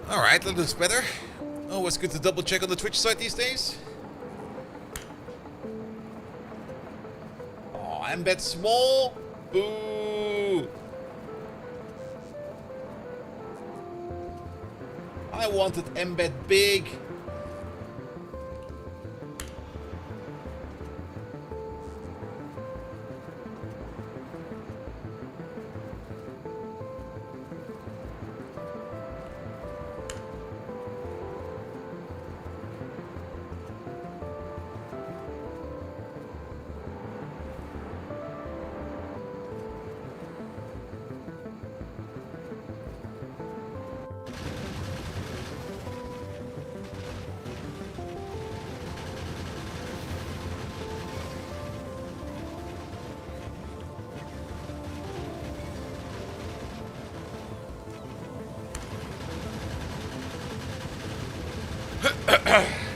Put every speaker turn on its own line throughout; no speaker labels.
Alright, that looks better. Always good to double check on the Twitch site these days. Oh, embed small. Boo. I wanted embed big.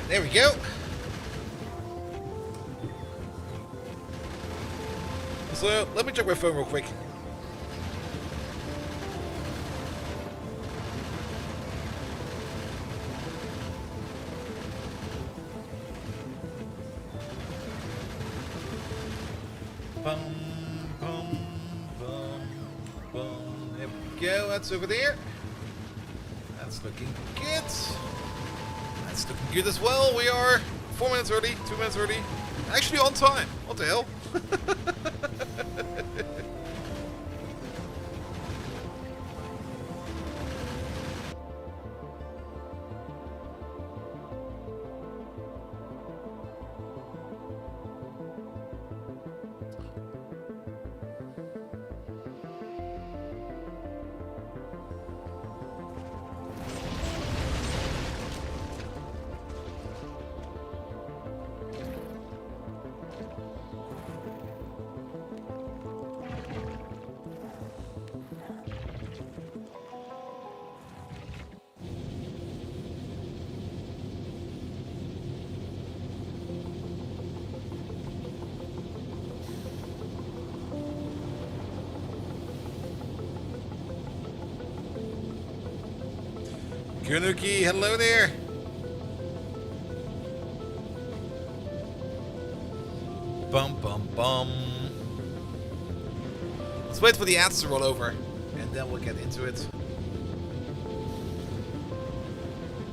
There we go. So, let me check my phone real quick. Bum, bum, bum, bum. There we go. That's over there. That's looking good. That's looking good as well. We are 4 minutes early, 2 minutes early. Actually on time. What the hell? Kunuki, hello there. Bum bum bum. Let's wait for the ads to roll over, and then we'll get into it.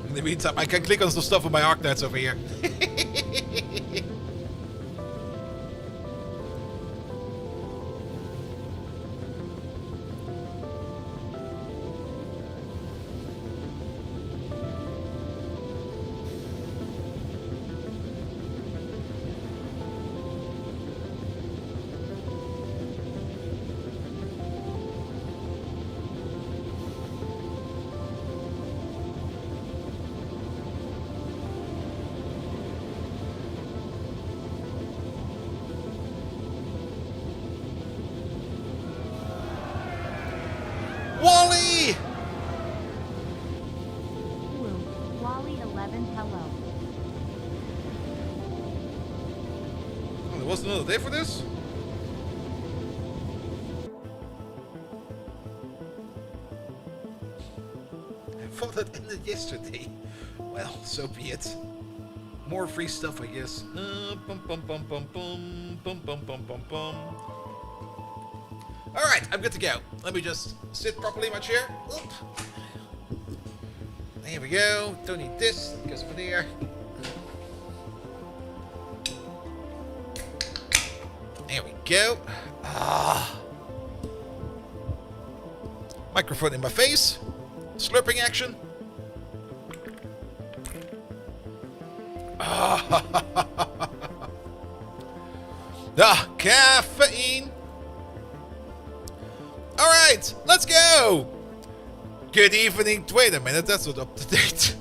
In the meantime, I can click on some stuff on my Arknights over here. Wally!
Wally 11, hello.
Oh, there wasn't another day for this? I thought that ended yesterday. Well, so be it. More free stuff, I guess. Bum bum bum bum bum bum bum bum bum bum. Alright, I'm good to go. Let me just sit properly in my chair. Oop. There we go. Don't need this. It goes over there. There we go. Ah. Microphone in my face. Slurping action. Ah. Ah, caffeine. Alright, let's go! Good evening. Wait a minute, that's not up to date.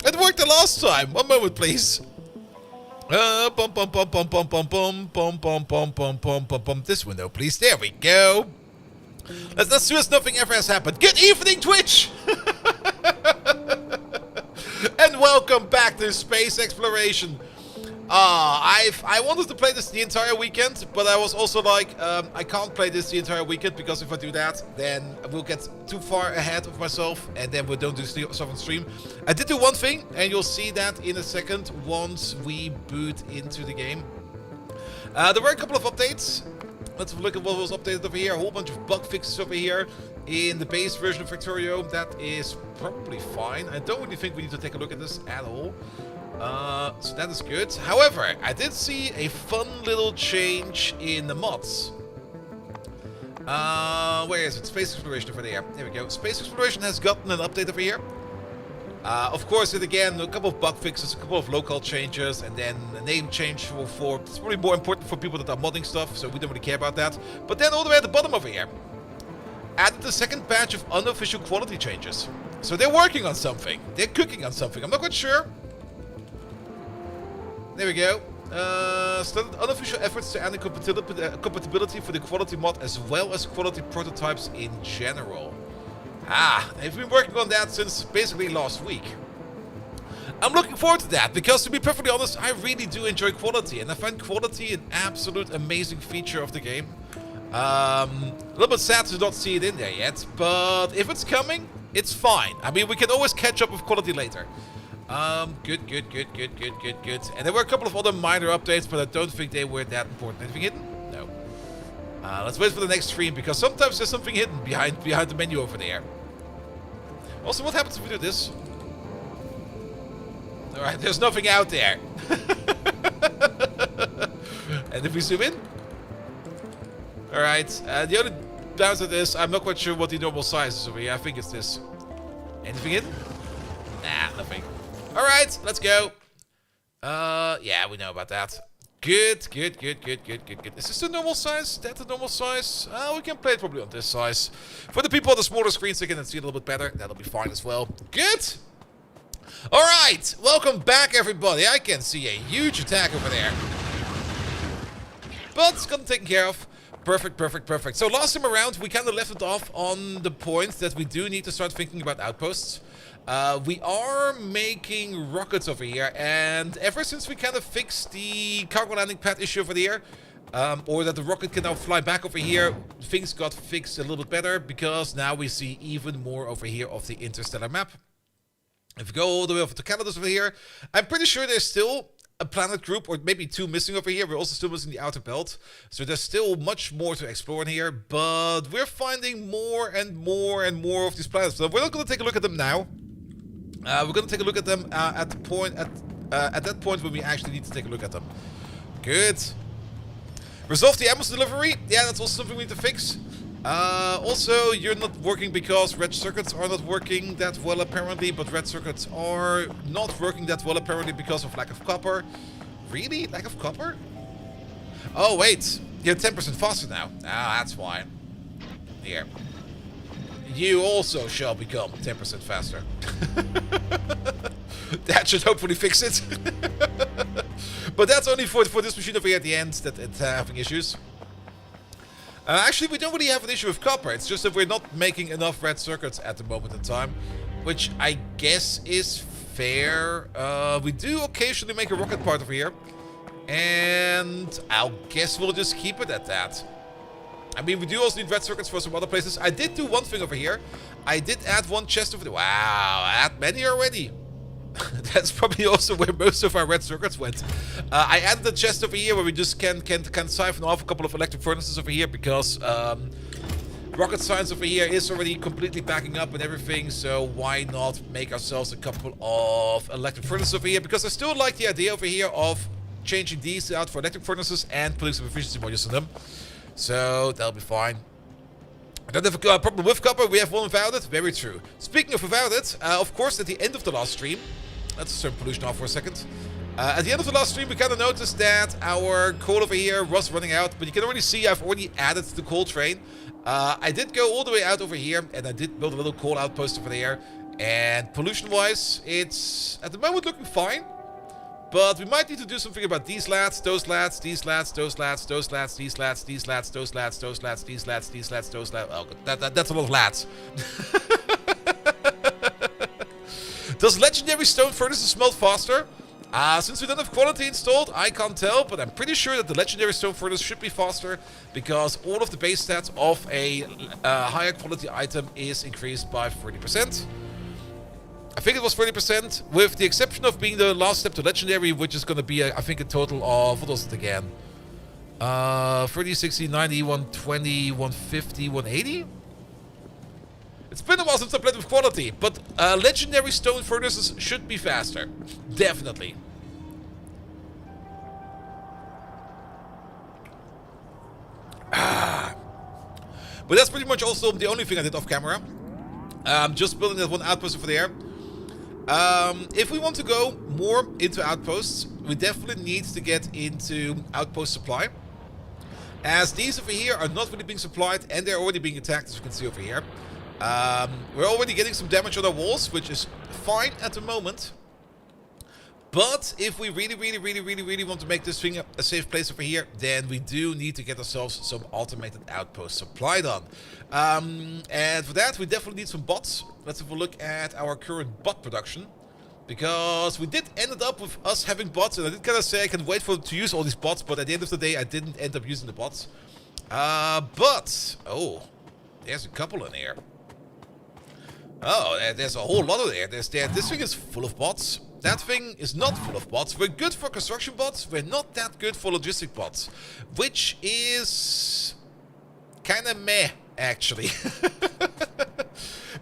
It worked the last time. One moment, please. Bum bum bum bum bum bum bum bum bum bum bum bum bum. This window, please. There we go. Let's do as nothing ever has happened. Good evening, Twitch! And welcome back to Space Exploration. I wanted to play this the entire weekend, but I was also like, I can't play this the entire weekend because if I do that, then I will get too far ahead of myself, and then we don't do stuff on stream. I did do one thing, and you'll see that in a second once we boot into the game. There were a couple of updates. Let's have a look at what was updated over here. A whole bunch of bug fixes over here in the base version of Victorio. That is probably fine. I don't really think we need to take a look at this at all. So that is good. However, I did see a fun little change in the mods. Where is it? Space Exploration over there. There we go. Space Exploration has gotten an update over here. Of course, it again, a couple of bug fixes, a couple of local changes, and then a name change for it's probably more important for people that are modding stuff, so we don't really care about that. But then all the way at the bottom over here, added the second batch of unofficial quality changes. So they're working on something. They're cooking on something. I'm not quite sure. There we go. Started unofficial efforts to add compatibility for the quality mod as well as quality prototypes in general. They've been working on that since basically last week. I'm looking forward to that because, to be perfectly honest, I really do enjoy quality, and I find quality an absolute amazing feature of the game. A little bit sad to not see it in there yet, but if it's coming, it's fine. I mean, we can always catch up with quality later. Good. And there were a couple of other minor updates, but I don't think they were that important. Anything hidden? No. Let's wait for the next stream, because sometimes there's something hidden behind the menu over there. Also, what happens if we do this? Alright, there's nothing out there. And if we zoom in? Alright, the only downside is I'm not quite sure what the normal size is over here. I think it's this. Anything hidden? Nah, nothing. Alright, let's go. Yeah, we know about that. Good. Is this the normal size? Is that the normal size? We can play it probably on this size. For the people on the smaller screens, they can see it a little bit better. That'll be fine as well. Good. Alright, welcome back, everybody. I can see a huge attack over there. But it's gotten taken care of. Perfect. So last time around, we kind of left it off on the point that we do need to start thinking about outposts. We are making rockets over here, and ever since we kind of fixed the cargo landing pad issue over there, or that the rocket can now fly back over here, things got fixed a little bit better, because now we see even more over here of the interstellar map. If we go all the way over to Canada's over here, I'm pretty sure there's still a planet group, or maybe two missing over here. We're also still missing the outer belt, so there's still much more to explore in here, but we're finding more and more of these planets. So we're not going to take a look at them now. We're going to take a look at them at that point when we actually need to take a look at them. Good. Resolve the ammo delivery. Yeah, that's also something we need to fix. Also, you're not working because red circuits are not working that well apparently, but red circuits are not working that well apparently because of lack of copper. Really? Lack of copper? Oh, wait. You're 10% faster now. That's why. Here. You also shall become 10% faster. That should hopefully fix it. But that's only for this machine over here at the end that it's having issues. Actually, we don't really have an issue with copper. It's just that we're not making enough red circuits at the moment in time, which I guess is fair. We do occasionally make a rocket part over here, and I'll guess we'll just keep it at that. I mean, we do also need red circuits for some other places. I did do one thing over here. I did add one chest over there. Wow, I add many already. That's probably also where most of our red circuits went. I added a chest over here where we just can siphon off a couple of electric furnaces over here, because rocket science over here is already completely backing up and everything, so why not make ourselves a couple of electric furnaces over here, because I still like the idea over here of changing these out for electric furnaces and putting some efficiency modules on them. So that'll be fine. I don't have a problem with copper, we have one without it. Very true. Speaking of without it, of course at the end of the last stream, let's turn pollution off for a second. At the end of the last stream, we kind of noticed that our coal over here was running out, but you can already see I've already added the coal train. I did go all the way out over here, and I did build a little coal outpost over there. And pollution-wise, it's at the moment looking fine. But we might need to do something about these lads, those lads, these lads, those lads, those lads, these lads, these lads, those lads, those lads, these lads, these lads, those lads. Oh, that's a lot of lads. Does legendary stone furnaces smelt faster? Since we don't have quality installed, I can't tell, but I'm pretty sure that the legendary stone furnace should be faster because all of the base stats of a higher quality item is increased by 30%. I think it was 30%, with the exception of being the last step to legendary, which is going to be, I think, a total of, what was it again? 30, 60, 90, 120, 150, 180? It's been a while since I played with quality, but legendary stone furnaces should be faster. Definitely. But that's pretty much also the only thing I did off camera. Just building that one outpost over there. If we want to go more into outposts, we definitely need to get into outpost supply. As these over here are not really being supplied and they're already being attacked, as you can see over here. We're already getting some damage on our walls, which is fine at the moment. But if we really want to make this thing a safe place over here, then we do need to get ourselves some automated outposts supplied on. And for that, we definitely need some bots. Let's have a look at our current bot production. Because we did end up with us having bots, and I did kind of say I can wait for to use all these bots, but at the end of the day, I didn't end up using the bots. Oh, there's a couple in here. Oh, there's a whole lot of there. This thing is full of bots. That thing is not full of bots. We're good for construction bots. We're not that good for logistic bots. Which is kind of meh, actually.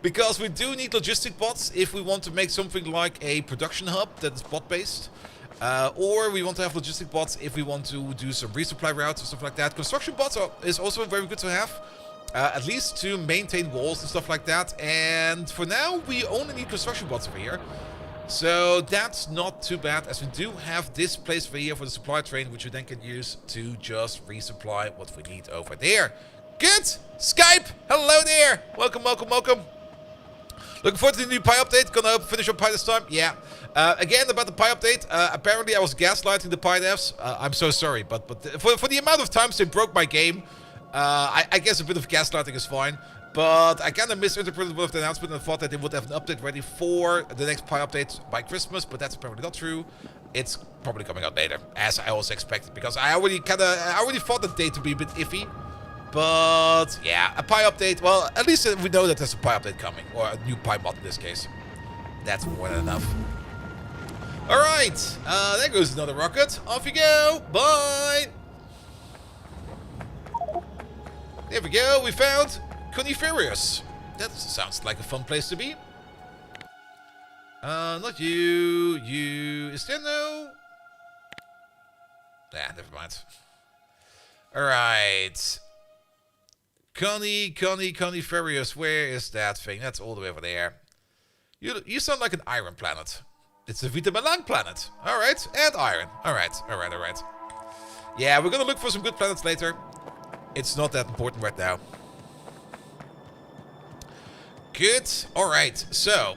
Because we do need logistic bots if we want to make something like a production hub that is bot-based. Or we want to have logistic bots if we want to do some resupply routes or stuff like that. Construction bots is also very good to have. At least to maintain walls and stuff like that. And for now, we only need construction bots over here. So that's not too bad, as we do have this place over here for the supply train, which we then can use to just resupply what we need over there. Good! Skype! Hello there! Welcome. Looking forward to the new pie update. Gonna finish up pie this time. Yeah. Again, about the pie update. Apparently I was gaslighting the pie devs. I'm so sorry, but for the amount of times they broke my game, I guess a bit of gaslighting is fine. But I kind of misinterpreted one of the announcement and thought that they would have an update ready for the next pie update by Christmas, but that's apparently not true. It's probably coming out later, as I also expected, because I already thought the date to be a bit iffy. But yeah, a pie update. Well, at least we know that there's a pie update coming, or a new pie mod in this case. That's more than enough. All right, there goes another rocket. Off you go. Bye. There we go. We found Coniferous. That sounds like a fun place to be. Not you. You. Is there no? Yeah, never mind. Alright. Coniferous. Where is that thing? That's all the way over there. You sound like an iron planet. It's a Vita Milan planet. Alright. And iron. Alright. Yeah, we're gonna look for some good planets later. It's not that important right now. Good. Alright, so,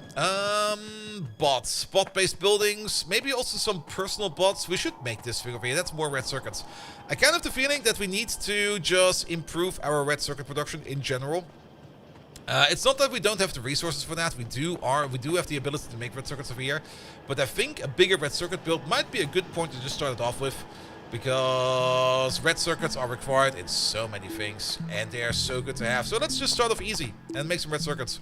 bots. Bot-based buildings. Maybe also some personal bots. We should make this thing over here. That's more red circuits. I kind of have the feeling that we need to just improve our red circuit production in general. It's not that we don't have the resources for that. We do have the ability to make red circuits over here. But I think a bigger red circuit build might be a good point to just start it off with. Because red circuits are required in so many things, and they are so good to have. So let's just start off easy and make some red circuits.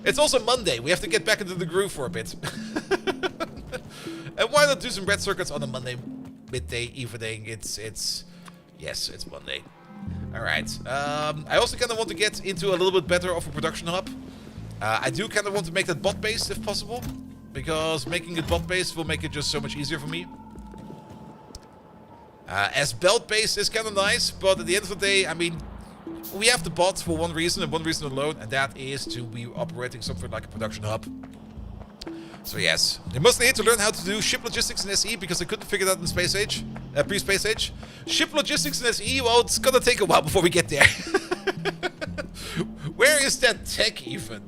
It's also Monday. We have to get back into the groove for a bit. And why not do some red circuits on a Monday midday evening? Yes, it's Monday. Alright. I also kind of want to get into a little bit better of a production hub. I do kind of want to make that bot-based if possible. Because making it bot-based will make it just so much easier for me. As belt-based is kind of nice, but at the end of the day, I mean, we have the bots for one reason and one reason alone, and that is to be operating something like a production hub. So yes, they mostly need to learn how to do ship logistics in SE because they couldn't figure that in Space Age, pre-Space Age. Ship logistics in SE, well, it's gonna take a while before we get there. Where is that tech even?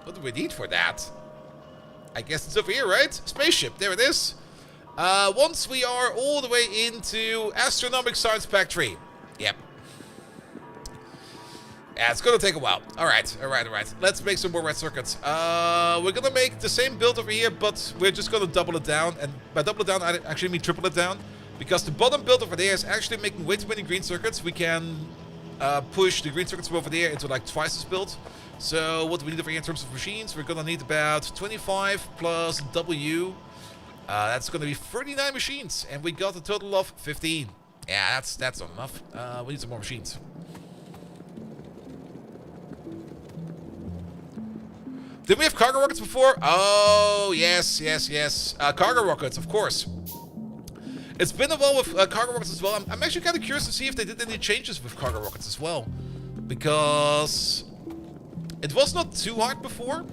What do we need for that? I guess it's over here, right? Spaceship, there it is. Once we are all the way into Astronomic Science Pack 3. Yep. Yeah, it's gonna take a while. Alright. Let's make some more red circuits. We're gonna make the same build over here, but we're just gonna double it down. And by double it down, I actually mean triple it down. Because the bottom build over there is actually making way too many green circuits. We can push the green circuits from over there into like twice this build. So what do we need over here in terms of machines? We're gonna need about 25 plus W. That's gonna be 39 machines. And we got a total of 15. Yeah, that's not enough. We need some more machines. Did we have cargo rockets before? Oh, yes. Cargo rockets, of course. It's been a while with cargo rockets as well. I'm actually kind of curious to see if they did any changes with cargo rockets as well. Because it was not too hard before,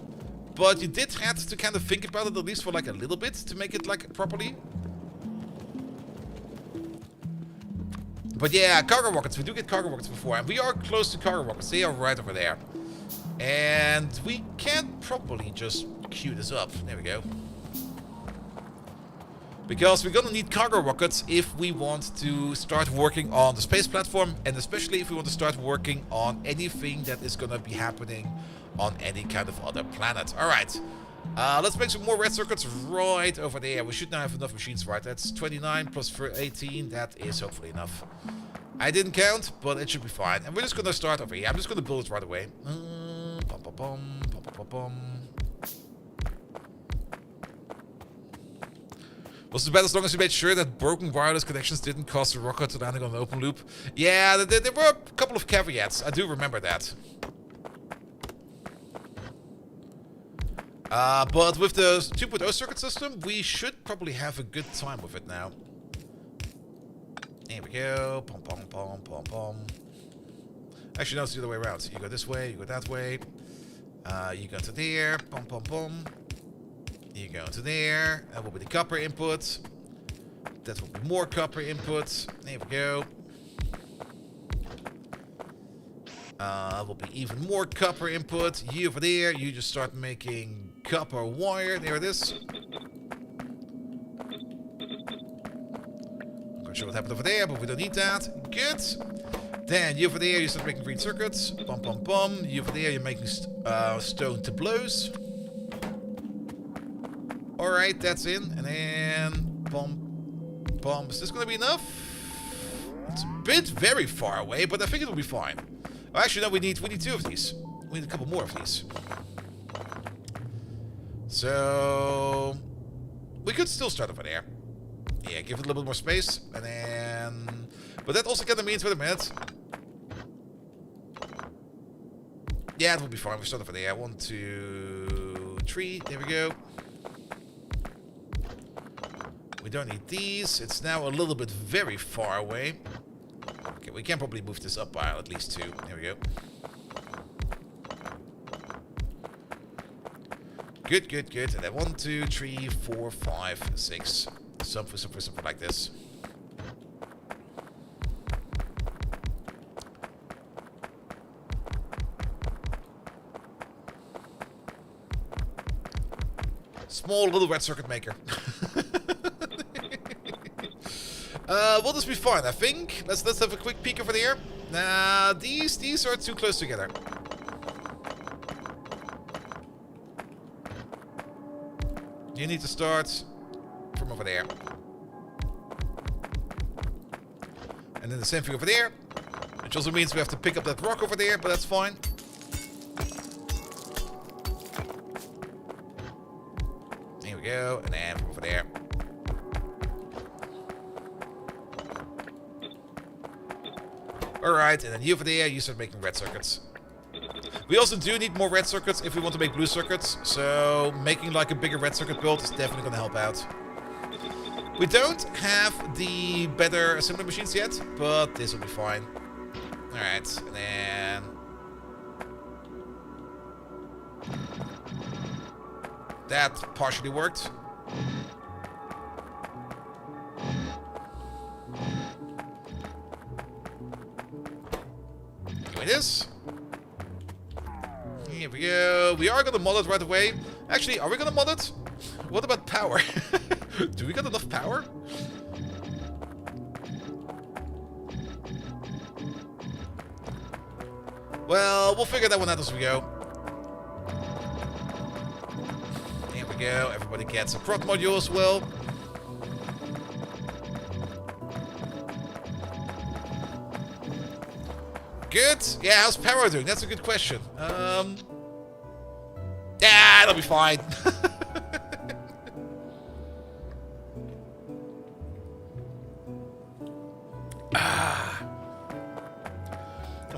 but you did have to kind of think about it at least for like a little bit to make it like properly. But yeah, cargo rockets. We do get cargo rockets before, and we are close to cargo rockets. They are right over there. And we can't properly just queue this up. There we go. Because we're gonna need cargo rockets if we want to start working on the space platform, and especially if we want to start working on anything that is gonna be happening on any kind of other planet. Alright. Let's make some more red circuits right over there. We should now have enough machines, right? That's 29 plus 18. That is hopefully enough. I didn't count, but it should be fine. And we're just gonna start over here. I'm just gonna build it right away. Was it bad as long as you made sure that broken wireless connections didn't cause the rocket to landing on an open loop? Yeah, there were a couple of caveats. I do remember that. But with the 2.0 circuit system, we should probably have a good time with it now. Here we go. Pom pom pom pom pom. Actually, no, it's the other way around. So you go this way, you go that way. You go to there. Pom pom pom. You go to there. That will be the copper input. That will be more copper input. There we go. Will be even more copper input. You over there. You just start making copper wire. There it is. I'm not sure what happened over there, but we don't need that. Good. Then you over there, you start making green circuits. Bum bum bum. You over there, you're making stone tableaus. Alright, that's in. And then bum bum. Is this gonna be enough? It's a bit very far away, but I think it'll be fine. Oh, actually, no, we need two of these. We need a couple more of these. So we could still start over there. Yeah, give it a little bit more space, and then. But that also kind of means, wait a minute. Yeah, it will be fine. We start over there. 1, 2, 3. There we go. We don't need these. It's now a little bit very far away. Okay, we can probably move this up by at least 2. There we go. Good, good, good. And then 1, 2, 3, 4, 5, 6. Something like this. Small little red circuit maker. Will this be fine? I think. Let's have a quick peek over there. Nah, these are too close together. You need to start from over there. And then the same thing over there. Which also means we have to pick up that rock over there, but that's fine. Here we go. And then from over there. Alright, and then you over there, you start making red circuits. We also do need more red circuits if we want to make blue circuits, so making like a bigger red circuit build is definitely going to help out. We don't have the better assembly machines yet, but this will be fine. Alright, and then... that partially worked. Doing this. Here we go. We are going to mod it right away. Actually, are we going to mod it? What about power? Do we got enough power? Well, we'll figure that one out as we go. Here we go. Everybody gets a prop module as well. Good. Yeah, how's Power doing? That's a good question. Yeah, it'll be fine.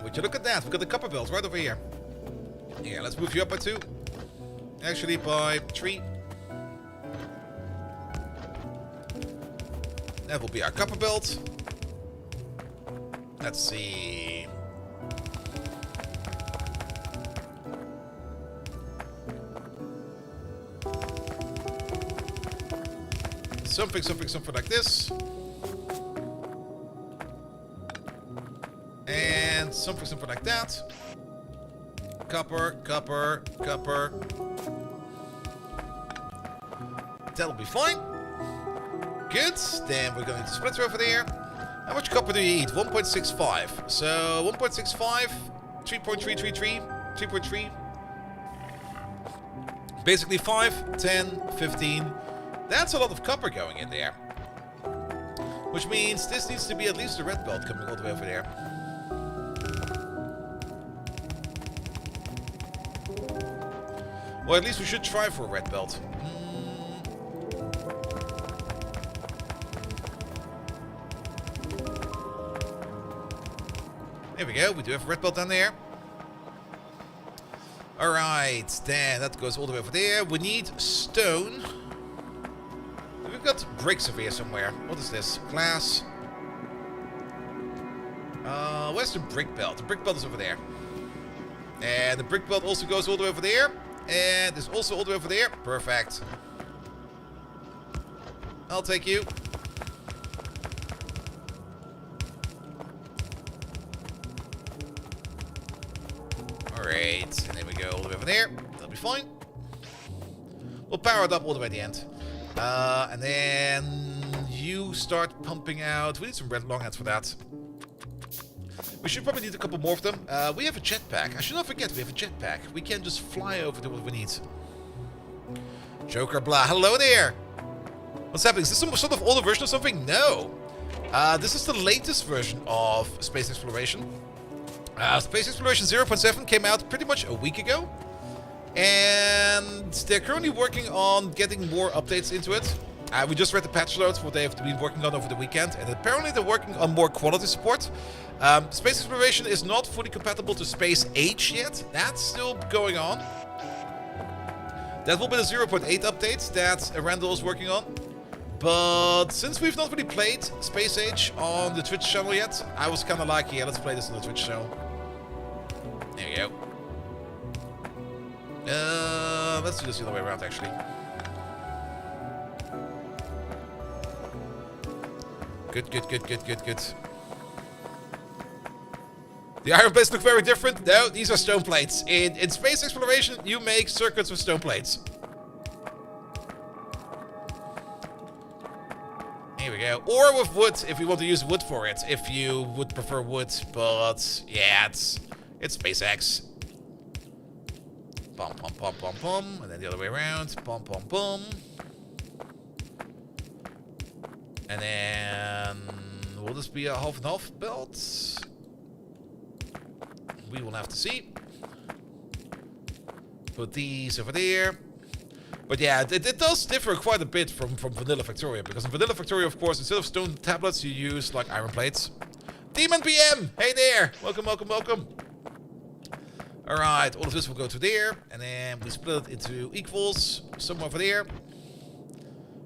Would you look at that? We've got the copper bells right over here. Yeah, let's move you up by 2. Actually, by 3. That will be our copper belt. Let's see. Something like this. And something like that. Copper. That'll be fine. Good. Then we're going to splitter over there. How much copper do you need? 1.65. So 1.65, 3.333, 3.3. Basically 5, 10, 15. That's a lot of copper going in there. Which means this needs to be at least a red belt coming all the way over there. Well, at least we should try for a red belt. There we go, we do have a red belt down there. Alright, then that goes all the way over there. We need stone. We've got bricks over here somewhere. What is this? Glass. Where's the brick belt? The brick belt is over there. And the brick belt also goes all the way over there. And there's also all the way over there. Perfect. I'll take you. Alright, and then we go all the way over there. That'll be fine. We'll power it up all the way at the end. And then you start pumping out. We need some red longhats for that. We should probably need a couple more of them. We have a jetpack. I should not forget we have a jetpack. We can just fly over to what we need. Joker blah. Hello there. What's happening? Is this some sort of older version of something? No. This is the latest version of space exploration. Space Exploration 0.7 came out pretty much a week ago. And they're currently working on getting more updates into it. We just read the patch notes, what they've been working on over the weekend. And apparently they're working on more quality support. Space Exploration is not fully compatible to Space Age yet. That's still going on. That will be the 0.8 update that Randall is working on. But since we've not really played Space Age on the Twitch channel yet, I was kind of like, yeah, let's play this on the Twitch channel. There we go. Let's do this the other way around, actually. Good. The iron plates look very different. No, these are stone plates. In space exploration, you make circuits with stone plates. Here we go. Or with wood, if you want to use wood for it. If you would prefer wood. But, yeah, it's SpaceX. Pum, pum, pum, pum, pum. And then the other way around. Pum, pum, pum. And then... will this be a half and half belt? We will have to see. Put these over there. But yeah, it does differ quite a bit from Vanilla Factoria. Because in Vanilla Factoria, of course, instead of stone tablets, you use, like, iron plates. Demon PM! Hey there! Welcome. Alright, all of this will go to there. And then we split it into equals. Somewhere over there.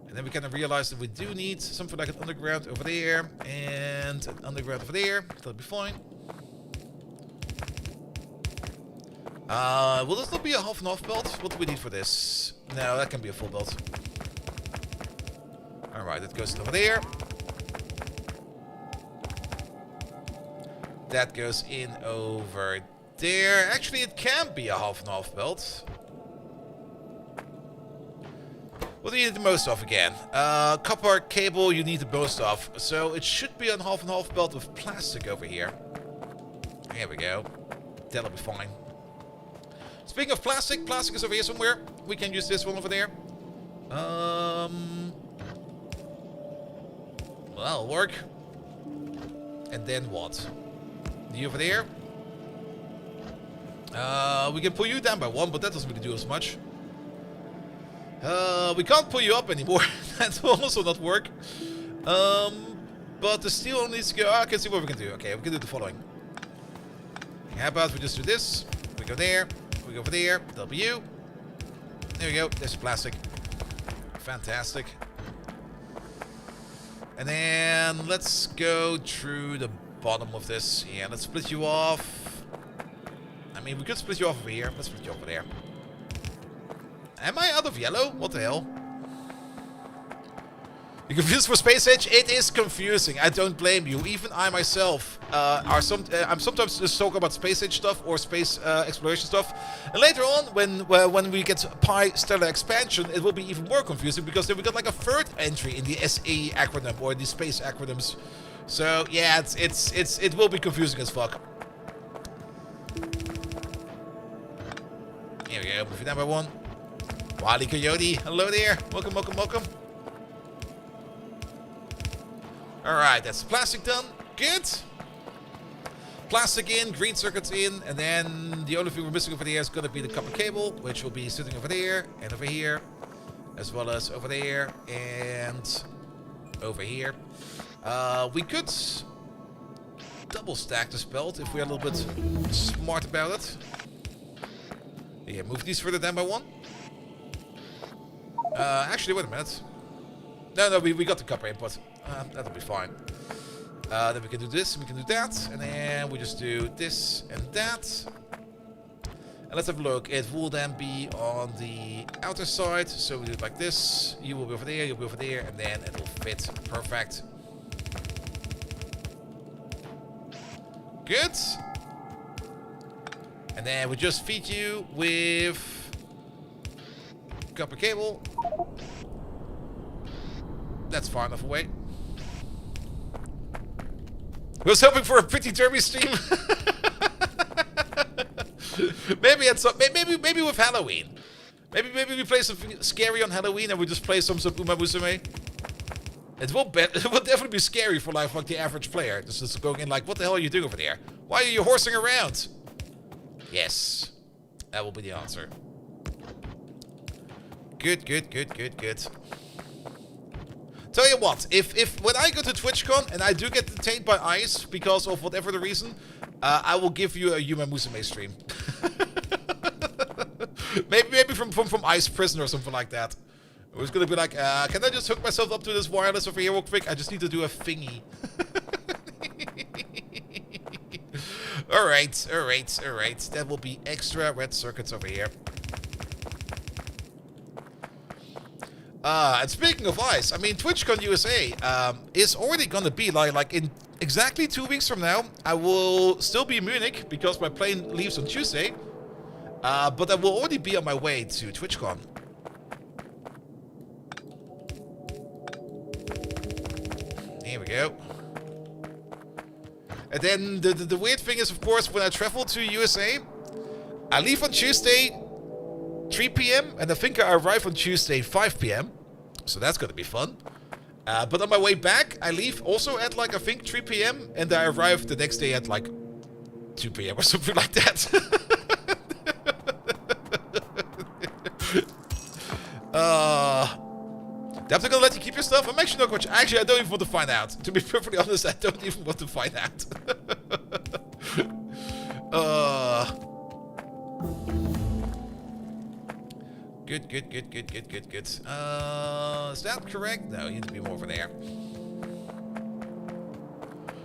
And then we kind of realize that we do need something like an underground over there. And an underground over there. That'll be fine. Will this not be a half and half belt? What do we need for this? No, that can be a full belt. Alright, that goes over there. That goes in over there. Actually, it can be a half and half belt. What do you need the most of again? Copper cable you need the most of. So it should be a half and half belt of plastic over here. Here we go. that'll be fine. Speaking of plastic, plastic is over here somewhere. We can use this one over there. Well, that'll work. And then what? You over there? We can pull you down by 1, but that doesn't really do as much. We can't pull you up anymore. That will also not work. But the steel only needs to go. I can see what we can do. Okay, we can do the following. How about we just do this? We go there. We go over there. W. There we go. There's the plastic. Fantastic. And then let's go through the bottom of this. Yeah, let's split you off. I mean, we could split you off over here. Let's split you over there. Am I out of yellow? What the hell? You confused for Space Age? It is confusing. I don't blame you. Even I myself I'm sometimes just talking about Space Age stuff or space exploration stuff. And later on, when we get Pi Stellar Expansion, it will be even more confusing because then we got like a third entry in the SE acronym or the space acronyms. So yeah, it will be confusing as fuck. Here we go. Move it down by 1. Wily Coyote, hello there. Welcome, welcome, welcome. Alright, that's plastic done. Good. Plastic in, green circuits in, and then the only thing we're missing over there is going to be the copper cable, which will be sitting over there and over here, as well as over there and over here. We could double stack this belt if we're a little bit smart about it. Yeah, move these further down by 1. Actually, wait a minute. No, we got the copper input. That'll be fine. Then we can do this, and we can do that, and then we just do this and that. And let's have a look. It will then be on the outer side, so we do it like this. You will be over there, you'll be over there, and then it will fit perfect. Good. And then we just feed you with copper cable. That's far enough away. I was hoping for a pretty derby stream. Maybe at some, maybe with Halloween. Maybe we play something scary on Halloween and we just play some Uma Musume. It will definitely be scary for like the average player. Just going in like, what the hell are you doing over there? Why are you horsing around? Yes, that will be the answer. Good. Tell you what, if when I go to TwitchCon and I do get detained by ICE because of whatever the reason, I will give you a Yuma Musume stream. maybe from ICE prison or something like that. It was gonna be like, can I just hook myself up to this wireless over here real quick? I just need to do a thingy. Alright. That will be extra red circuits over here. And speaking of ICE, I mean, TwitchCon USA is already gonna be like in exactly 2 weeks from now. I will still be in Munich because my plane leaves on Tuesday. But I will already be on my way to TwitchCon. Here we go. And then the weird thing is, of course, when I travel to USA, I leave on Tuesday 3 p.m. and I think I arrive on Tuesday 5 p.m. So that's going to be fun. But on my way back, I leave also at like, I think 3 p.m. and I arrive the next day at like 2 p.m. or something like that. I'm not gonna let you keep your stuff. I'm actually not going to. Actually, I don't even want to find out. To be perfectly honest, I don't even want to find out. Good. Is that correct? No, you need to be more over there.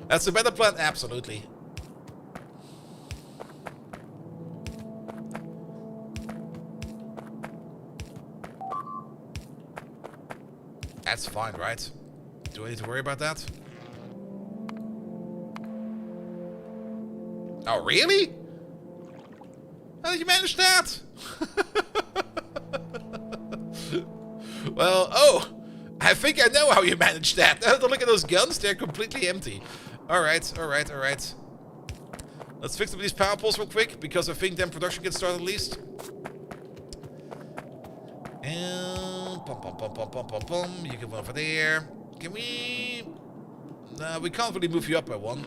That's a better plan? Absolutely. That's fine, right? Do I need to worry about that? Oh, really? How did you manage that? Well, I think I know how you managed that. Look at those guns, they're completely empty. Alright. Let's fix up these power poles real quick, because I think then production gets started at least. And you get one over there. Can we? No, we can't really move you up by one.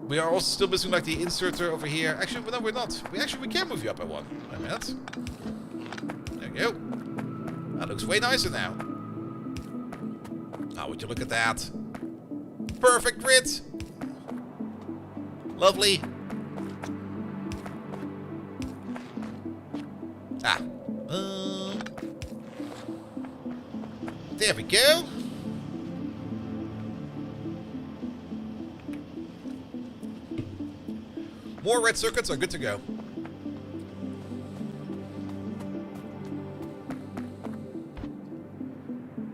We are also still missing like the inserter over here. Actually, no, we're not. We can move you up by one. Wait a minute. There we go. That looks way nicer now. Oh, would you look at that? Perfect grid. Lovely. Ah. There we go. More red circuits are good to go.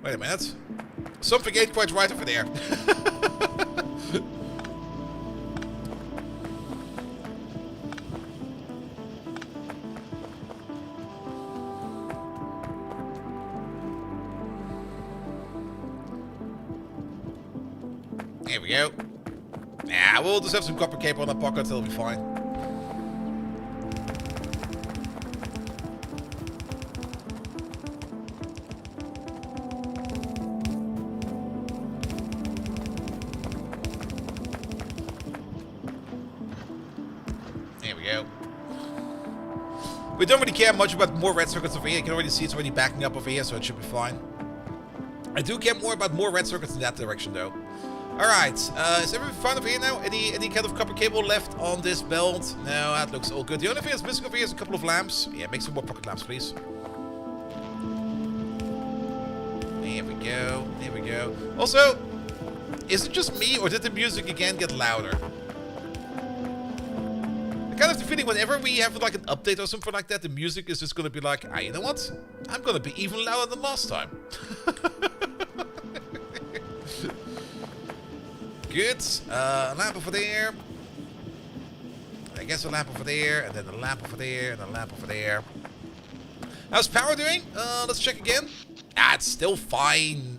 Wait a minute. Something ain't quite right over there. There we go. Yeah, we'll just have some copper cable in our pocket, it'll be fine. There we go. We don't really care much about more red circuits over here. You can already see it's already backing up over here, so it should be fine. I do care more about more red circuits in that direction, though. Alright, is everything fine over here now? Any kind of copper cable left on this belt? No, that looks all good. The only thing that's missing over here is a couple of lamps. Yeah, make some more pocket lamps, please. There we go. There we go. Also, is it just me, or did the music again get louder? I kind of have the feeling whenever we have like an update or something like that, the music is just going to be like, ah, you know what? I'm going to be even louder than last time. Good. A lamp over there. I guess a lamp over there, and then a lamp over there, and a lamp over there. How's power doing? Let's check again. Ah, it's still fine.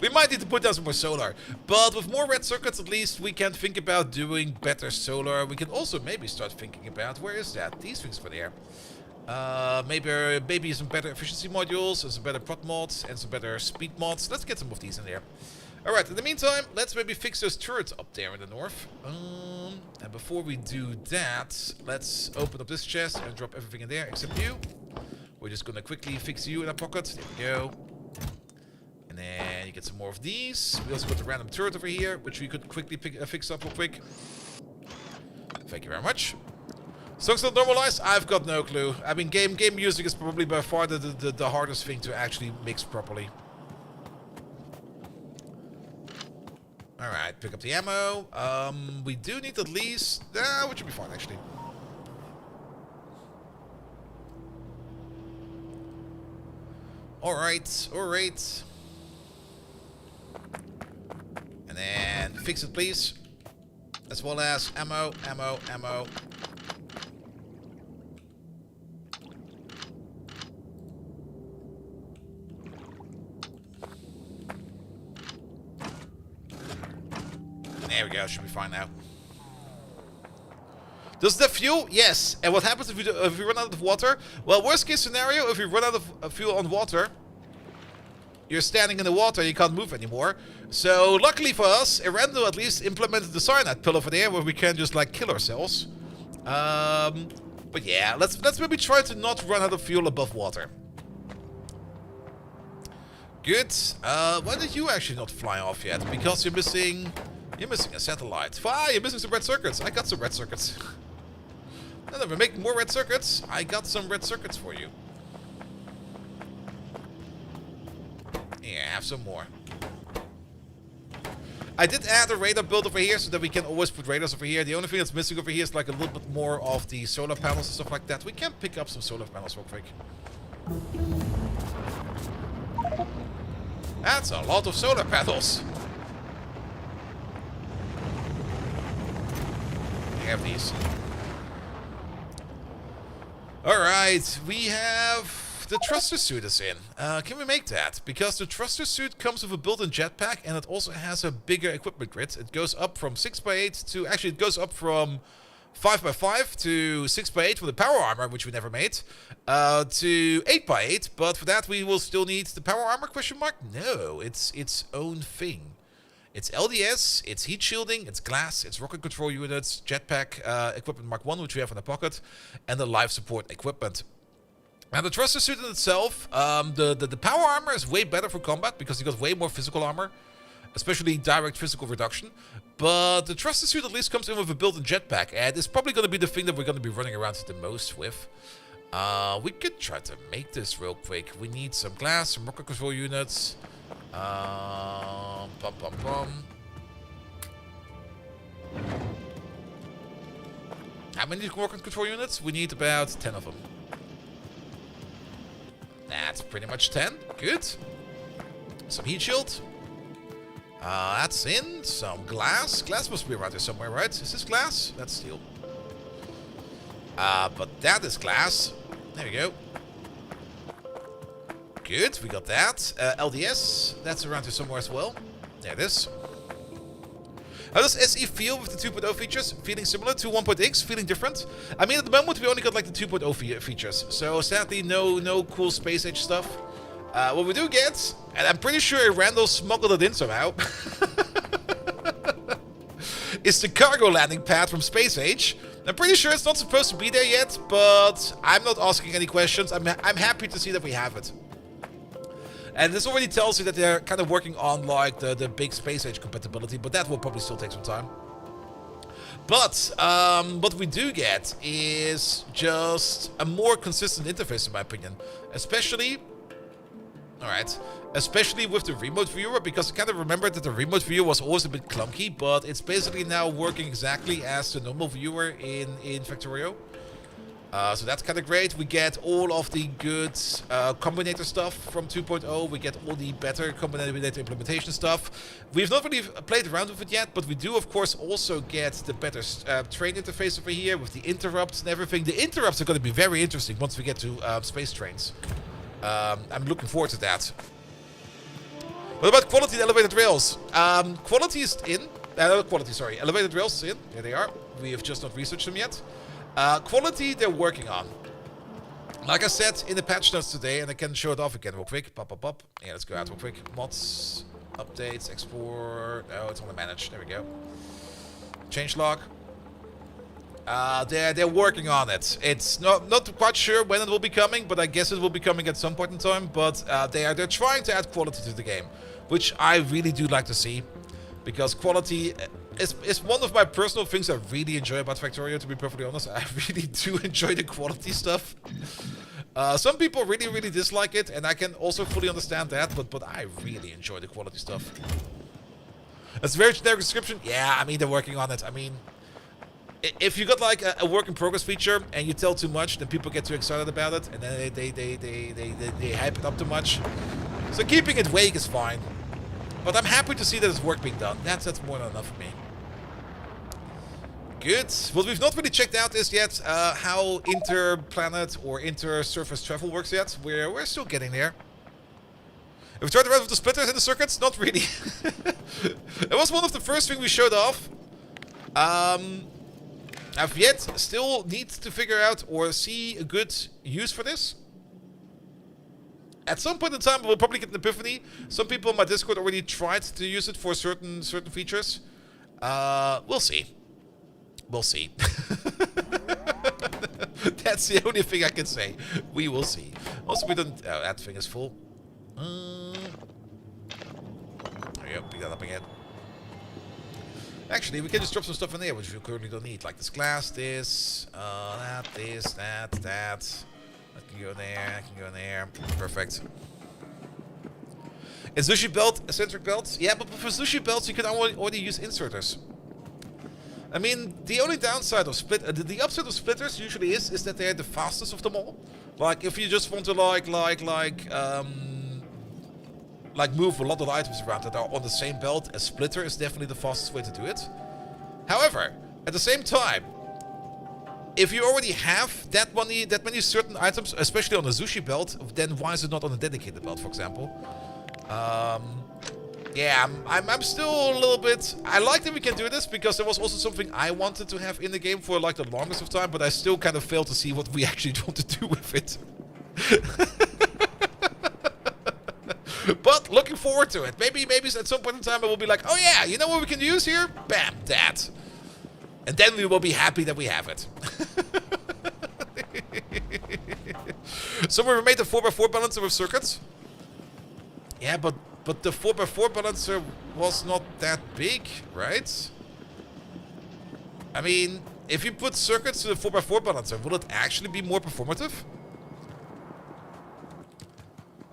We might need to put down some more solar. But with more red circuits, at least we can think about doing better solar. We can also maybe start thinking about, where is that? These things over there. Maybe some better efficiency modules, and some better prot mods, and some better speed mods. Let's get some of these in there. Alright, in the meantime, let's maybe fix those turrets up there in the north. And before we do that, let's open up this chest and drop everything in there except you. We're just gonna quickly fix you in our pocket. There we go. And then you get some more of these. We also got the random turret over here, which we could quickly fix up real quick. Thank you very much. Songs not normalized? I've got no clue. I mean, game music is probably by far the hardest thing to actually mix properly. Alright, pick up the ammo. We do need at least... which should be fine, actually. Alright, alright. And then fix it, please. As well as ammo, ammo, ammo. There we go, should be fine now. Does that fuel? Yes. And what happens if we run out of water? Well, worst case scenario, if we run out of fuel on water, you're standing in the water, you can't move anymore. So luckily for us, Erendo at least implemented the cyanide pill over there where we can just like kill ourselves. But yeah, let's maybe try to not run out of fuel above water. Good. Why did you actually not fly off yet? Because you're missing a satellite. You're missing some red circuits. I got some red circuits. No, we're making more red circuits. I got some red circuits for you. Yeah, have some more. I did add a radar build over here so that we can always put radars over here. The only thing that's missing over here is like a little bit more of the solar panels and stuff like that. We can pick up some solar panels real quick. That's a lot of solar panels. We have these. Alright, we have the thruster suit is in. Can we make that? Because the thruster suit comes with a built-in jetpack, and it also has a bigger equipment grid. It goes up from 6x8 to... Actually, it goes up from 5x5 to 6x8 for the power armor, which we never made, to 8x8. But for that, we will still need the power armor, question mark? No, it's its own thing. It's LDS, it's heat shielding, it's glass, it's rocket control units, jetpack equipment Mark 1, which we have in the pocket, and the life support equipment. Now the thruster suit in itself, the power armor is way better for combat because you got way more physical armor, especially direct physical reduction. But the thruster suit at least comes in with a built-in jetpack, and it's probably going to be the thing that we're going to be running around the most with. We could try to make this real quick. We need some glass, some rocket control units. Bum, bum, bum. How many rocket control units? We need about 10 of them. That's pretty much 10. Good. Some heat shield. That's in. Some glass. Glass must be around here somewhere, right? Is this glass? That's steel. But that is glass. There we go. Good, we got that. LDS, that's around here somewhere as well. There it is. How does SE feel with the 2.0 features? Feeling similar to 1.x? Feeling different? I mean, at the moment we only got like the 2.0 features. So sadly, no cool space age stuff. What we do get, and I'm pretty sure Randall smuggled it in somehow, is the cargo landing pad from Space Age. I'm pretty sure it's not supposed to be there yet, but I'm not asking any questions. I'm happy to see that we have it. And this already tells you that they're kind of working on like the big Space Age compatibility, but that will probably still take some time. But what we do get is just a more consistent interface, in my opinion. Especially with the remote viewer, because I kind of remember that the remote viewer was always a bit clunky, but it's basically now working exactly as the normal viewer in Factorio. So that's kind of great. We get all of the good Combinator stuff from 2.0. We get all the better Combinator implementation stuff. We've not really played around with it yet, but we do, of course, also get the better train interface over here with the interrupts and everything. The interrupts are going to be very interesting once we get to space trains. I'm looking forward to that. What about quality and elevated rails? Quality is in. Elevated rails is in. Here they are. We have just not researched them yet. Quality they're working on. Like I said in the patch notes today, and I can show it off again real quick. Pop, pop, pop. Yeah, let's go out real quick. Mods, updates, export. Oh, it's on the manage. There we go. Changelog. They're working on it. It's not quite sure when it will be coming, but I guess it will be coming at some point in time. But they're trying to add quality to the game, which I really do like to see, because quality is one of my personal things I really enjoy about Factorio, to be perfectly honest. I really do enjoy the quality stuff. Some people really dislike it, and I can also fully understand that, but I really enjoy the quality stuff. That's a very generic description. Yeah, I mean, they're working on it. I mean, if you got like a work in progress feature and you tell too much, then people get too excited about it, and then they hype it up too much. So keeping it vague is fine. But I'm happy to see that there's work being done. That's more than enough for me. Good. What we've not really checked out is yet how inter-planet or inter-surface travel works yet. We're still getting there. Have we tried around with the splitters in the circuits? Not really. It was one of the first things we showed off. I've yet still need to figure out or see a good use for this. At some point in time, we'll probably get an epiphany. Some people in my Discord already tried to use it for certain features. We'll see. We'll see. That's the only thing I can say. We will see. Also, we don't... Oh, that thing is full. There we go. Pick that up again. Actually, we can just drop some stuff in there, which we currently don't need. Like this glass, this, that, this, that. That can go there, that can go in there. Perfect. Is sushi belt eccentric belts? Yeah, but for sushi belts, you can already use inserters. I mean, the only downside of the upside of splitters usually is that they're the fastest of them all. Like, if you just want to like move a lot of items around that are on the same belt, a splitter is definitely the fastest way to do it. However, at the same time, if you already have that many certain items, especially on a sushi belt, then why is it not on a dedicated belt, for example? Yeah, I'm still a little bit... I like that we can do this, because there was also something I wanted to have in the game for like the longest of time, but I still kind of failed to see what we actually want to do with it. But looking forward to it. Maybe at some point in time it will be like, oh yeah, you know what we can use here? Bam, that. And then we will be happy that we have it. So we made the 4x4 balancer with circuits. Yeah, but the 4x4 balancer was not that big, right? I mean, if you put circuits to the 4x4 balancer, will it actually be more performative?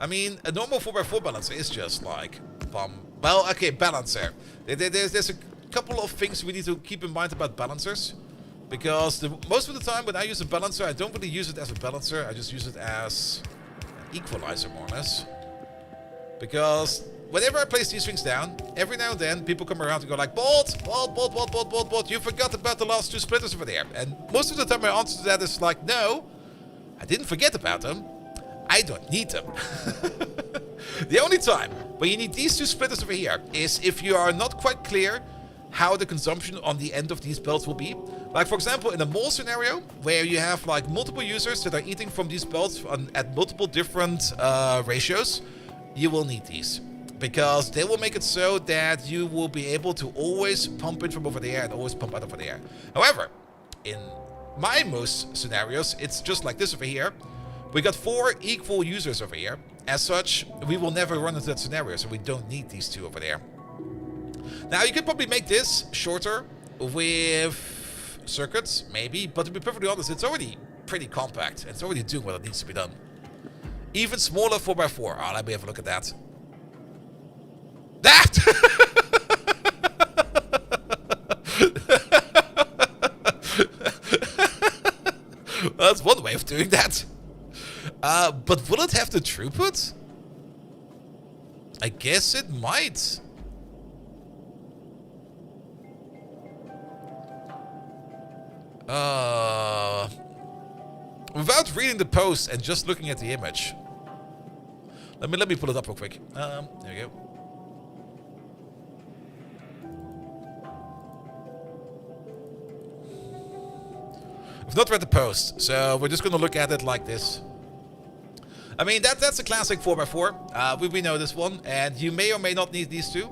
I mean, a normal 4x4 balancer is just like, well, okay, balancer. There's a couple of things we need to keep in mind about balancers. Because most of the time when I use a balancer, I don't really use it as a balancer. I just use it as an equalizer, more or less. Because whenever I place these things down, every now and then people come around and go like, Bolt, you forgot about the last 2 splitters over there. And most of the time my answer to that is like, no, I didn't forget about them. I don't need them. The only time when you need these 2 splitters over here is if you are not quite clear how the consumption on the end of these belts will be. Like, for example, in a mall scenario where you have like multiple users that are eating from these belts at multiple different ratios, you will need these. Because they will make it so that you will be able to always pump in from over there and always pump out over there. However, in my most scenarios, it's just like this over here. We got 4 equal users over here. As such, we will never run into that scenario, so we don't need these 2 over there. Now, you could probably make this shorter with circuits, maybe, but to be perfectly honest, it's already pretty compact. It's already doing what it needs to be done. Even smaller 4x4. Oh, let me have a look at that. That! Well, that's one way of doing that. But will it have the throughput? I guess it might. Without reading the post and just looking at the image. Let me pull it up real quick. There we go. We've not read the post, so we're just going to look at it like this. I mean, that's a classic 4x4. We know this one, and you may or may not need these 2.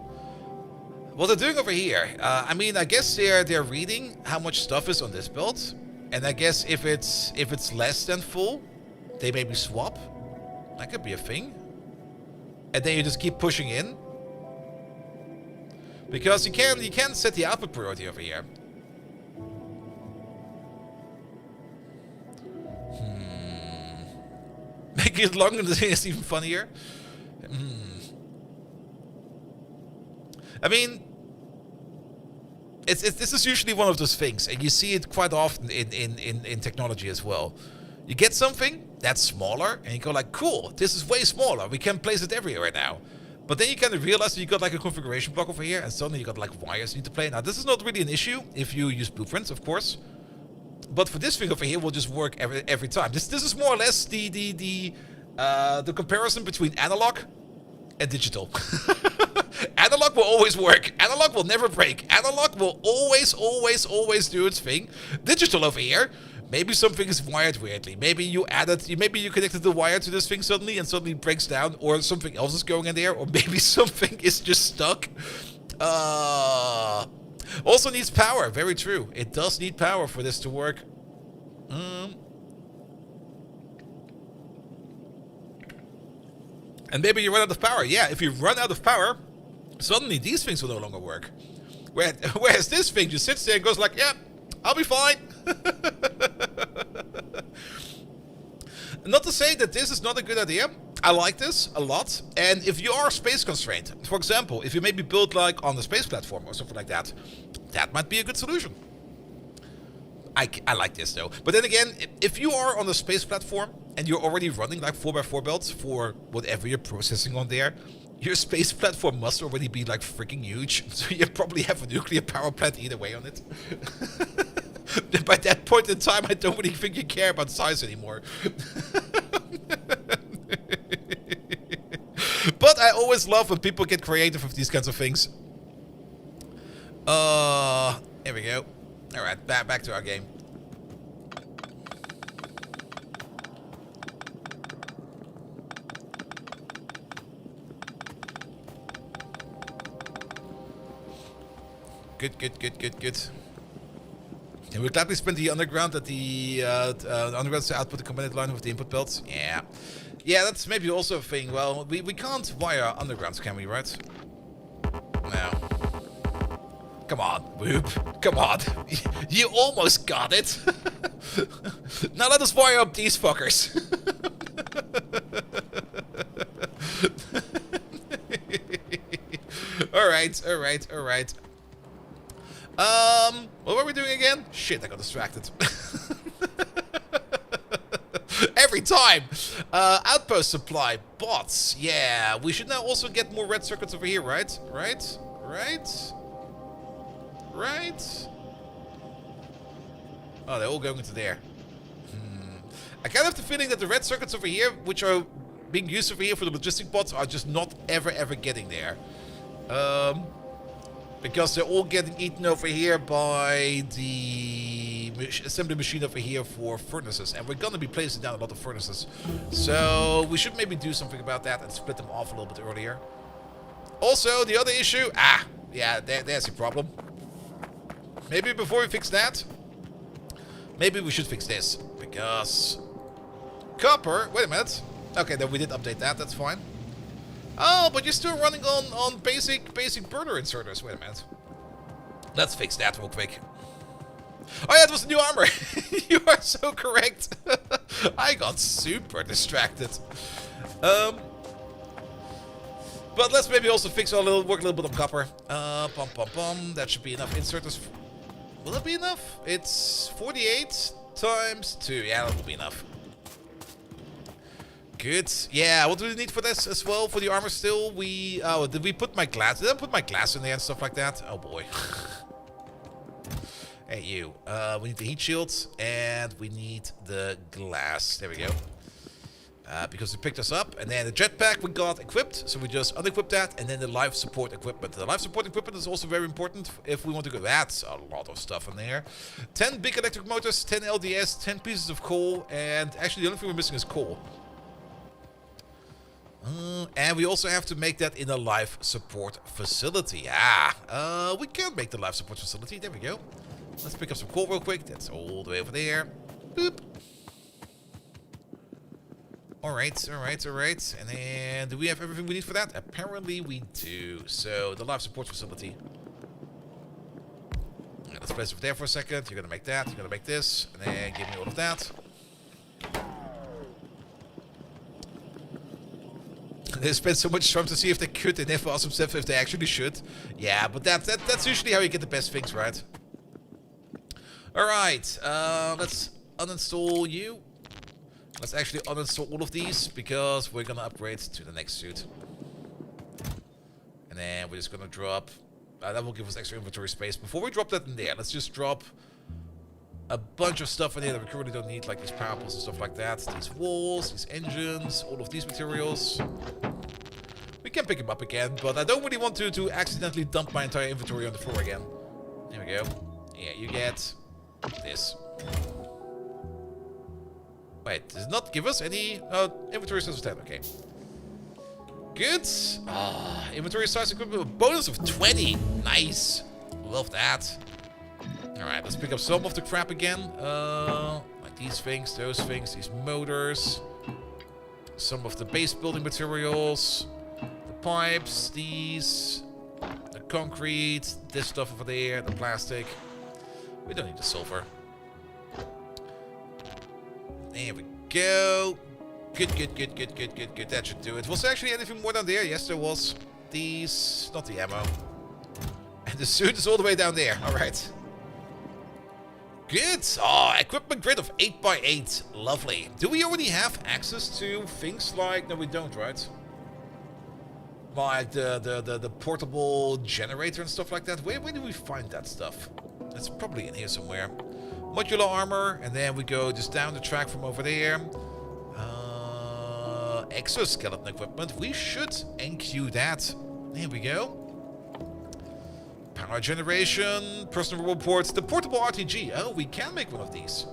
What they're doing over here, I mean, I guess they're reading how much stuff is on this build, and I guess if it's less than full, they maybe swap. That could be a thing. And then you just keep pushing in, because you can set the output priority over here. Making it longer is even funnier. I mean, this is usually one of those things, and you see it quite often in technology as well. You get something that's smaller, and you go like, cool, this is way smaller. We can place it everywhere now. But then you kind of realize that you got like a configuration block over here, and suddenly you got like wires you need to play. Now, this is not really an issue if you use blueprints, of course. But for this thing over here, will just work every time. This is more or less the comparison between analog and digital. Analog will always work. Analog will never break. Analog will always do its thing. Digital over here, maybe something is wired weirdly. Maybe you connected the wire to this thing suddenly and suddenly it breaks down, or something else is going in there, or maybe something is just stuck. Also needs power. Very true. It does need power for this to work. And maybe you run out of power. Yeah, if you run out of power, suddenly these things will no longer work. Whereas this thing just sits there and goes like, yeah, I'll be fine. Not to say that this is not a good idea. I like this a lot. And if you are space constrained, for example, if you maybe build like on a space platform or something like that, that might be a good solution. I like this though. But then again, if you are on a space platform and you're already running like 4x4 belts for whatever you're processing on there, your space platform must already be like freaking huge. So you probably have a nuclear power plant either way on it. By that point in time, I don't really think you care about size anymore. But I always love when people get creative with these kinds of things. Here we go. Alright, back to our game. Good. And we're glad we spent the underground at the underground to output the combined line with the input belts. Yeah. Yeah, that's maybe also a thing. Well, we can't wire undergrounds, can we, right? No. Come on, Whoop. Come on. You almost got it. Now let us wire up these fuckers. Alright. What were we doing again? Shit, I got distracted. Every time! Outpost supply. Bots. Yeah, we should now also get more red circuits over here, right? Right? Oh, they're all going into there. I kind of have the feeling that the red circuits over here, which are being used over here for the logistic bots, are just not ever getting there. Because they're all getting eaten over here by the assembly machine over here for furnaces. And we're going to be placing down a lot of furnaces. So we should maybe do something about that and split them off a little bit earlier. Also, the other issue... yeah, there's the problem. Maybe before we fix that, maybe we should fix this. Because... copper... Wait a minute. Okay, then we did update that. That's fine. Oh, but you're still running on basic burner inserters. Wait a minute. Let's fix that real quick. Oh yeah, it was the new armor. You are so correct. I got super distracted. But let's maybe also fix work a little bit on copper. That should be enough inserters. Will it be enough? It's 48 times 2. Yeah, that will be enough. Good. Yeah, what do we need for this as well? For the armor still? Did we put my glass? Did I put my glass in there and stuff like that? Oh boy. Hey, you. We need the heat shields and we need the glass. There we go. Because we picked us up. And then the jetpack we got equipped. So we just unequipped that. And then the life support equipment. The life support equipment is also very important if we want to go. That's a lot of stuff in there. 10 big electric motors, 10 LDS, 10 pieces of coal. And actually the only thing we're missing is coal. And we also have to make that in a life support facility. We can make the life support facility. There we go. Let's pick up some coal real quick. That's all the way over there. Boop. Alright. And then, do we have everything we need for that? Apparently we do. So, the life support facility. Let's place it over there for a second. You're gonna make that. You're gonna make this. And then give me all of that. They spent so much time to see if they could, and never asked themselves if they actually should. Yeah, but that's usually how you get the best things, right? Alright, let's uninstall you. Let's actually uninstall all of these, because we're gonna upgrade to the next suit. And then we're just gonna drop... that will give us extra inventory space. Before we drop that in there, let's just drop a bunch of stuff in here that we currently don't need, like these power poles and stuff like that. These walls, these engines, all of these materials. We can pick them up again, but I don't really want to accidentally dump my entire inventory on the floor again. There we go. Yeah, you get this. Wait, does it not give us any inventory size of 10? Okay. Good. Inventory size equipment with a bonus of 20. Nice. Love that. Alright, let's pick up some of the crap again. Like these things, those things, these motors. Some of the base building materials. The pipes, these. The concrete, this stuff over there, the plastic. We don't need the silver. There we go. Good. That should do it. Was there actually anything more down there? Yes, there was. These, not the ammo. And the suit is all the way down there. Alright. Good. Equipment grid of 8x8. Lovely. Do we already have access to things like... No, we don't, right? Like the portable generator and stuff like that. Where do we find that stuff? It's probably in here somewhere. Modular armor, and then we go just down the track from over there. Exoskeleton equipment. We should NQ that. There we go. Power generation, personal reports, the portable RTG. Oh, we can make one of these.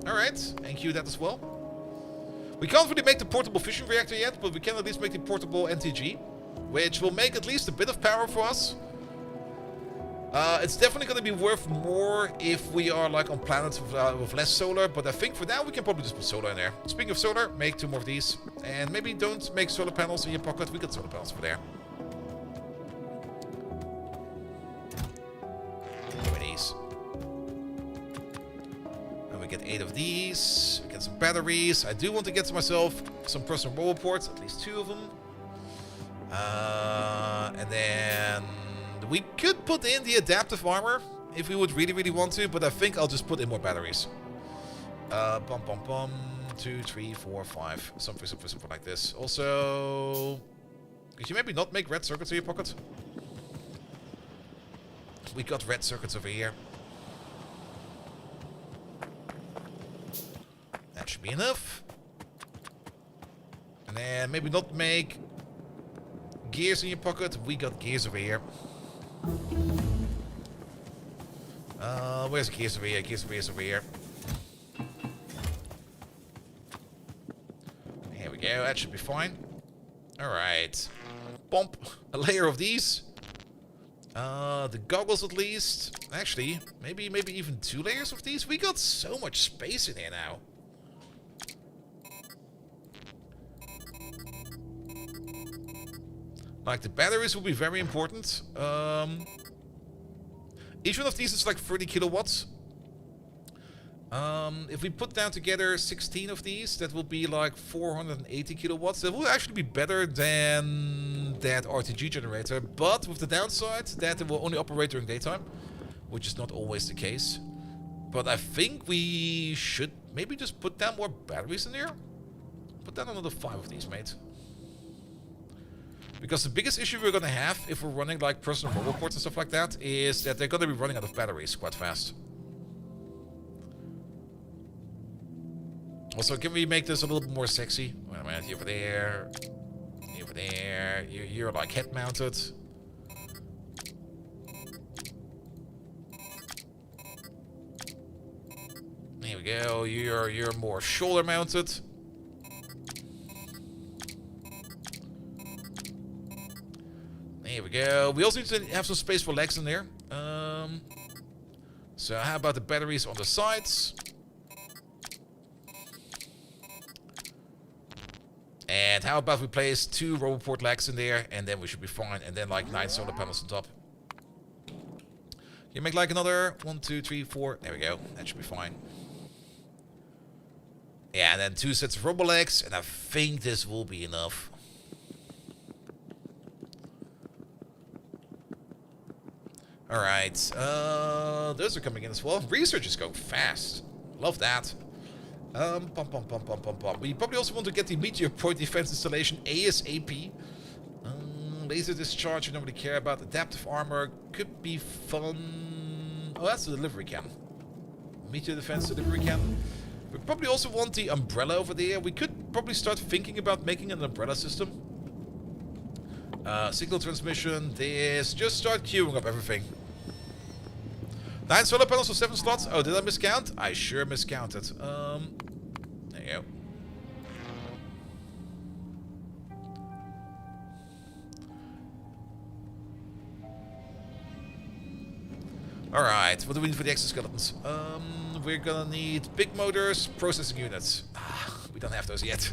Alright, NQ that as well. We can't really make the portable fission reactor yet, but we can at least make the portable NTG, which will make at least a bit of power for us. It's definitely going to be worth more if we are like on planets with less solar, but I think for now we can probably just put solar in there. Speaking of solar, make 2 more of these. And maybe don't make solar panels in your pocket. We got solar panels over there. 2 of these. And we get 8 of these. We get some batteries. I do want to get myself some personal robot ports, at least 2 of them. And then we could put in the adaptive armor if we would really, really want to, but I think I'll just put in more batteries. 2, 3, 4, 5, something like this. Also, could you maybe not make red circuits in your pocket? We got red circuits over here. That should be enough. And then maybe not make gears in your pocket. We got gears over here. Where's the gears over here? Gears over here. Here we go. That should be fine. Alright. Bump. A layer of these. The goggles at least. Actually, maybe even 2 layers of these. We got so much space in here now. Like, the batteries will be very important. Each one of these is like 30 kilowatts. If we put down together 16 of these, that will be like 480 kilowatts. That will actually be better than that RTG generator, but with the downside that it will only operate during daytime, which is not always the case. But I think we should maybe just put down more batteries in there. Put down another 5 of these, mate. Because the biggest issue we're going to have if we're running like personal robot ports and stuff like that is that they're going to be running out of batteries quite fast. Also, can we make this a little bit more sexy? Wait a minute, you over there. You over there. You're like head mounted. There we go. You're more shoulder mounted. Here we go. We also need to have some space for legs in there. So how about the batteries on the sides? And how about we place 2 roboport legs in there, and then we should be fine. And then like 9 solar panels on top. You make like another 1, 2, 3, 4. There we go. That should be fine. Yeah, and then 2 sets of robo legs, and I think this will be enough. Alright, those are coming in as well. Research is going fast. Love that. We probably also want to get the meteor point defense installation ASAP. Laser discharge, you don't really care about. Adaptive armor could be fun. Oh, that's the delivery cam. Meteor defense delivery cam. We probably also want the umbrella over there. We could probably start thinking about making an umbrella system. Signal transmission, this. Just start queuing up everything. 9 solar panels for 7 slots. Oh, did I miscount? I sure miscounted. There you go. Alright, what do we need for the exoskeletons? We're gonna need big motors, processing units. We don't have those yet.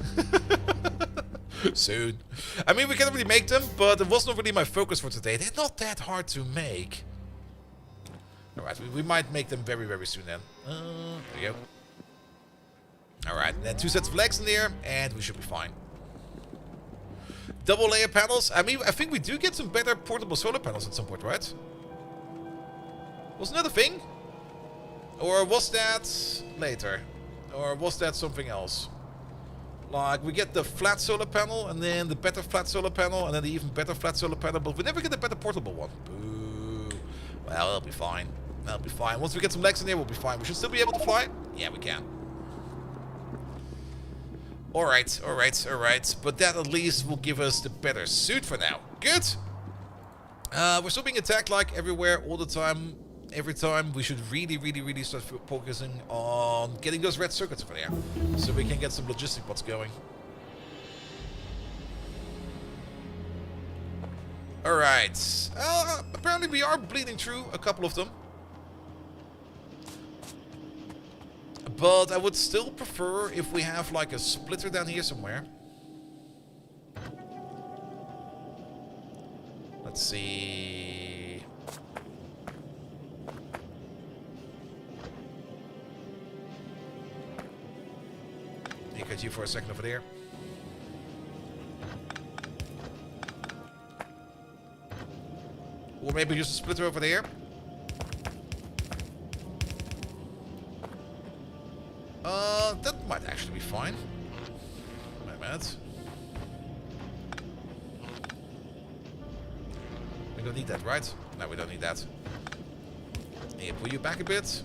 Soon. I mean, we can already make them, but it was not really my focus for today. They're not that hard to make. Alright, we might make them very, very soon then. There we go. Alright, then 2 sets of legs in there, and we should be fine. Double layer panels. I mean, I think we do get some better portable solar panels at some point, right? Wasn't that a thing? Or was that later? Or was that something else? Like, we get the flat solar panel, and then the better flat solar panel, and then the even better flat solar panel, but we never get a better portable one. Boo. Well, it'll be fine. That'll be fine. Once we get some legs in there, we'll be fine. We should still be able to fly? Yeah, we can. Alright, alright, alright. But that at least will give us the better suit for now. Good! We're still being attacked like everywhere, all the time. Every time. We should really start focusing on getting those red circuits over there. So we can get some logistic bots going. Alright. Apparently we are bleeding through a couple of them. But I would still prefer if we have like a splitter down here somewhere. Let's see. Look at you for a second over there. Or maybe just a splitter over there. That might actually be fine. Wait a minute. We don't need that, right? No, we don't need that. Yeah, pull you back a bit.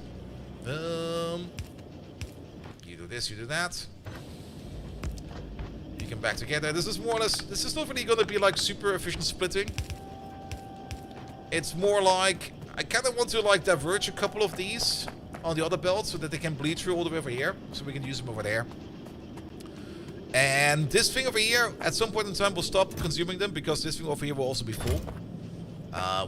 You do this, you do that. You come back together. This is more or less... This is not really going to be like super efficient splitting. It's more like... I kind of want to like diverge a couple of these on the other belt so that they can bleed through all the way over here. So we can use them over there. And this thing over here, at some point in time, will stop consuming them because this thing over here will also be full.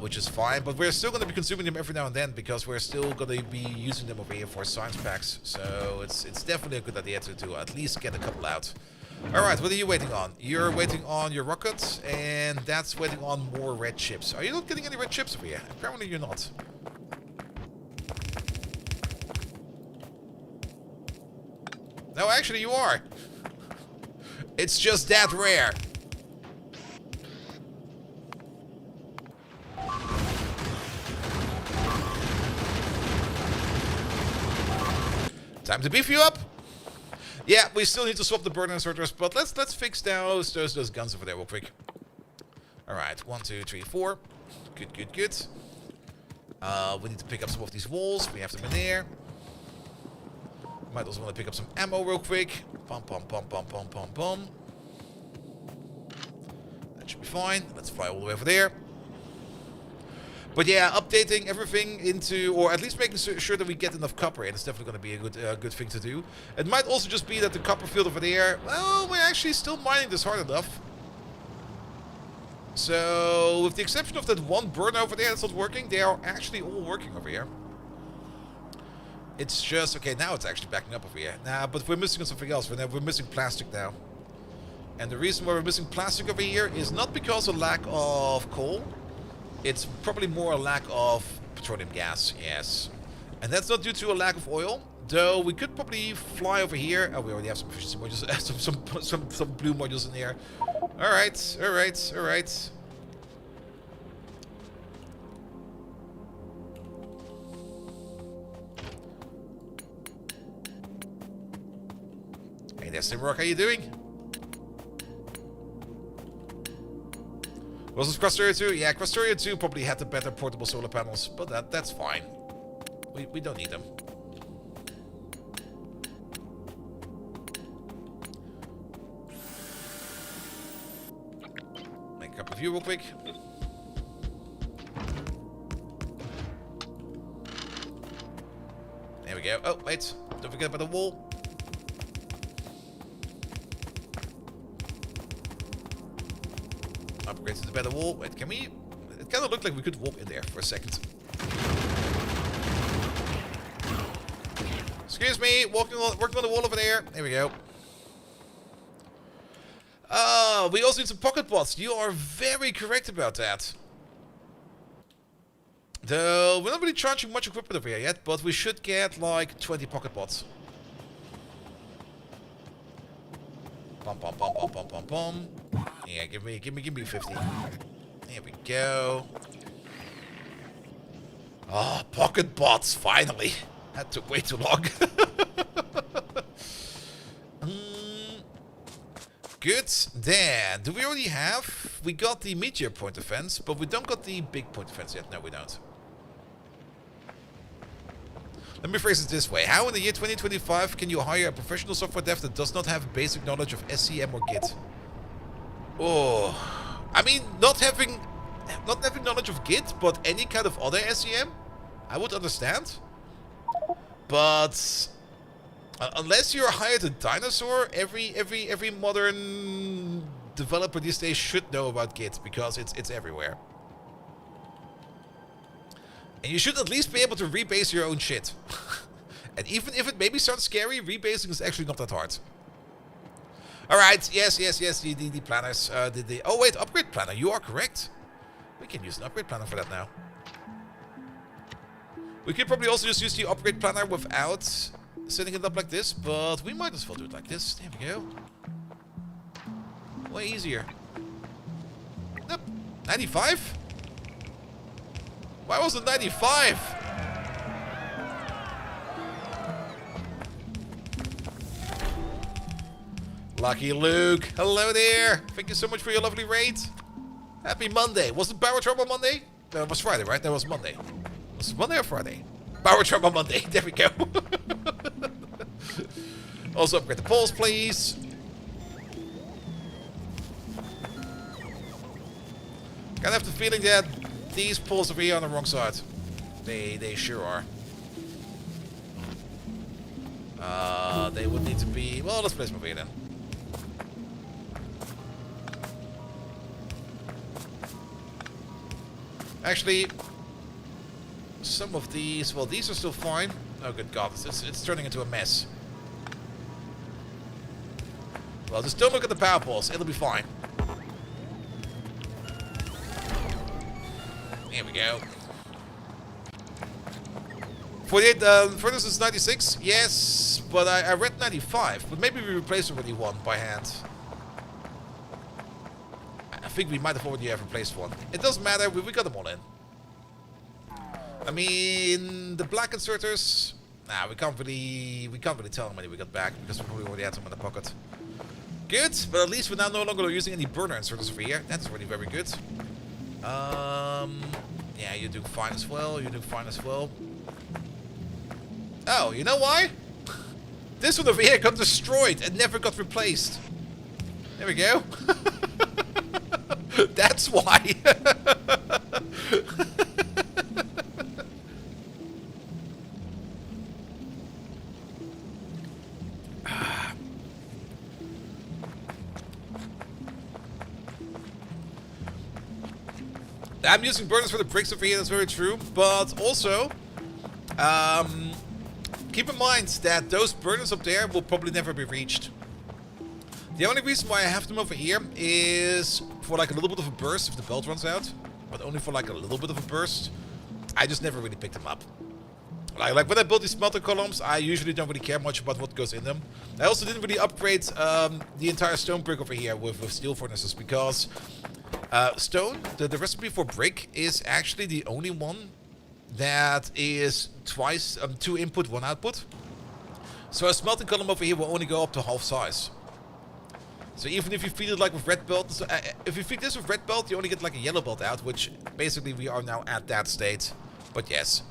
Which is fine, but we're still going to be consuming them every now and then because we're still going to be using them over here for science packs. So it's definitely a good idea to at least get a couple out. Alright, what are you waiting on? You're waiting on your rockets, and that's waiting on more red chips. Are you not getting any red chips over here? Apparently you're not. No, actually you are. It's just that rare. Time to beef you up. Yeah, we still need to swap the burn inserters, but let's fix those guns over there real quick. Alright, 1, 2, 3, 4. Good. We need to pick up some of these walls. We have them in there. Might also want to pick up some ammo real quick. Pum. That should be fine. Let's fly all the way over there. But yeah, updating everything into, or at least making sure that we get enough copper in, it's definitely going to be a good thing to do. It might also just be that the copper field over there, well, we're actually still mining this hard enough. So, with the exception of that one burner over there that's not working, they are actually all working over here. It's just, okay, now it's actually backing up over here. Nah, but we're missing something else. We're missing plastic now. And the reason why we're missing plastic over here is not because of lack of coal. It's probably more a lack of petroleum gas, yes. And that's not due to a lack of oil, though we could probably fly over here. Oh, we already have some efficiency modules, some blue modules in here. Alright. Hey there, Simrock, how you doing? Was this Crusteria 2? Yeah, Crusteria 2 probably had the better portable solar panels, but that's fine. We don't need them. Make a cup of you real quick. There we go. Oh, wait. Don't forget about the wall. Upgrade to the better wall. Wait, can we... It kind of looked like we could walk in there for a second. Excuse me, working on the wall over there. There we go. We also need some pocket bots. You are very correct about that. Though, we're not really charging much equipment over here yet, but we should get like 20 pocket bots. Pum. Yeah, give me 50. There we go. Oh, pocket bots, finally. That took way too long. Good. Then, do we already have? We got the meteor point defense, but we don't got the big point defense yet. No, we don't. Let me phrase it this way. How in the year 2025 can you hire a professional software dev that does not have a basic knowledge of SCM or Git? Oh, I mean, not having knowledge of Git, but any kind of other SCM, I would understand. But unless you're hired a dinosaur, every modern developer these days should know about Git because it's everywhere. And you should at least be able to rebase your own shit. And even if it maybe sounds scary, rebasing is actually not that hard. Alright, yes, the planners. Oh wait, upgrade planner, you are correct. We can use an upgrade planner for that now. We could probably also just use the upgrade planner without setting it up like this, but we might as well do it like this. There we go. Way easier. Nope. 95? Why was it 95? Lucky Luke. Hello there. Thank you so much for your lovely raid. Happy Monday. Was it Power Trouble Monday? No, it was Friday, right? That was Monday. Was it Monday or Friday? Power Trouble Monday. There we go. Also upgrade the poles, please. Kind of have the feeling that these poles over here on the wrong side. They sure are. They would need to be... Well, let's place them over here then. Actually, some of these... Well, these are still fine. Oh, good God. It's turning into a mess. Well, just don't look at the power poles. It'll be fine. Here we go. 48 furnace is 96. Yes, but I read 95. But maybe we replaced already one by hand. I think we might have already replaced one. It doesn't matter. We got them all in. I mean, the black inserters. Nah, we can't really tell how many we got back because we probably already had some in the pocket. Good, but at least we're now no longer using any burner inserters over here. That's already very good. Yeah, you're doing fine as well. You're doing fine as well. Oh, you know why? This one over here got destroyed and never got replaced. There we go. That's why. I'm using burners for the bricks over here, that's very true. But also, keep in mind that those burners up there will probably never be reached. The only reason why I have them over here is for like a little bit of a burst if the belt runs out. But only for like a little bit of a burst. I just never really picked them up. Like when I build these smelter columns, I usually don't really care much about what goes in them. I also didn't really upgrade the entire stone brick over here with steel furnaces because stone, the recipe for brick is actually the only one that is twice 2 input 1 output. So a smelting column over here will only go up to half size. So even if you feed it like with red belt, if you feed this with red belt, you only get like a yellow belt out, which basically we are now at that state. But yes.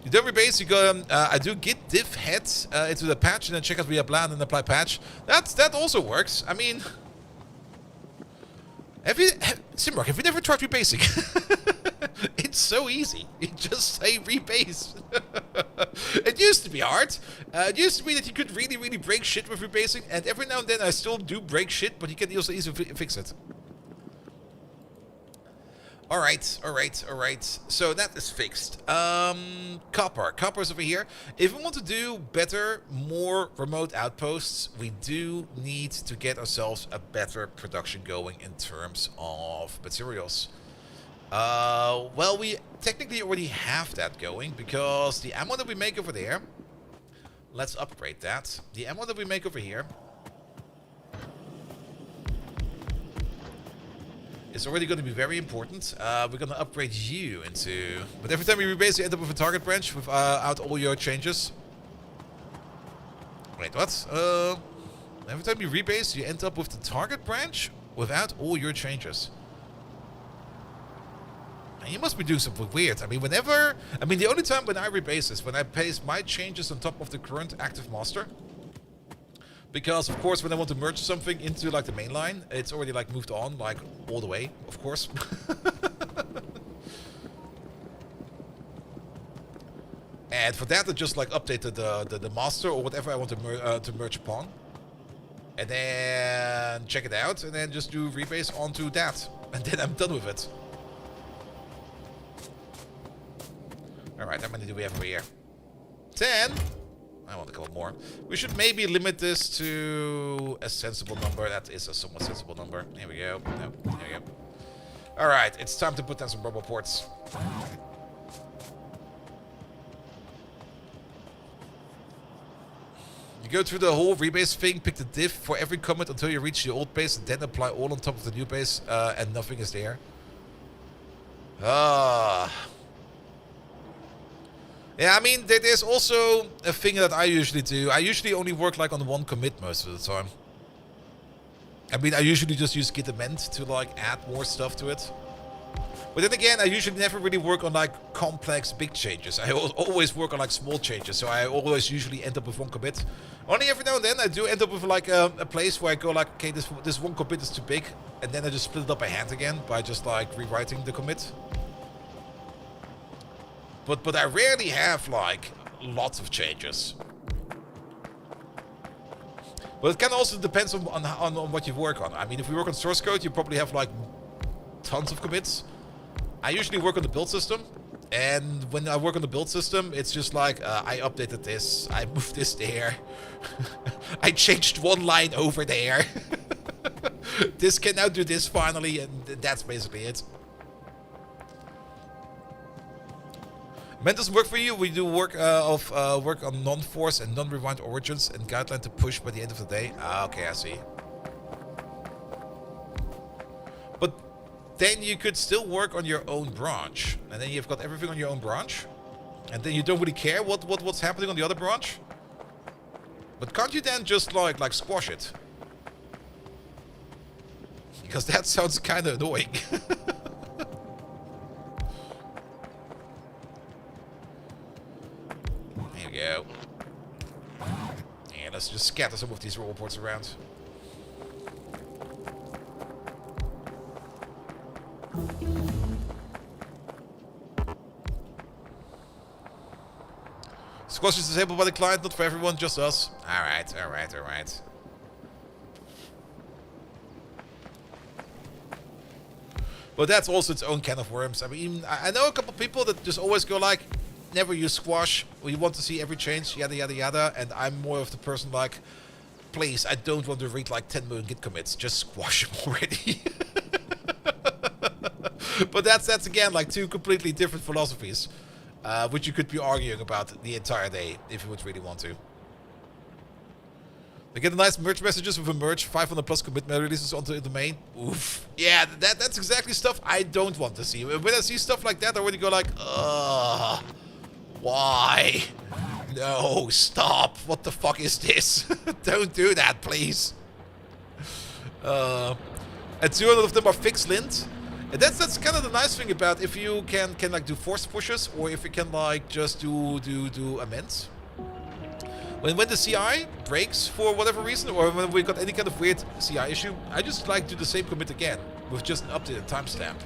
You don't rebase, you go, I do git diff head into the patch and then check out via plan and apply patch. That also works. I mean, Simrock, have you never tried rebasing? It's so easy. You just say rebase. It used to be hard. It used to be that you could really break shit with rebasing, and every now and then I still do break shit, but you can also easily fix it. Alright. So that is fixed. Copper. Copper's over here. If we want to do better, more remote outposts, we do need to get ourselves a better production going in terms of materials. Well, we technically already have that going because the ammo that we make over there, let's upgrade that. The ammo that we make over here is already going to be very important. We're going to upgrade you into... But every time you rebase, you end up with a target branch without all your changes. Wait, what? Every time you rebase, you end up with the target branch without all your changes. You must be doing something weird. I mean, the only time when I rebase is when I paste my changes on top of the current active master. Because, of course, when I want to merge something into, like, the main line, it's already, like, moved on, like, all the way, of course. And for that, I just, like, updated the master or whatever I want to merge upon. And then check it out, and then just do rebase onto that. And then I'm done with it. Alright, how many do we have over here? 10! I want a couple more. We should maybe limit this to a sensible number. That is a somewhat sensible number. Here we go. No, there we go. Alright, it's time to put down some rubber ports. You go through the whole rebase thing, pick the diff for every commit until you reach the old base, and then apply all on top of the new base, and nothing is there. Yeah, I mean, there's also a thing that I usually do. I usually only work like on one commit most of the time. I mean, I usually just use git amend to like add more stuff to it. But then again, I usually never really work on like complex big changes. I always work on like small changes, so I always usually end up with one commit. Only every now and then I do end up with like a place where I go like, okay, this one commit is too big, and then I just split it up by hand again by just like rewriting the commit. But I rarely have, like, lots of changes. But it kind of also depends on what you work on. I mean, if we work on source code, you probably have, like, tons of commits. I usually work on the build system. And when I work on the build system, it's just like, I updated this, I moved this there. I changed one line over there. This can now do this finally, and that's basically it. When doesn't work for you, we do work work on non-force and non-rewind origins and guideline to push by the end of the day. Ah, okay, I see. But then you could still work on your own branch, and then you've got everything on your own branch, and then you don't really care what's happening on the other branch. But can't you then just like squash it? Because that sounds kind of annoying. Go. And let's just scatter some of these roll ports around. Squash is disabled by the client, not for everyone, just us. Alright, alright, alright. But that's also its own can of worms. I mean, I know a couple people that just always go like, never use squash. We want to see every change, yada yada yada. And I'm more of the person like, please, I don't want to read like 10 million git commits. Just squash them already. But that's again like two completely different philosophies, which you could be arguing about the entire day if you would really want to. They get a nice merge messages with a merge 500 plus commit releases onto the domain. Oof. Yeah, that's exactly stuff I don't want to see. When I see stuff like that, I already go like, ugh. Why? No, stop. What the fuck is this? Don't do that, please. And 200 of them are fixed lint. And that's kind of the nice thing about if you can like do force pushes, or if you can like just do amends. When the CI breaks for whatever reason, or when we got any kind of weird CI issue, I just like do the same commit again with just an updated timestamp.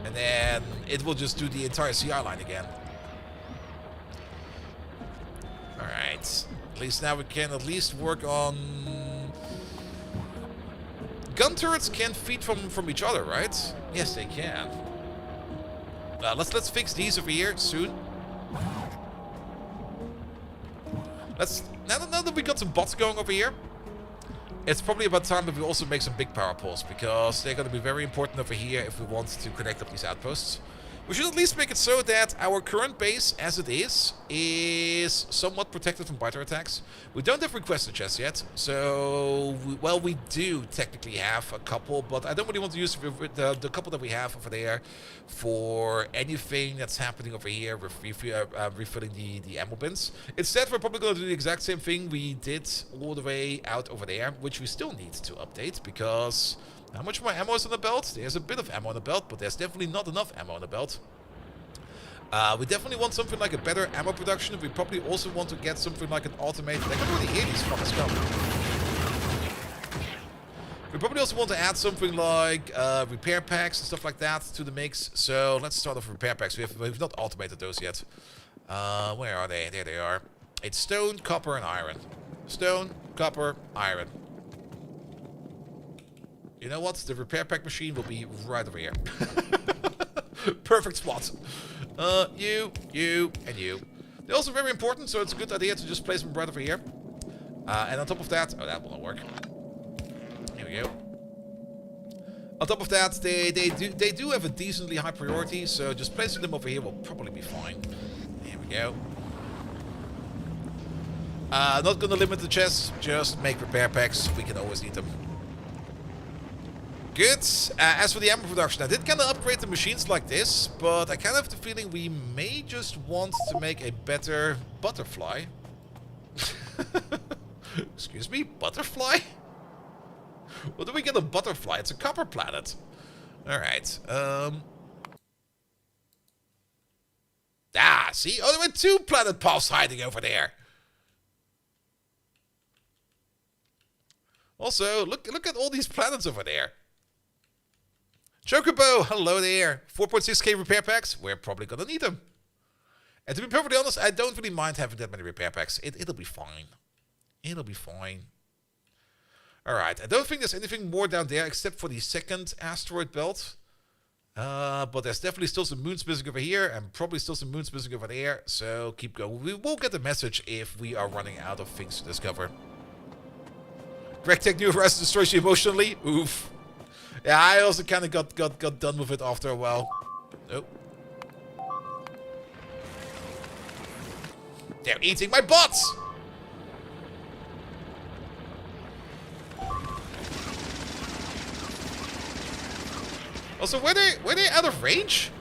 And then it will just do the entire CI line again. Alright. At least now we can at least work on... Gun turrets can feed from each other, right? Yes, they can. Let's fix these over here soon. Now that we got some bots going over here, it's probably about time that we also make some big power poles, because they're going to be very important over here if we want to connect up these outposts. We should at least make it so that our current base, as it is somewhat protected from biter attacks. We don't have requested chests yet, so, we do technically have a couple, but I don't really want to use the couple that we have over there for anything that's happening over here with refilling the ammo bins. Instead, we're probably going to do the exact same thing we did all the way out over there, which we still need to update, because How much more ammo is on the belt? There's a bit of ammo on the belt, but there's definitely not enough ammo on the belt. We definitely want something like a better ammo production. We probably also want to get something like an automated... I can already hear these fuckers come. We probably also want to add something like repair packs and stuff like that to the mix. So let's start off with repair packs. We've not automated those yet. Where are they? There they are. It's stone, copper, and iron. Stone, copper, iron. You know what? The repair pack machine will be right over here. Perfect spot. You, and you. They're also very important, so it's a good idea to just place them right over here. And on top of that... Oh, that will not work. Here we go. On top of that, they do have a decently high priority, so just placing them over here will probably be fine. Here we go. Not gonna limit the chests, just make repair packs. We can always need them. Good. As for the ammo production, I did kind of upgrade the machines like this, but I kind of have the feeling we may just want to make a better butterfly. Excuse me? Butterfly? What do we get a butterfly? It's a copper planet. Alright. See? Oh, there were 2 planet paths hiding over there. Also, look at all these planets over there. Chocobo, hello there. 4.6k repair packs. We're probably gonna need them. And to be perfectly honest, I don't really mind having that many repair packs. It'll be fine. It'll be fine. Alright, I don't think there's anything more down there except for the second asteroid belt. But there's definitely still some moons missing over here and probably still some moons missing over there. So keep going. We will get the message if we are running out of things to discover. Greg Tech New Horizons destroys you emotionally. Oof. Yeah, I also kind of got done with it after a while. Oh. They're eating my bots! Also, were they out of range?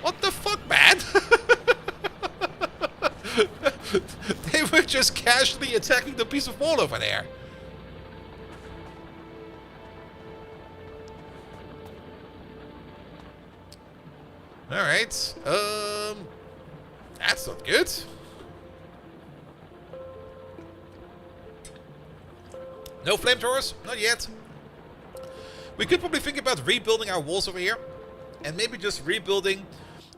What the fuck, man? They were just casually attacking the piece of wall over there. Alright, that's not good. No flamethrowers? Not yet. We could probably think about rebuilding our walls over here. And maybe just rebuilding...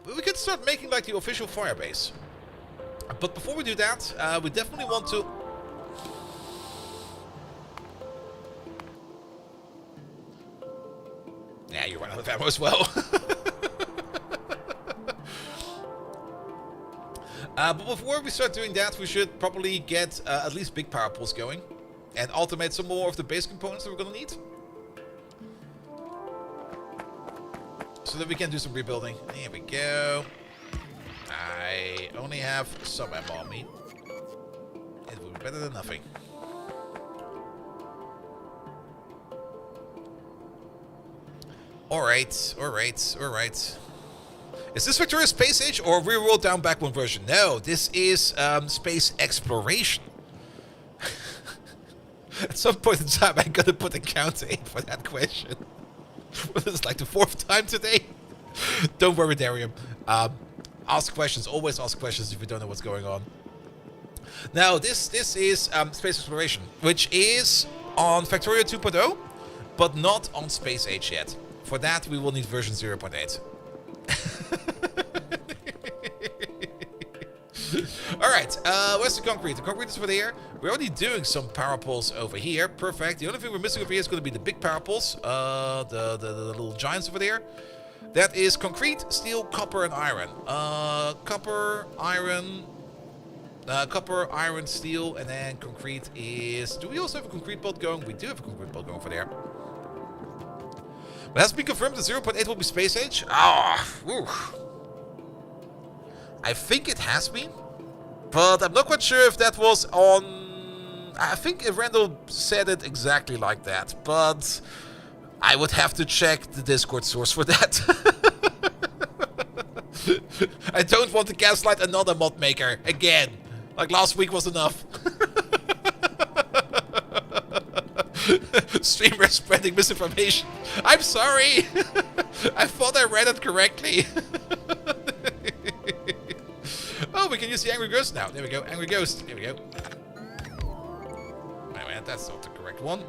We could start making like the official fire base. But before we do that, we definitely want to... Yeah, you run out of ammo as well. But before we start doing that, we should probably get at least big power pools going. And automate some more of the base components that we're going to need. So that we can do some rebuilding. Here we go. I only have some ammo on me. It would be better than nothing. Alright, alright, alright. Is this Victoria Space Age or Reroll Down Back One version? No, this is space exploration. At some point in time, I'm gonna put a counter in for that question. This is like the 4th time today. Don't worry, Darium. Ask questions. Always ask questions if you don't know what's going on. Now, this is space exploration, which is on Factorio 2.0, but not on Space Age yet. For that, we will need version 0.8. Alright, where's the concrete? The concrete is over there. We're already doing some power poles over here. Perfect. The only thing we're missing over here is going to be the big power poles. The little giants over there. That is concrete, steel, copper, and iron. Copper, iron, steel, and then concrete is... Do we also have a concrete belt going? We do have a concrete belt going over there. But has it been confirmed that 0.8 will be Space Age? Ah, I think it has been. But I'm not quite sure if that was on... I think Randall said it exactly like that. But I would have to check the Discord source for that. I don't want to gaslight another mod maker again. Like last week was enough. Streamer spreading misinformation. I'm sorry. I thought I read it correctly. Oh, we can use the Angry Ghost now. There we go. Angry Ghost. There we go. Wait a minute. That's not the correct one.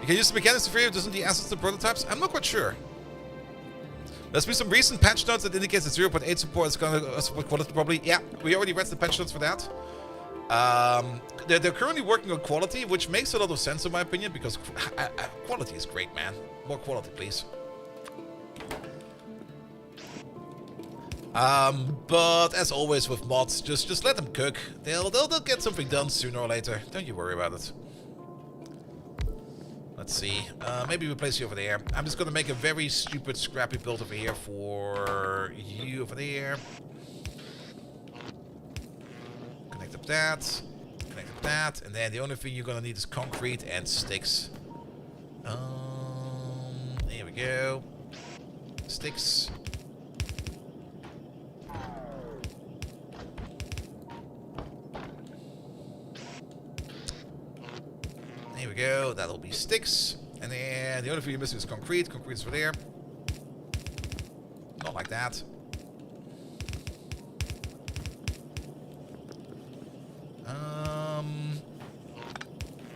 You can use the mechanics to free it, doesn't the assets to prototypes? I'm not quite sure. There's been some recent patch notes that indicates that 0.8 support is going to support quality probably. Yeah, we already read the patch notes for that. They're currently working on quality, which makes a lot of sense in my opinion, because quality is great, man. More quality, please. But as always with mods, just let them cook. They'll get something done sooner or later. Don't you worry about it. Let's see. Maybe we place you over there. I'm just gonna make a very stupid, scrappy build over here for you over there. Connect up that. Connect up that. And then the only thing you're gonna need is concrete and sticks. Here we go. Sticks. Here we go, that'll be sticks. And then the only thing you're missing is concrete. Concrete is over there. Not like that.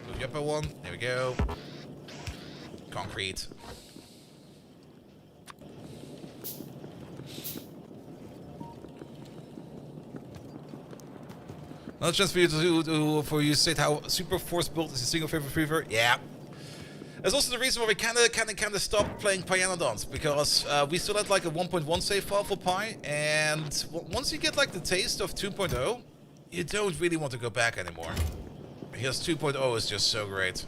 Move the upper one. There we go. Concrete. Another chance for you to state how Super Force build is a single favorite fever. Yeah. That's also the reason why we kind of stopped playing Pyanodons, because we still had like a 1.1 save file for Pi, and once you get like the taste of 2.0, you don't really want to go back anymore, because 2.0 is just so great.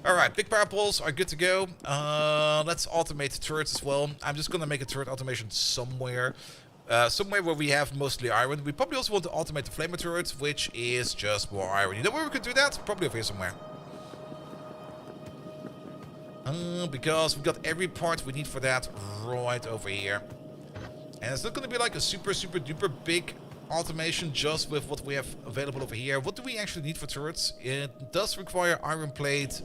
Alright, big power poles are good to go. Let's automate the turrets as well. I'm just gonna make a turret automation somewhere. Somewhere where we have mostly iron. We probably also want to automate the flamer turrets, which is just more iron. You know where we could do that? Probably over here somewhere. Because we've got every part we need for that right over here. And it's not going to be like a super duper big automation just with what we have available over here. What do we actually need for turrets? It does require iron plate,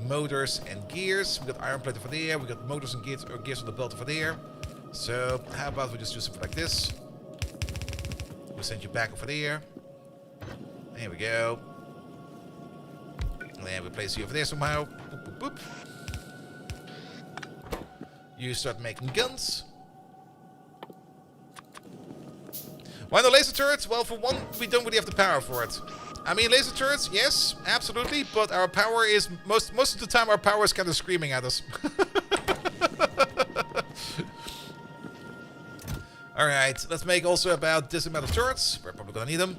motors, and gears. We got iron plate over there. We got motors and gears on the belt over there. So, how about we just do something like this? We'll send you back over there. There we go. And then we place you over there somehow. Boop, boop, boop. You start making guns. Why no laser turrets? Well, for one, we don't really have the power for it. I mean, laser turrets, yes, absolutely, but our power is, most of the time, our power is kind of screaming at us. Alright, let's make also about this amount of turrets. We're probably gonna need them.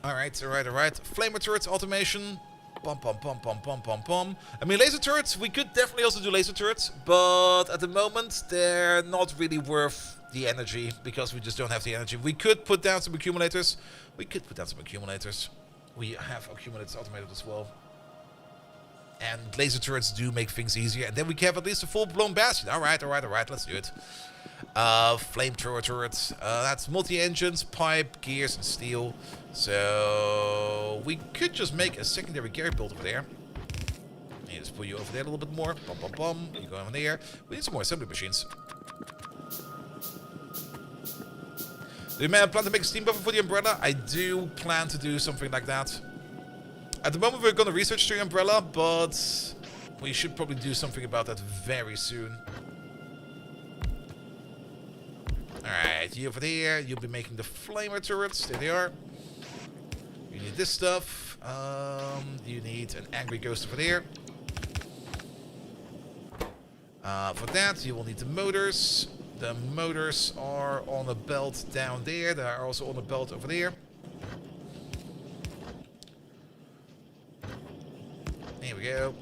Alright. Flamer turrets automation. Pom pom pom pom pom pom pom. I mean, laser turrets, we could definitely also do laser turrets, but at the moment they're not really worth the energy because we just don't have the energy. We could put down some accumulators. We have accumulators automated as well. And laser turrets do make things easier. And then we can have at least a full-blown bastion. Alright, let's do it. Flamethrower turrets. That's multi-engines, pipe, gears, and steel. So we could just make a secondary gear build over there. And just put you over there a little bit more. Bum bum bum. You go over there. We need some more assembly machines. Do you plan to make a steam buffer for the umbrella? I do plan to do something like that. At the moment we're going to research the umbrella, but we should probably do something about that very soon. Alright, you over there. You'll be making the flamer turrets. There they are. You need this stuff. You need an angry ghost over there. For that, you will need the motors. The motors are on a belt down there. They are also on a belt over there. Here we go.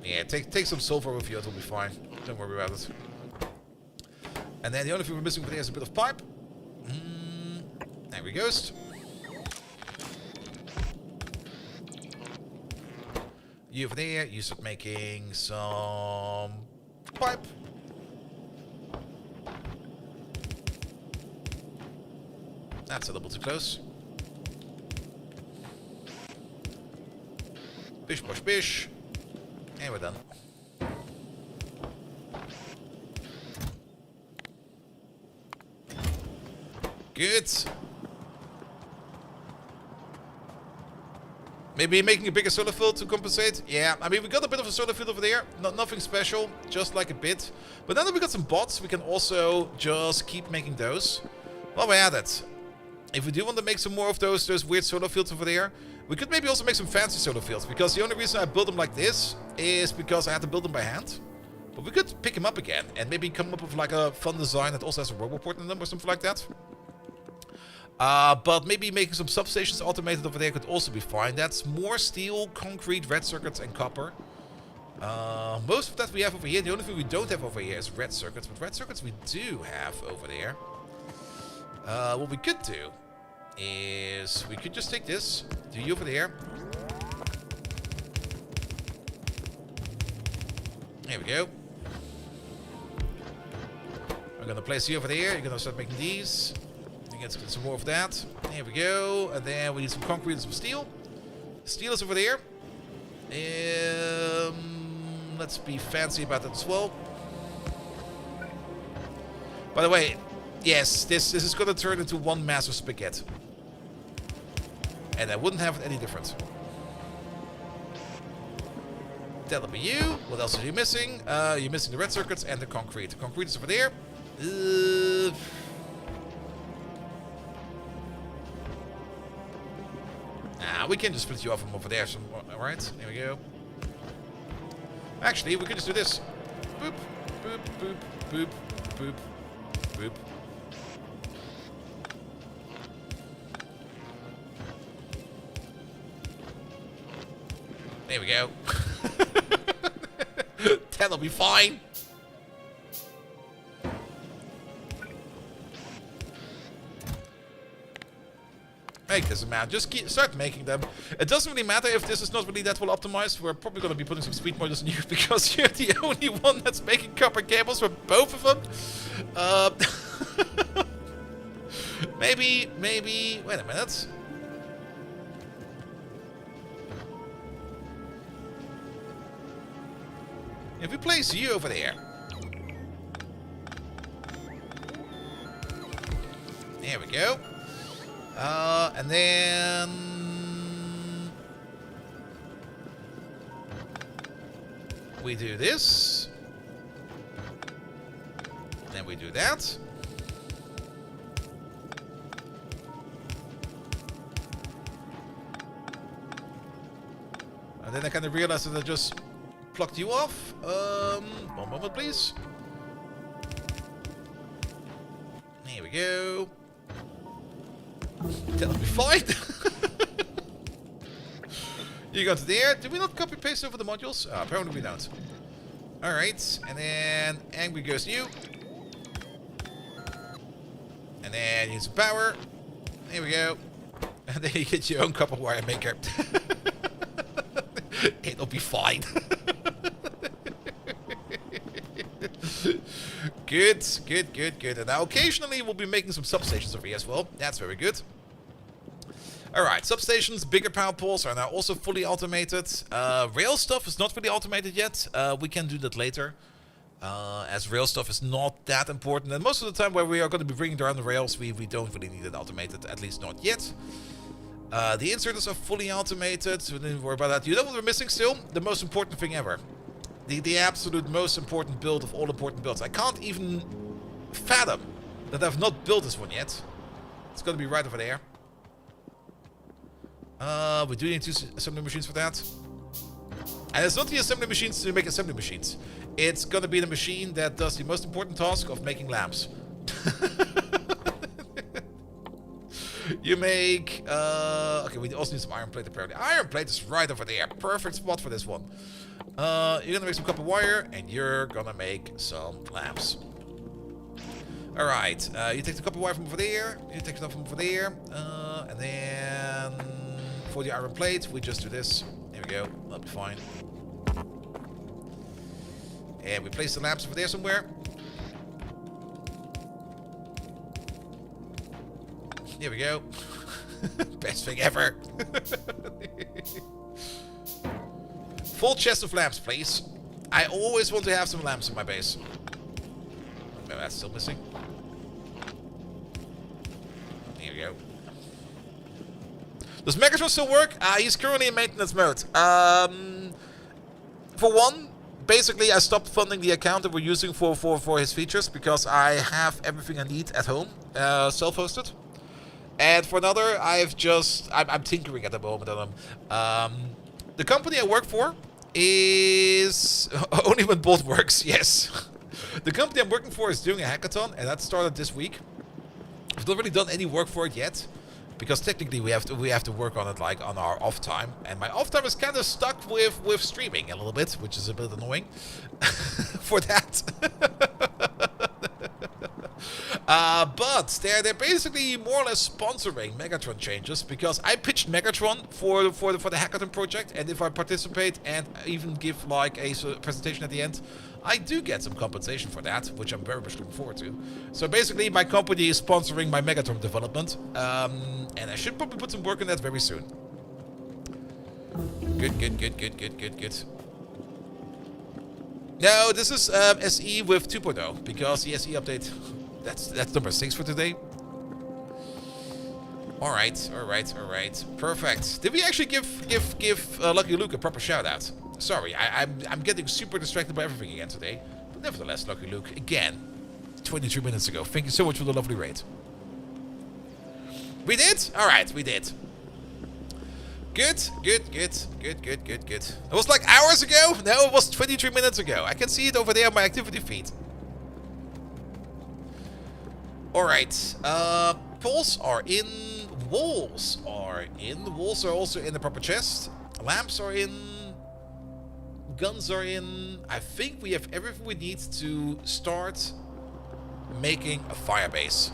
Yeah, take some sulfur with you. It'll be fine. Don't worry about it. And then the only thing we're missing over there is a bit of pipe. There we go. You over there, you start making some pipe. That's a little too close. Bish, bosh, bish. And we're done. Good. Maybe making a bigger solar field to compensate. Yeah, I mean, we got a bit of a solar field over there. Nothing special, just like a bit. But now that we got some bots, we can also just keep making those. While we're at it, if we do want to make some more of those weird solar fields over there, we could maybe also make some fancy solar fields. Because the only reason I built them like this is because I had to build them by hand. But we could pick them up again and maybe come up with like a fun design that also has a roboport in them or something like that. But maybe making some substations automated over there could also be fine. That's more steel, concrete, red circuits, and copper. Most of that we have over here. The only thing we don't have over here is red circuits. But red circuits we do have over there. What we could do is we could just take this, do you over there. There we go. I'm gonna place you over there. You're gonna start making these. Get some more of that. There we go. And then we need some concrete and some steel. Steel is over there. Let's be fancy about that as well. By the way, yes, this is going to turn into one massive spaghetti. And I wouldn't have it any different. That'll be you. What else are you missing? You're missing the red circuits and the concrete. The concrete is over there. We can just split you off from over there. Alright, there we go. Actually, we could just do this. Boop, boop, boop, boop, boop, boop. There we go. That'll be fine. Make this amount. Just start making them. It doesn't really matter if this is not really that well optimized. We're probably going to be putting some speed modules in you because you're the only one that's making copper cables for both of them. Maybe. Wait a minute. If we place you over there. There we go. And then we do this. Then we do that. And then I kind of realized that I just plucked you off. One moment, please. Here we go. That'll be fine. You got there. Did we not copy paste over the modules? Apparently we don't. Alright. And then angry goes to you. And then you need some power. There we go. And then you get your own copper wire maker. It'll be fine. Good. And now occasionally we'll be making some substations over here as well. That's very good. Alright, substations, bigger power poles are now also fully automated. Rail stuff is not really automated yet. We can do that later. As rail stuff is not that important. And most of the time where we are going to be bringing down the rails, we don't really need it automated. At least not yet. The inserters are fully automated. So don't worry about that. You know what we're missing still? The most important thing ever. The absolute most important build of all important builds. I can't even fathom that I've not built this one yet. It's going to be right over there. We do need 2 assembly machines for that. And it's not the assembly machines to make assembly machines. It's going to be the machine that does the most important task of making lamps. You make... okay, we also need some iron plate apparently. Iron plate is right over there. Perfect spot for this one. You're going to make some copper wire, and you're going to make some lamps. Alright, you take the copper wire from over there. You take stuff from over there. And then... for the iron plate, we just do this. There we go. That'll be fine. And we place the lamps over there somewhere. Here we go. Best thing ever. Full chest of lamps, please. I always want to have some lamps in my base. Oh, that's still missing. Here we go. Does Megatron still work? He's currently in maintenance mode. For one, basically I stopped funding the account that we're using for his features because I have everything I need at home, self-hosted. And for another, I'm tinkering at the moment on them. The company I work for is only when both works. Yes, the company I'm working for is doing a hackathon, and that started this week. I've not really done any work for it yet, because technically we have to work on it like on our off time, and my off time is kind of stuck with streaming a little bit, which is a bit annoying for that. But they're basically more or less sponsoring Megatron changes, because I pitched Megatron for the hackathon project, and if I participate and even give like a presentation at the end, I do get some compensation for that, which I'm very much looking forward to. So basically, my company is sponsoring my Megatron development, and I should probably put some work on that very soon. Good. No, this is SE with 2.0, because the SE update, that's number 6 for today. All right. Perfect. Did we actually give Lucky Luke a proper shout out? Sorry, I'm getting super distracted by everything again today. But nevertheless, Lucky Luke, again, 23 minutes ago. Thank you so much for the lovely raid. We did? Alright, we did. Good. It was like hours ago? No, it was 23 minutes ago. I can see it over there on my activity feed. Alright, poles are in, walls are in. The walls are also in the proper chest. Lamps are in. Guns are in. I think we have everything we need to start making a fire base.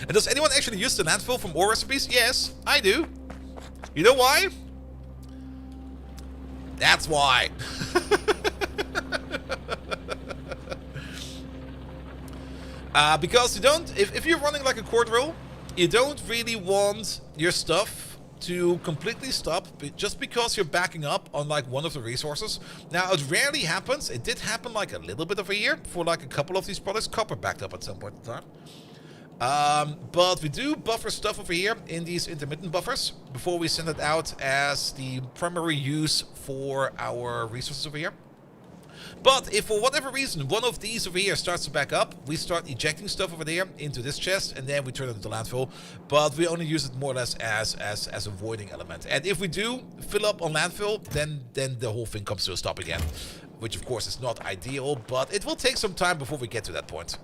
And does anyone actually use the landfill from ore recipes? Yes, I do. You know why? That's why. Because you don't, if you're running like a core drill, you don't really want your stuff to completely stop just because you're backing up on like one of the resources. Now, it rarely happens. It did happen like a little bit of a year for like a couple of these products. Copper backed up at some point in time. But we do buffer stuff over here in these intermittent buffers before we send it out as the primary use for our resources over here. But if for whatever reason one of these over here starts to back up, we start ejecting stuff over there into this chest, and then we turn it into landfill. But we only use it more or less as a voiding element. And if we do fill up on landfill, then the whole thing comes to a stop again, which of course is not ideal, but it will take some time before we get to that point.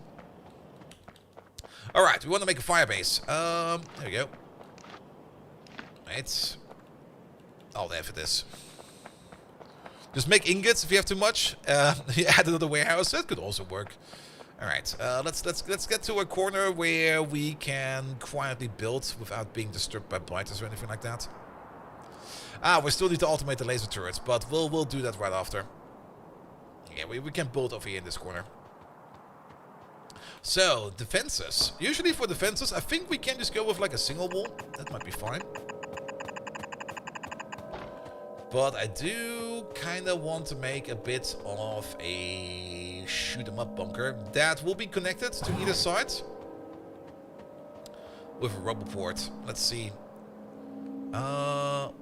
All right, we want to make a fire base. There we go. Right. I'll there for this. Just make ingots if you have too much. You add another warehouse. That could also work. All right. Let's get to a corner where we can quietly build without being disturbed by blighters or anything like that. We still need to automate the laser turrets, but we'll do that right after. Yeah, we can build over here in this corner. So defenses. Usually for defenses, I think we can just go with like a single wall. That might be fine. But I do kind of want to make a bit of a shoot-em-up bunker that will be connected to either side with a rubber port. Let's see. 1,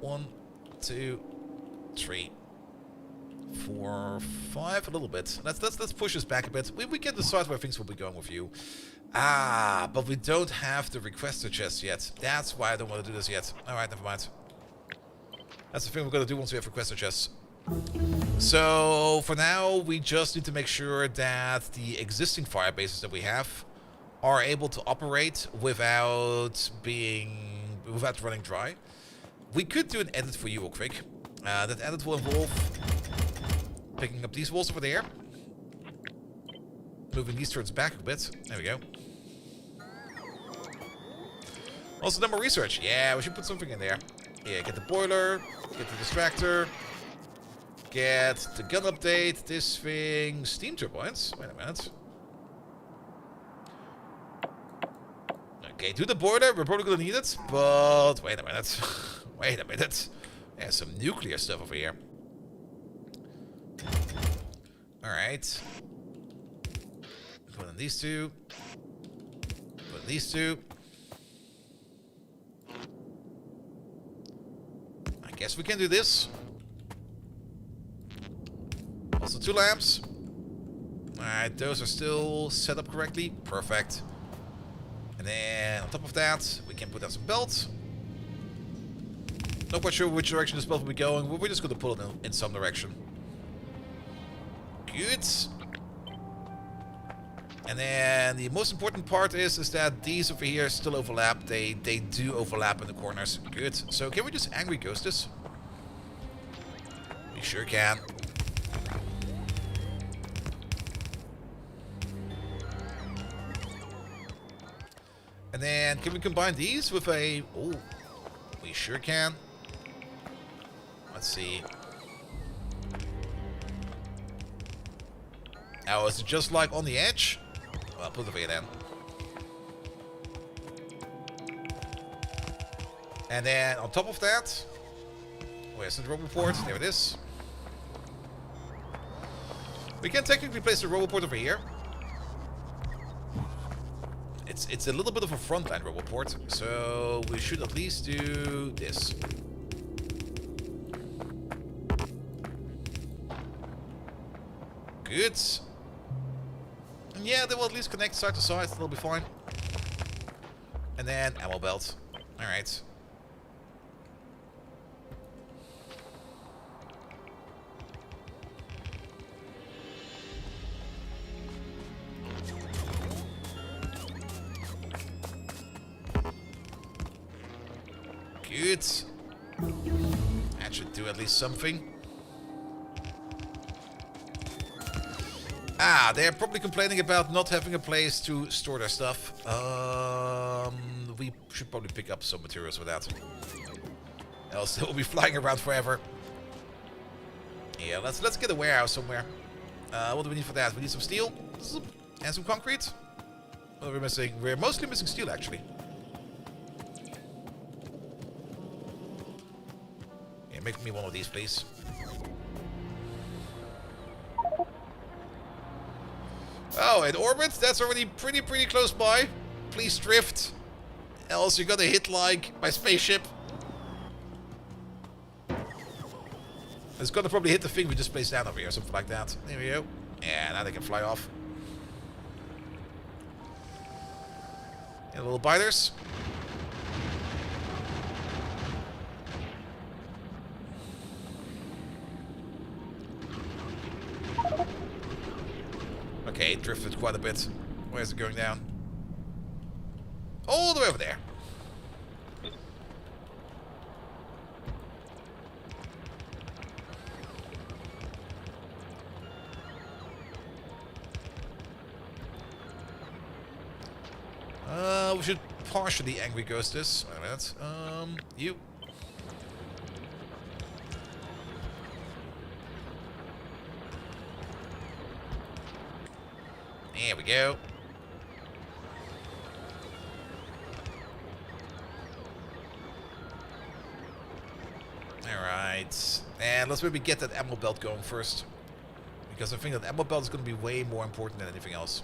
2, 3, 4, 5. A little bit. Let's push this back a bit. We can decide where things will be going with you. But we don't have the requester chest yet. That's why I don't want to do this yet. All right, never mind. That's the thing we're going to do once we have requester chests. So, for now, we just need to make sure that the existing fire bases that we have are able to operate without running dry. We could do an edit for you real quick. That edit will involve picking up these walls over there. Moving these turrets back a bit. There we go. Also, number research. Yeah, we should put something in there. Yeah, get the boiler, get the distractor, get the gun update. This thing, steam turbines. Wait a minute. Okay, to the border. We're probably gonna need it, but wait a minute. Wait a minute. There's some nuclear stuff over here. All right. Put in these two. Put in these two. I guess we can do this. Also 2 lamps. Alright, those are still set up correctly. Perfect. And then on top of that, we can put down some belts. Not quite sure which direction this belt will be going, but we're just going to pull it in some direction. Good. And then the most important part is that these over here still overlap. They do overlap in the corners. Good. So can we just angry ghost this? We sure can. And then can we combine these with a... Oh, we sure can. Let's see. Oh, is it just like on the edge? Well, put it over here then. And then on top of that, where's the robot port? There it is. We can technically place the robot port over here. It's a little bit of a frontline robot port, so we should at least do this. Good. And yeah, they will at least connect side to side, that'll be fine. And then ammo belt. Alright. Good. That should do at least something. Ah, they're probably complaining about not having a place to store their stuff. We should probably pick up some materials for that. Else they will be flying around forever. Yeah, let's get a warehouse somewhere. What do we need for that? We need some steel and some concrete. What are we missing? We're mostly missing steel, actually. Yeah, make me one of these, please. Oh, in orbit? That's already pretty close by. Please drift. Else you're gonna hit, like, my spaceship. It's gonna probably hit the thing we just placed down over here, something like that. There we go. Yeah, now they can fly off. Yeah, little biters. Okay, it drifted quite a bit. Where's it going down? All the way over there. We should partially angry ghost this. Wait a minute. You. There we go. Alright. And let's maybe get that ammo belt going first. Because I think that ammo belt is going to be way more important than anything else.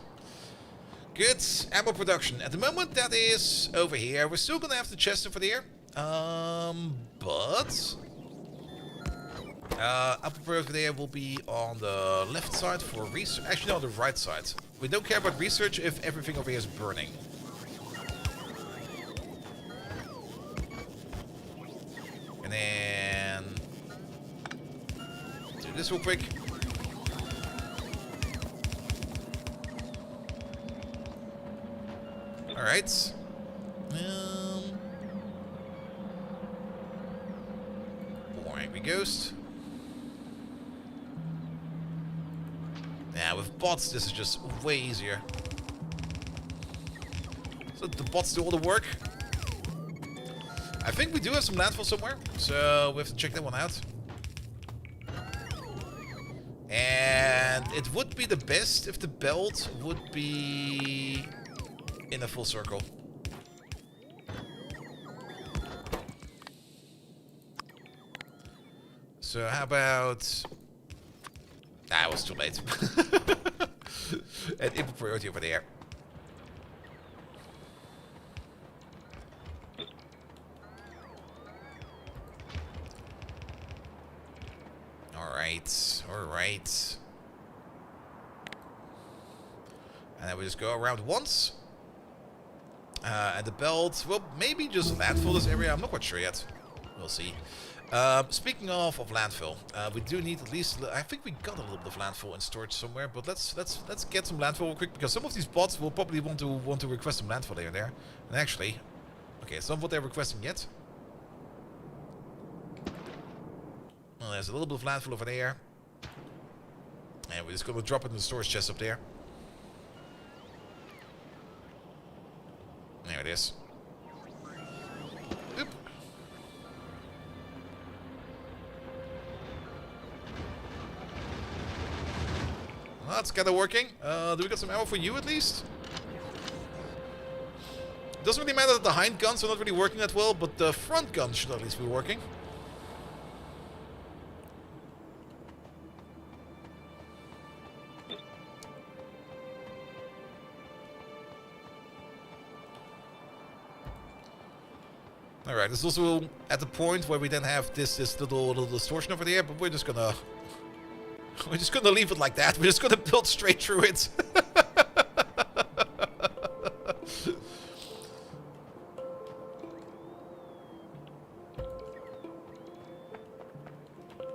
Good. Ammo production. At the moment, that is over here. We're still going to have the chest over there. But... Upper over there will be on the left side for research. Actually, no, on the right side. We don't care about research if everything over here is burning. And then... do this real quick. Alright. More angry ghost. Yeah, with bots, this is just way easier. So the bots do all the work. I think we do have some landfill somewhere, so we have to check that one out. And it would be the best if the belt would be in a full circle. So how about... Ah, it was too late. And input priority over there. Alright, alright. And then we just go around once. And the belt, well, maybe just landfill this area. I'm not quite sure yet. We'll see. Speaking of landfill, we do need at least. I think we got a little bit of landfill in storage somewhere, but let's get some landfill real quick, because some of these bots will probably want to request some landfill here and there. And actually, okay, it's not what they're requesting yet. Well, there's a little bit of landfill over there, and we're just gonna drop it in the storage chest up there. There it is. Oop. Well, that's kind of working. Do we got some ammo for you at least? Doesn't really matter that the hind guns are not really working that well, but the front guns should at least be working. Alright, this is also at the point where we then have this little distortion over there, but we're just gonna leave it like that. We're just gonna build straight through it.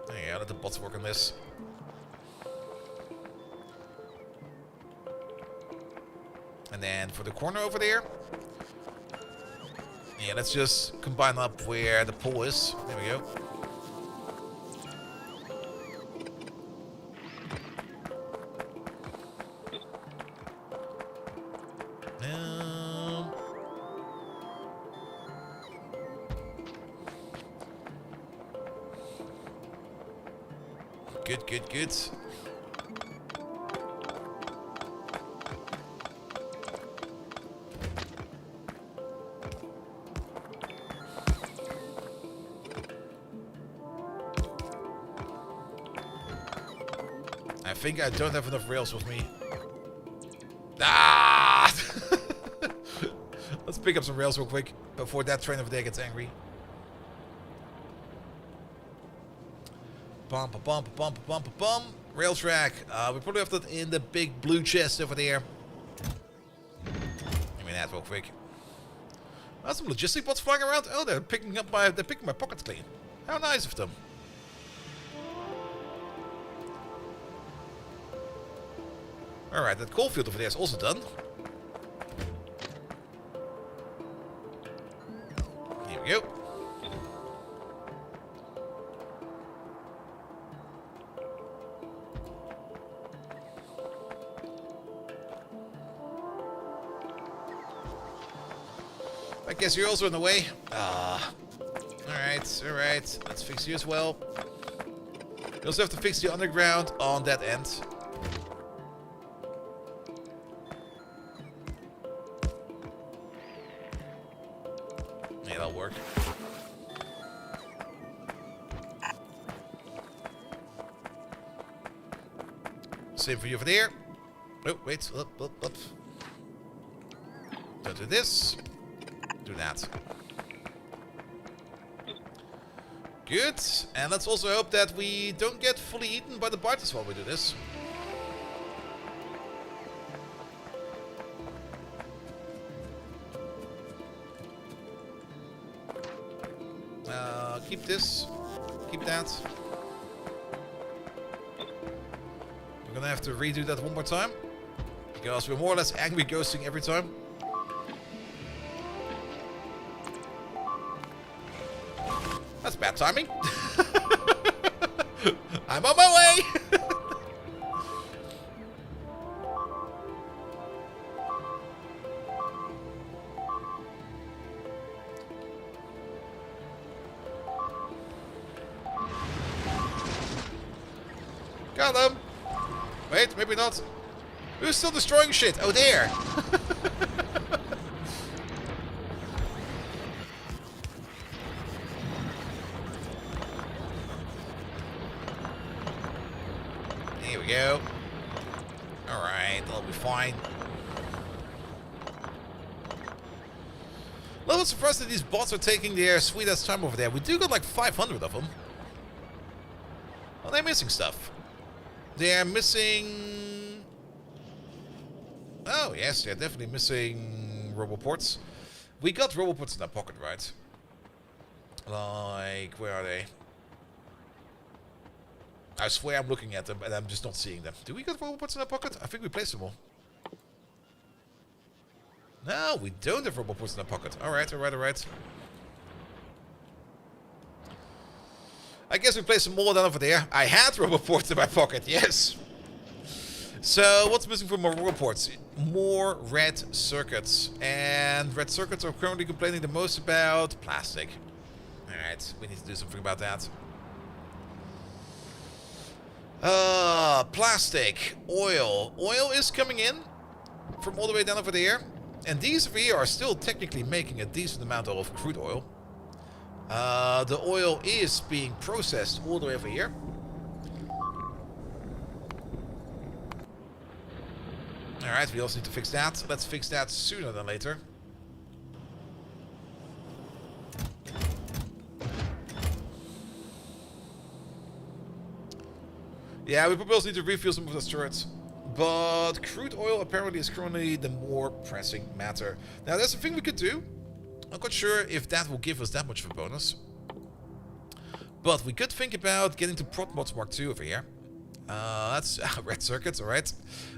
Yeah, let the bots work on this. And then for the corner over there, yeah, let's just combine up where the pole is. There we go. Good, good, good. I think I don't have enough rails with me. Ah! Let's pick up some rails real quick before that train over there gets angry. Bum, bum, bum, bum, bum, bum. Rail track. We probably have that in the big blue chest over there. Give me that real quick. There's some logistic bots flying around. Oh, they're picking my pockets clean. How nice of them. Alright, that coal field over there is also done. Here we go. I guess you're also in the way. Alright, alright. Let's fix you as well. We also have to fix the underground on that end. Yeah, that'll work. Same for you over there. Oh, wait. Up. Don't do this. Do that. Good. And let's also hope that we don't get fully eaten by the biters while we do this. Keep this. Keep that. We're gonna have to redo that one more time, because we're more or less angry ghosting every time. That's bad timing. I'm on my way. Got him. Wait, maybe not. Who's still destroying shit? Oh, there. Here we go. Alright, that'll be fine. A little surprised that these bots are taking their sweet ass time over there. We do got like 500 of them. Oh, they're missing stuff. They're missing... Oh, yes, they're definitely missing roboports. We got roboports in our pocket, right? Like, where are they? I swear I'm looking at them and I'm just not seeing them. Do we got roboports in our pocket? I think we placed them all. No, we don't have roboports in our pocket. Alright, alright, alright. I guess we placed some more down over there. I had roboports in my pocket, yes. So, what's missing from more roboports? More red circuits. And red circuits are currently complaining the most about plastic. Alright, we need to do something about that. Plastic, oil. Oil is coming in from all the way down over there. And these over here are still technically making a decent amount of crude oil. The oil is being processed all the way over here. Alright, we also need to fix that. Let's fix that sooner than later. Yeah, we probably also need to refuel some of those turrets. But crude oil apparently is currently the more pressing matter. Now, there's a thing we could do. I'm not sure if that will give us that much of a bonus. But we could think about getting to Prot Mods Mark II over here. That's red circuits, alright.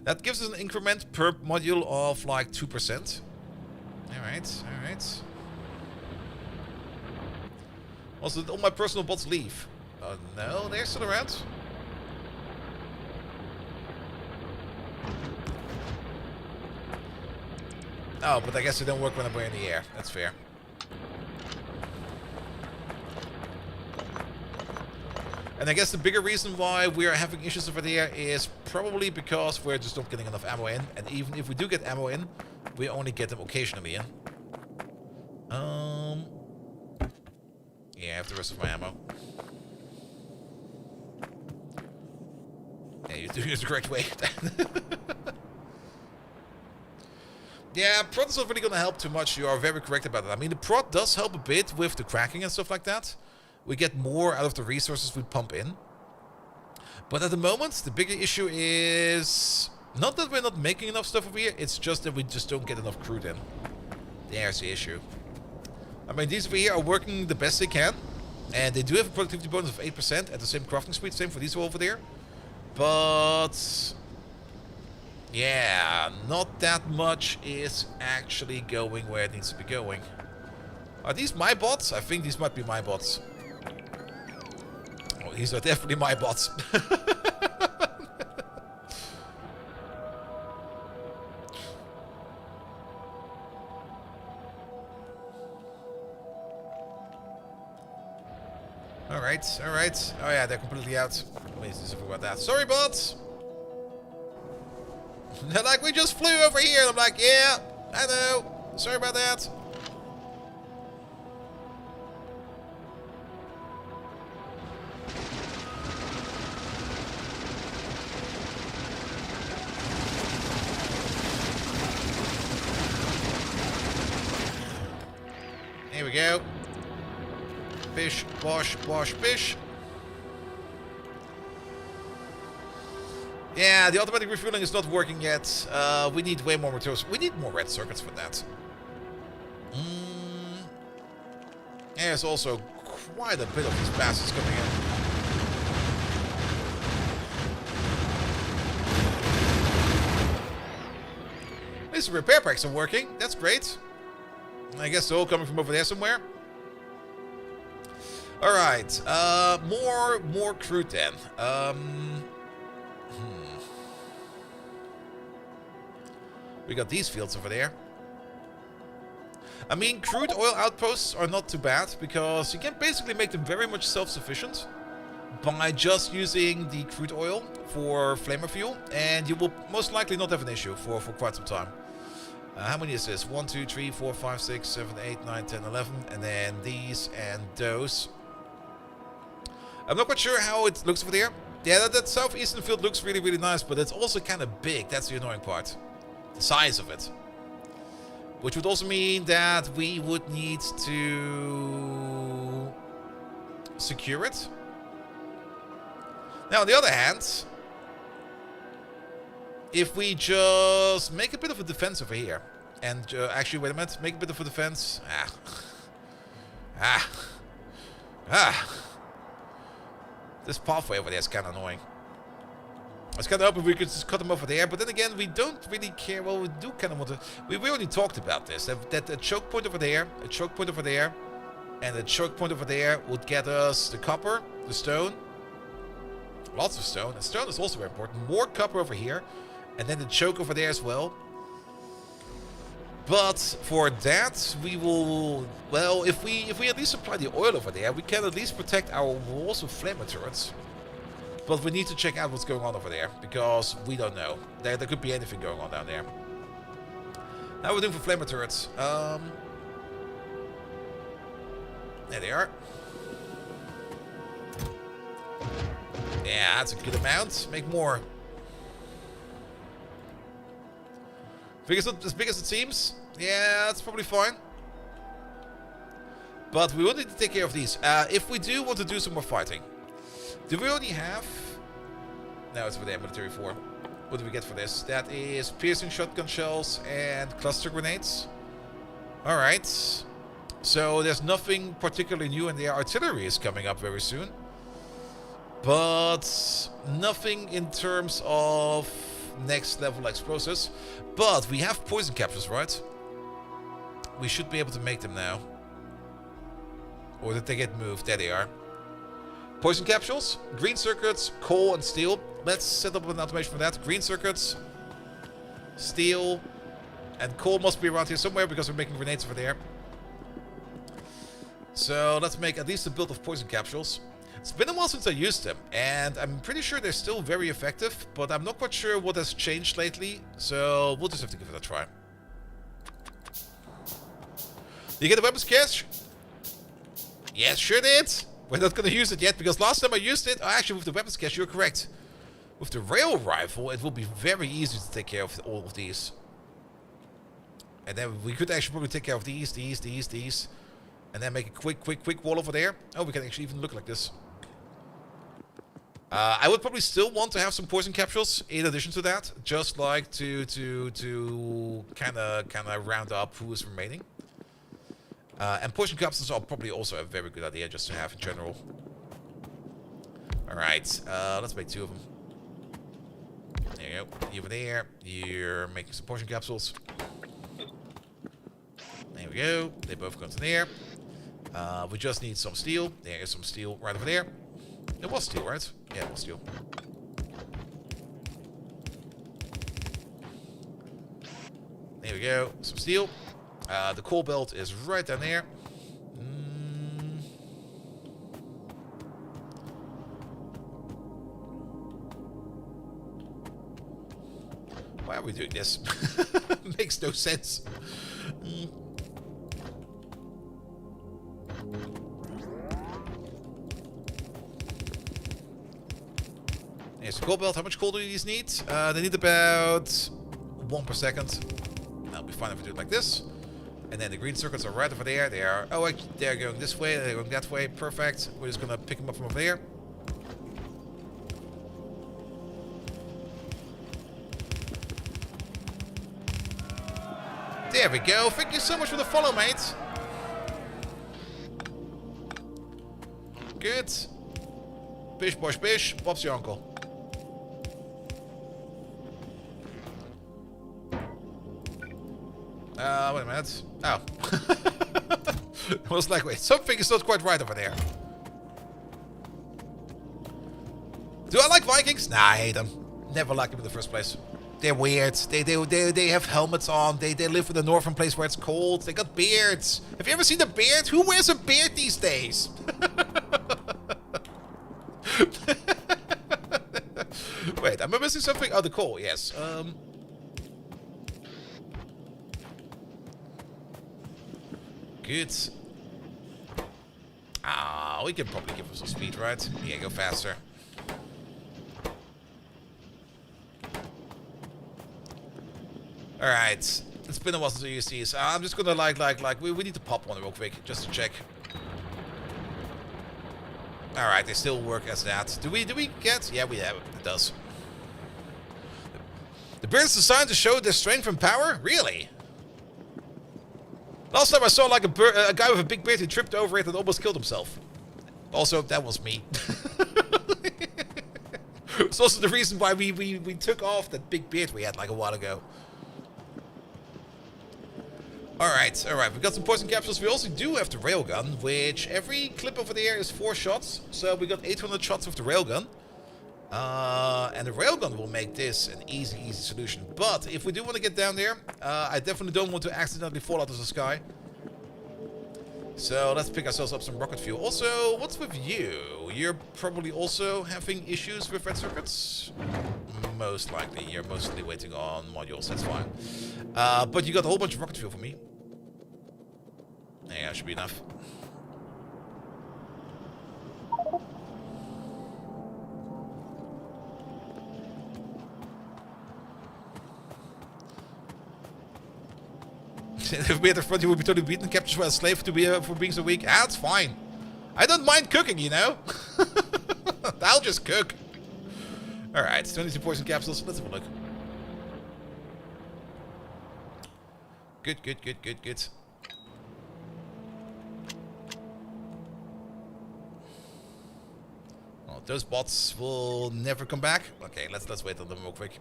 That gives us an increment per module of like 2%. Alright, alright. Also, did all my personal bots leave? Oh no, they're still around. Oh, but I guess they don't work when we're in the air. That's fair. And I guess the bigger reason why we are having issues over there is probably because we're just not getting enough ammo in. And even if we do get ammo in, we only get them occasionally in. Yeah, I have the rest of my ammo. Yeah, you're doing it the correct way. Yeah, prot is not really going to help too much. You are very correct about that. I mean, the prot does help a bit with the cracking and stuff like that. We get more out of the resources we pump in. But at the moment, the bigger issue is not that we're not making enough stuff over here. It's just that we just don't get enough crude in. There's the issue. I mean, these over here are working the best they can. And they do have a productivity bonus of 8% at the same crafting speed. Same for these over there. But... yeah, not that much is actually going where it needs to be going. Are these my bots? I think these might be my bots. Oh, these are definitely my bots. Alright, alright. Oh yeah, they're completely out. Let me do something about that. Sorry, bots! They're like, we just flew over here. And I'm like, yeah, I know. Sorry about that. Here we go. Bish, bosh, bosh, bish. Yeah, the automatic refueling is not working yet. We need way more materials. We need more red circuits for that. There's also quite a bit of these bastards coming in. At least the repair packs are working. That's great. I guess they're all coming from over there somewhere. Alright. More crude then. We got these fields over there. I mean, crude oil outposts are not too bad because you can basically make them very much self-sufficient. by just using the crude oil for flamer fuel, and you will most likely not have an issue for quite some time. How many is this? 1, 2, 3, 4, 5, 6, 7, 8, 9, 10, 11, and then these and those. I'm not quite sure how it looks over there. Yeah, that southeastern field looks really, really nice, but it's also kind of big. That's the annoying part. The size of it. Which would also mean that we would need to secure it. Now, on the other hand, if we just make a bit of a defense over here, and actually, wait a minute, make a bit of a defense. This pathway over there is kind of annoying. I was kind of hoping we could just cut them over there, but then again, we don't really care. Well, we do kind of want to. We already talked about this. That a choke point over there, a choke point over there, and a choke point over there would get us the copper, the stone, lots of stone. And stone is also very important. More copper over here, and then the choke over there as well. But for that, we will. Well, if we at least supply the oil over there, we can at least protect our walls with flamer turrets. But we need to check out what's going on over there, because we don't know. There could be anything going on down there. Now we're doing for flamer turrets. There they are. Yeah, that's a good amount. Make more. Think it's not as big as it seems? Yeah, that's probably fine. But we will need to take care of these. If we do want to do some more fighting. Do we already have... No, it's for the military 4. What do we get for this? That is piercing shotgun shells and cluster grenades. Alright. So there's nothing particularly new, and the artillery is coming up very soon. But nothing in terms of next level explosives. But we have poison capsules, right? We should be able to make them now. Or did they get moved? There they are. Poison capsules, green circuits, coal and steel. Let's set up an automation for that. Green circuits, steel, and coal must be around here somewhere because we're making grenades over there. So let's make at least a build of poison capsules. It's been a while since I used them, and I'm pretty sure they're still very effective, but I'm not quite sure what has changed lately, so we'll just have to give it a try. Did you get the weapons cache? Yes, sure did. We're not going to use it yet, because last time I used it... Oh, actually, with the weapons cache, you're correct. With the rail rifle, it will be very easy to take care of all of these. And then we could actually probably take care of these. And then make a quick wall over there. Oh, we can actually even look like this. I would probably still want to have some poison capsules in addition to that. Just like to kind of round up who is remaining. And poison capsules are probably also a very good idea just to have in general. Alright, let's make 2 of them. There you go. You over there. You're making some poison capsules. There we go. They both go into there. We just need some steel. There is some steel right over there. It was steel, right? Yeah, it was steel. There we go. Some steel. The coal belt is right down there. Why are we doing this? Makes no sense. Here's the coal belt. How much coal do these need? They need about 1 per second. That'll be fine if we do it like this. And then the green circuits are right over there. They are... Oh, they're going this way. They're going that way. Perfect. We're just going to pick them up from over there. There we go. Thank you so much for the follow, mate. Good. Bish, bosh, bish. Bob's your uncle. Wait a minute. Oh. I was like, wait, something is not quite right over there. Do I like Vikings? Nah, I hate them. Never liked them in the first place. They're weird. They have helmets on. They live in the northern place where it's cold. They got beards. Have you ever seen a beard? Who wears a beard these days? Wait, am I missing something? Oh, the coal, yes. Good. Ah, we can probably give him some speed, right? Yeah, go faster. Alright. It's been a while since I used these. I'm just gonna we need to pop one real quick, just to check. Alright, they still work as that. Do we get? Yeah, we have it. It does. The beard is designed to show their strength and power? Really? Last time I saw like a guy with a big beard who tripped over it and almost killed himself. Also, that was me. It's also the reason why we took off that big beard we had like a while ago. Alright, we got some poison capsules. We also do have the railgun, which every clip over there is 4 shots. So we got 800 shots with the railgun. And the railgun will make this an easy solution. But if we do want to get down there, I definitely don't want to accidentally fall out of the sky. So let's pick ourselves up some rocket fuel. Also, what's with you? You're probably also having issues with red circuits? Most likely. You're mostly waiting on modules. That's fine. But you got a whole bunch of rocket fuel for me. Yeah, should be enough. If we had the front, you would be totally beaten, captured by a slave for being so weak. Ah, it's fine. I don't mind cooking, you know. I'll just cook. Alright, 22 poison capsules. Let's have a look. Good. Well, those bots will never come back. Okay, let's wait on them real quick.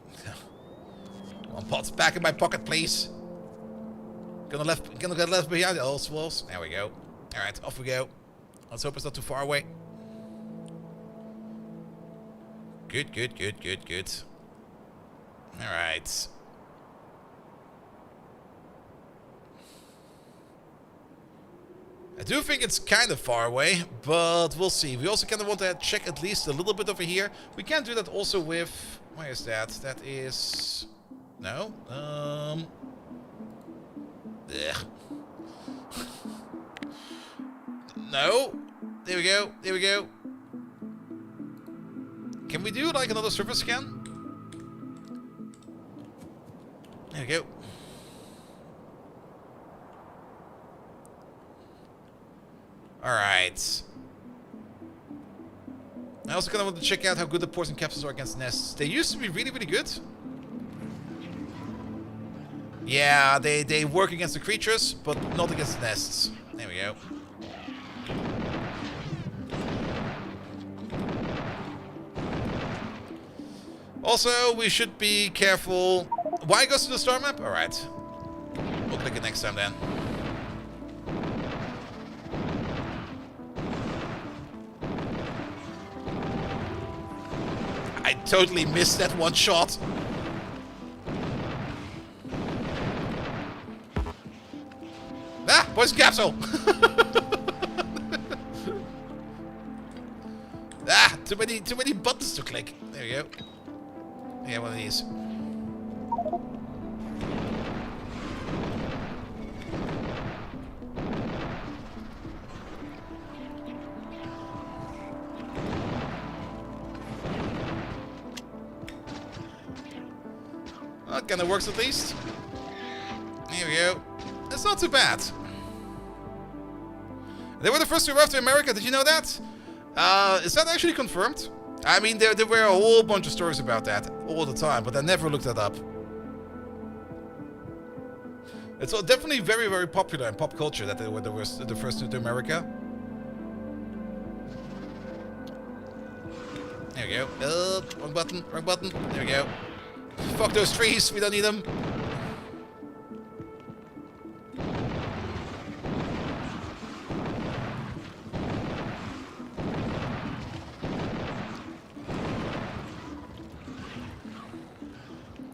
Come on, bots, back in my pocket, please. Gonna get left behind. Oh, swells. There we go. Alright, off we go. Let's hope it's not too far away. Good. Alright. I do think it's kind of far away, but we'll see. We also kind of want to check at least a little bit over here. We can do that also with... Where is that? That is... No? Ugh. No. There we go. Can we do like another surface scan? There we go. Alright. I also kind of want to check out how good the poison capsules are against nests. They used to be really good. Yeah, they work against the creatures, but not against the nests. There we go. Also, we should be careful. Why goes to the star map? Alright. We'll click it next time then. I totally missed that one shot. Ah, poison capsule. Ah, too many buttons to click. There we go. Yeah, one of these. Well, that kind of works at least. Here we go. That's not too bad. They were the first to arrive to America. Did you know that? Is that actually confirmed? I mean, there were a whole bunch of stories about that all the time, but I never looked that up. It's definitely very popular in pop culture that they were the first to America. There we go. Wrong button. There we go. Fuck those trees. We don't need them.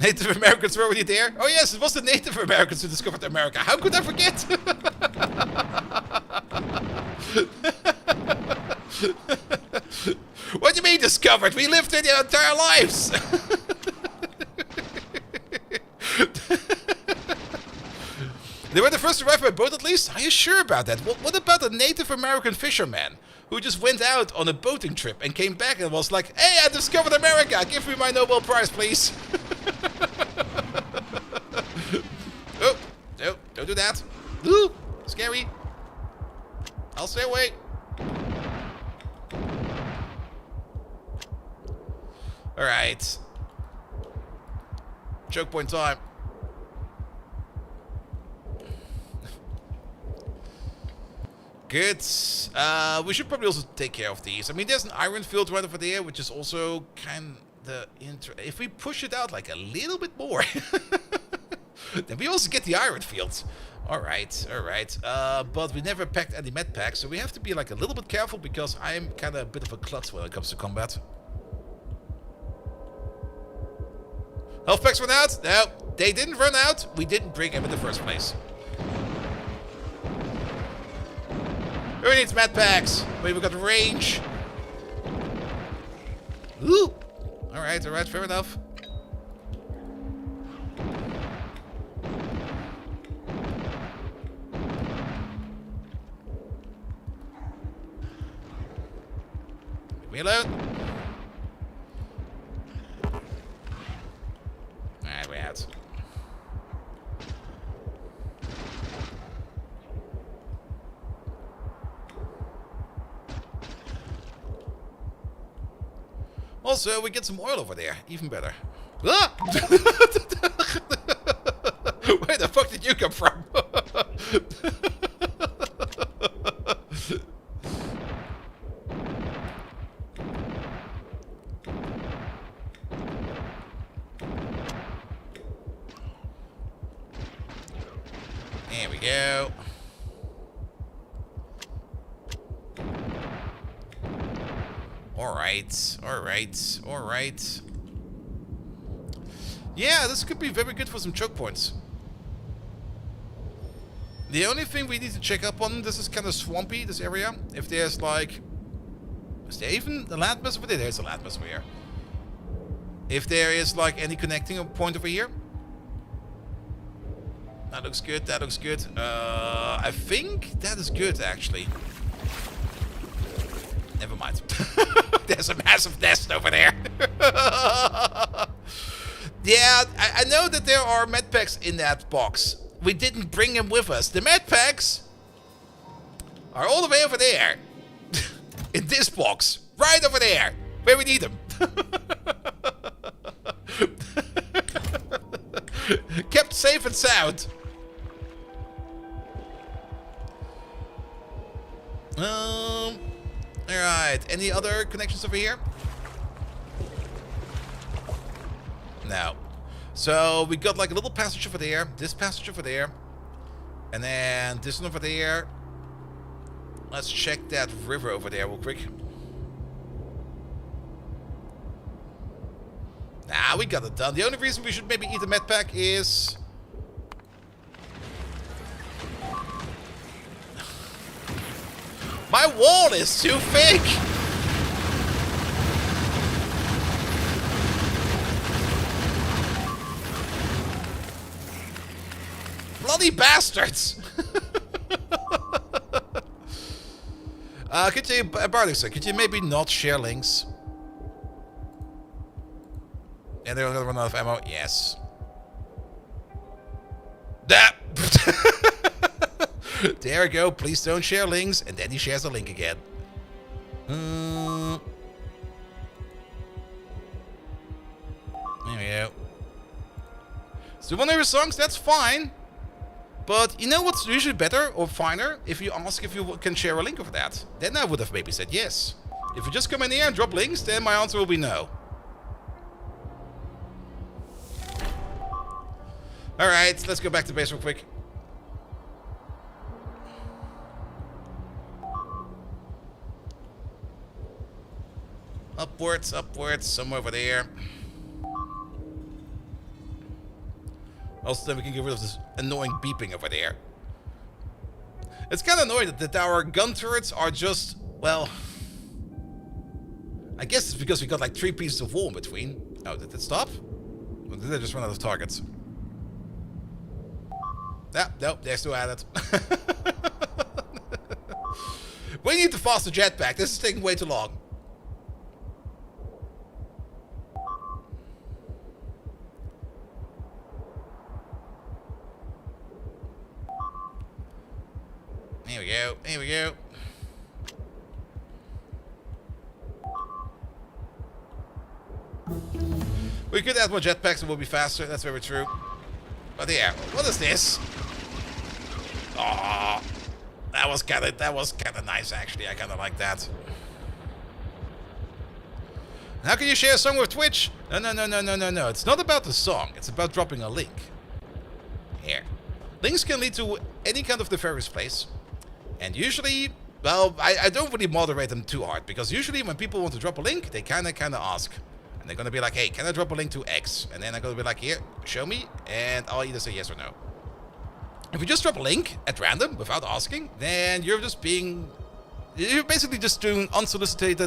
Native Americans were already there? Oh yes, it was the Native Americans who discovered America. How could I forget? What do you mean discovered. We lived there their entire lives. They were the first to arrive by boat, at least? Are you sure about that? What about the Native American fisherman who just went out on a boating trip and came back and was like, hey, I discovered America. Give me my Nobel Prize, please. Oh, no, don't do that. Ooh, scary. I'll stay away. All right. Choke point time. Good. We should probably also take care of these. I mean, there's an iron field right over there, which is also kind of if we push it out like a little bit more, then we also get the iron fields. All right, all right. But we never packed any med packs, so we have to be like a little bit careful because I'm kind of a bit of a klutz when it comes to combat. Health packs run out? No, they didn't run out. We didn't bring them in the first place. Who needs med packs? We've got range. Ooh. All right, fair enough. Leave me alone. All right, we're out. Also, we get some oil over there. Even better. Ah! Where the fuck did you come from? There we go. All right. Yeah, this could be very good for some choke points. The only thing we need to check up on, this is kind of swampy, this area. If there's like... Is there even a landmass over there? There's a landmass over here. If there is like any connecting point over here. That looks good, that looks good. I think that is good, actually. Never mind. There's a massive nest over there. Yeah, I know that there are med packs in that box. We didn't bring them with us. The med packs are all the way over there. In this box. Right over there. Where we need them. Kept safe and sound. Alright, any other connections over here? No. So we got like a little passage over there, this passage over there, and then this one over there. Let's check that river over there real quick. Nah, we got it done. The only reason we should maybe eat a med pack is... My wall is too thick! Bloody bastards! Could you, Barley, could you maybe not share links? And they're gonna run out of ammo? Yes. That! There we go. Please don't share links. And then he shares the link again. There we go. So one of your songs, that's fine. But you know what's usually better or finer? If you ask if you can share a link of that. Then I would have maybe said yes. If you just come in here and drop links, then my answer will be no. Alright, let's go back to base real quick. Upwards, upwards, somewhere over there. Also, then we can get rid of this annoying beeping over there. It's kind of annoying that our gun turrets are just, well... I guess it's because we got like 3 pieces of wall in between. Oh, did it stop? Or did I just run out of targets? Ah, no, they're still at it. We need the faster jetpack. This is taking way too long. Here we go. Here we go. We could add more jetpacks, it will be faster. That's very true. But yeah, what is this? Oh, that was kind of nice actually. I kind of like that. How can you share a song with Twitch? No. It's not about the song. It's about dropping a link. Here. Links can lead to any kind of nefarious place. And usually, well, I don't really moderate them too hard. Because usually when people want to drop a link, they kind of ask. And they're going to be like, hey, can I drop a link to X? And then I'm going to be like, here, show me. And I'll either say yes or no. If you just drop a link at random without asking, then you're basically just doing unsolicited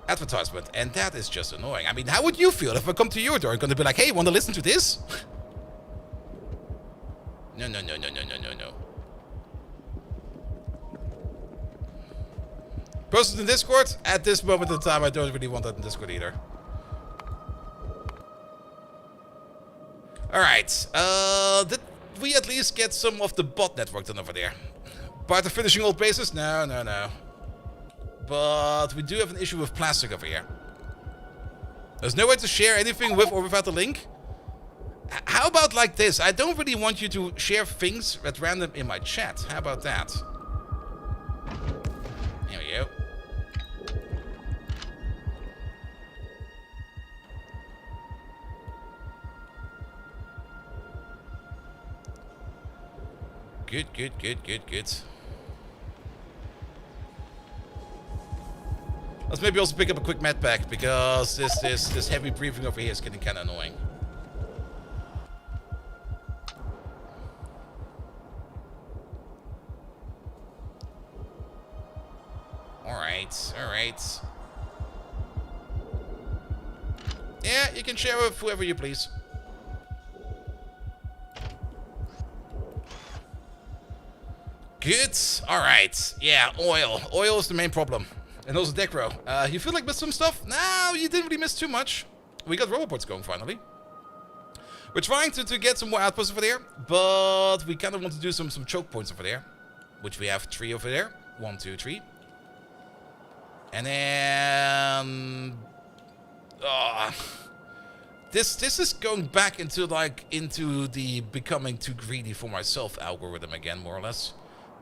advertisement. And that is just annoying. I mean, how would you feel if I come to your door and going to be like, hey, want to listen to this? No. Posted in Discord? At this moment in time, I don't really want that in Discord either. Alright, did we at least get some of the bot network done over there? Part of finishing old bases? No. But we do have an issue with plastic over here. There's no way to share anything with or without a link? How about like this? I don't really want you to share things at random in my chat. How about that? There we go. Good. Let's maybe also pick up a quick med pack because this heavy breathing over here is getting kind of annoying. Alright. Yeah, you can share with whoever you please. Good. Alright. Yeah, oil. Oil is the main problem. And also Decro. You feel like missed some stuff? No, you didn't really miss too much. We got roboports going finally. We're trying to get some more outposts over there, but we kind of want to do some choke points over there. Which we have 3 over there. 1, 2, 3. And then this is going back into the becoming too greedy for myself algorithm again, more or less.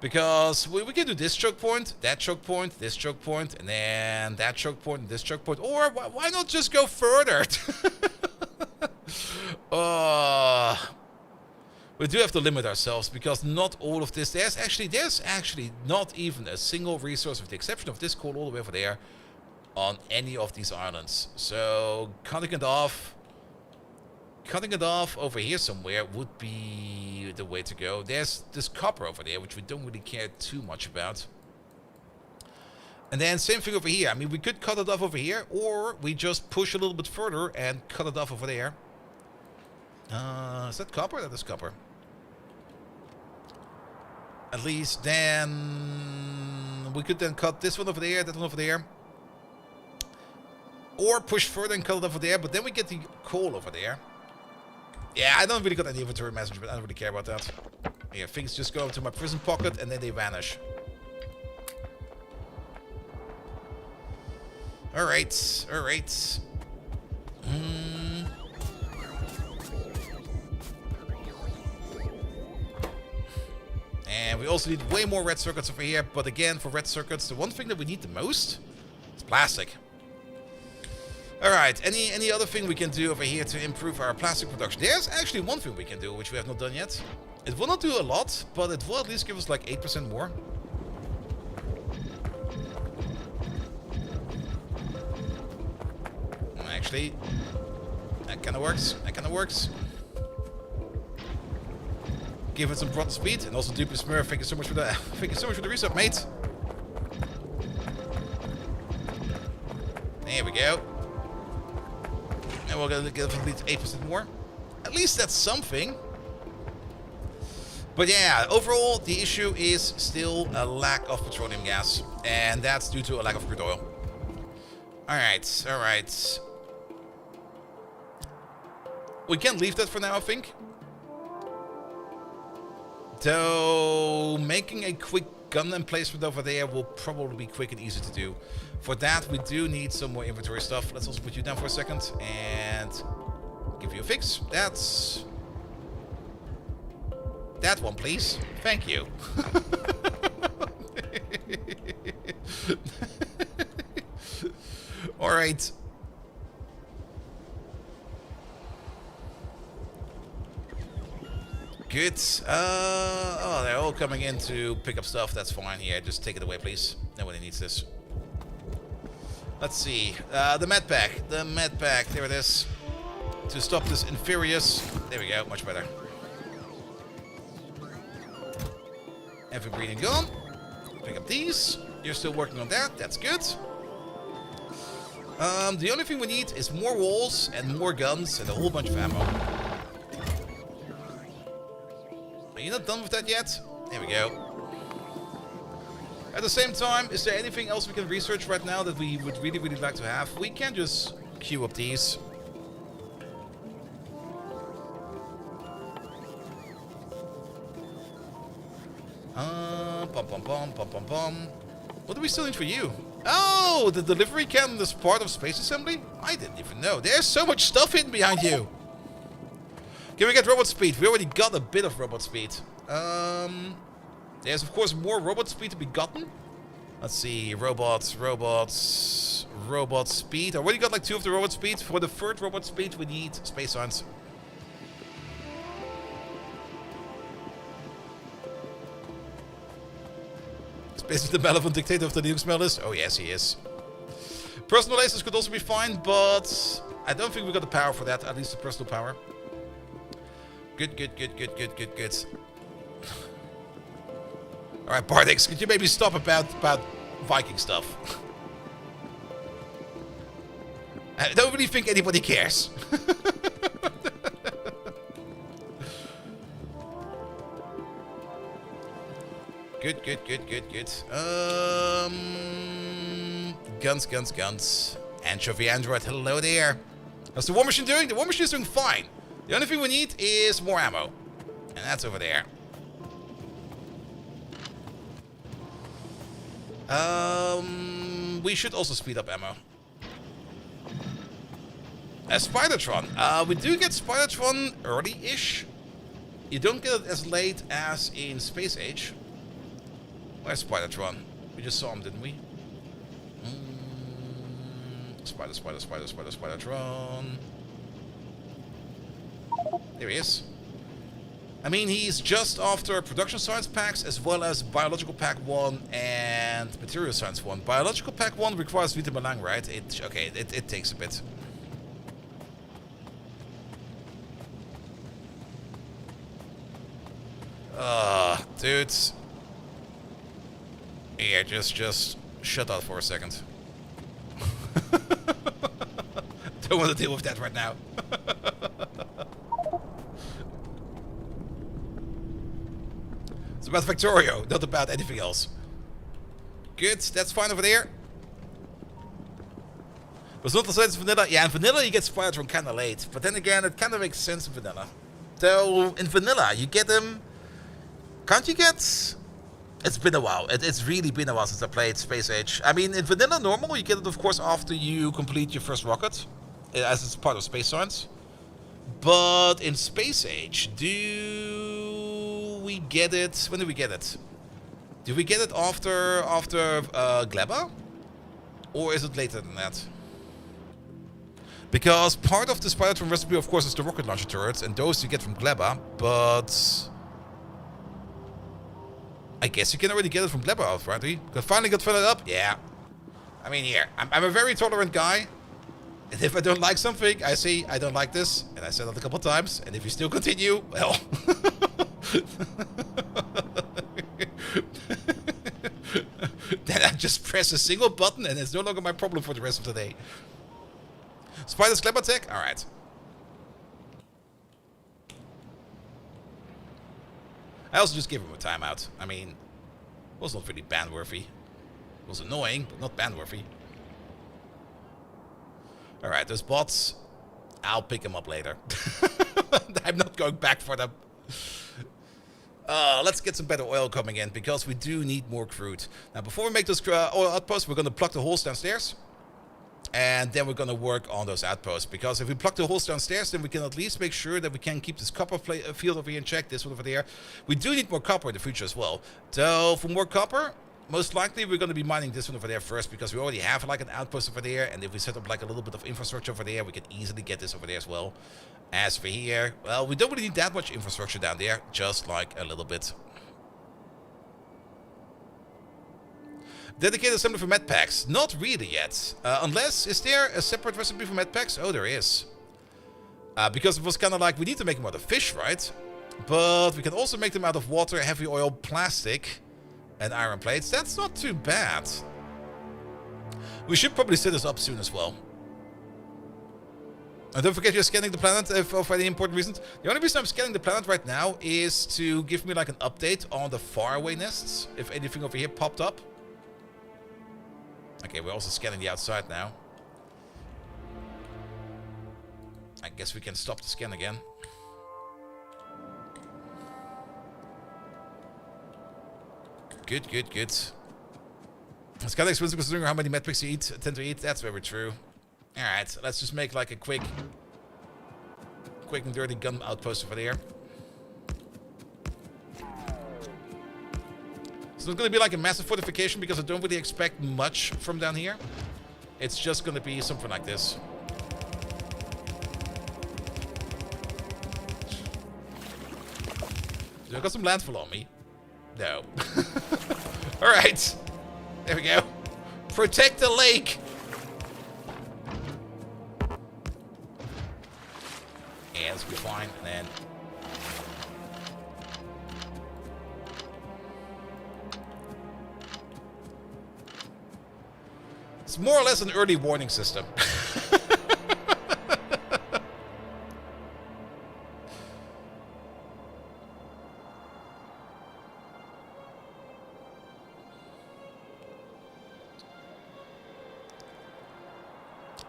Because we can do this choke point, that choke point, this choke point, and then that choke point, and this choke point. Or why not just go further? We do have to limit ourselves because not all of this. There's actually not even a single resource, with the exception of this coal all the way over there, on any of these islands. So cutting it off over here somewhere would be the way to go. There's this copper over there, which we don't really care too much about. And then same thing over here. I mean, we could cut it off over here, or we just push a little bit further and cut it off over there. Is that copper? That is copper. At least then we could then cut this one over there, that one over there. Or push further and cut it over there, but then we get the coal over there. Yeah, I don't really got any inventory message, but I don't really care about that. Yeah, things just go into my prison pocket and then they vanish. Alright. And we also need way more red circuits over here. But again, for red circuits, the one thing that we need the most is plastic. Alright, any other thing we can do over here to improve our plastic production? There's actually one thing we can do, which we have not done yet. It will not do a lot, but it will at least give us like 8% more. Actually, that kind of works. Give it some throttle speed, and also Duper Smurf, thank you so much for the resub, mate. There we go. And we're gonna get at least 8% more. At least that's something. But yeah, overall, the issue is still a lack of petroleum gas. And that's due to a lack of crude oil. Alright, alright. We can leave that for now, I think. Though, making a quick gun emplacement over there will probably be quick and easy to do. For that, we do need some more inventory stuff. Let's also put you down for a second and give you a fix. That's... that one, please. Thank you. Alright. Good. Oh, they're all coming in to pick up stuff. That's fine. Here, just take it away, please. Nobody needs this. Let's see. The med pack. The med pack. There it is. To stop this Inferius. There we go. Much better. Evergreen and gone. Pick up these. You're still working on that. That's good. The only thing we need is more walls and more guns and a whole bunch of ammo. Are you not done with that yet? There we go. At the same time, is there anything else we can research right now that we would really, really like to have? We can just queue up these. What do we still need for you? Oh, the delivery cannon is part of space assembly? I didn't even know. There's so much stuff hidden behind you. Can we get robot speed? We already got a bit of robot speed. There's of course more robot speed to be gotten. Let's see, robot speed. I already got like 2 of the robot speed. For the third robot speed, we need space science. Space is the malevolent dictator of the nuke smell list. Oh yes, he is. Personal lasers could also be fine, but I don't think we got the power for that. At least the personal power. Good. Alright, Bardix, could you maybe stop about Viking stuff? I don't really think anybody cares. Good. Guns. Anchovy Android, hello there. How's the war machine doing? The war machine is doing fine. The only thing we need is more ammo. And that's over there. We should also speed up ammo. Spidertron. We do get Spidertron early-ish. You don't get it as late as in Space Age. Where's Spidertron? We just saw him, didn't we? Spidertron. There he is. I mean, he's just after production science packs as well as biological pack 1 and material science 1. Biological pack 1 requires vitamin lang, right? It takes a bit. Dudes. Yeah, just shut up for a second. Don't want to deal with that right now. It's about Factorio, not about anything else. Good, that's fine over there. Was not the same as vanilla. Yeah, in vanilla you get Spidertron kind of late, but then again, it kind of makes sense in vanilla. So in vanilla, you get them. Can't you get? It's been a while. It's really been a while since I played Space Age. I mean, in vanilla normal, you get it of course after you complete your first rocket, as it's part of space science. But in Space Age, do we get it? When do we get it? Do we get it after Gleba? Or is it later than that? Because part of the Spidertron recipe, of course, is the rocket launcher turrets, and those you get from Gleba, but I guess you can already get it from Gleba, right? Because finally got filled up? Yeah. I mean, here, I'm a very tolerant guy. And if I don't like something, I say I don't like this, and I said that a couple times, and if you still continue, well... then just press a single button and it's no longer my problem for the rest of the day. Spider's clever attack? Alright. I also just gave him a timeout. I mean, it was not really ban-worthy. It was annoying, but not ban-worthy. Alright, those bots, I'll pick them up later. I'm not going back for them. Let's get some better oil coming in, because we do need more crude. Now, before we make those oil outposts, we're going to plug the holes downstairs. And then we're going to work on those outposts. Because if we plug the holes downstairs, then we can at least make sure that we can keep this copper field over here in check. This one over there. We do need more copper in the future as well. So, for more copper, most likely we're going to be mining this one over there first. Because we already have like an outpost over there. And if we set up like a little bit of infrastructure over there, we can easily get this over there as well. As for here, well, we don't really need that much infrastructure down there. Just like a little bit. Dedicated assembly for med packs. Not really yet. Unless, is there a separate recipe for med packs? Oh, there is. Because it was kind of like, we need to make them out of fish, right? But we can also make them out of water, heavy oil, plastic, and iron plates. That's not too bad. We should probably set this up soon as well. And don't forget you're scanning the planet for any important reasons. The only reason I'm scanning the planet right now is to give me like an update on the faraway nests. If anything over here popped up. Okay, we're also scanning the outside now. I guess we can stop the scan again. Good, good, good. It's kind of expensive considering how many medpacks you tend to eat. That's very true. Alright, let's just make like a quick and dirty gun outpost over there. It's not going to be like a massive fortification because I don't really expect much from down here. It's just going to be something like this. So I got some landfall on me. No. Alright. There we go. Protect the lake. Yeah, this will be fine. And then... it's more or less an early warning system.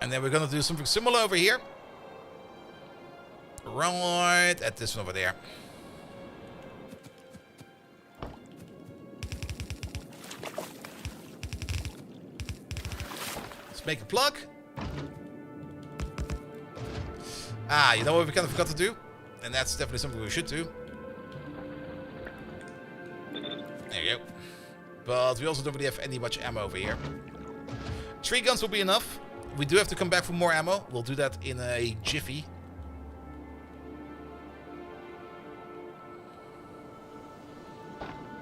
And then we're going to do something similar over here. Right at this one over there. Let's make a plug. Ah, you know what we kind of forgot to do? And that's definitely something we should do. There you go. But we also don't really have any much ammo over here. 3 guns will be enough. We do have to come back for more ammo. We'll do that in a jiffy.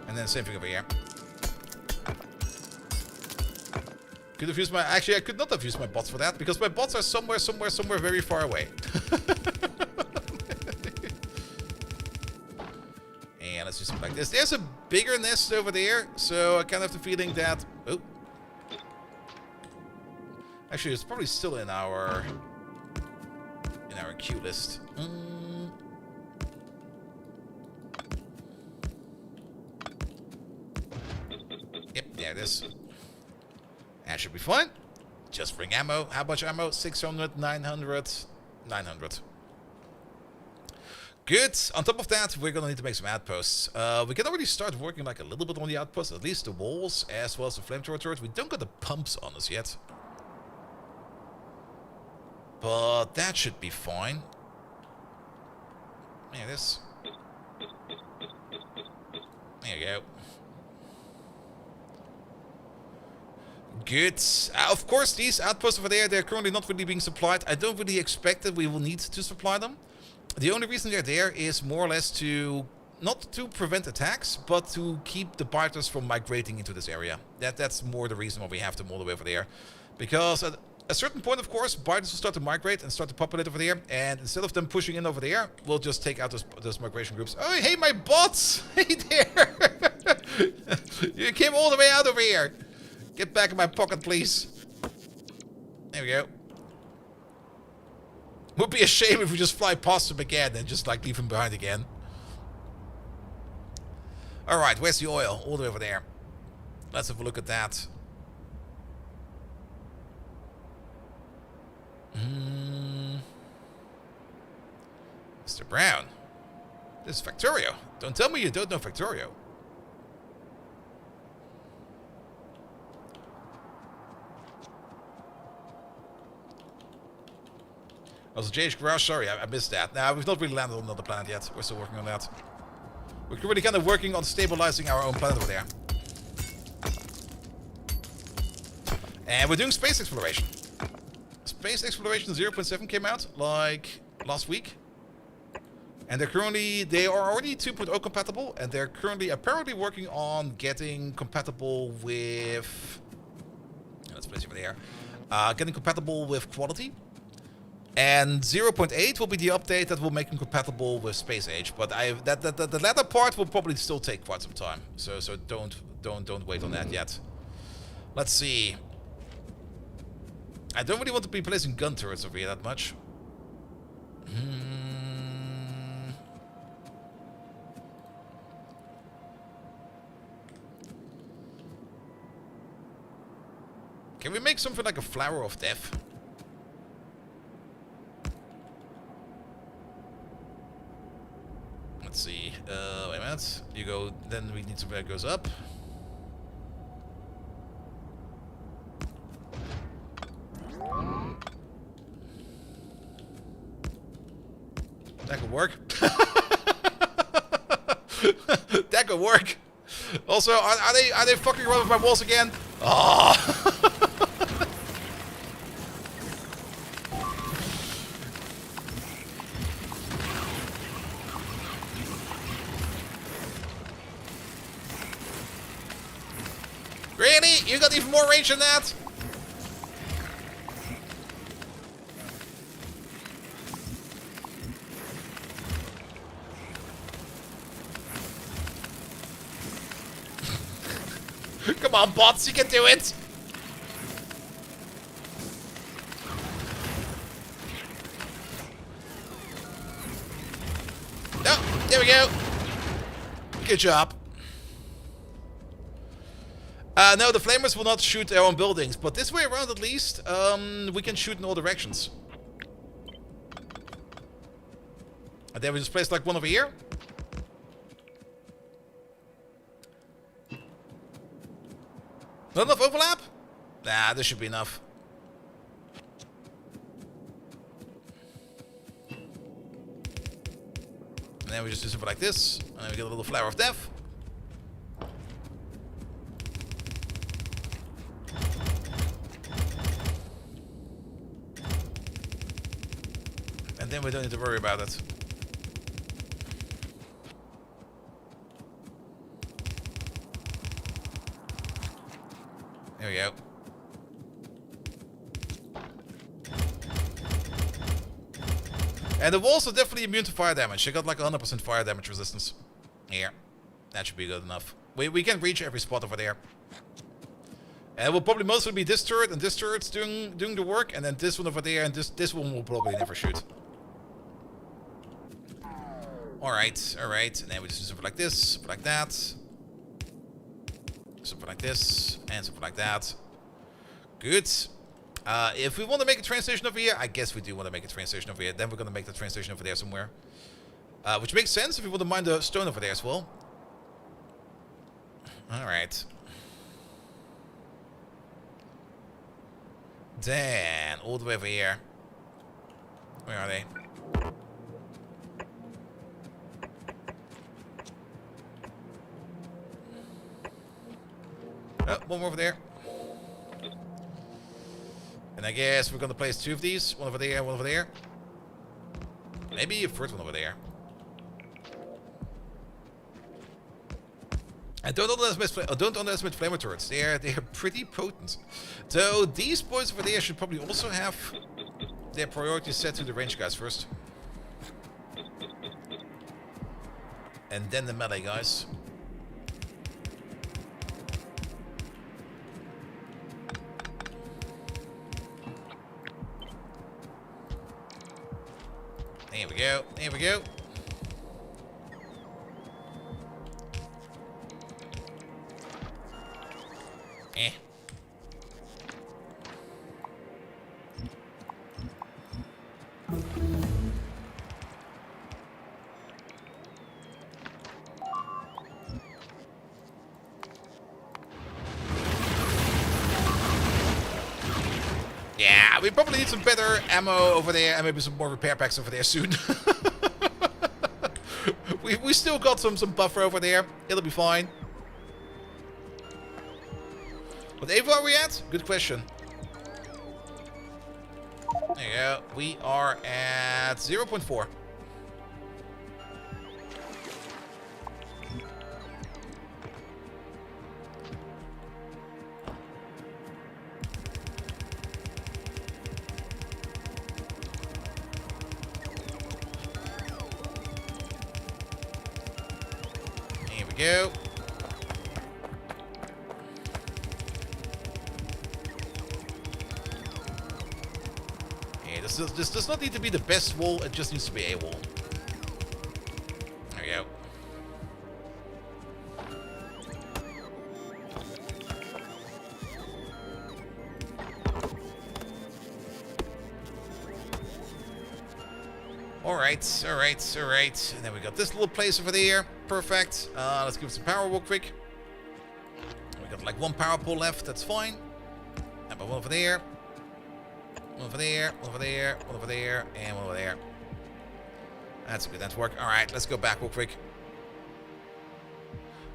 And then same thing over here. Could have used my... actually, I could not have used my bots for that, because my bots are somewhere very far away. And let's do something like this. There's a bigger nest over there, so I kind of have the feeling that... oh. Actually, it's probably still in our queue list. Yep, there it is. That should be fine. Just bring ammo. How much ammo? 600, 900, 900. Good. On top of that, we're gonna need to make some outposts. We can already start working like a little bit on the outposts, at least the walls, as well as the flamethrower turret. We don't got the pumps on us yet. But that should be fine. There it is. There you go. Good. Of course, these outposts over there, they're currently not really being supplied. I don't really expect that we will need to supply them. The only reason they're there is more or less to... not to prevent attacks, but to keep the biters from migrating into this area. That's more the reason why we have them all the way over there. Because at a certain point, of course, biters will start to migrate and start to populate over there. And instead of them pushing in over there, we'll just take out those migration groups. Oh, hey, my bots! Hey there! You came all the way out over here! Get back in my pocket, please. There we go. Would be a shame if we just fly past him again and just like leave him behind again. Alright, where's the oil? All the way over there. Let's have a look at that. Mr. Brown. This is Factorio. Don't tell me you don't know Factorio. Also, JH Garage, sorry, I missed that. Now, we've not really landed on another planet yet. We're still working on that. We're really kind of working on stabilizing our own planet over there. And we're doing space exploration. Space exploration 0.7 came out, like, last week. And they are already 2.0 compatible, and they're currently apparently working on getting compatible with... Let's place it over there. Getting compatible with quality. And 0.8 will be the update that will make them compatible with Space Age, but the latter part will probably still take quite some time. So don't wait on that yet. Let's see. I don't really want to be placing gun turrets over here that much. Can we make something like a Flower of Death? Let's see. Wait a minute. You go. Then we need something that goes up. That could work. That could work. Also, are they fucking around with my walls again? Oh. Really? You got even more range than that? Come on, bots, you can do it! No, there we go. Good job. No, the flamers will not shoot their own buildings, but this way around at least, we can shoot in all directions. And then we just place like one over here. Not enough overlap? Nah, this should be enough. And then we just do something like this, and then we get a little Flower of Death. And then we don't need to worry about it. There we go. And the walls are definitely immune to fire damage. They got like 100% fire damage resistance. Here. That should be good enough. We can reach every spot over there. And it will probably mostly be this turret and this turret's doing the work, and then this one over there, and this one will probably never shoot. Alright, alright. And then we just do something like this, something like that. Something like this, and something like that. Good. If we want to make a train station over here, I guess we do want to make a train station over here. Then we're going to make the train station over there somewhere. Which makes sense if we want to mine the stone over there as well. Alright. Then, all the way over here. Where are they? Oh, one more over there. And I guess we're gonna place two of these. One over there, one over there. Maybe a third one over there. And don't underestimate flamer turrets. They're pretty potent. So these boys over there should probably also have their priorities set to the range guys first. And then the melee guys. Here we go. Here we go. Eh. Yeah, we probably need some better ammo over there and maybe some more repair packs over there soon. we still got some buffer over there. It'll be fine. What Ava are we at? Good question. There you go. We are at 0.4. Here we go. This does not need to be the best wall, it just needs to be a wall. There we go. Alright, alright, alright. And then we got this little place over there. Perfect. Let's give it some power real quick. We got like one power pole left, that's fine. And one over there. One over there, one over there, one over there, and one over there. That's a good network. Alright, let's go back real quick.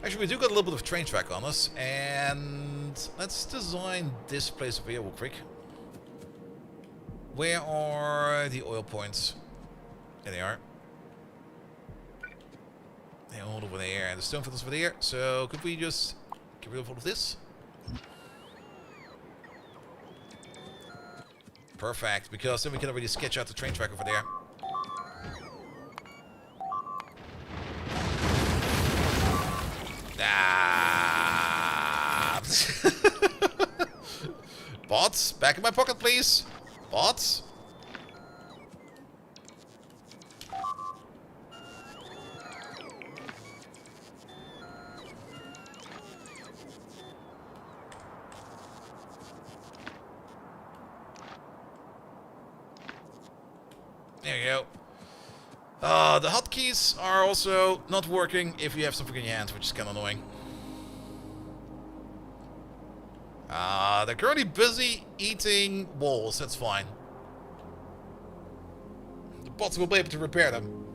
Actually, we do got a little bit of train track on us. And let's design this place over here real quick. Where are the oil points? There they are. They're all over there. And the stone filters over there. So could we just get rid of all of this? Perfect, because then we can already sketch out the train track over there. Ah. Bots, back in my pocket, please. Bots. There you go. The hotkeys are also not working if you have something in your hand, which is kind of annoying. They're currently busy eating walls, that's fine. The bots will be able to repair them.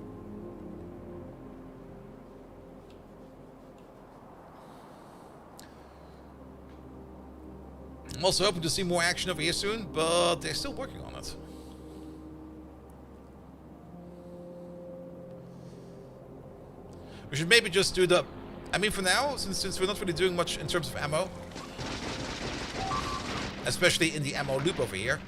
I'm also hoping to see more action over here soon, but they're still working on it. We should maybe just do the... I mean, for now, since we're not really doing much in terms of ammo, especially in the ammo loop over here,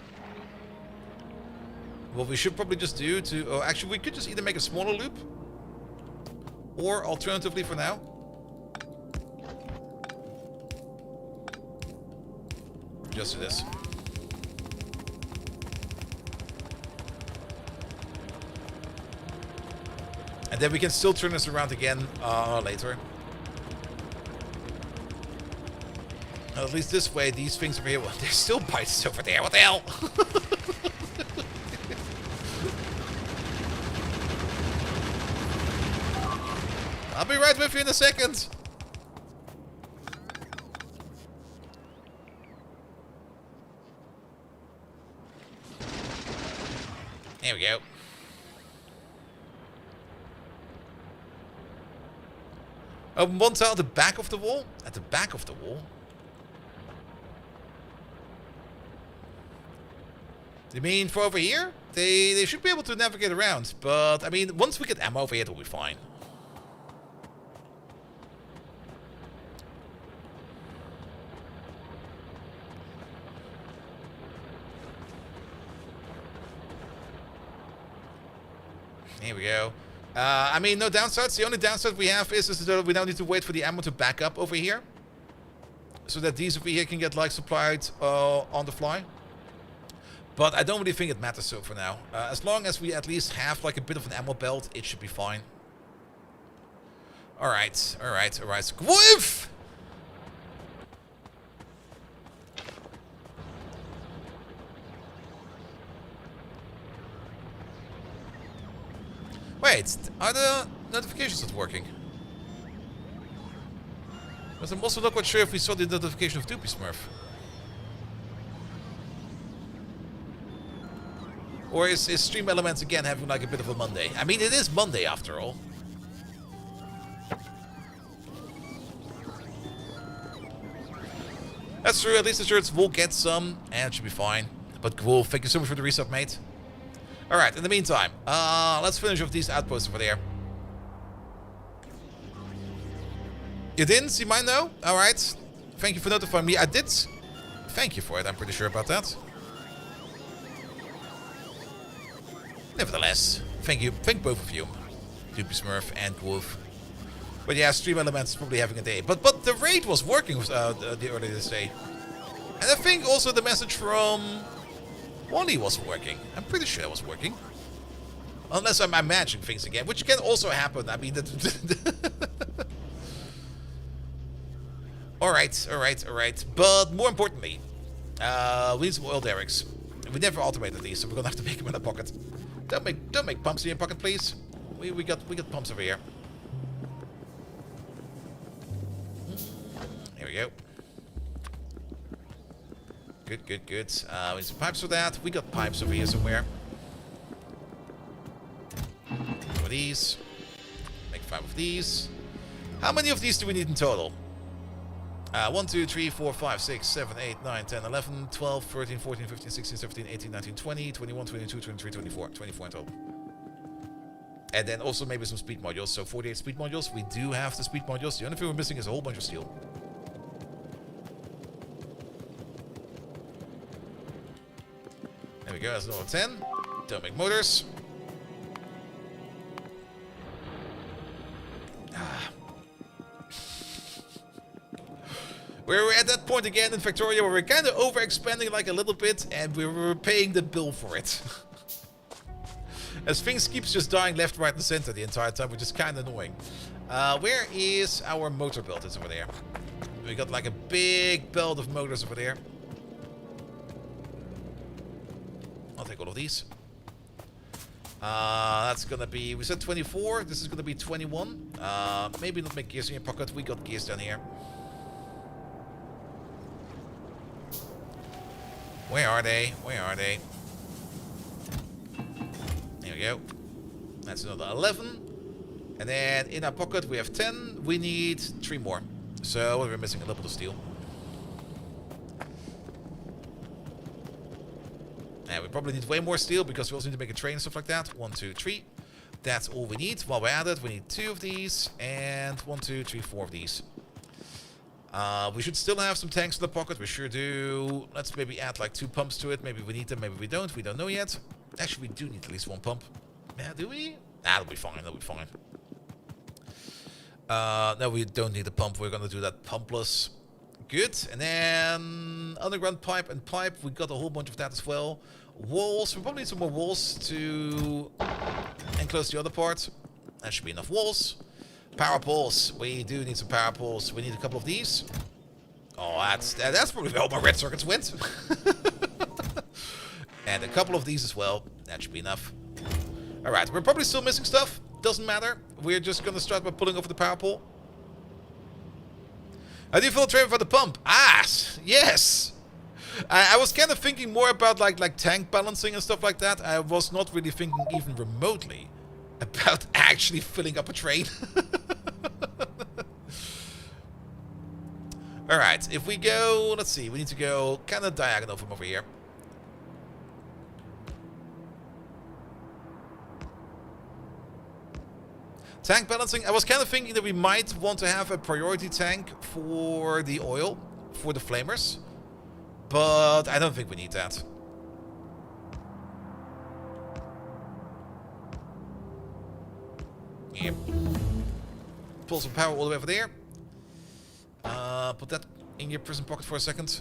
what we should probably just do to... Oh, actually, we could just either make a smaller loop, or alternatively for now, just do this. And then we can still turn this around again later. At least this way, these things over here... Well, there's still bites over there. What the hell? I'll be right with you in a second. There we go. Open one tile at the back of the wall. At the back of the wall. You mean for over here? They should be able to navigate around. But, I mean, once we get ammo over here, it'll be fine. Here we go. I mean, no downsides. The only downside we have is that we now need to wait for the ammo to back up over here. So that these over here can get, like, supplied on the fly. But I don't really think it matters so for now. As long as we at least have like a bit of an ammo belt, it should be fine. Alright, alright, alright. Woof! Wait, are the notifications not working? Because I'm also not quite sure if we saw the notification of Doopy Smurf. Or is Stream Elements again having like a bit of a Monday? I mean, it is Monday after all. That's true, at least the shirts will get some, and it should be fine. But cool, thank you so much for the resub, mate. Alright, in the meantime, let's finish off these outposts over there. You didn't see mine though? Alright. Thank you for notifying me. I did. Thank you for it, I'm pretty sure about that. Nevertheless, thank you. Thank both of you. Doopy Smurf and Wolf. But yeah, Stream Elements is probably having a day. But the raid was working the earlier this day. And I think also the message from Wally was working. I'm pretty sure it was working. Unless I'm imagining things again, which can also happen. I mean, alright, alright, alright. But more importantly, we need some oil derricks. We never automated these, so we're gonna have to make them in our pocket. Don't make pumps in your pocket, please. We got pumps over here. Here we go. Good, good, good. We need some pipes for that. We got pipes over here somewhere. Some of these. Make 5 of these. How many of these do we need in total? 1, 2, 3, 4, 5, 6, 7, 8, 9, 10, 11, 12, 13, 14, 15, 16, 17, 18, 19, 20, 21, 22, 23, 24. 24 in total. And then also maybe some speed modules. So 48 speed modules. We do have the speed modules. The only thing we're missing is a whole bunch of steel. There we go. That's another 10. Don't make motors. We're at that point again in Victoria where we're kind of overexpanding like a little bit and we're paying the bill for it. As things keeps just dying left, right, and center the entire time, which is kind of annoying. Where is our motor belt? It's over there. We got like a big belt of motors over there. I'll take all of these. That's gonna be, we said 24. This is gonna be 21. Maybe not make gears in your pocket. We got gears down here. Where are they? Where are they? There we go. That's another 11. And then in our pocket we have 10. We need 3 more. So we're missing a little bit of steel. And we probably need way more steel because we also need to make a train and stuff like that. 1, 2, 3. That's all we need. While we're at it, we need 2 of these. And 1, 2, 3, 4 of these. We should still have some tanks in the pocket. We sure do. Let's maybe add like 2 pumps to it. Maybe we need them, maybe we don't. We don't know yet. Actually, we do need at least 1 pump. Yeah, do we? Nah, that'll be fine. That'll be fine. No, we don't need a pump. We're gonna do that pumpless. Good. And then underground pipe and pipe. We got a whole bunch of that as well. Walls. We probably need some more walls to enclose the other part. That should be enough walls. Power poles. We do need some power poles. We need a couple of these. Oh, that's probably where all my red circuits went. And a couple of these as well. That should be enough. Alright, we're probably still missing stuff. Doesn't matter. We're just gonna start by pulling over the power pole. How do you feel training for the pump? Ah, yes. I was kind of thinking more about like tank balancing and stuff like that. I was not really thinking even remotely about actually filling up a train. Alright, if we go, let's see, we need to go kind of diagonal from over here. Tank balancing, I was kind of thinking that we might want to have a priority tank for the oil, for the flamers. But I don't think we need that. Yep. Pull some power all the way over there. Put that in your prison pocket for a second.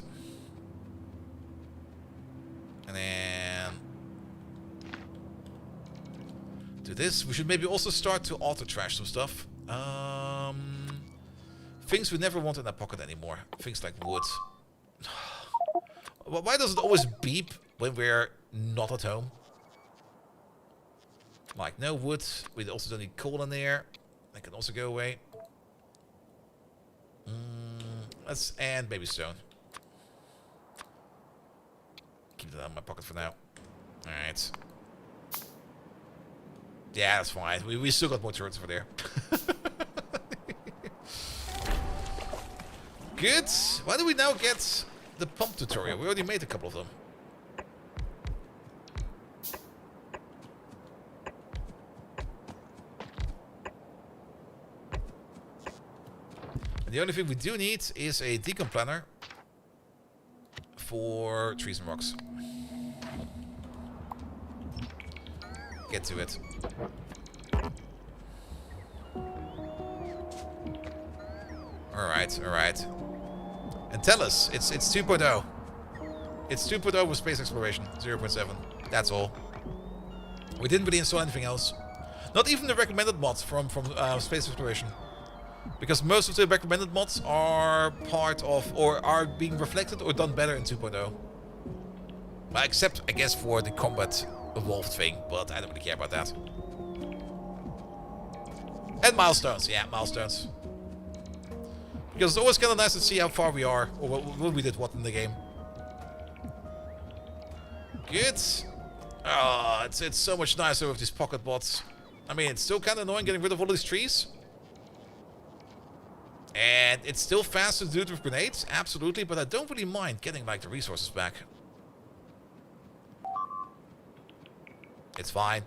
And then do this. We should maybe also start to auto-trash some stuff. Things we never want in our pocket anymore. Things like wood. Why does it always beep when we're not at home? Like, no wood. We also don't need coal in there. That can also go away. And maybe stone. Keep that in my pocket for now. Alright. Yeah, that's fine. We still got more turrets over there. Good. Why do we now get the pump tutorial? We already made a couple of them. And the only thing we do need is a decon planner for trees and rocks. Get to it. Alright, alright. And tell us, it's 2.0. It's 2.0 with space exploration, 0.7. That's all. We didn't really install anything else. Not even the recommended mods from space exploration. Because most of the recommended mods are part of, or are being reflected or done better in 2.0. Well, except, I guess, for the combat evolved thing, but I don't really care about that. And milestones, yeah, milestones. Because it's always kind of nice to see how far we are, or what we did what in the game. Good. Oh, it's so much nicer with these pocket bots. I mean, it's still kind of annoying getting rid of all these trees. And it's still fast to do it with grenades, absolutely, but I don't really mind getting, like, the resources back. It's fine.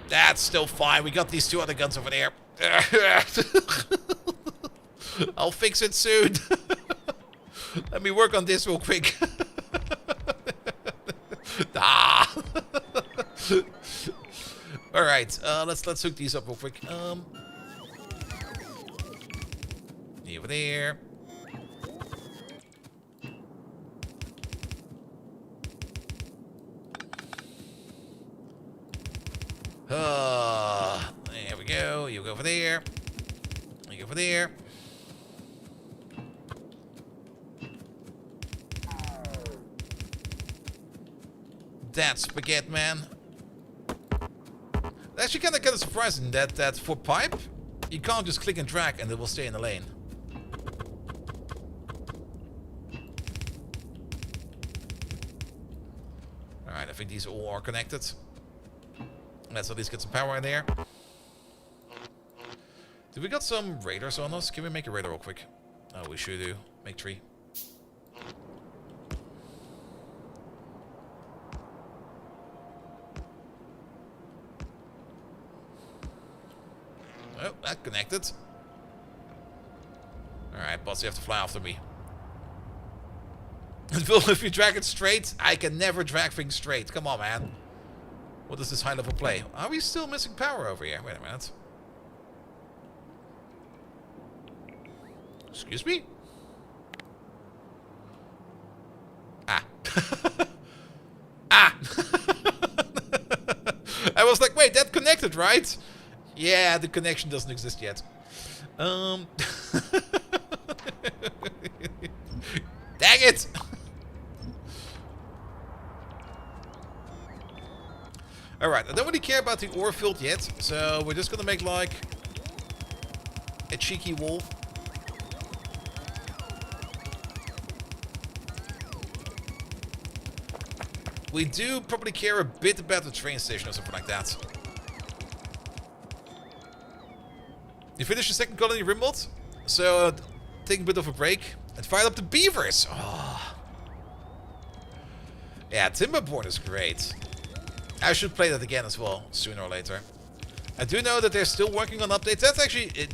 That's still fine. We got these two other guns over there. I'll fix it soon. Let me work on this real quick. Ah. All right, let's hook these up real quick. Over there. There we go. You go over there. You go over there. That's spaghetti, man. Actually, kind of surprising that for pipe, you can't just click and drag and it will stay in the lane. Alright, I think these all are connected. Let's at least get some power in there. Do we got some radars on us? Can we make a radar real quick? Oh, we should do. Make 3. Oh, that connected. Alright, boss, you have to fly after me. If you drag it straight, I can never drag things straight. Come on, man. What is this high-level play? Are we still missing power over here? Wait a minute. Excuse me? Ah. Ah! I was like, wait, that connected, right? Yeah, the connection doesn't exist yet. Dang it! Alright, I don't really care about the ore field yet, so we're just gonna make like a cheeky wall. We do probably care a bit about the train station or something like that. You finished your second colony rim mod, so take a bit of a break and fire up the beavers. Oh. Yeah, Timberborn is great. I should play that again as well, sooner or later. I do know that they're still working on updates. That's actually, did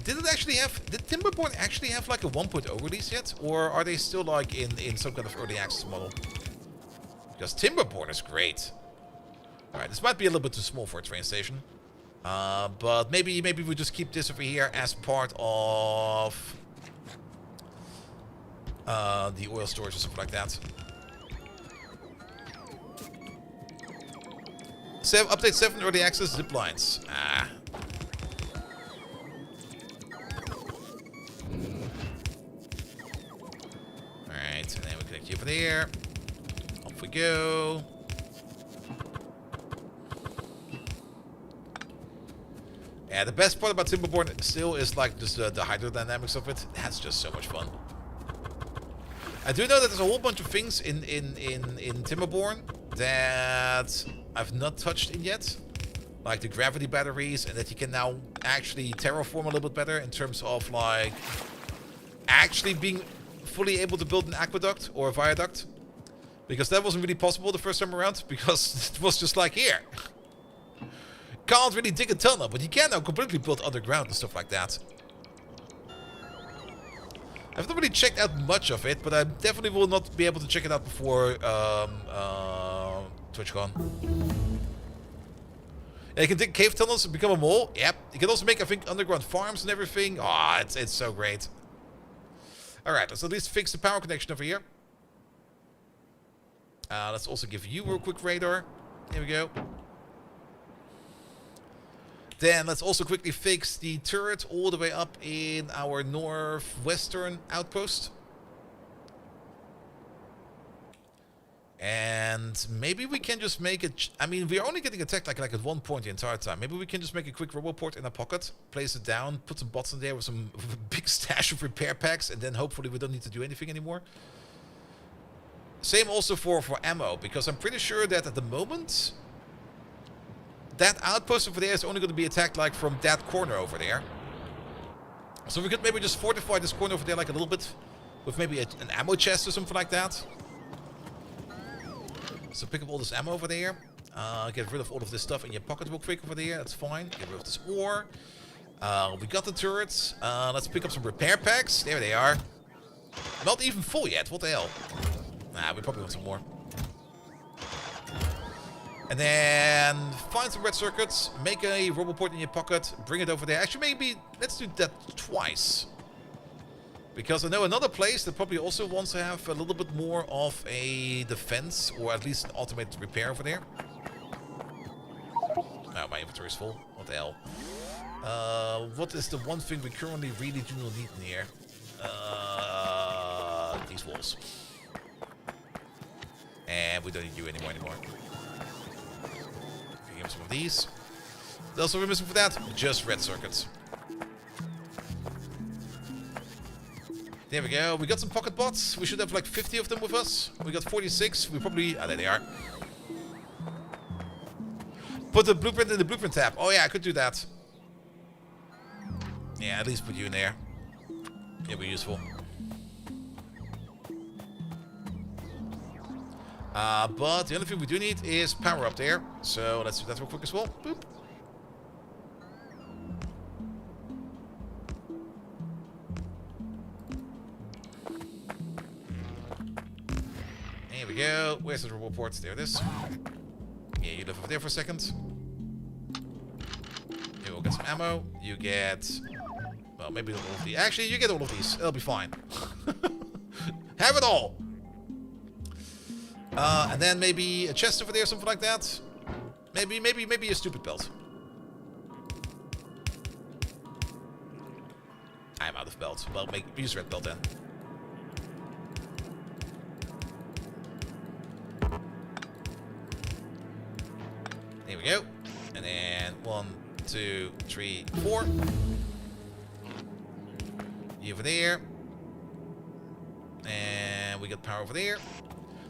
Timberborn actually have like a 1.0 release yet? Or are they still like in some kind of early access model? Because Timberborn is great. Alright, this might be a little bit too small for a train station. But maybe we just keep this over here as part of the oil storage or something like that. Update 7 early access zip lines. Ah. Alright, and then we connect you over there. Off we go. Yeah, the best part about Timberborn still is like just the hydrodynamics of it. That's just so much fun. I do know that there's a whole bunch of things in Timberborn that I've not touched in yet. Like the gravity batteries, and that you can now actually terraform a little bit better in terms of like actually being fully able to build an aqueduct or a viaduct. Because that wasn't really possible the first time around, because it was just like, here. Can't really dig a tunnel, but you can now completely build underground and stuff like that. I've not really checked out much of it, but I definitely will not be able to check it out before TwitchCon. Yeah, you can dig cave tunnels and become a mole. Yep. You can also make, I think, underground farms and everything. Oh, it's so great. Alright, let's at least fix the power connection over here. Let's also give you a quick radar. Here we go. Then let's also quickly fix the turret all the way up in our northwestern outpost. And maybe we can just make it... I mean, we're only getting attacked like at one point the entire time. Maybe we can just make a quick roboport in a pocket, place it down, put some bots in there with a big stash of repair packs, and then hopefully we don't need to do anything anymore. Same also for ammo, because I'm pretty sure that at the moment... that outpost over there is only going to be attacked like from that corner over there. So we could maybe just fortify this corner over there like a little bit with maybe an ammo chest or something like that. So pick up all this ammo over there. Get rid of all of this stuff in your pocket real quick over there. That's fine. Get rid of this ore. We got the turrets. Let's pick up some repair packs. There they are. Not even full yet. What the hell? Nah, we probably want some more. And then find some red circuits, make a roboport in your pocket, bring it over there. Actually, maybe let's do that twice. Because I know another place that probably also wants to have a little bit more of a defense, or at least an automated repair over there. Oh, my inventory is full. What the hell? What is the one thing we currently really do not need in here? These walls. And we don't need you anymore. Give him some of these. What else are we missing for that? Just red circuits. There we go. We got some pocket bots. We should have like 50 of them with us. We got 46. We probably... Ah, there they are. Put the blueprint in the blueprint tab. Oh yeah, I could do that. Yeah, at least put you in there. It'll be useful. But the only thing we do need is power up there. So let's do that real quick as well. Boop. There we go. Where's the robot ports? There it is. Yeah, you live over there for a second. You will get some ammo. You get... Well, maybe not all of these. Actually, you get all of these. It'll be fine. Have it all! And then maybe a chest over there, something like that. Maybe a stupid belt. I'm out of belt. Well, use red belt then. There we go. And then 1, 2, 3, 4. You over there. And we got power over there.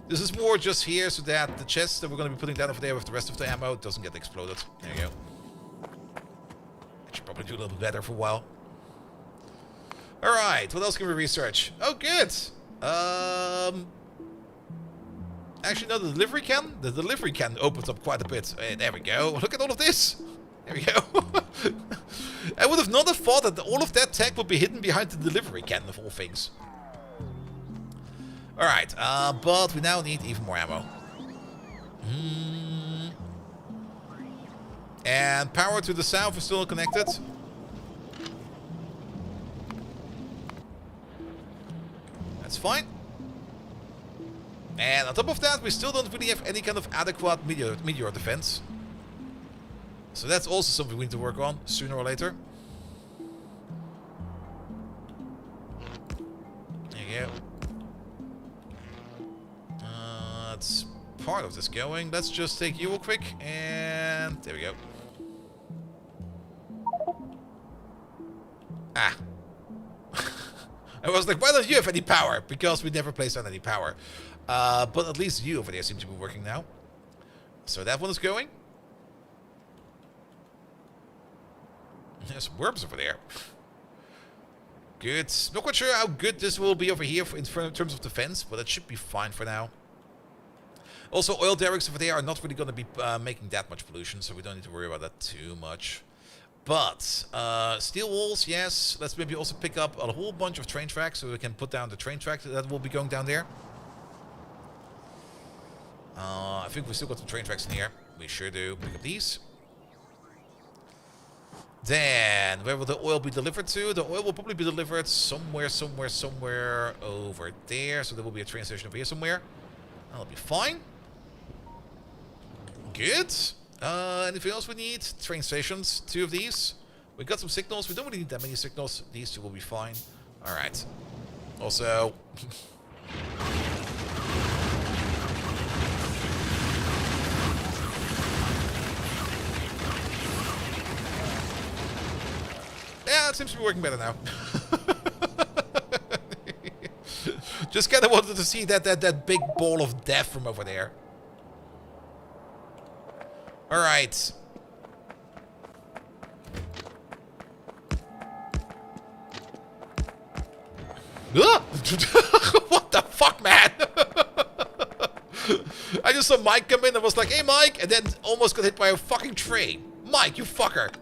This is more just here so that the chest that we're going to be putting down over there with the rest of the ammo doesn't get exploded. There you go. I should probably do a little bit better for a while. Alright, what else can we research? Oh, good! Actually, no, the delivery can? The delivery can opens up quite a bit. There we go. Look at all of this! There we go. I would have not have thought that all of that tech would be hidden behind the delivery can, of all things. Alright, but we now need even more ammo. And power to the south is still connected. That's fine. And on top of that, we still don't really have any kind of adequate meteor defense. So that's also something we need to work on sooner or later. There you go. That's part of this going. Let's just take you real quick, and there we go. Ah. I was like, why don't you have any power? Because we never placed on any power. But at least you over there seem to be working now. So that one is going. There's worms over there. Good. Not quite sure how good this will be over here in terms of defense, but it should be fine for now. Also, oil derricks over there are not really going to be making that much pollution, so we don't need to worry about that too much. But steel walls, yes. Let's maybe also pick up a whole bunch of train tracks so we can put down the train track that will be going down there. I think we still got some train tracks in here. We sure do. Pick up these. Then, where will the oil be delivered to? The oil will probably be delivered somewhere over there. So there will be a train station over here somewhere. That'll be fine. Good. Anything else we need? Train stations. 2 of these. We got some signals. We don't really need that many signals. These 2 will be fine. Alright. Also... yeah, it seems to be working better now. Just kind of wanted to see that big ball of death from over there. Alright. What the fuck, man? I just saw Mike come in and was like, hey, Mike, and then almost got hit by a fucking train. Mike, you fucker.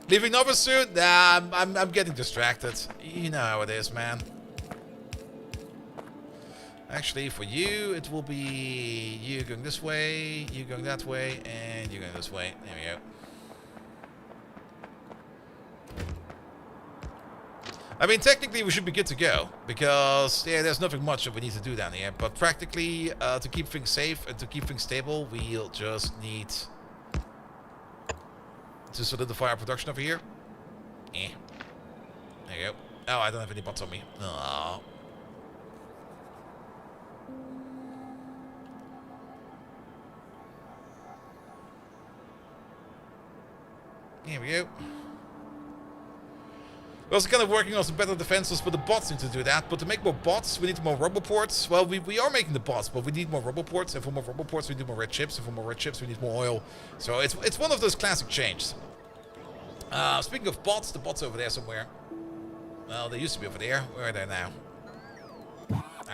Leaving Nova soon? Nah, I'm getting distracted. You know how it is, man. Actually, for you, it will be you going this way, you going that way, and you going this way. There we go. I mean, technically, we should be good to go. Because, yeah, there's nothing much that we need to do down here. But practically, to keep things safe and to keep things stable, we'll just need... to solidify our production over here. Eh. There you go. Oh, I don't have any bots on me. Aww. Here we go. We're also kind of working on some better defenses, but the bots need to do that. But to make more bots, we need more roboports. Well, we are making the bots, but we need more roboports. And for more roboports, we need more red chips. And for more red chips, we need more oil. So it's one of those classic changes. Speaking of bots, the bots over there somewhere. Well, they used to be over there. Where are they now?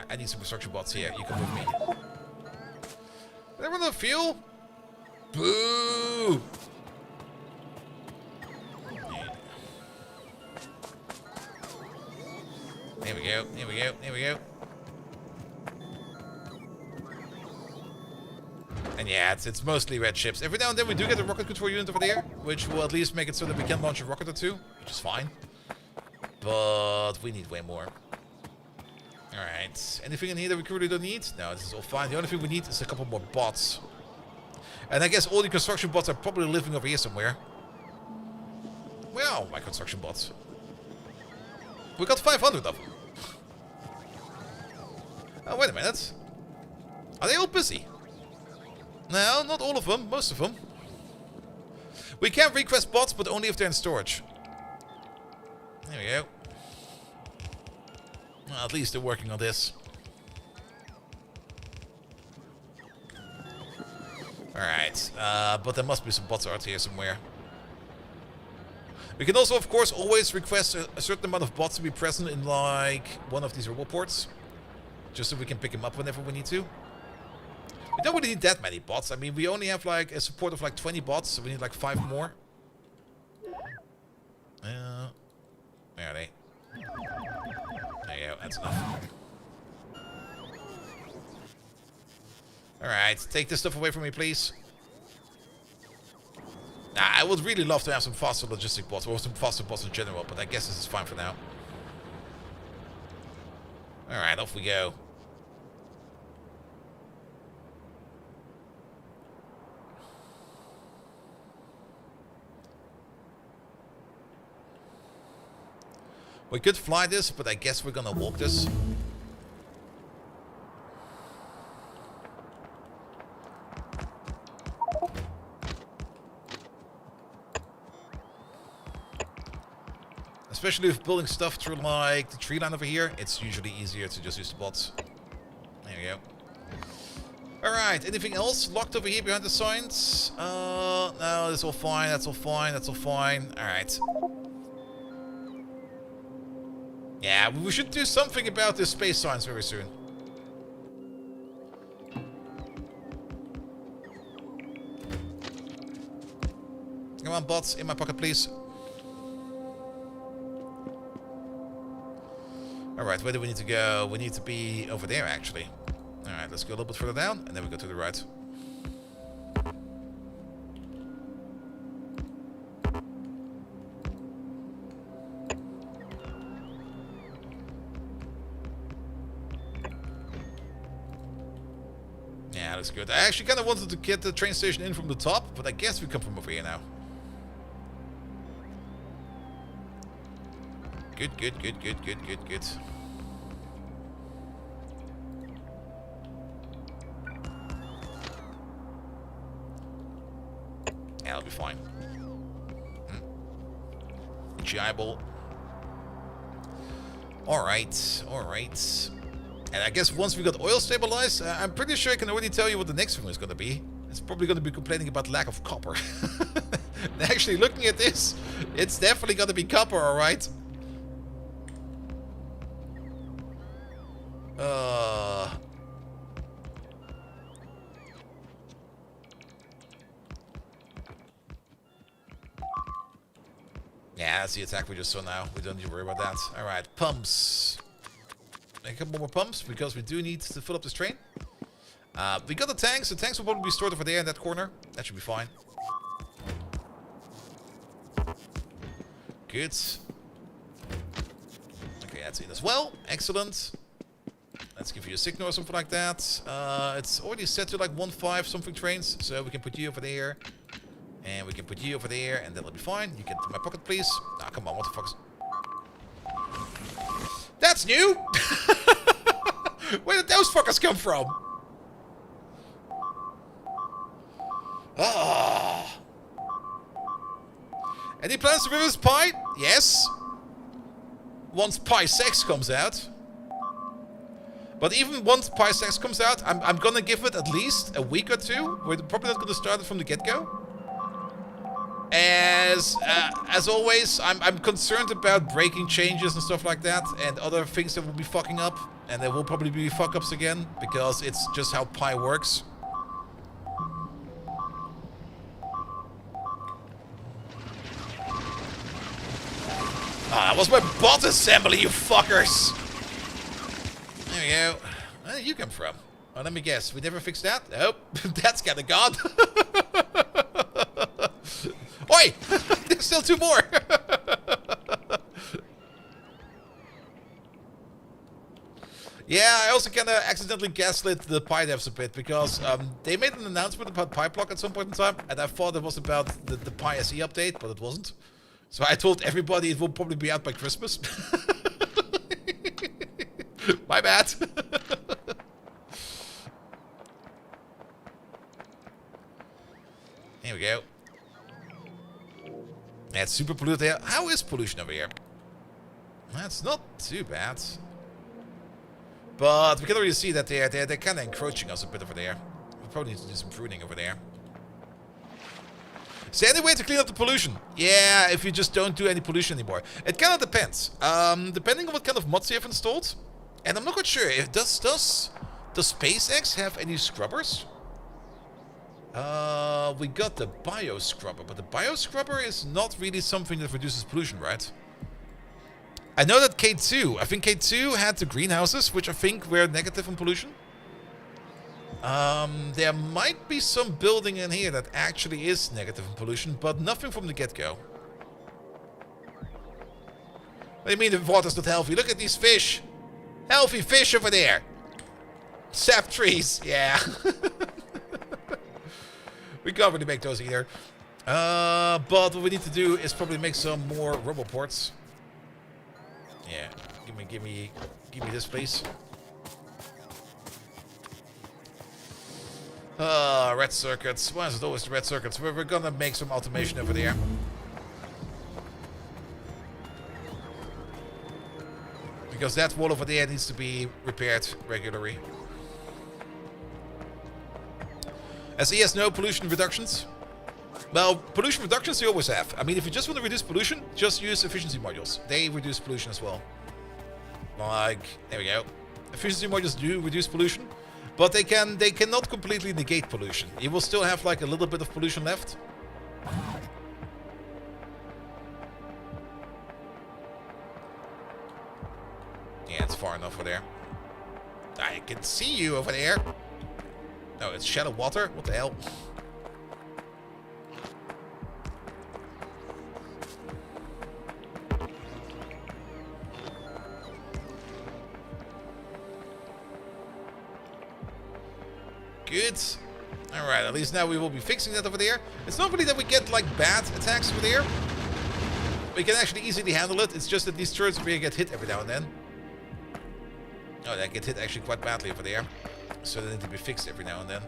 I need some construction bots here. You come with me. Did I run out of fuel? Boo! There we go, there we go, there we go. And yeah, it's mostly red ships. Every now and then we do get a rocket control unit over there, which will at least make it so that we can launch a rocket or 2, which is fine. But we need way more. Alright, anything in here that we really don't need? No, this is all fine. The only thing we need is a couple more bots. And I guess all the construction bots are probably living over here somewhere. Where are my construction bots? We got 500 of them. Oh, wait a minute. Are they all busy? No, not all of them. Most of them. We can request bots, but only if they're in storage. There we go. Well, at least they're working on this. Alright. But there must be some bots out here somewhere. We can also, of course, always request a certain amount of bots to be present in, like, one of these roboports. Just so we can pick them up whenever we need to. We don't really need that many bots. I mean, we only have, like, a support of, like, 20 bots. So we need, like, 5 more. Where are they? There you go. That's enough. Alright. Take this stuff away from me, please. I would really love to have some faster logistic bots, or some faster bots in general, but I guess this is fine for now. Alright, off we go. We could fly this, but I guess we're gonna walk this. Especially if building stuff through, like, the tree line over here, it's usually easier to just use the bots. There we go. Alright, anything else locked over here behind the signs? No, that's all fine, that's all fine, that's all fine. Alright. Yeah, we should do something about this space signs very soon. Come on, bots, in my pocket, please. Alright, where do we need to go? We need to be over there, actually. Alright, let's go a little bit further down, and then we go to the right. Yeah, that's good. I actually kind of wanted to get the train station in from the top, but I guess we come from over here now. Good, good, good, good, good, good, good. Yeah, that'll be fine. Itchy eyeball. Alright, alright. And I guess once we got oil stabilized, I'm pretty sure I can already tell you what the next one is going to be. It's probably going to be complaining about lack of copper. Actually, looking at this, it's definitely going to be copper, alright? Yeah, that's the attack we just saw now. We don't need to worry about that. Alright, pumps. Make a couple more pumps, because we do need to fill up this train. We got the tanks. The tanks will probably be stored over there in that corner. That should be fine. Good. Okay, that's in as well. Excellent. Let's give you a signal or something like that. It's already set to like 1.5 something trains, so we can put you over there. And we can put you over there, and that'll be fine. You get to my pocket, please. Ah, come on, what the fuck is... That's new! Where did those fuckers come from? Ah. Any plans to reverse Pi? Yes. Once Pi 6 comes out. But even once Pi 6 comes out, I'm gonna give it at least a week or two. We're probably not gonna start it from the get-go. As always, I'm concerned about breaking changes and stuff like that, and other things that will be fucking up, and there will probably be fuck-ups again, because it's just how Pi works. Ah, that was my bot assembly, you fuckers! There we go. Where did you come from? Oh, let me guess. We never fixed that? Nope. That's kinda gone. Oi! There's still two more! Yeah, I also kinda accidentally gaslit the Pi devs a bit, because they made an announcement about Pi Block at some point in time, and I thought it was about the Pi SE update, but it wasn't. So I told everybody it will probably be out by Christmas. My bad. Here we go. Yeah, it's super polluted here. How is pollution over here? That's not too bad. But we can already see that they're kind of encroaching us a bit over there. We probably need to do some pruning over there. Is there any way to clean up the pollution? Yeah, if you just don't do any pollution anymore. It kind of depends. Depending on what kind of mods you have installed. And I'm not quite sure. If does SpaceX have any scrubbers? We got the bio scrubber, but the bio scrubber is not really something that reduces pollution, right? I know that K2, I think K2 had the greenhouses, which I think were negative on pollution. There might be some building in here that actually is negative on pollution, but nothing from the get-go. What do you mean the water's not healthy? Look at these fish! Healthy fish over there. Sap trees, yeah. We can't really make those either. But what we need to do is probably make some more rubble ports. Yeah, give me this, please. Red circuits. Why is it always the red circuits? We're gonna make some automation over there. Because that wall over there needs to be repaired regularly. As he has no pollution reductions. Well, pollution reductions you always have. I mean, if you just want to reduce pollution, just use efficiency modules. They reduce pollution as well. Like, there we go. Efficiency modules do reduce pollution, but they cannot completely negate pollution. You will still have like a little bit of pollution left. Yeah, it's far enough over there. I can see you over there. No, it's shallow water. What the hell? Good. Alright, at least now we will be fixing that over there. It's not really that we get like bad attacks over there. We can actually easily handle it. It's just that these turrets over here get hit every now and then. Oh, they get hit actually quite badly over there. So they need to be fixed every now and then.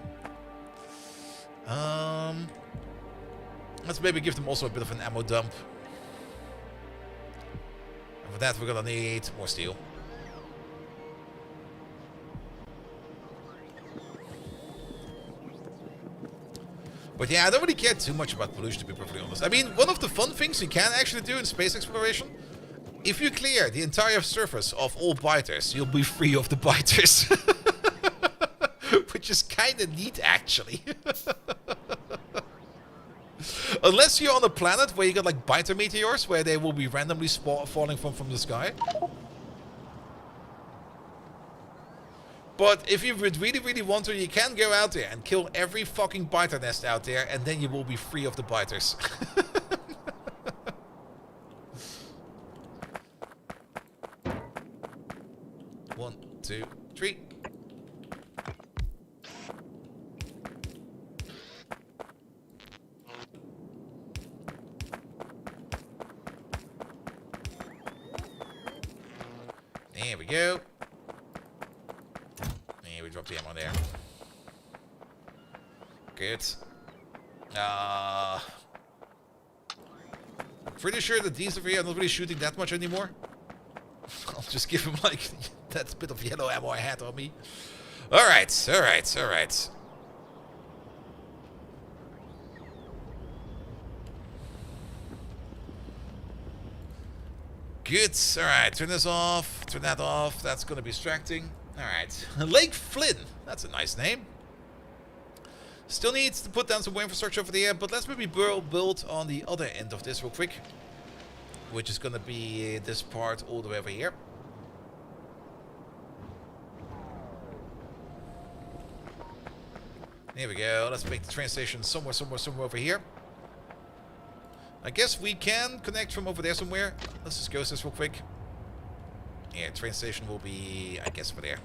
Let's maybe give them also a bit of an ammo dump. And for that we're gonna need more steel. But yeah, I don't really care too much about pollution, to be perfectly honest. I mean, one of the fun things you can actually do in space exploration, if you clear the entire surface of all biters, you'll be free of the biters. Which is kind of neat, actually. Unless you're on a planet where you got like biter meteors, where they will be randomly falling from the sky. But if you would really, really want to, you can go out there and kill every fucking biter nest out there, and then you will be free of the biters. 1, 2, 3. There we go. And we drop the ammo there. Good. I'm pretty sure that these over here are not really shooting that much anymore. I'll just give him like that bit of yellow ammo I had on me. Alright, alright, alright. Good. Alright, turn this off. Turn that off. That's going to be distracting. Alright. Lake Flynn. That's a nice name. Still needs to put down some more infrastructure over there, but let's maybe build on the other end of this real quick. Which is going to be this part all the way over here. There we go. Let's make the train station somewhere over here. I guess we can connect from over there somewhere. Let's just go this real quick. Yeah, train station will be, I guess, over there.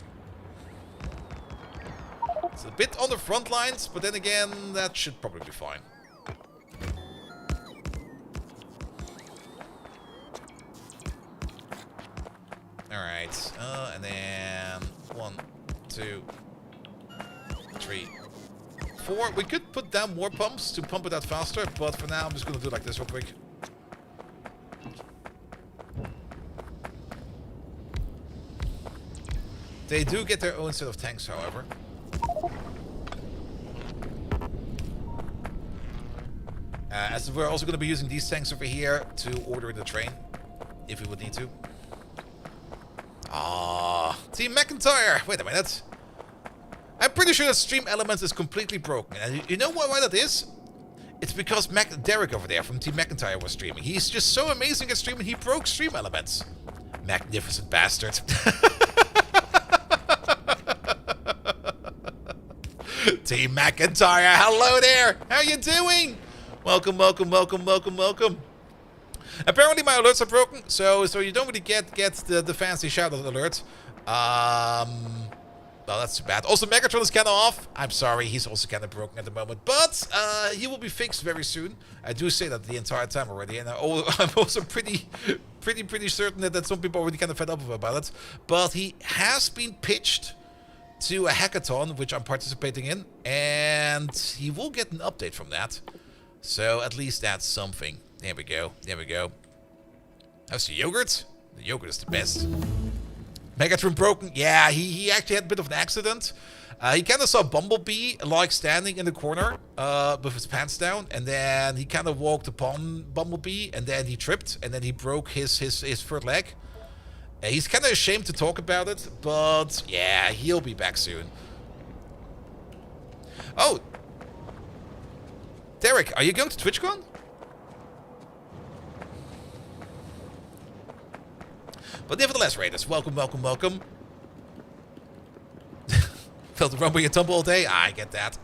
It's a bit on the front lines, but then again, that should probably be fine. Alright, and then 1, 2, 3, 4. We could put down more pumps to pump it out faster, but for now I'm just going to do it like this real quick. They do get their own set of tanks, however. As we're also going to be using these tanks over here to order in the train, if we would need to. Ah, Team McIntyre! Wait a minute. I'm pretty sure that Stream Elements is completely broken. And you know why that is? It's because Derek over there from Team McIntyre was streaming. He's just so amazing at streaming, he broke Stream Elements. Magnificent bastard. Team McIntyre, hello there! How you doing? Welcome, welcome, welcome, welcome, welcome. Apparently my alerts are broken, so you don't really get the fancy shout-out alert. Well, that's too bad. Also, Megatron is kind of off. I'm sorry, he's also kind of broken at the moment. But he will be fixed very soon. I do say that the entire time already. And I'm also pretty certain that some people are already kind of fed up about it. But he has been pitched to a hackathon, which I'm participating in. And he will get an update from that. So at least that's something. There we go. There we go. How's the yogurt? The yogurt is the best. Megatron broken. Yeah, he actually had a bit of an accident. He kind of saw Bumblebee like standing in the corner with his pants down, and then he kind of walked upon Bumblebee, and then he tripped, and then he broke his third leg. He's kind of ashamed to talk about it, but yeah, he'll be back soon. Oh, Derek, are you going to TwitchCon? But nevertheless, Raiders, welcome, welcome, welcome. Felt the rumble and tumble all day? I get that.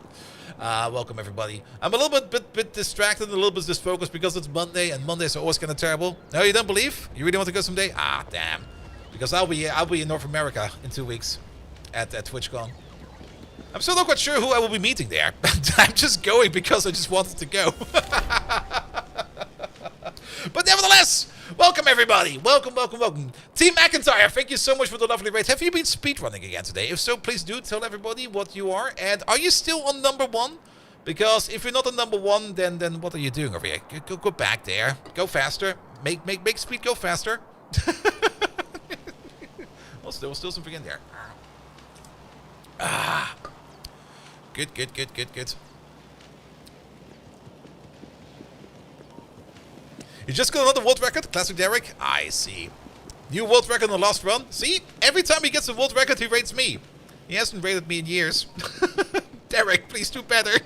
Welcome, everybody. I'm a little bit distracted, a little bit disfocused because it's Monday, and Mondays are always kind of terrible. No, you don't believe? You really want to go someday? Ah, damn. Because I'll be in North America in 2 weeks at TwitchCon. I'm still not quite sure who I will be meeting there. I'm just going because I just wanted to go. But nevertheless, welcome everybody. Welcome, welcome, welcome. Team McIntyre, thank you so much for the lovely raid. Have you been speedrunning again today? If so, please do tell everybody what you are. And are you still on number 1? Because if you're not on number 1, then what are you doing over here? Go back there. Go faster. Make speed go faster. Well, still something in there. Ah. Good. You just got another world record? Classic Derek? I see. New world record on the last run? See? Every time he gets a world record, he rates me. He hasn't rated me in years. Derek, please do better.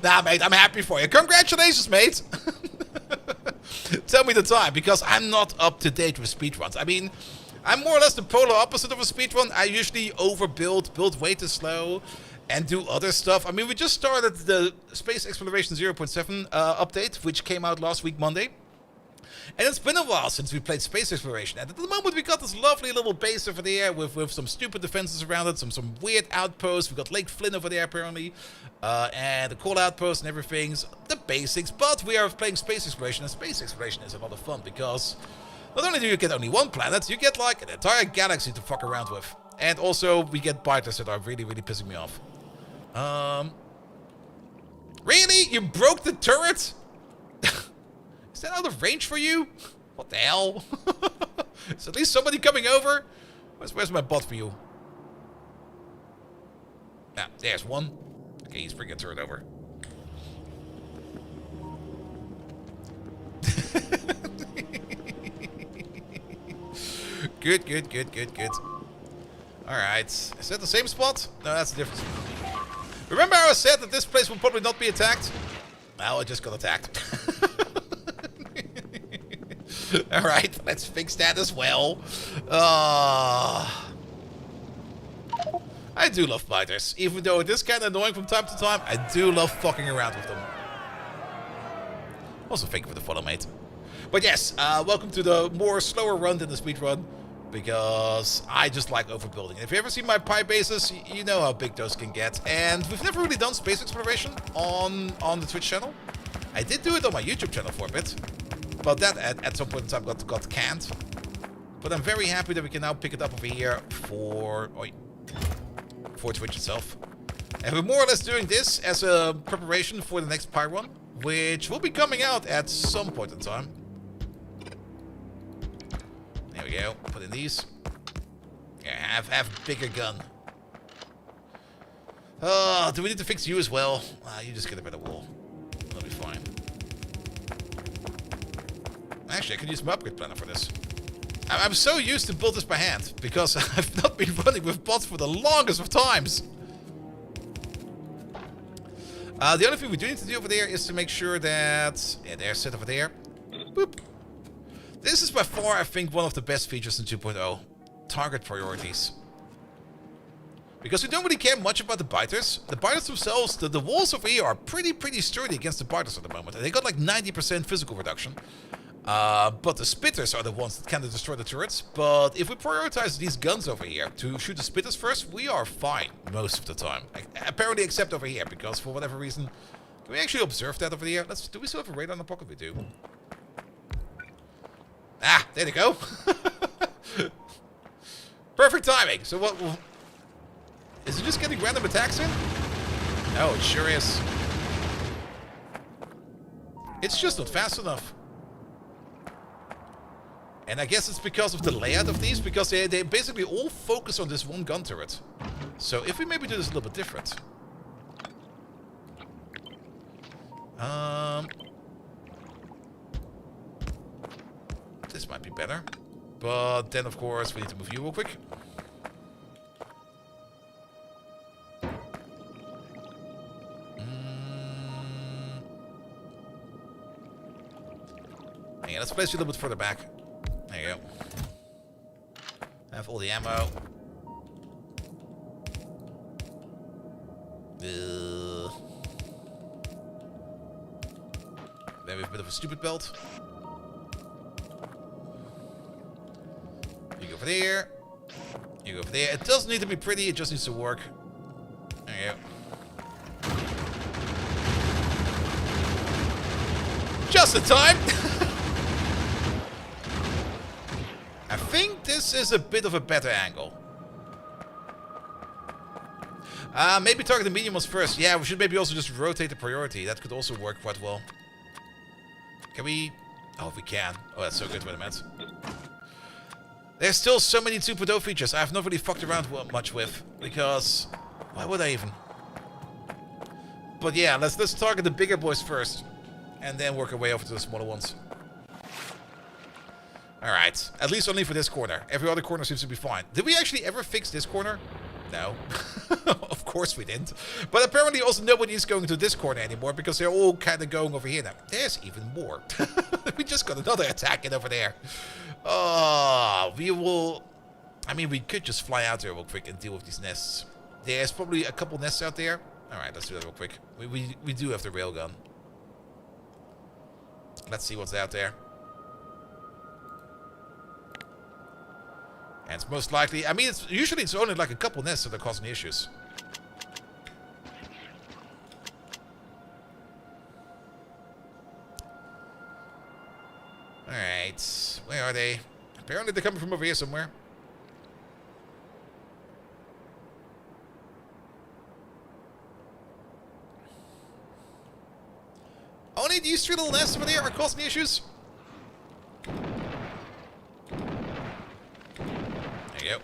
Nah, mate, I'm happy for you. Congratulations, mate. Tell me the time, because I'm not up to date with speedruns. I mean, I'm more or less the polar opposite of a speedrun. I usually overbuild, build way too slow, and do other stuff. I mean, we just started the Space Exploration 0.7 update, which came out last week, Monday. And it's been a while since we played Space Exploration. And at the moment, we got this lovely little base over there with some stupid defenses around it, some weird outposts. We got Lake Flynn over there, apparently. And the coal outpost and everything. The basics. But we are playing Space Exploration, and Space Exploration is a lot of fun because not only do you get only one planet, you get like an entire galaxy to fuck around with. And also, we get biters that are really, really pissing me off. Really? You broke the turret? Is that out of range for you? What the hell? Is at least somebody coming over? Where's my bot for you? Ah, there's one. Okay, he's bringing a turret over. Good. Alright. Is that the same spot? No, that's a different spot. Remember how I said that this place will probably not be attacked? Well, it just got attacked. Alright, let's fix that as well. I do love fighters. Even though it is kind of annoying from time to time, I do love fucking around with them. Also, thank you for the follow, mate. But yes, welcome to the more slower run than the speed run. Because I just like overbuilding. If you ever see my pie bases, you know how big those can get. And we've never really done space exploration on the Twitch channel. I did do it on my YouTube channel for a bit. But that at some point in time got canned. But I'm very happy that we can now pick it up over here for Twitch itself. And we're more or less doing this as a preparation for the next pie run, which will be coming out at some point in time. There we go. Put in these. Yeah, have a bigger gun. Oh, do we need to fix you as well? You just get a better wall. That'll be fine. Actually, I could use my upgrade planner for this. I'm so used to build this by hand because I've not been running with bots for the longest of times. The only thing we do need to do over there is to make sure that... Yeah, they're set over there. Boop. This is by far, I think, one of the best features in 2.0. Target priorities. Because we don't really care much about the biters. The biters themselves, the walls over here are pretty sturdy against the biters at the moment. And they got like 90% physical reduction. But the spitters are the ones that kind of destroy the turrets. But if we prioritize these guns over here to shoot the spitters first, we are fine most of the time. Apparently except over here, because for whatever reason... Can we actually observe that over here? Do we still have a radar in the pocket? We do. Ah, there they go. Perfect timing. So what... Is it just getting random attacks in? No, it sure is. It's just not fast enough. And I guess it's because of the layout of these, because they basically all focus on this one gun turret. So if we maybe do this a little bit different. This might be better. But then, of course, we need to move you real quick. Yeah, let's place you a little bit further back. There you go. Have all the ammo. Then we have a bit of a stupid belt. You go over there. You go over there. It doesn't need to be pretty, it just needs to work. There you go. Just in time! I think this is a bit of a better angle. Maybe target the medium ones first. Yeah, we should maybe also just rotate the priority. That could also work quite well. Can we... Oh, we can. Oh, that's so good. Wait a minute. There's still so many 2.0 features I've not really fucked around much with. Because... Why would I even? But yeah, let's target the bigger boys first. And then work our way over to the smaller ones. Alright. At least only for this corner. Every other corner seems to be fine. Did we actually ever fix this corner? No. Of course we didn't. But apparently also nobody is going to this corner anymore because they're all kind of going over here now. There's even more. We just got another attack in over there. Oh, we will... I mean, we could just fly out there real quick and deal with these nests. There's probably a couple nests out there. Alright, let's do that real quick. We do have the railgun. Let's see what's out there. And it's most likely... I mean, usually it's only like a couple nests that are causing issues. Alright. Where are they? Apparently they're coming from over here somewhere. Only these three little nests over there are causing issues? There you go.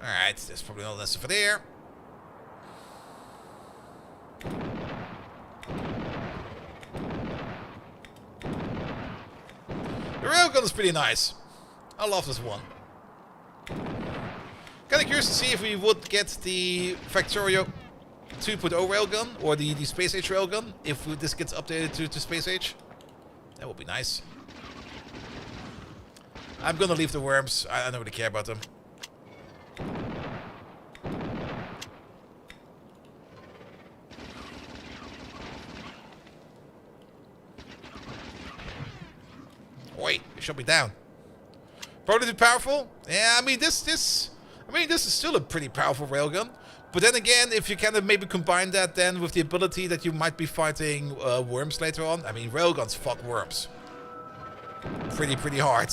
Alright, there's probably another nest over there. The railgun is pretty nice. I love this one. Kind of curious to see if we would get the Factorio 2.0 railgun or the Space Age railgun if this gets updated to Space Age. That would be nice. I'm gonna leave the worms. I don't really care about them. Wait, it shut me down. Probably too powerful? Yeah, I mean this is still a pretty powerful railgun. But then again, if you kind of maybe combine that then with the ability that you might be fighting worms later on. I mean, railguns fuck worms. Pretty hard.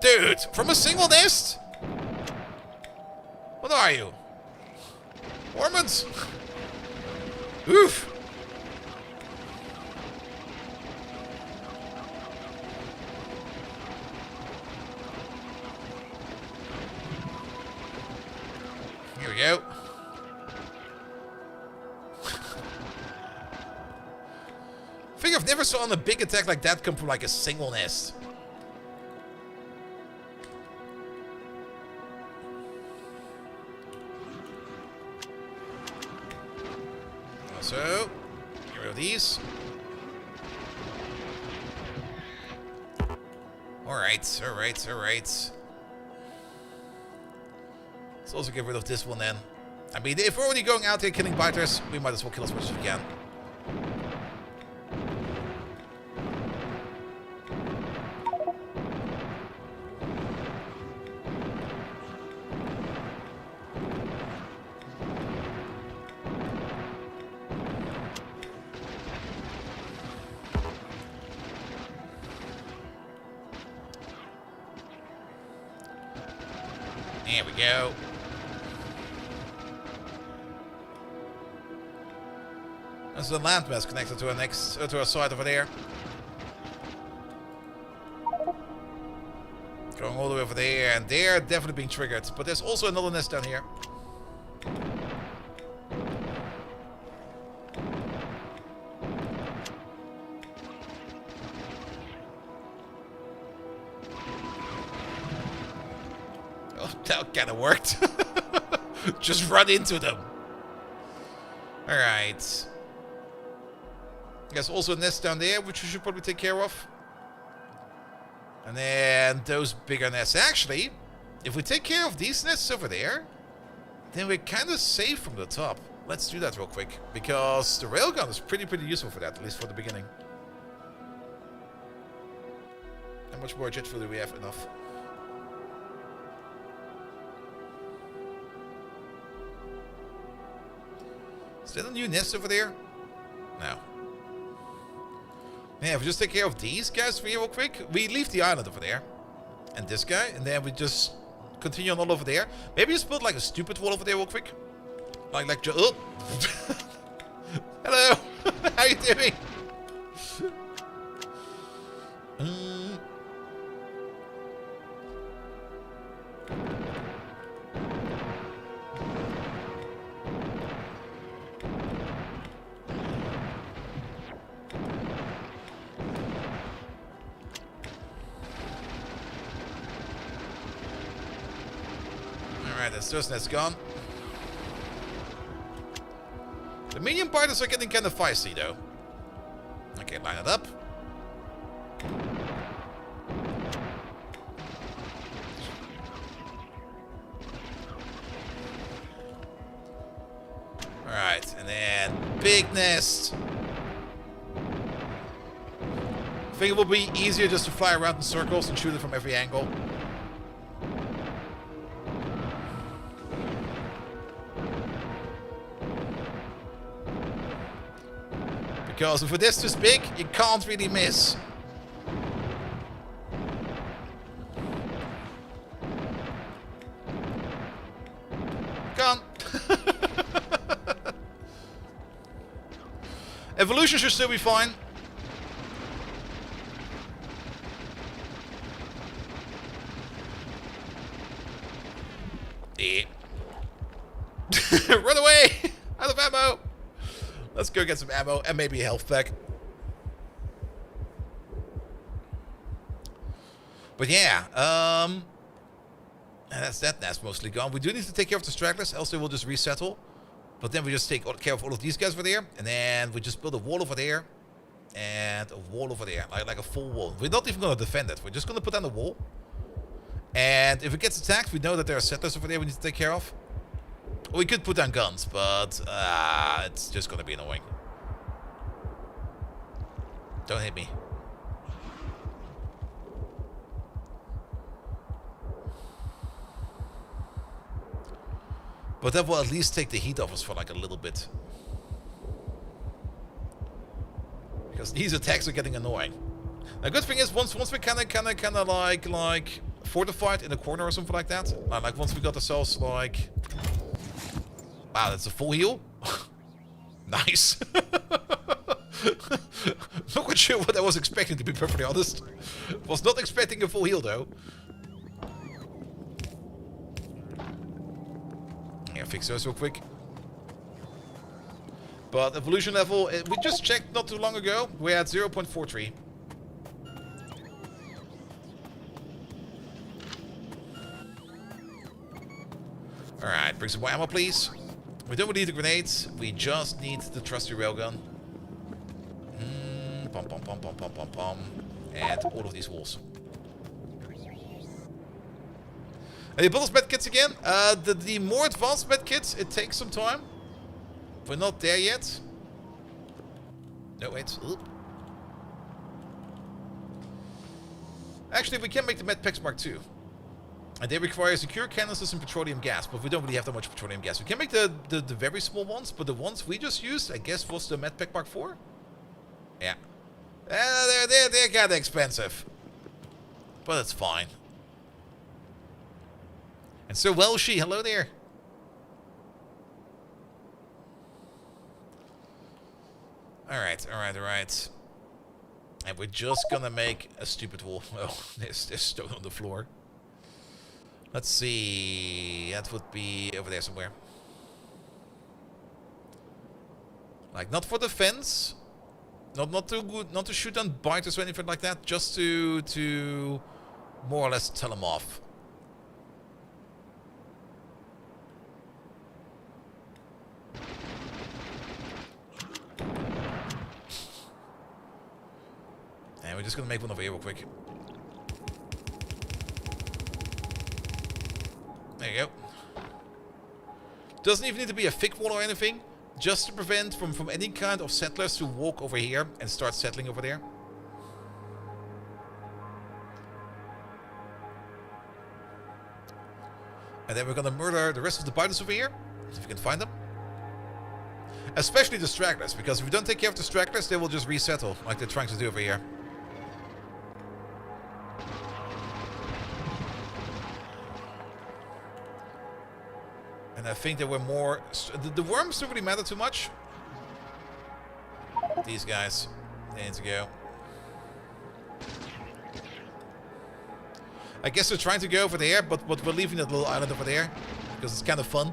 Dude, from a single nest? What are you? Mormons? Oof. Here we go. I think I've never saw a big attack like that come from like a single nest. So, get rid of these. Alright, alright, alright. Let's also get rid of this one then. I mean, if we're already going out here killing biters, we might as well kill as much as we can. There we go. There's a landmass connected to our side over there. Going all the way over there, and they're definitely being triggered. But there's also another nest down here. Oh, that kind of worked. Just run into them. Alright. There's also a nest down there, which we should probably take care of. And then those bigger nests. Actually, if we take care of these nests over there, then we're kind of safe from the top. Let's do that real quick. Because the railgun is pretty useful for that, at least for the beginning. How much more jet fuel do we have? Enough. Is that a new nest over there? No. Yeah, if we just take care of these guys real quick, we leave the island over there. And this guy, and then we just continue on all over there. Maybe just build like a stupid wall over there real quick. Oh! Hello! How you doing? Alright, that's first net's gone. The medium biters are getting kind of feisty, though. Okay, line it up. Alright, and then big nest. I think it will be easier just to fly around in circles and shoot it from every angle. Because if it is this big, you can't really miss. Gone. Evolution should still be fine. Yeah. Run away! Out of ammo! Let's go get some ammo and maybe a health pack. But yeah, and that's that nest mostly gone. We do need to take care of the stragglers, else they will just resettle. But then we just take care of all of these guys over there, and then we just build a wall over there, and a wall over there, like a full wall. We're not even going to defend it. We're just going to put down the wall. And if it gets attacked, we know that there are settlers over there we need to take care of. We could put down guns, but it's just going to be annoying. Don't hit me. But that will at least take the heat off us for like a little bit. Because these attacks are getting annoying. The good thing is, once we kind of like fortified in a corner or something like that. Like once we got ourselves like... Wow, that's a full heal? Nice. Not quite sure what I was expecting, to be perfectly honest. Was not expecting a full heal, though. Yeah, fix those real quick. But evolution level, we just checked not too long ago. We're at 0.43. Alright, bring some more ammo, please. We don't need the grenades, we just need the trusty railgun. Pom pom pom pom pom pom pom. And all of these walls. Any bonus medkits again? The more advanced medkits, it takes some time. We're not there yet. No, wait. Oop. Actually, we can make the medpacks Mark II. And they require secure canisters and petroleum gas, but we don't really have that much petroleum gas. We can make the very small ones, but the ones we just used, I guess, was the medpack Mark IV? Yeah. They're kind of expensive. But it's fine. And so Welshie, hello there. Alright. And we're just gonna make a stupid wall. Oh, there's stone on the floor. Let's see. That would be over there somewhere. Like, not for defense. Not to shoot down biters or anything like that. Just to more or less tell them off. And we're just gonna make one over here real quick. There you go. Doesn't even need to be a thick wall or anything. Just to prevent from any kind of settlers to walk over here and start settling over there. And then we're gonna murder the rest of the biters over here, if we can find them. Especially the stragglers, because if we don't take care of the stragglers, they will just resettle, like they're trying to do over here. And I think there were more... The worms don't really matter too much. These guys, they need to go. I guess they're trying to go over there, but we're leaving that little island over there. Because it's kind of fun.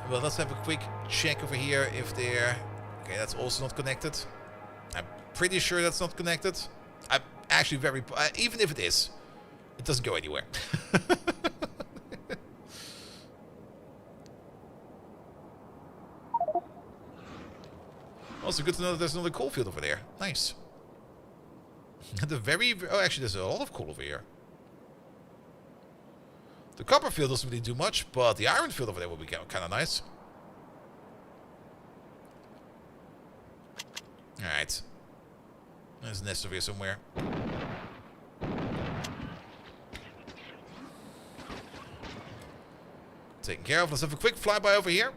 Well, let's have a quick check over here if they're... Okay, that's also not connected. I'm pretty sure that's not connected. I'm actually very... even if it is, it doesn't go anywhere. Also good to know that there's another coal field over there. Nice. Oh, actually, there's a lot of coal over here. The copper field doesn't really do much, but the iron field over there will be kind of nice. Alright. There's a nest over here somewhere. Taken care of. Let's have a quick flyby over here.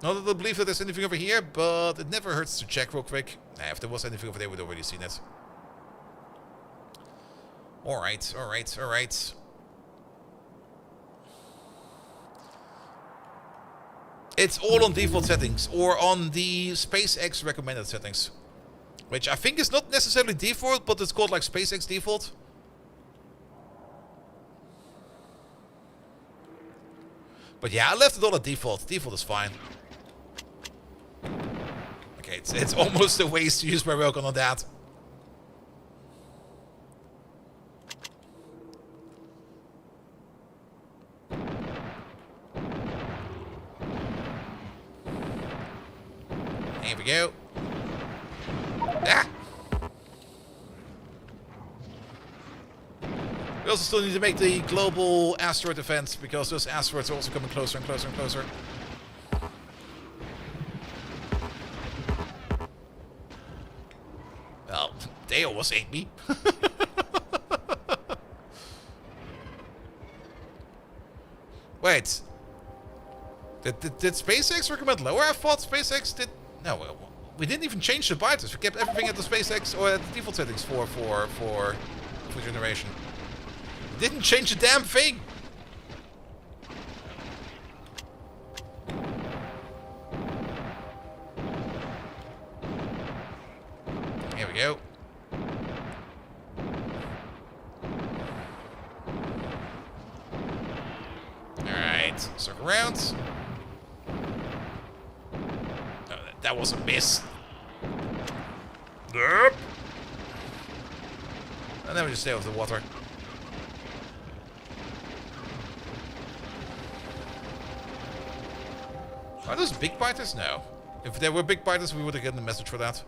Not that I believe that there's anything over here, but it never hurts to check real quick. If there was anything over there, we'd already seen it. Alright. It's all on default settings, or on the SpaceX recommended settings. Which I think is not necessarily default, but it's called like SpaceX default. But yeah, I left it all at default. Default is fine. Okay, it's almost a waste to use my railgun on that. There we go. Ah! We also still need to make the global asteroid defense, because those asteroids are also coming closer and closer and closer. Well, they almost ate me. Wait. Did SpaceX recommend lower? I thought SpaceX did... No, we didn't even change the biters. We kept everything at the SpaceX or at the default settings for generation. Didn't change the damn thing. Here we go. Alright, circle around. Oh, that was a miss. Yep. And then we just stay off the water. Are those big biters? No. If there were big biters, we would have gotten a message for that.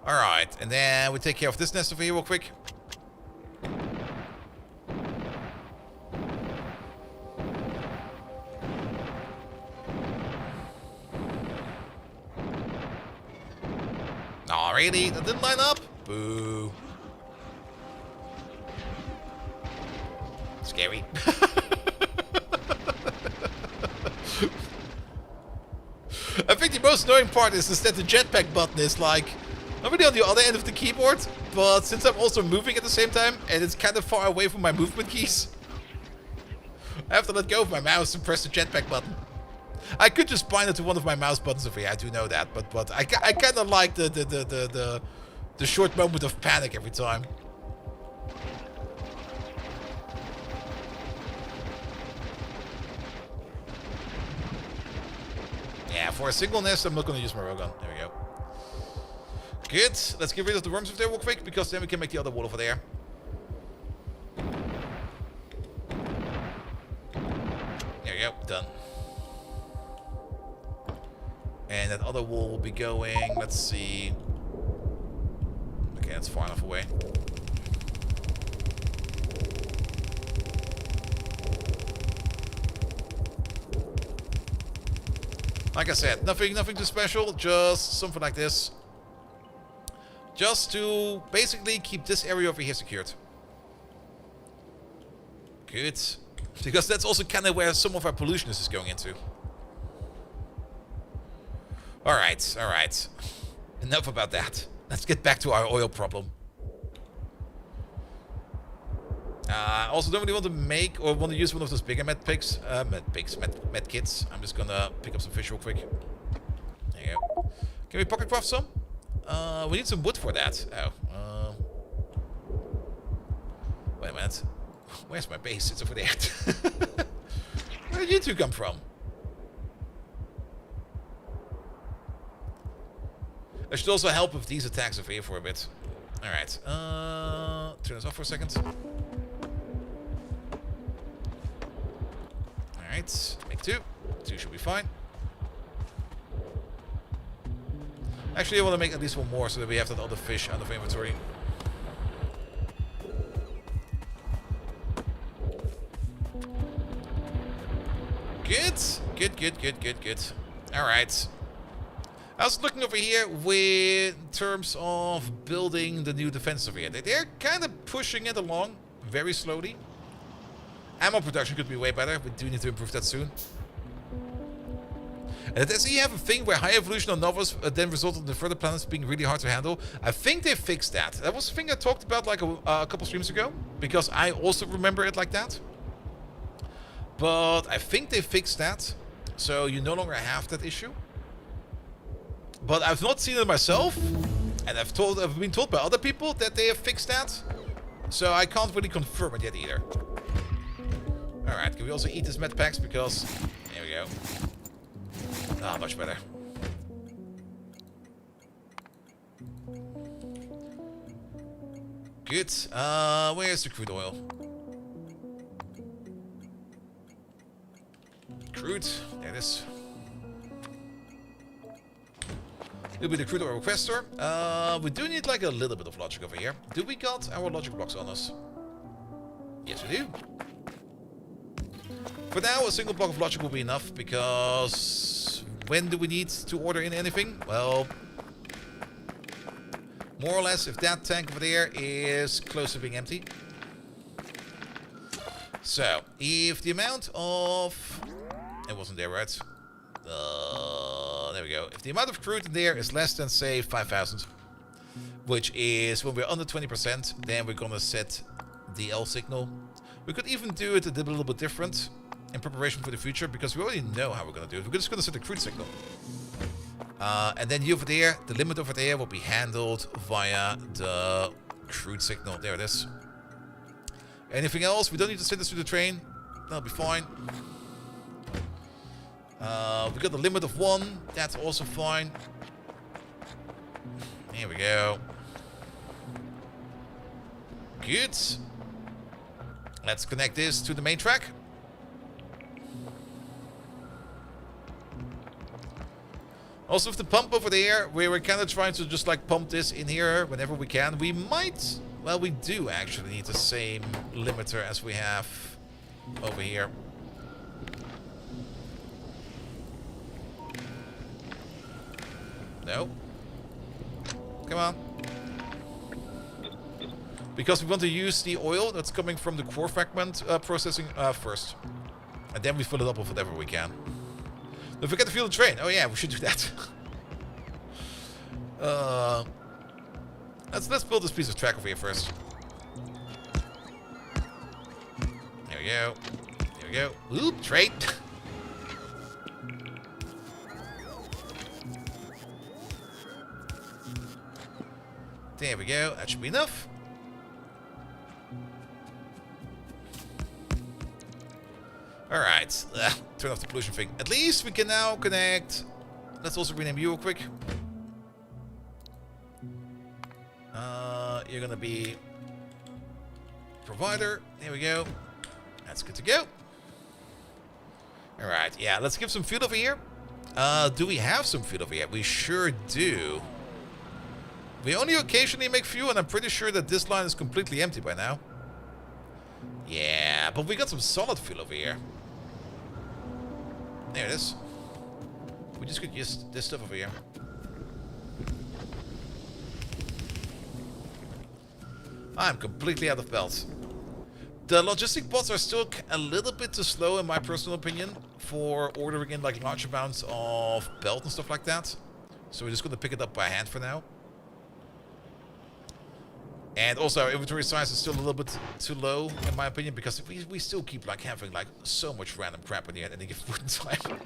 Alright, and then we take care of this nest over here real quick. Aw, really? That didn't line up? Boo. Scary. I think the most annoying part is that the jetpack button is like not really on the other end of the keyboard, but since I'm also moving at the same time and it's kind of far away from my movement keys, I have to let go of my mouse and press the jetpack button. I could just bind it to one of my mouse buttons over here, I do know that, but I kind of like the short moment of panic every time. Yeah, for a single nest, I'm not going to use my railgun. There we go. Good. Let's get rid of the worms over there real quick, because then we can make the other wall over there. There we go. Done. And that other wall will be going, let's see. Okay, that's far enough away. Like I said, nothing too special, just something like this. Just to basically keep this area over here secured. Good. Because that's also kind of where some of our pollution is going into. Alright, alright. Enough about that. Let's get back to our oil problem. Also, don't really want to make or want to use one of those bigger med kits. I'm just gonna pick up some fish real quick. There you go. Can we pocket craft some? We need some wood for that. Oh. Wait a minute. Where's my base? It's over there. Where did you two come from? I should also help with these attacks over here for a bit. Alright. Turn this off for a second. Alright. Make two. Two should be fine. Actually, I want to make at least one more so that we have that other fish out of inventory. Good. Good. Alright. I was looking over here with in terms of building the new defense over here. They're kind of pushing it along very slowly. Ammo production could be way better. We do need to improve that soon. And does he have a thing where high evolution on novels then resulted in further planets being really hard to handle? I think they fixed that. That was a thing I talked about like a couple streams ago, because I also remember it like that. But I think they fixed that, so you no longer have that issue. But I've not seen it myself, and I've been told by other people that they have fixed that, so I can't really confirm it yet either. Alright, can we also eat this med packs, because there we go. Ah, much better. Good. Where's the crude oil? Crude. There it is. It'll be the crude oil requester. We do need like a little bit of logic over here. Do we got our logic blocks on us? Yes, we do. For now, a single block of logic will be enough, because when do we need to order in anything? Well, more or less if that tank over there is close to being empty. So, if the amount of... It wasn't there, right? There we go. If the amount of crude in there is less than, say, 5,000, which is when we're under 20%, then we're gonna set the L signal. We could even do it a little bit different in preparation for the future, because we already know how we're gonna do it. We're just gonna set the crude signal. And then you over there, the limit over there will be handled via the crude signal. There it is. Anything else? We don't need to send this to the train. That'll be fine. We got the limit of 1. That's also fine. Here we go. Good. Let's connect this to the main track. Also, with the pump over there, we were kind of trying to just like pump this in here whenever we can. We might, well, we do actually need the same limiter as we have over here. No. Come on. Because we want to use the oil that's coming from the core fragment processing first. And then we fill it up with whatever we can. Don't forget to fuel the train. Oh yeah, we should do that. Let's build this piece of track over here first. There we go. There we go. Oop, train. There we go. That should be enough. Alright. Turn off the pollution thing. At least we can now connect. Let's also rename you real quick. You're gonna be provider. There we go. That's good to go. Alright, yeah, let's give some fuel over here. Do we have some fuel over here? We sure do. We only occasionally make fuel, and I'm pretty sure that this line is completely empty by now. Yeah, but we got some solid fuel over here. There it is. We just could use this stuff over here. I'm completely out of belts. The logistic bots are still a little bit too slow, in my personal opinion, for ordering in like large amounts of belt and stuff like that. So we're just going to pick it up by hand for now. And also our inventory size is still a little bit too low, in my opinion, because we still keep like having like so much random crap in here at any given time.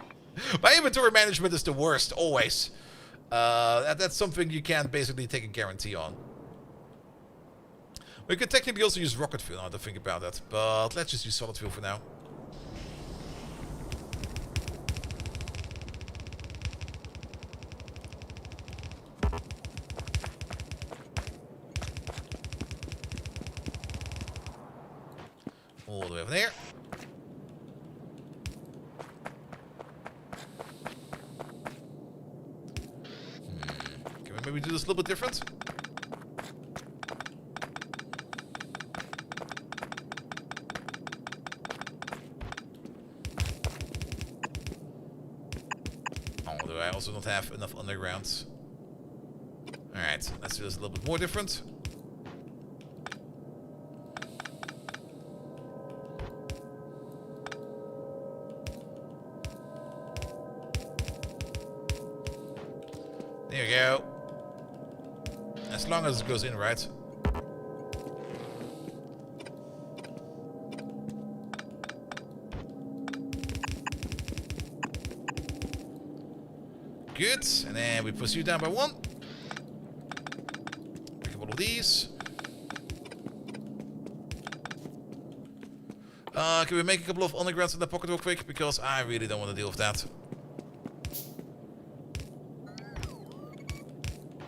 My inventory management is the worst, always. That's something you can't basically take a guarantee on. We could technically also use rocket fuel now to think about that, but let's just use solid fuel for now. All the way over there. Can we maybe do this a little bit different? Although I also don't have enough undergrounds. Alright, let's do this a little bit more different. There you go. As long as it goes in, right? Good. And then we push you down by one. Pick up all of these. Can we make a couple of undergrounds in the pocket real quick? Because I really don't want to deal with that.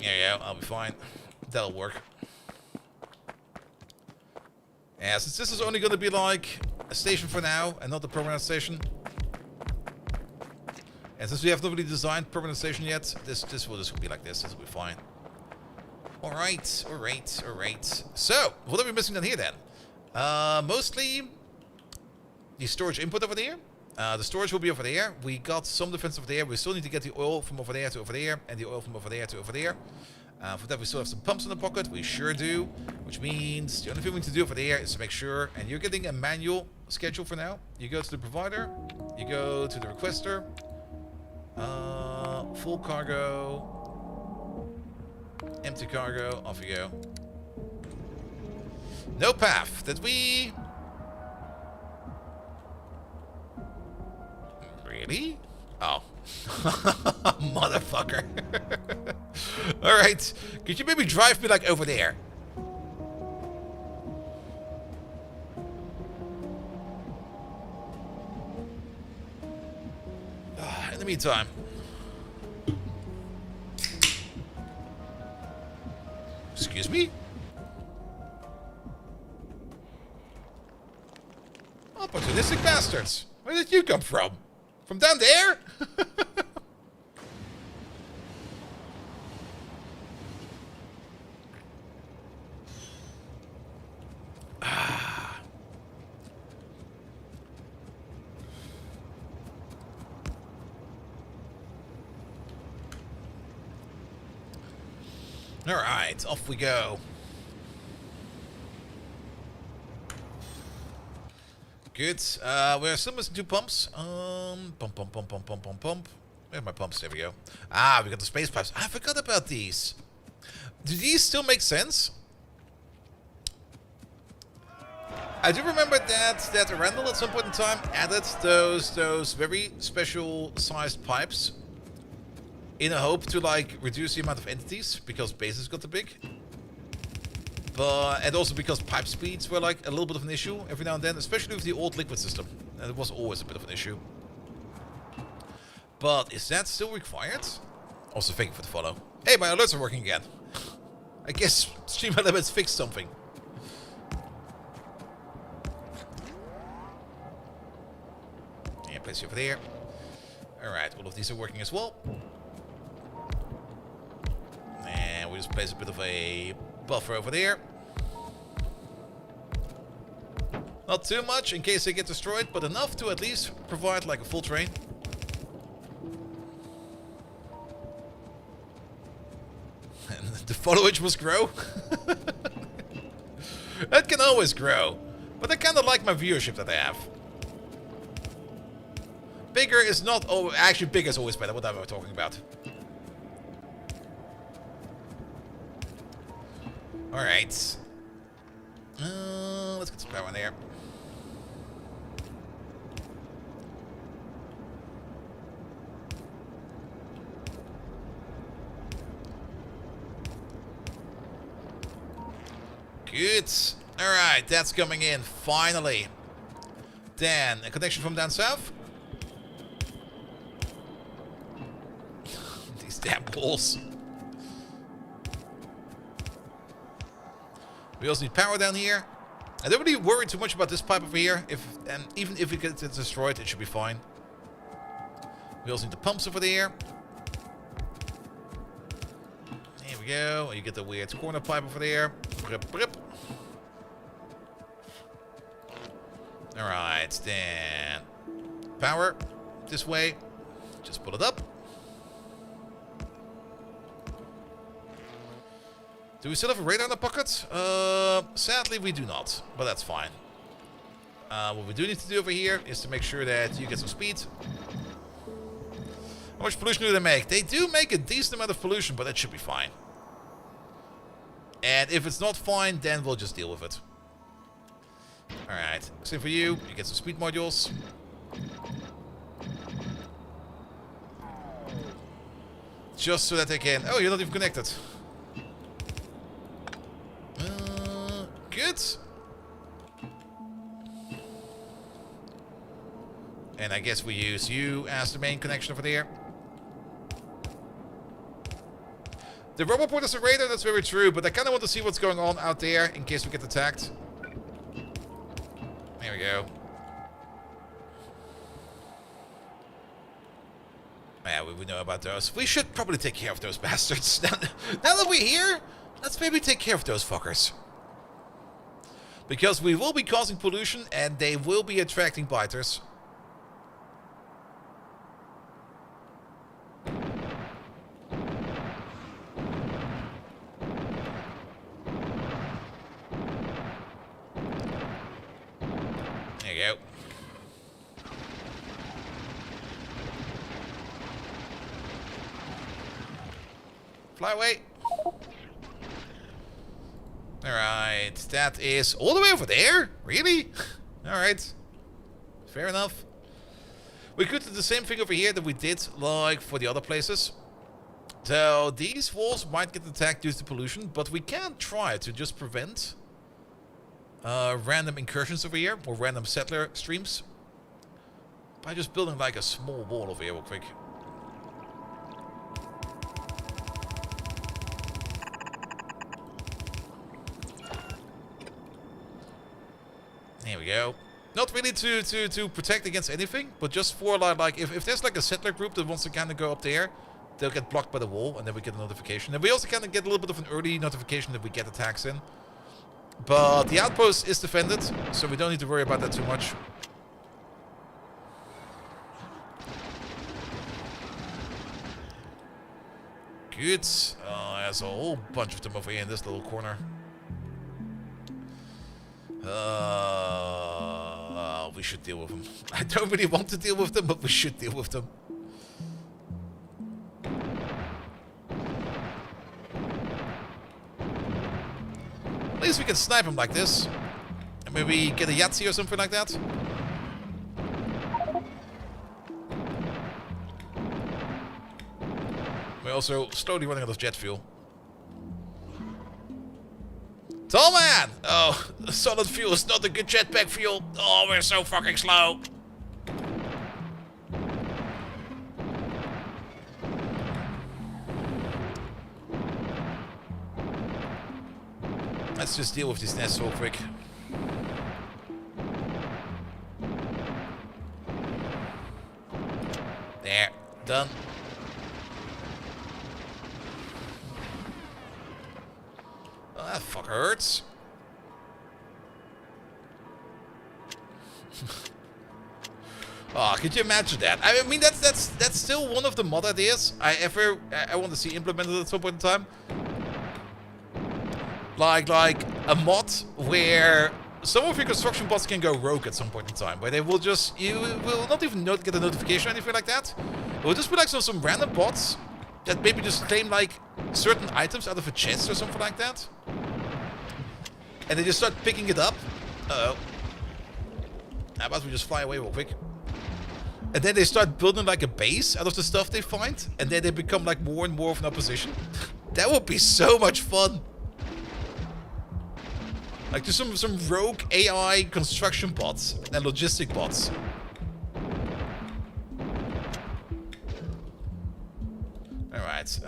There you go, I'll be fine. That'll work. Yeah, since this is only going to be like a station for now and not a permanent station. And since we have not really designed permanent station yet, this will just be like this. This will be fine. Alright, alright, alright. So, what are we missing down here then? Mostly the storage input over there. The storage will be over there. We got some defense over there. We still need to get the oil from over there to over there, and the oil from over there to over there. For that, we still have some pumps in the pocket. We sure do. Which means the only thing we need to do over there is to make sure, and you're getting a manual schedule for now. You go to the provider, you go to the requester, full cargo, empty cargo, off you go. No path. Did we... Really? Oh. Motherfucker. Alright. Could you maybe drive me like over there? In the meantime. Excuse me? Opportunistic bastards. Where did you come from? From down there? Alright, off we go. Good. We're still missing 2 pumps. Pump. Where are my pumps? There we go. Ah, we got the space pipes. I forgot about these. Do these still make sense? I do remember that Randall at some point in time added those very special sized pipes in a hope to like reduce the amount of entities because bases got too big. And also because pipe speeds were like a little bit of an issue every now and then, especially with the old liquid system. And it was always a bit of an issue. But is that still required? Also, thank you for the follow. Hey, my alerts are working again. I guess Stream Elements fixed something. Yeah, place you over there. Alright, all of these are working as well. And we just place a bit of a buffer over there. Not too much in case they get destroyed, but enough to at least provide like a full train. And the followage must grow. That can always grow. But I kind of like my viewership that I have. Bigger is not... Oh, actually bigger is always better. What am I talking about? Alright. Let's get some power in there. Good. Alright, that's coming in, finally. Then, a connection from down south. These damn walls. We also need power down here. I don't really worry too much about this pipe over here. Even if it gets destroyed, it should be fine. We also need the pumps over there. There we go. You get the weird corner pipe over there. Brip. Alright, then power this way. Just pull it up. Do we still have a radar in the pocket? Sadly we do not, but that's fine. What we do need to do over here is to make sure that you get some speed. How much pollution do they make? They do make a decent amount of pollution, but that should be fine. And if it's not fine, then we'll just deal with it. Alright, same for you. You get some speed modules. Just so that they can... Oh, you're not even connected. Good. And I guess we use you as the main connection over there. The roboport is a radar, that's very true, but I kind of want to see what's going on out there in case we get attacked. There we go. Yeah, we know about those. We should probably take care of those bastards. Now that we're here, let's maybe take care of those fuckers. Because we will be causing pollution and they will be attracting biters. There you go. Fly away. Alright, that is all the way over there? Really? Alright. Fair enough. We could do the same thing over here that we did, like, for the other places. So, these walls might get attacked due to pollution, but we can try to just prevent random incursions over here, or random settler streams, by just building, like, a small wall over here real quick. There we go. Not really to protect against anything, but just for like if there's like a settler group that wants to kind of go up there, they'll get blocked by the wall, and then we get a notification. And we also kind of get a little bit of an early notification that we get attacks in. But the outpost is defended, so we don't need to worry about that too much. Good. There's a whole bunch of them over here in this little corner. We should deal with them. I don't really want to deal with them, but we should deal with them. At least we can snipe them like this. And maybe get a Yahtzee or something like that. We're also slowly running out of jet fuel. Tall man! Oh, solid fuel is not a good jetpack fuel. Oh, we're so fucking slow. Let's just deal with this nest real quick. There, done. Oh, that fucker hurts. Oh, could you imagine that? I mean, that's still one of the mod ideas I want to see implemented at some point in time. Like a mod where some of your construction bots can go rogue at some point in time, where they will just, you will not even get a notification or anything like that. It will just be like some random bots that maybe just claim like certain items out of a chest or something like that. And they just start picking it up. Uh-oh. How about we just fly away real quick? And then they start building like a base out of the stuff they find. And then they become like more and more of an opposition. That would be so much fun. Like just some rogue AI construction bots and logistic bots. Alright,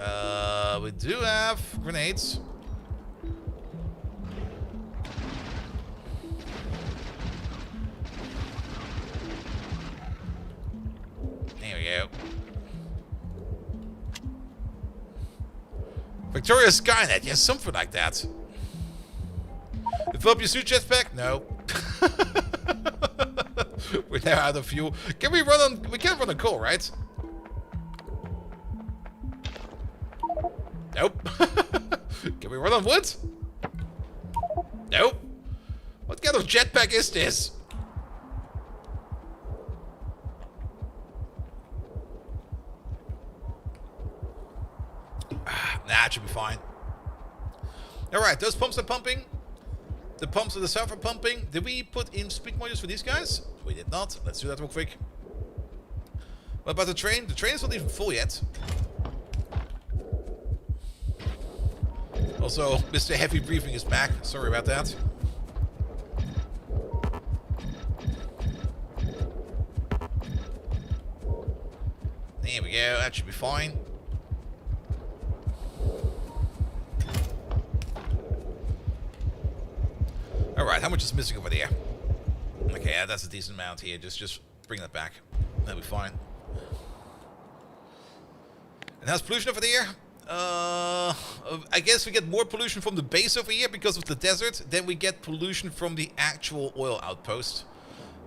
we do have grenades. There we go. Victoria Skynet, yes, something like that. Fill up your suit jetpack? No. We're now out of fuel. Can we run on... We can't run on coal, right? Nope. Can we run on wood? Nope. What kind of jetpack is this? Nah, it should be fine. Alright, those pumps are pumping. The pumps to the south are pumping. Did we put in speed modules for these guys? We did not. Let's do that real quick. What about the train? The train is not even full yet. Also, Mr. Heavy Breathing is back. Sorry about that. There we go. That should be fine. Alright, how much is missing over there? Okay, yeah, that's a decent amount here. Just bring that back. That'll be fine. And how's pollution over there? I guess we get more pollution from the base over here because of the desert. Then we get pollution from the actual oil outpost.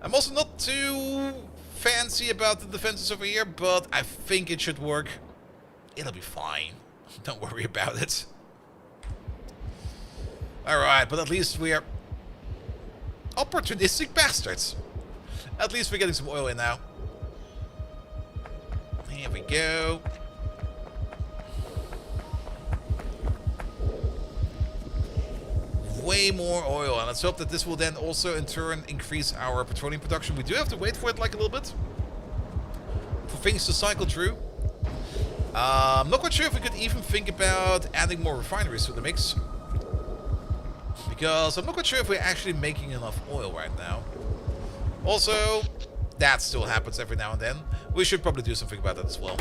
I'm also not too fancy about the defenses over here, but I think it should work. It'll be fine. Don't worry about it. Alright, but at least we are... opportunistic bastards. At least we're getting some oil in now. Here we go. Way more oil, and let's hope that this will then also in turn increase our petroleum production. We do have to wait for it like a little bit for things to cycle through. I'm not quite sure if we could even think about adding more refineries to the mix, because I'm not quite sure if we're actually making enough oil right now. Also, that still happens every now and then. We should probably do something about that as well.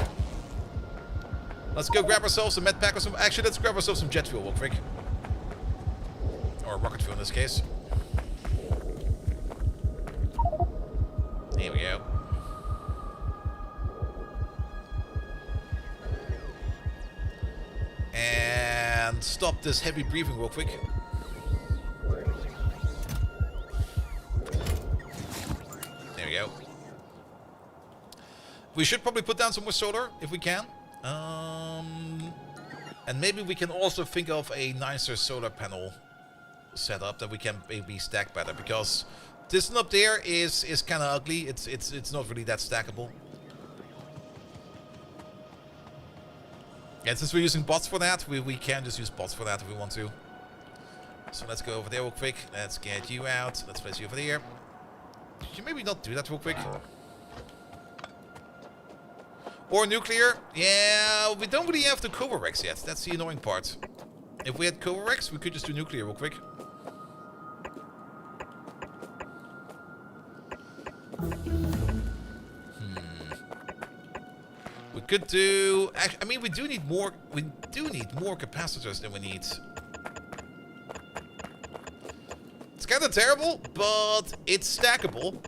Let's go grab ourselves some med pack or some... Actually, let's grab ourselves some jet fuel real quick. Or rocket fuel in this case. There we go. And stop this heavy breathing real quick. There we go. We should probably put down some more solar if we can. And maybe we can also think of a nicer solar panel setup that we can maybe stack better, because this one up there is kind of ugly. It's not really that stackable. And since we're using bots for that, we can just use bots for that if we want to. So let's go over there real quick. Let's get you out. Let's place you over there. Could you maybe not do that real quick? Or nuclear? Yeah, we don't really have the Covarex yet. That's the annoying part. If we had Covarex, we could just do nuclear real quick. We could do... I mean, we do need more... We do need more capacitors than we need. It's kind of terrible, but it's stackable.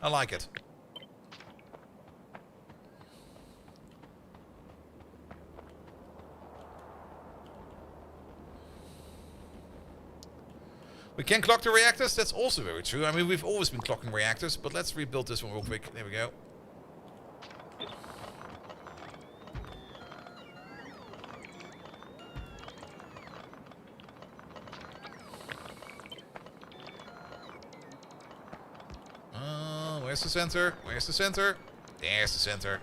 I like it. We can clock the reactors, that's also very true. I mean, we've always been clocking reactors, but let's rebuild this one real quick. There we go. Where's the center? Where's the center? There's the center.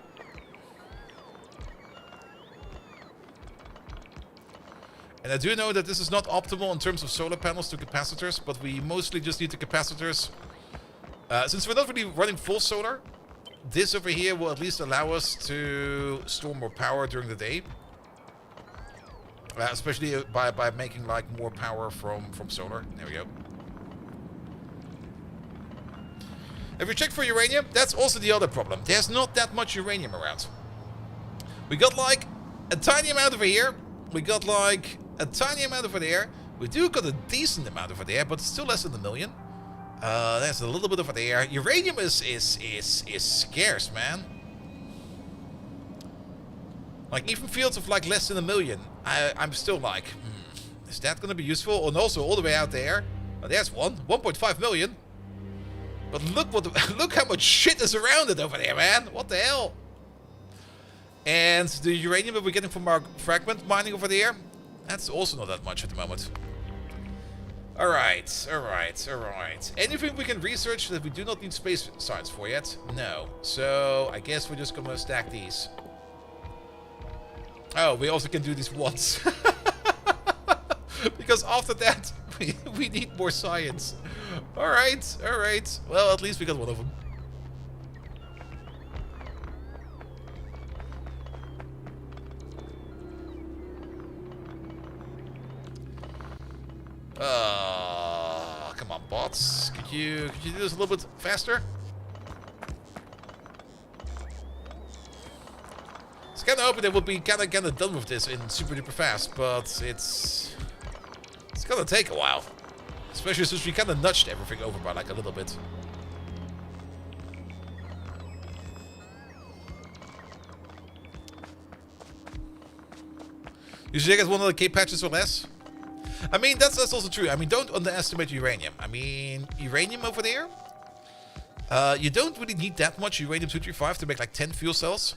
And I do know that this is not optimal in terms of solar panels to capacitors, but we mostly just need the capacitors. Since we're not really running full solar, this over here will at least allow us to store more power during the day. Especially by making like more power from solar. There we go. Have you checked for uranium? That's also the other problem. There's not that much uranium around. We got like a tiny amount over here. We got like a tiny amount over there. We do got a decent amount over there, but it's still less than 1 million. There's a little bit over there. Uranium is scarce, man. Like even fields of like less than 1 million, I'm still like, is that gonna be useful? And also all the way out there, there's 1.5 million. But look look how much shit is around it over there, man. What the hell? And the uranium that we're getting from our fragment mining over there, that's also not that much at the moment. Alright, alright, alright. Anything we can research that we do not need space science for yet? No. So I guess we're just gonna stack these. Oh, we also can do this once. Because after that, we need more science. Alright, alright. Well, at least we got one of them. Come on, bots. Could you do this a little bit faster? I was kind of hoping they would be kind of done with this in super duper fast, but it's gonna take a while. Especially since we kind of nudged everything over by like a little bit. You should get one of the K patches or less. I mean, that's also true. I mean, don't underestimate uranium. I mean, uranium over there. You don't really need that much uranium-235 to make like 10 fuel cells.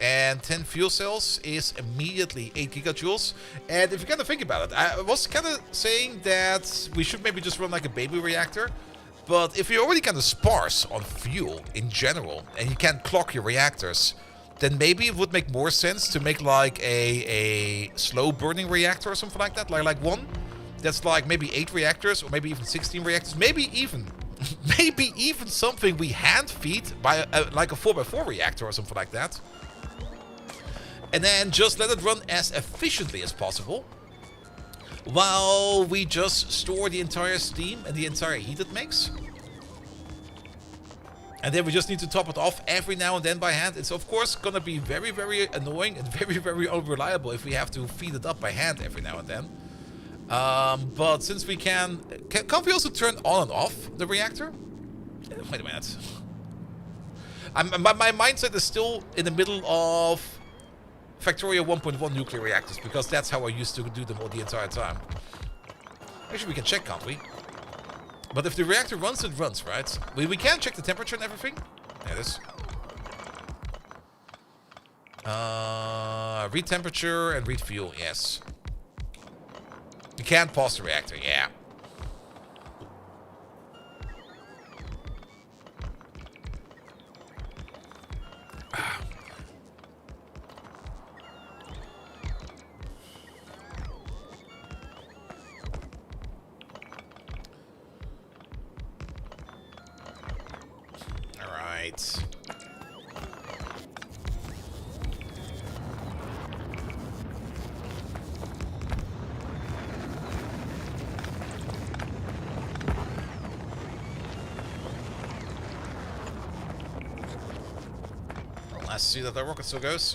And 10 fuel cells is immediately 8 gigajoules. And if you kind of think about it, I was kind of saying that we should maybe just run like a baby reactor. But if you're already kind of sparse on fuel in general, and you can't clock your reactors, then maybe it would make more sense to make like a slow burning reactor or something like that. Like one that's like maybe 8 reactors or maybe even 16 reactors. Maybe even something we hand feed by like a 4x4 reactor or something like that. And then just let it run as efficiently as possible while we just store the entire steam and the entire heat it makes. And then we just need to top it off every now and then by hand. It's of course gonna be very, very annoying and very, very unreliable if we have to feed it up by hand every now and then. But since we can't we also turn on and off the reactor? Wait a minute. My mindset is still in the middle of Factorio 1.1 nuclear reactors, because that's how I used to do them all the entire time. Actually, we can check, can't we? But if the reactor runs, it runs, right? We can check the temperature and everything. There it is. Read temperature and read fuel, yes. You can't pause the reactor, yeah. Alright. Let's see that the rocket still goes.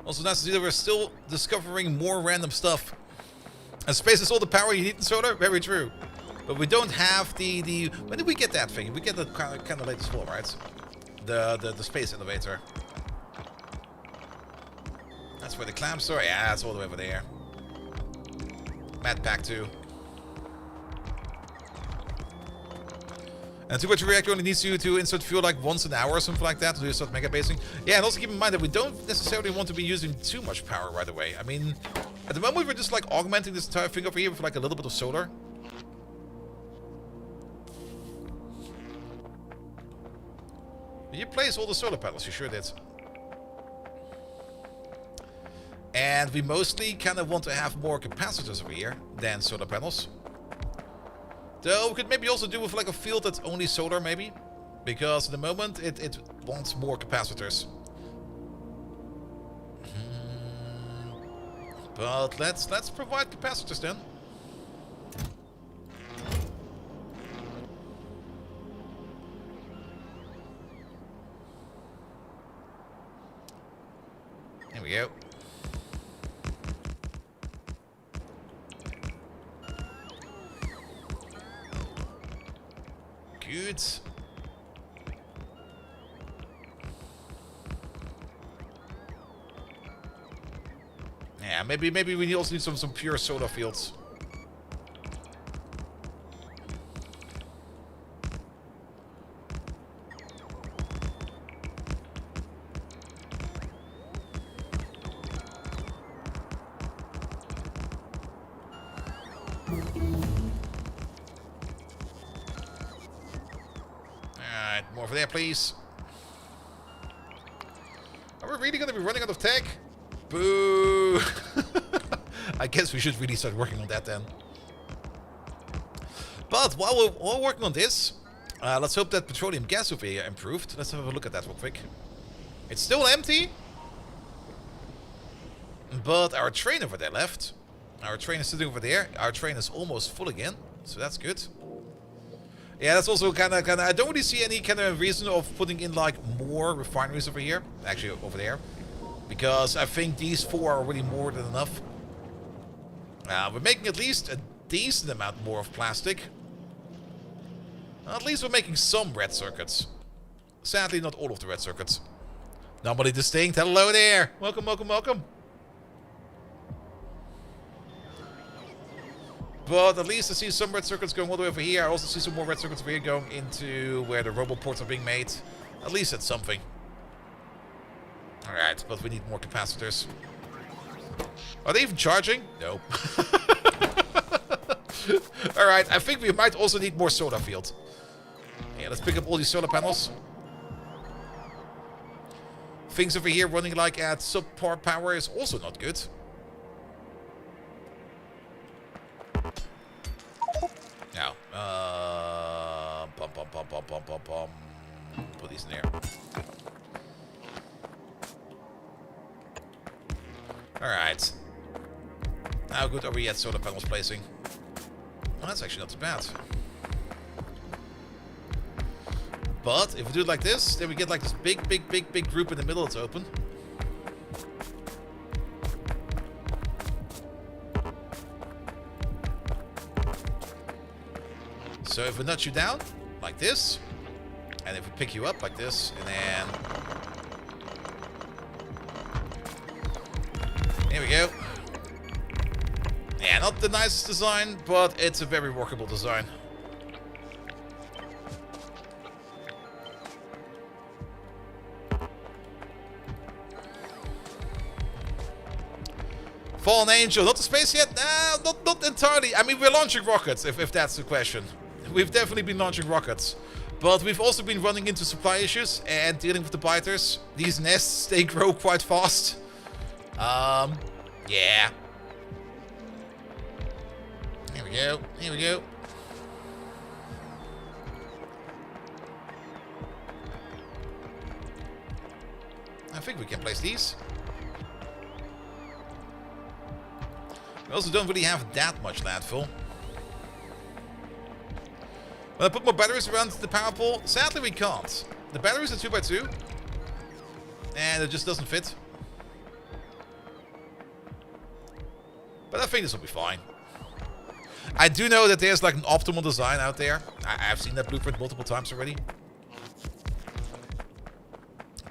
Also nice to see that we're still discovering more random stuff. And space is all the power you need in solar? Very true. But we don't have the when did we get that thing? We get the kind of latest form, right? The space elevator. That's where the clamps are? Yeah, that's all the way over there. Mad Pack 2. And too much reactor only needs you to insert fuel like once an hour or something like that to do start mega basing. Yeah, and also keep in mind that we don't necessarily want to be using too much power right away. I mean, at the moment we're just like augmenting this entire thing over here with like a little bit of solar. You place all the solar panels, you sure did. And we mostly kind of want to have more capacitors over here than solar panels. Though we could maybe also do with like a field that's only solar, maybe, because at the moment it wants more capacitors. But let's provide capacitors then. There we go. Good. Yeah, maybe we also need some pure solar fields. More over there, please. Are we really going to be running out of tech? Boo! I guess we should really start working on that then. But while we're all working on this, let's hope that petroleum gas over here improved. Let's have a look at that real quick. It's still empty, but our train over there left. Our train is sitting over there. Our train is almost full again, so that's good. Yeah, that's also kind of. I don't really see any kind of reason of putting in like more refineries over here. Actually, over there, because I think these 4 are already more than enough. We're making at least a decent amount more of plastic. At least we're making some red circuits. Sadly, not all of the red circuits. Nobody distinct. Hello there. Welcome, welcome, welcome. But at least I see some red circuits going all the way over here. I also see some more red circuits over here going into where the robot ports are being made. At least it's something. Alright, but we need more capacitors. Are they even charging? Nope. Alright, I think we might also need more solar field. Yeah, let's pick up all these solar panels. Things over here running like at subpar power is also not good. Now, put these in there. Alright. How good are we at solar panels placing? Well, that's actually not too bad. But if we do it like this, then we get like this big group in the middle that's open. So if we nudge you down, like this, and if we pick you up like this, and then... Here we go. Yeah, not the nicest design, but it's a very workable design. Fallen Angel, not to space yet? Nah, not entirely. I mean, we're launching rockets, if that's the question. We've definitely been launching rockets. But we've also been running into supply issues and dealing with the biters. These nests, they grow quite fast. Yeah. Here we go. Here we go. I think we can place these. We also don't really have that much landfill. Will I put more batteries around the power pole? Sadly, we can't. The batteries are 2x2. And it just doesn't fit. But I think this will be fine. I do know that there's like an optimal design out there. I've seen that blueprint multiple times already.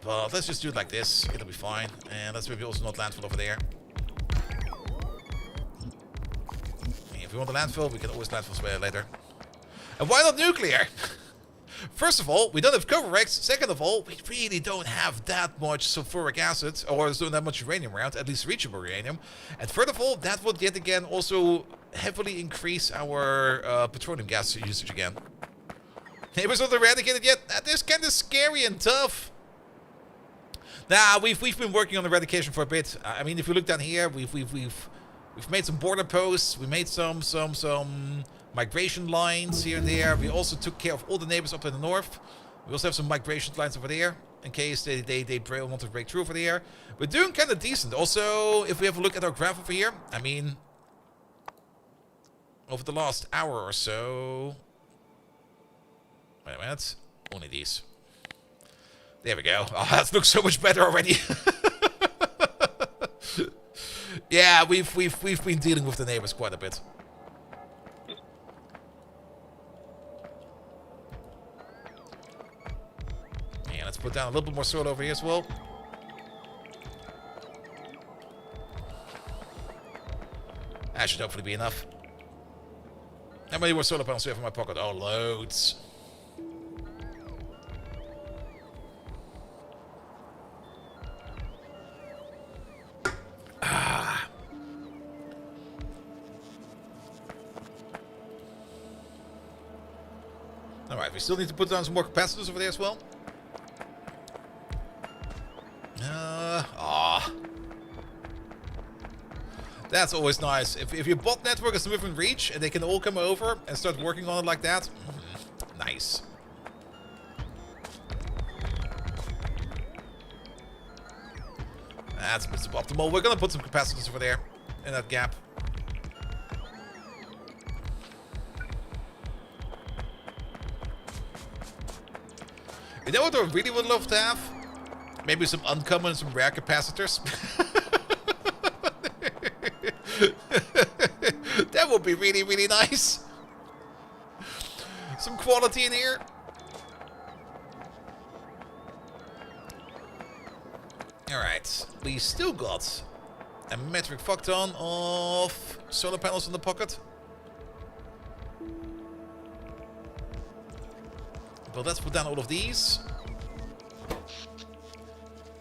But let's just do it like this. It'll be fine. And let's maybe also not landfill over there. If we want the landfill, we can always landfill spare later. And why not nuclear? First of all, we don't have Covarex. Second of all, we really don't have that much sulfuric acid, or don't that much uranium around, at least reachable uranium. And third of all, that would yet again also heavily increase our petroleum gas usage again. Neighbors not eradicated yet? That is kind of scary and tough. Nah, we've been working on eradication for a bit. I mean, if you look down here, we've made some border posts. We made some migration lines here and there. We also took care of all the neighbors up in the north. We also have some migration lines over there in case they want to break through over there. We're doing kind of decent. Also, if we have a look at our graph over here, I mean, over the last hour or so. Wait a minute. Only these. There we go. Oh, that looks so much better already. Yeah, we've been dealing with the neighbors quite a bit. Yeah, let's put down a little bit more soil over here as well. That should hopefully be enough. How many more solar panels do I have in my pocket? Oh, loads. Alright, we still need to put down some more capacitors over there as well. That's always nice. If your bot network is within reach and they can all come over and start working on it like that, nice. That's a bit suboptimal. We're gonna put some capacitors over there in that gap. You know what I really would love to have? Maybe some uncommon and some rare capacitors. That would be really, really nice. Some quality in here. Alright, we still got a metric fuck ton of solar panels in the pocket. But let's put down all of these.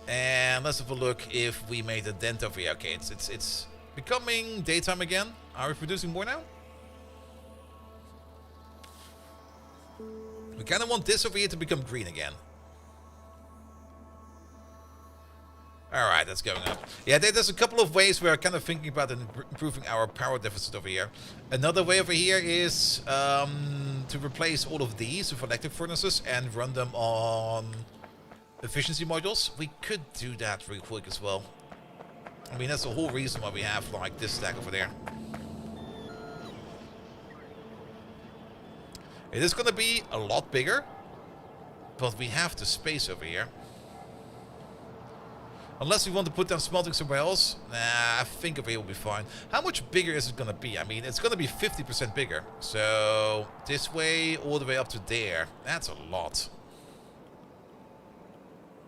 And let's have a look if we made a dent over here. Okay, it's becoming daytime again. Are we producing more now? We kind of want this over here to become green again. Alright, that's going up. Yeah, there's a couple of ways we're kind of thinking about improving our power deficit over here. Another way over here is to replace all of these with electric furnaces and run them on efficiency modules. We could do that real quick as well. I mean, that's the whole reason why we have like this stack over there. It is going to be a lot bigger, but we have the space over here. Unless we want to put down smelting somewhere else, nah, I think over here will be fine. How much bigger is it going to be? I mean, it's going to be 50% bigger. So, this way, all the way up to there. That's a lot.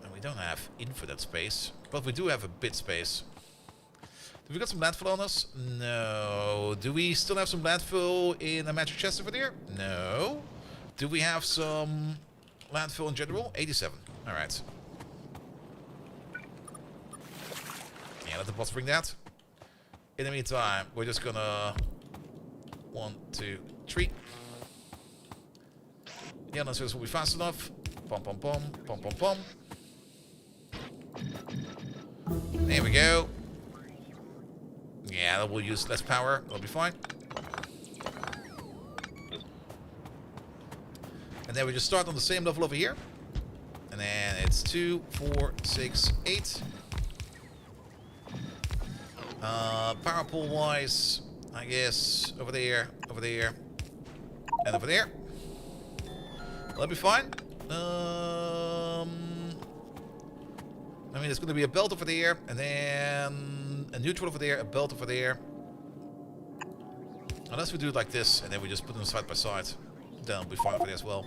And we don't have infinite space, but we do have a bit space. Do we got some landfill on us? No. Do we still have some landfill in a magic chest over there? No. Do we have some landfill in general? 87. Alright. Yeah, let the bots bring that. in the meantime, we're just gonna 1, 2, 3. Yeah, no, this will be fast enough. Pom pom pom, pom pom pom. There we go. Yeah, that will use less power. That'll be fine. And then we just start on the same level over here. And then it's 2, 4, 6, 8. Power pool wise, I guess over there, and over there. That'll be fine. I mean, there's going to be a belt over there, and then a neutral over there, a belt over there. Unless we do it like this, and then we just put them side by side. Then it'll be fine over there as well.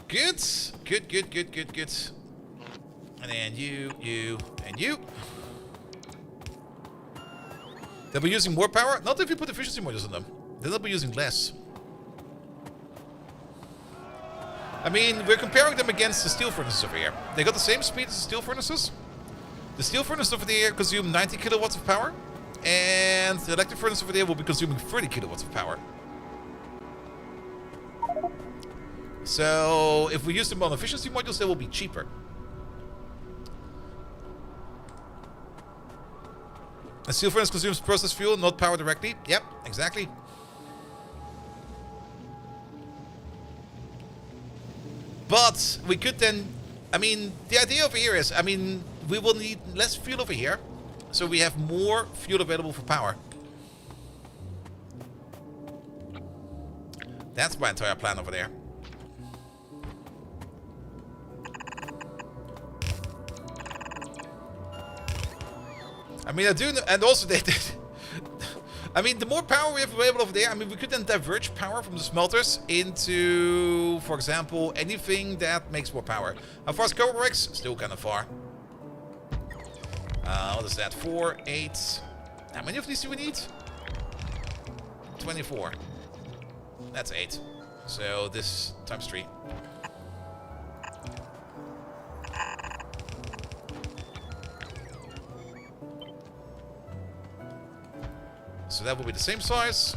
Good. Good, good, good, good, good. And then you, and you. They'll be using more power. Not if you put efficiency modules on them. Then they'll be using less. I mean, we're comparing them against the steel furnaces over here. They got the same speed as the steel furnaces. The steel furnace over there consume 90 kilowatts of power. And the electric furnace over there will be consuming 30 kilowatts of power. So, if we use them on efficiency modules, they will be cheaper. A steel furnace consumes processed fuel, not power directly. Yep, exactly. But we could then... I mean, the idea over here is... I mean, we will need less fuel over here. So we have more fuel available for power. That's my entire plan over there. I mean, I do know, and also they did. I mean, the more power we have available over there, I mean, we could then diverge power from the smelters into, for example, anything that makes more power. How far is Cobrax? Still kind of far. What is that? 4, 8. How many of these do we need? 24. That's 8. So this times 3. So that will be the same size.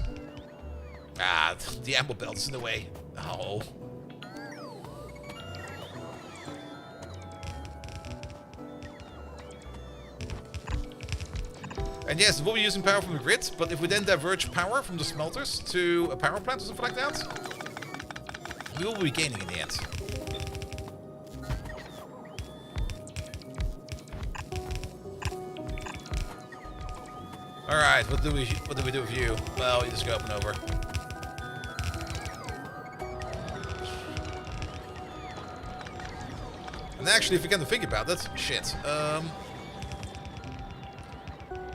Ah, the ammo belt is in the way. Oh. And yes, we'll be using power from the grid, but if we then diverge power from the smelters to a power plant or something like that, we will be gaining in the end. Alright, what do we do with you? Well, you just go up and over. And actually, if you can think about it, shit.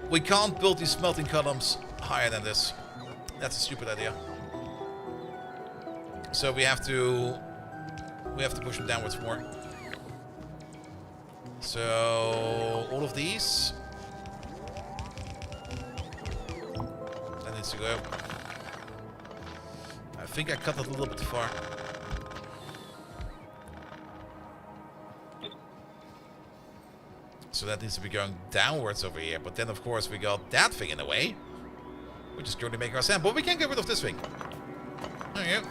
We can't build these smelting columns higher than this. That's a stupid idea. So we have to push them downwards more. So all of these. That needs to go. I think I cut it a little bit too far. So that needs to be going downwards over here. But then, of course, we got that thing in the way. Which is currently making our sand. But we can't get rid of this thing. There you go.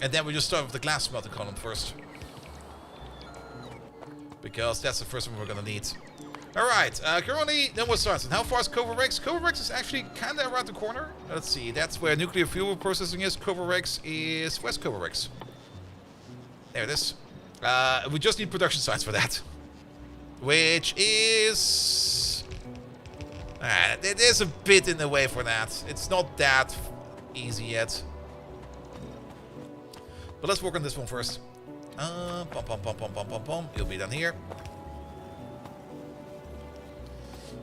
And then we just start with the glass smelting column first. Because that's the first one we're gonna need. Alright, currently, then we'll start. And how far is Cobra Rex? Cobra Rex is actually kinda around the corner. Let's see, that's where nuclear fuel processing is. Cobra Rex is West Cobra Rex. There it is. We just need production sites for that. Which is... it is a bit in the way for that. It's not that easy yet. But let's work on this one first. Pom pom pom pom pom pom pom. You'll be down here.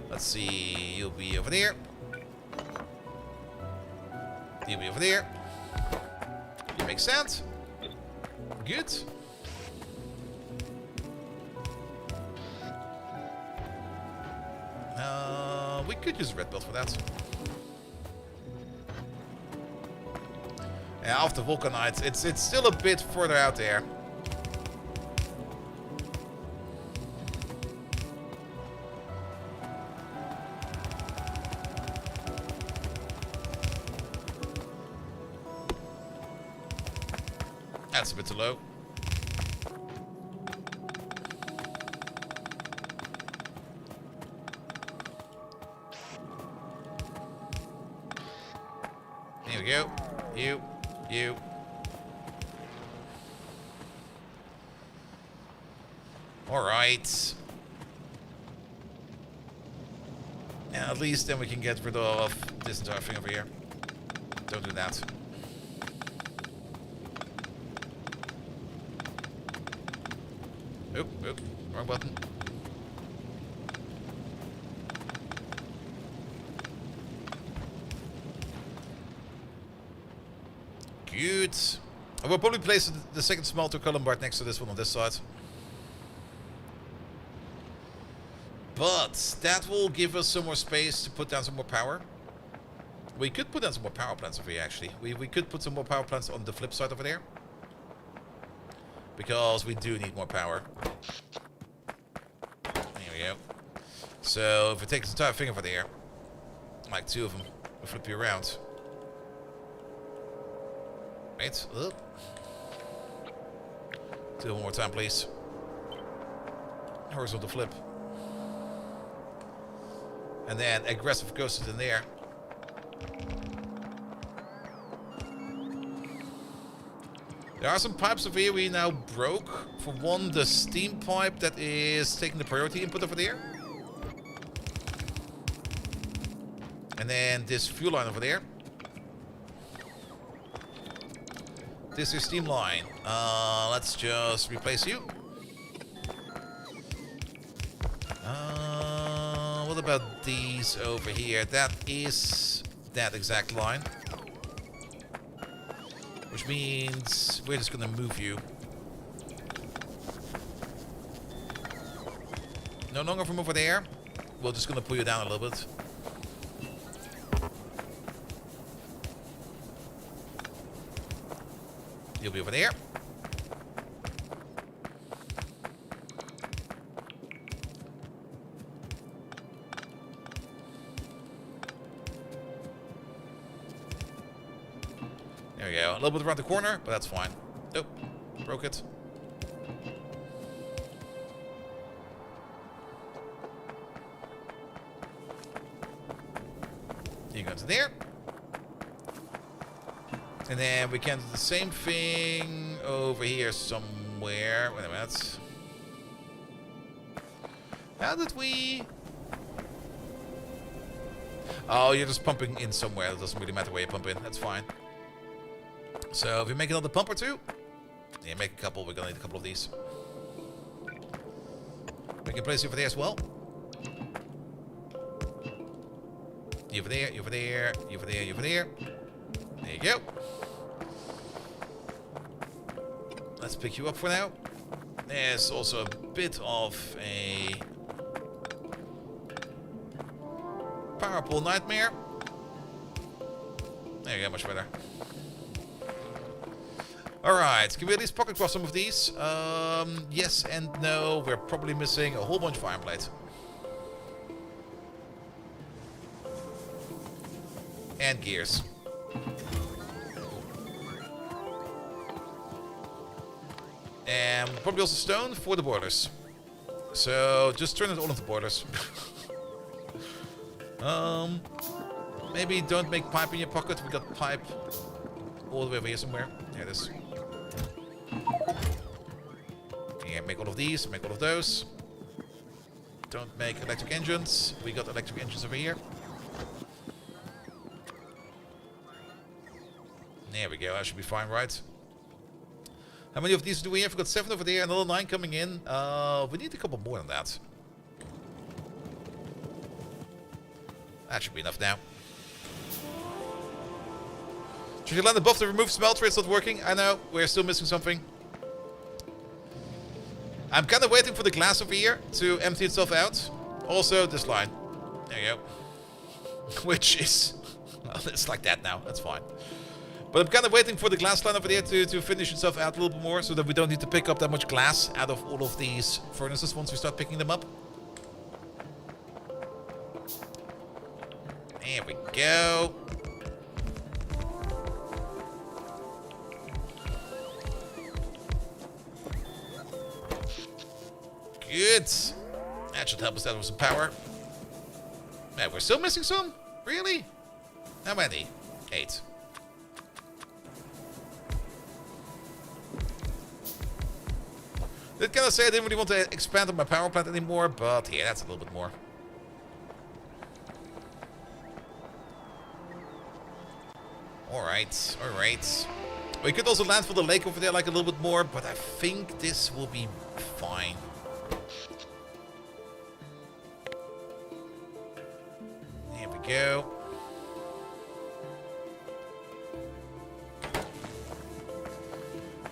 Let's see. You'll be over there. You'll be over there. You make sense. Good. We could use a red belt for that. Yeah, after Vulcanite, it's still a bit further out there. That's a bit too low. Here we go. You. Alright. And at least then we can get rid of this entire thing over here. Don't do that. Oop, wrong button. Good. I will probably place the second smelter column right next to this one on this side. But that will give us some more space to put down some more power. We could put down some more power plants over here, actually. We could put some more power plants on the flip side over there. Because we do need more power. There we go. So, if we take this entire thing over there, like two of them, we'll flip you around. Wait. Do it one more time, please. Horizontal flip. And then aggressive coasters in there. There are some pipes over here we now broke. For one, the steam pipe that is taking the priority input over there. And then this fuel line over there. This is steam line. Let's just replace you. What about these over here? That is that exact line. Which means we're just gonna move you. No longer from over there. We're just gonna pull you down a little bit. You'll be over there. There we go. A little bit around the corner, but that's fine. Nope. Broke it. You go to there. And then we can do the same thing over here somewhere. Wait a minute. How did we... Oh, you're just pumping in somewhere. It doesn't really matter where you pump in. That's fine. So if we make another pump or two... Yeah, make a couple. We're going to need a couple of these. We can place you over there as well. You over there, you over there, you over there, you over there. There you go. Let's pick you up for now. There's also a bit of a power pool nightmare. There you go, much better. Alright, can we at least pocket cross some of these? Yes and no. We're probably missing a whole bunch of iron plates. And gears. And probably also stone for the boilers. So just turn it all into boilers. Maybe don't make pipe in your pocket. We got pipe all the way over here somewhere. There it is. Yeah, make all of these, make all of those. Don't make electric engines. We got electric engines over here. There we go, that should be fine, right? How many of these do we have? We've got 7 over there, another 9 coming in. We need a couple more than that. That should be enough now. Should you land above the remove smelter? It's not working. I know, we're still missing something. I'm kind of waiting for the glass over here to empty itself out. Also, this line. There you go. which is... Well, it's like that now. That's fine. But I'm kind of waiting for the glass line over there to finish itself out a little bit more, so that we don't need to pick up that much glass out of all of these furnaces once we start picking them up. There we go. Good. That should help us out with some power. Man, we're still missing some? Really? How many? 8. Did kind of say I didn't really want to expand on my power plant anymore, but yeah, that's a little bit more. Alright, alright. We could also land for the lake over there like a little bit more, but I think this will be fine. There we go.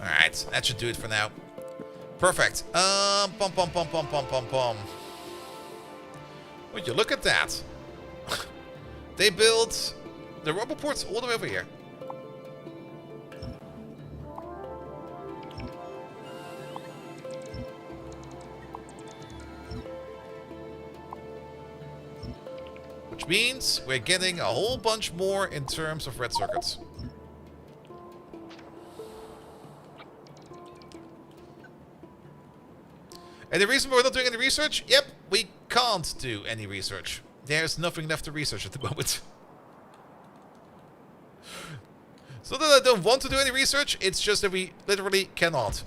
Alright, that should do it for now. Perfect. Pom pom pom pom pom pom pom. Would you look at that? They built the rubber ports all the way over here. Which means we're getting a whole bunch more in terms of red circuits. And the reason we're not doing any research? Yep, we can't do any research. There's nothing left to research at the moment. It's not that I don't want to do any research, it's just that we literally cannot.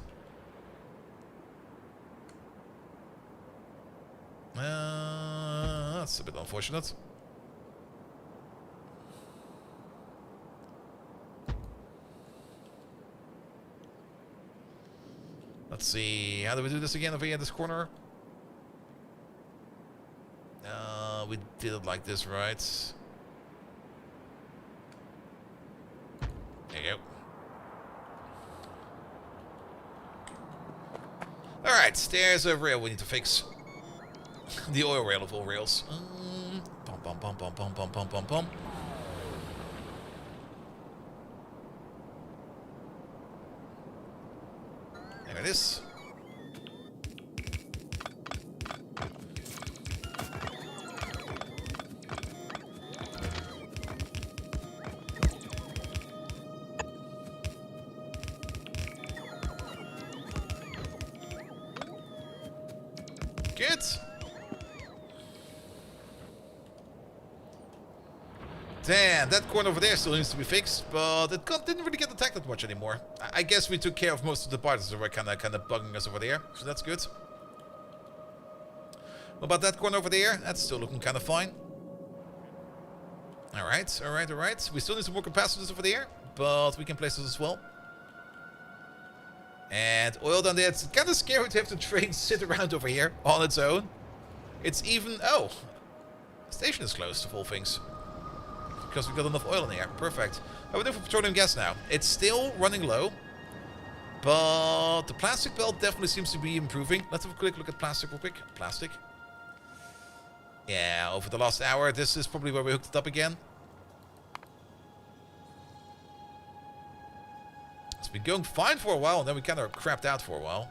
That's a bit unfortunate. Let's see, how do we do this again over here in this corner? We did it like this, right? There you go. Alright, there's a rail we need to fix. The oil rail of all rails. Bum, bum, bum, bum, bum, bum, bum, bum, bum. There it is. Good. Damn, that corner over there still needs to be fixed, but it didn't really get attacked that much anymore. I guess we took care of most of the parts that were kind of bugging us over there, so that's good. What about that corner over there? That's still looking kind of fine. Alright, alright, alright. We still need some more capacitors over there, but we can place those as well. And oil down there. It's kind of scary to have the train sit around over here on its own. It's even... Oh, the station is closed, of all things. Because we've got enough oil in here. Perfect. How we doing for petroleum gas now? It's still running low. But the plastic belt definitely seems to be improving. Let's have a quick look at plastic real quick. Plastic. Yeah, over the last hour, this is probably where we hooked it up again. It's been going fine for a while, and then we kind of crapped out for a while.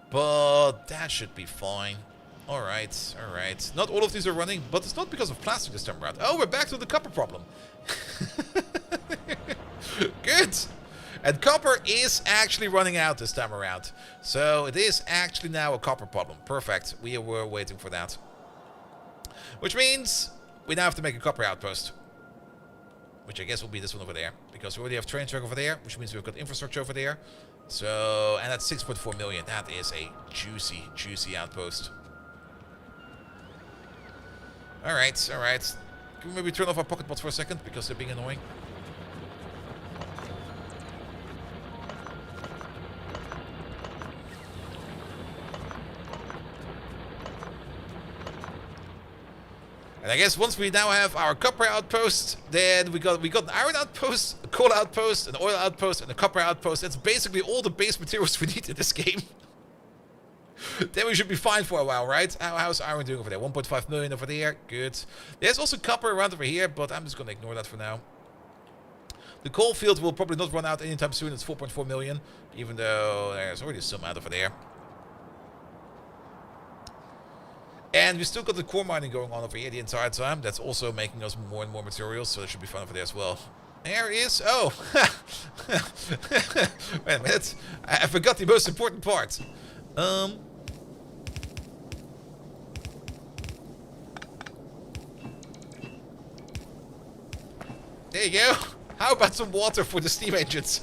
But that should be fine. Alright, alright. Not all of these are running, but it's not because of plastic this time around. Oh, we're back to the copper problem. Good. And copper is actually running out this time around. So it is actually now a copper problem. Perfect. We were waiting for that. Which means we now have to make a copper outpost. Which I guess will be this one over there. Because we already have train track over there, which means we've got infrastructure over there. So, and that's 6.4 million. That is a juicy, juicy outpost. Alright, alright. Can we maybe turn off our pocket bots for a second? Because they're being annoying. And I guess once we now have our copper outpost, then we got an iron outpost, a coal outpost, an oil outpost, and a copper outpost. That's basically all the base materials we need in this game. Then we should be fine for a while, right? How's iron doing over there? 1.5 million over there. Good. There's also copper around over here, but I'm just going to ignore that for now. The coal field will probably not run out anytime soon. It's 4.4 million, even though there's already some out over there. And we still got the core mining going on over here the entire time. That's also making us more and more materials, so that should be fun over there as well. There is... Oh! Wait a minute. I forgot the most important part. There you go. How about some water for the steam engines?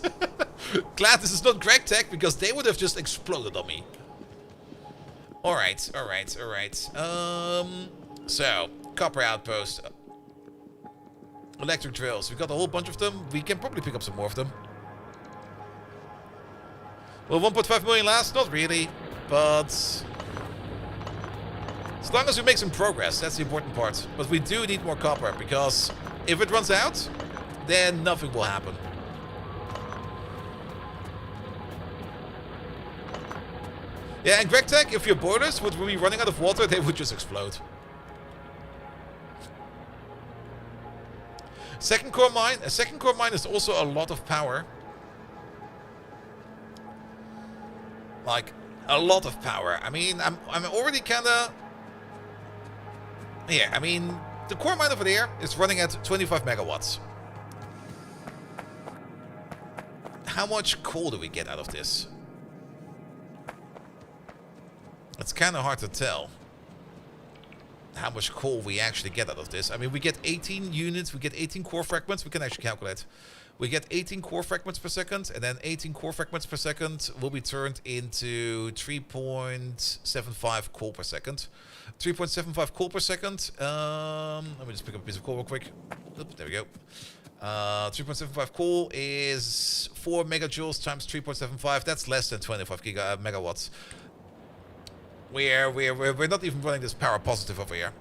Glad this is not Greg Tech, because they would have just exploded on me. Alright, alright, alright. So, copper outpost. Electric drills. We've got a whole bunch of them. We can probably pick up some more of them. Will 1.5 million last? Not really. But... as long as we make some progress, that's the important part. But we do need more copper, because if it runs out, then nothing will happen. Yeah, and GregTech, if your boilers would be running out of water, they would just explode. Second core mine. A second core mine is also a lot of power. Like, a lot of power. I mean, I'm already kinda... Yeah, I mean, the core mine over there is running at 25 megawatts. How much coal do we get out of this? It's kind of hard to tell how much coal we actually get out of this. I mean, we get 18 units, we get 18 core fragments. We can actually calculate. We get 18 core fragments per second, and then 18 core fragments per second will be turned into 3.75 coal per second. 3.75 coal per second. Let me just pick up a piece of coal real quick. Oop, there we go. 3.75 coal is 4 megajoules times 3.75. That's less than 25 megawatts. We're not even running this power positive over here.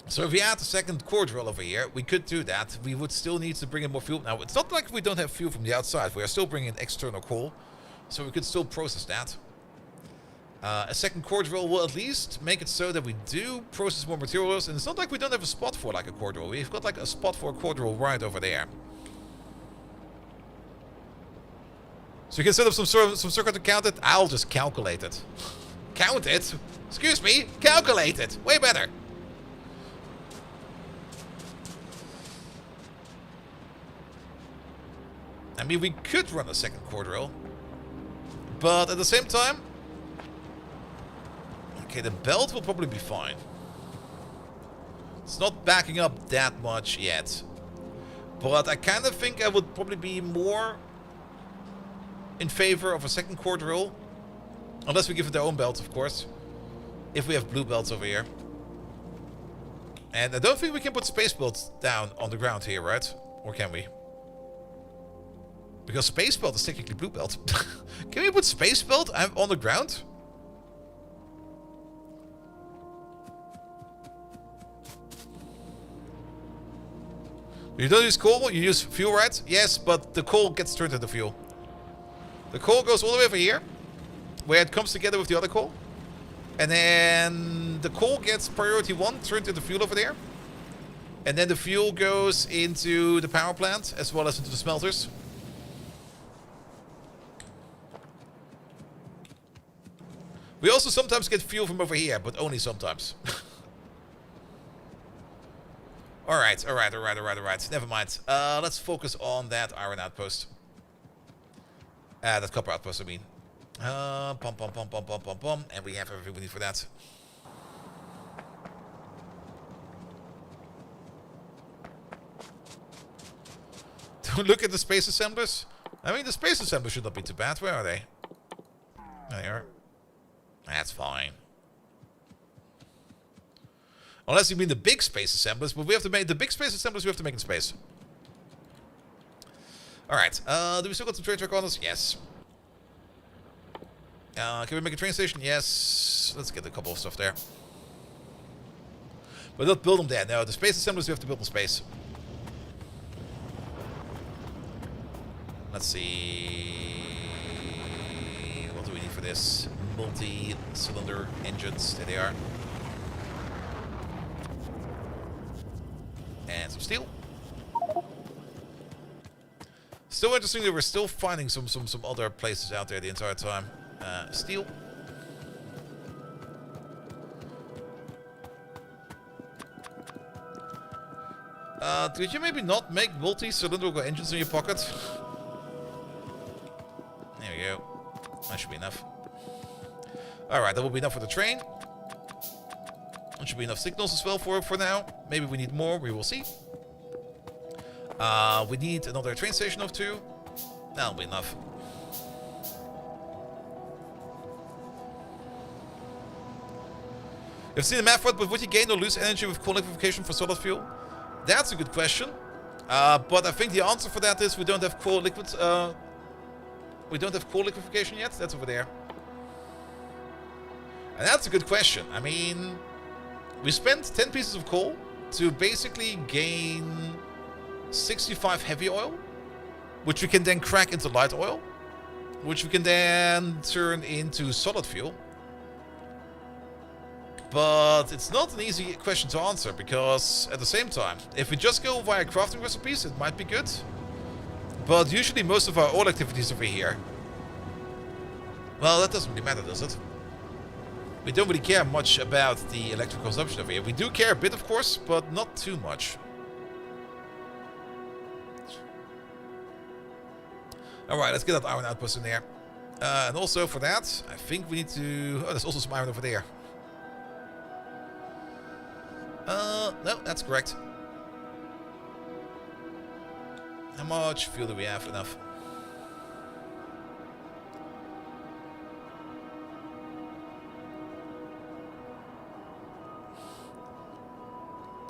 So if we add a second core drill over here, we could do that. We would still need to bring in more fuel. Now, it's not like we don't have fuel from the outside. We are still bringing in external coal. So we could still process that. A second core drill will at least make it so that we do process more materials. And it's not like we don't have a spot for like a core drill. We've got like a spot for a core drill right over there. So you can set up some circuit to count it. I'll just calculate it. Count it? Excuse me? Calculate it. Way better. I mean, we could run a second core drill. But at the same time... Okay, the belt will probably be fine. It's not backing up that much yet. But I kind of think I would probably be more... in favor of a second core drill. Unless we give it their own belts, of course. If we have blue belts over here. And I don't think we can put space belts down on the ground here, right? Or can we? Because space belt is technically blue belt. Can we put space belt on the ground? You don't use coal, you use fuel, right? Yes, but the coal gets turned into fuel. The coal goes all the way over here, where it comes together with the other coal. And then the coal gets priority 1 turned into fuel over there. And then the fuel goes into the power plant, as well as into the smelters. We also sometimes get fuel from over here, but only sometimes. Alright. Never mind. Let's focus on that iron outpost. That copper outpost, I mean. And we have everything we need for that. Don't look at the space assemblers. I mean, the space assemblers should not be too bad. Where are they? There they are. That's fine. Unless you mean the big space assemblers, but we have to make the big space assemblers. We have to make in space. All right. Do we still got some train track on us? Yes. Can we make a train station? Yes. Let's get a couple of stuff there. But not build them there. No, the space assemblers we have to build in space. Let's see. for this multi-cylinder engines. There they are. And some steel. Still interesting that we're still finding some other places out there the entire time. Steel. Did you maybe not make multi-cylindrical engines in your pocket? There we go. That should be enough. Alright, that will be enough for the train. That should be enough signals as well for now. Maybe we need more, we will see. We need another train station of 2. That'll be enough. You've seen the map for it, but would you gain or lose energy with coal liquefaction for solid fuel? That's a good question. But I think the answer for that is we don't have coal liquids. We don't have coal liquefaction yet. That's over there. And that's a good question. I mean, we spent 10 pieces of coal to basically gain 65 heavy oil, which we can then crack into light oil, which we can then turn into solid fuel. But it's not an easy question to answer, because at the same time, if we just go via crafting recipes, it might be good. But usually most of our oil activities over here, well, that doesn't really matter, does it? We don't really care much about the electrical consumption over here. We do care a bit, of course, but not too much. Alright, let's get that iron outpost in there. And also for that, I think we need to... Oh, there's also some iron over there. No, that's correct. How much fuel do we have? Enough.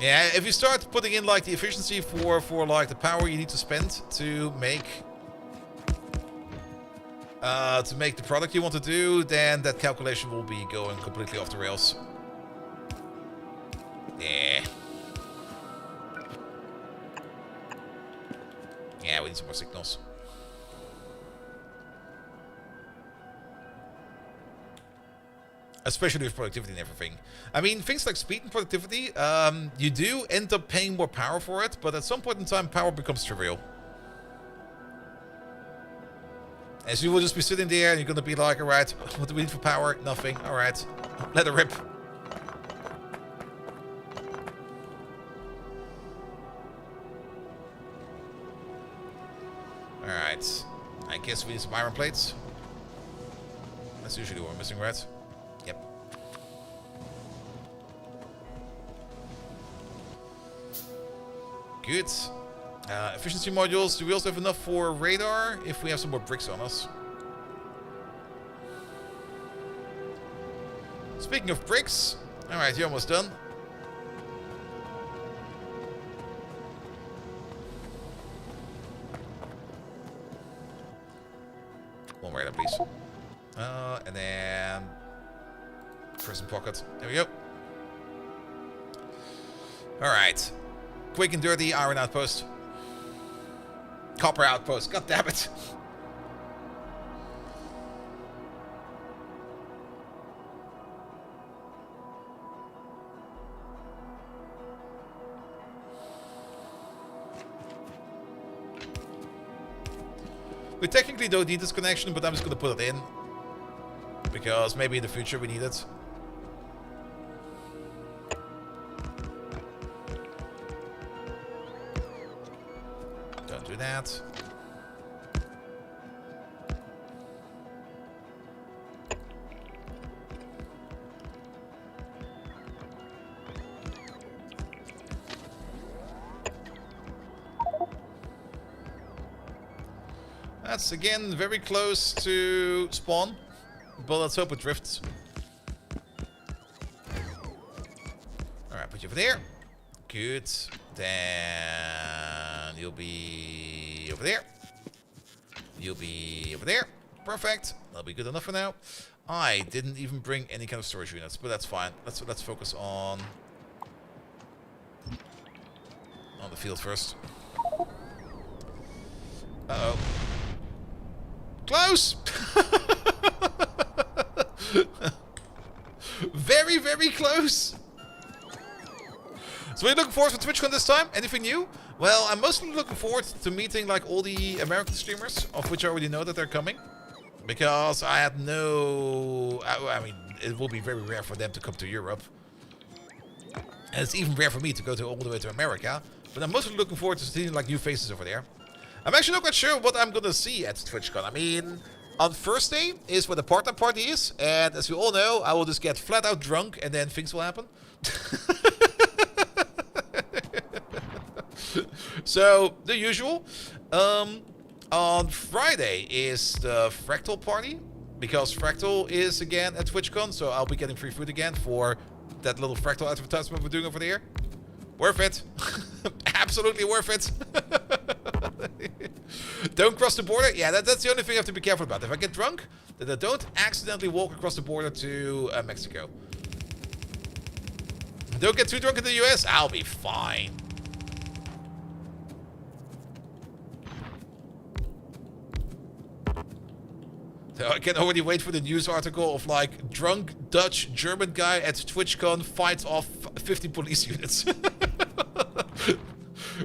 Yeah, if you start putting in like the efficiency for like the power you need to spend to make the product you want to do, then that calculation will be going completely off the rails. Yeah. Yeah, we need some more signals. Especially with productivity and everything. I mean, things like speed and productivity, you do end up paying more power for it, but at some point in time, power becomes trivial. As you will just be sitting there and you're going to be like, alright, what do we need for power? Nothing. Alright, let it rip. Alright, I guess we need some iron plates. That's usually what we're missing, right? Yep. Good. Efficiency modules. Do we also have enough for radar if we have some more bricks on us? Speaking of bricks. Alright, you're almost done. One radar, please. And then prison pocket. There we go. Alright. Quick and dirty iron outpost. Copper outpost. God damn it. We technically don't need this connection, but I'm just going to put it in. Because maybe in the future we need it. Don't do that. That's again very close to spawn, but let's hope it drifts. Alright, put you over there. Good. Then you'll be over there. You'll be over there. Perfect. That'll be good enough for now. I didn't even bring any kind of storage units, but that's fine. Let's focus on the field first. Uh-oh. Close! very close. So what are you looking forward to TwitchCon this time? Anything new? Well, I'm mostly looking forward to meeting like all the American streamers, of which I already know that they're coming. Because I had no... I mean, it will be very rare for them to come to Europe. And it's even rare for me to go all the way to America. But I'm mostly looking forward to seeing like new faces over there. I'm actually not quite sure what I'm gonna see at TwitchCon. I mean, on Thursday is where the partner party is. And as you all know, I will just get flat out drunk and then things will happen. So, the usual. On Friday is the Fractal party, because Fractal is again at TwitchCon, so I'll be getting free food again for that little Fractal advertisement we're doing over there. Worth it. Absolutely worth it. Don't cross the border. Yeah, that's the only thing I have to be careful about. If I get drunk, then I don't accidentally walk across the border to Mexico. Don't get too drunk in the US. I'll be fine. So I can already wait for the news article of like drunk Dutch German guy at TwitchCon fights off 50 police units. What do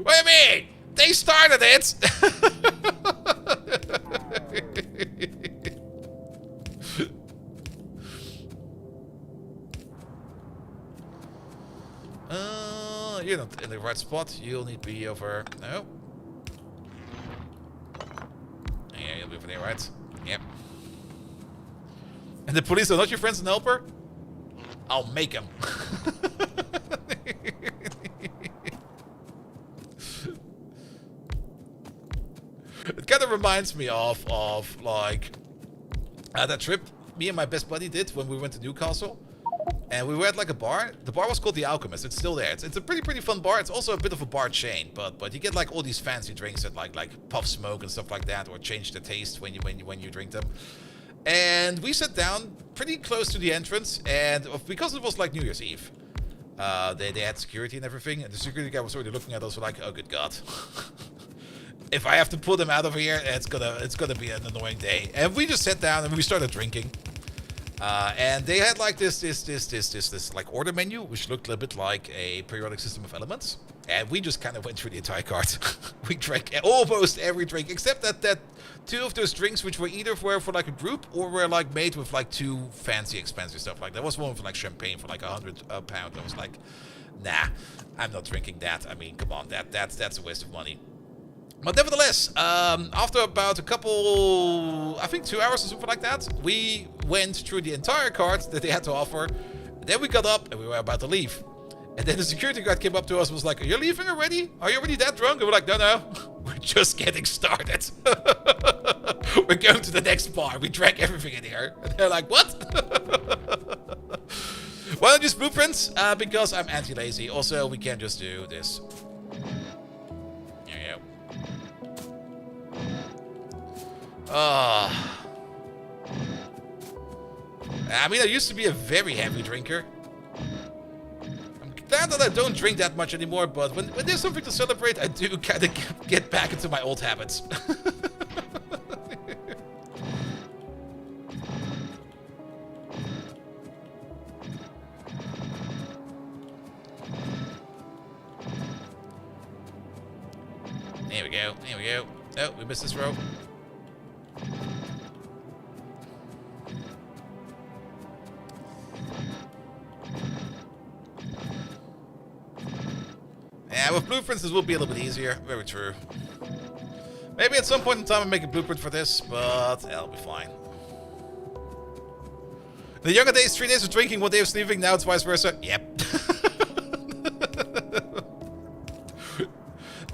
you mean? They started it. You're not in the right spot. You'll need to be over. No. Yeah, you'll be over there, right? Yep. And the police are not your friends and helper? I'll make them. It kind of reminds me of like that trip me and my best buddy did when we went to Newcastle. And we were at like a bar. The bar was called The Alchemist. It's still there. It's a pretty fun bar. It's also a bit of a bar chain, but you get like all these fancy drinks that like puff smoke and stuff like that, or change the taste when you drink them. And we sat down pretty close to the entrance, and because it was like New Year's Eve, they had security and everything, and the security guy was already looking at us like, oh good God. If I have to pull them out of here, it's gonna be an annoying day. And we just sat down and we started drinking. And they had like this like order menu, which looked a little bit like a periodic system of elements. And we just kind of went through the entire cart. We drank almost every drink, except that two of those drinks, which were either for like a group or were like made with like too fancy, expensive stuff. Like there was one for like champagne for like £100. I was like, nah, I'm not drinking that. I mean, come on, that's a waste of money. But nevertheless, after about a couple, I think 2 hours or something like that, we went through the entire cart that they had to offer. Then we got up and we were about to leave. And then the security guard came up to us and was like, are you leaving already? Are you already that drunk? And we're like, no, we're just getting started. We're going to the next bar. We drank everything in here. And they're like, what? Why don't you use blueprints? Because I'm anti-lazy. Also, we can just do this. There you go. I mean, I used to be a very heavy drinker. I'm glad that I don't drink that much anymore, but when there's something to celebrate, I do kind of get back into my old habits. There we go, there we go. Oh, we missed this row. Yeah, with blueprints this will be a little bit easier. Very true. Maybe at some point in time I'll make a blueprint for this, but it'll be fine. In the younger days, 3 days of drinking, 1 day of sleeping, now it's vice versa. Yep.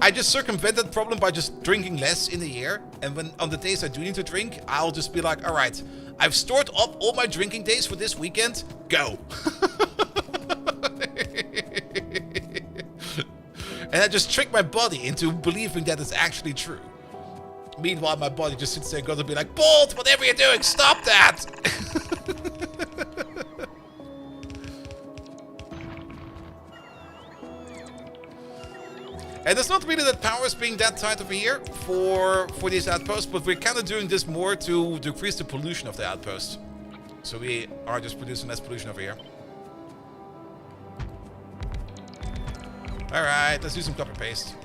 I just circumvent that problem by just drinking less in the year, and when on the days I do need to drink, I'll just be like, alright, I've stored up all my drinking days for this weekend, go. And I just trick my body into believing that it's actually true. Meanwhile, my body just sits there and goes to be like, Bolt, whatever you're doing, stop that! And it's not really that power is being that tight over here for these outposts, but we're kind of doing this more to decrease the pollution of the outpost. So we are just producing less pollution over here. Alright, let's do some copy paste.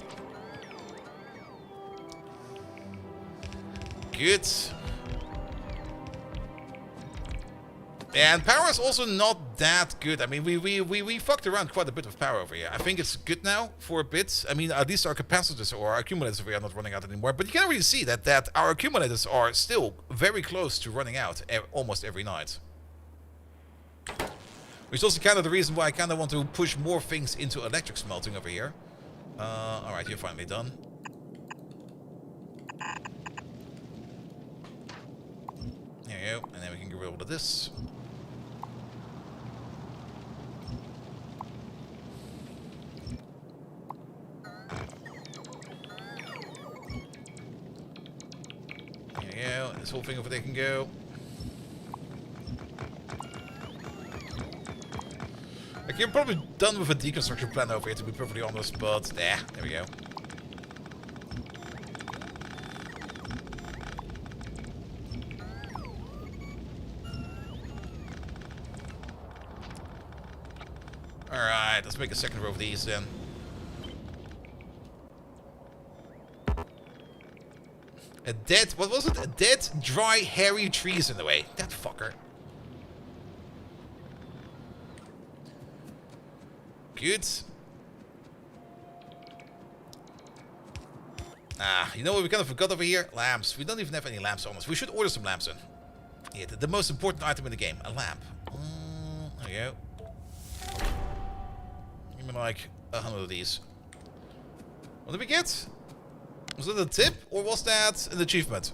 Good. And power is also not that good. I mean, we fucked around quite a bit of power over here. I think it's good now for a bit. I mean, at least our capacitors or our accumulators over here are not running out anymore. But you can already see that our accumulators are still very close to running out almost every night. Which is also kind of the reason why I kind of want to push more things into electric smelting over here. Alright, you're finally done. There you go. And then we can get rid of this. There you go. This whole thing over there can go. Like, you're probably done with a deconstruction plan over here, to be perfectly honest, but there we go. Alright, let's make a second row of these then. A dead, what was it? A dead, dry, hairy trees in the way. That fucker. Good. Ah, you know what we kind of forgot over here? Lamps. We don't even have any lamps on us. We should order some lamps in. Yeah, the most important item in the game. A lamp. There you go. Give me like 100 of these. What did we get? Was that a tip or was that an achievement?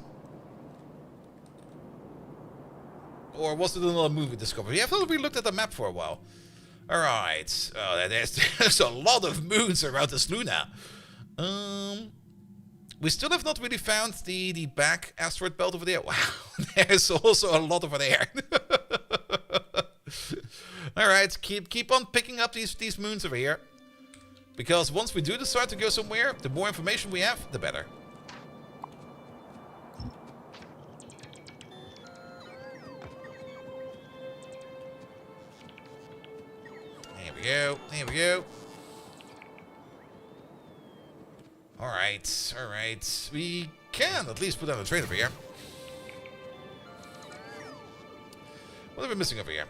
Or was it another movie discovery? Yeah, I thought we looked at the map for a while. Alright. Oh, there's a lot of moons around this Luna. We still have not really found the back asteroid belt over there. Wow, there's also a lot over there. Alright, keep on picking up these moons over here. Because once we do decide to go somewhere, the more information we have, the better. There we go. There we go. Alright, alright. We can at least put down a train over here. What are we missing over here?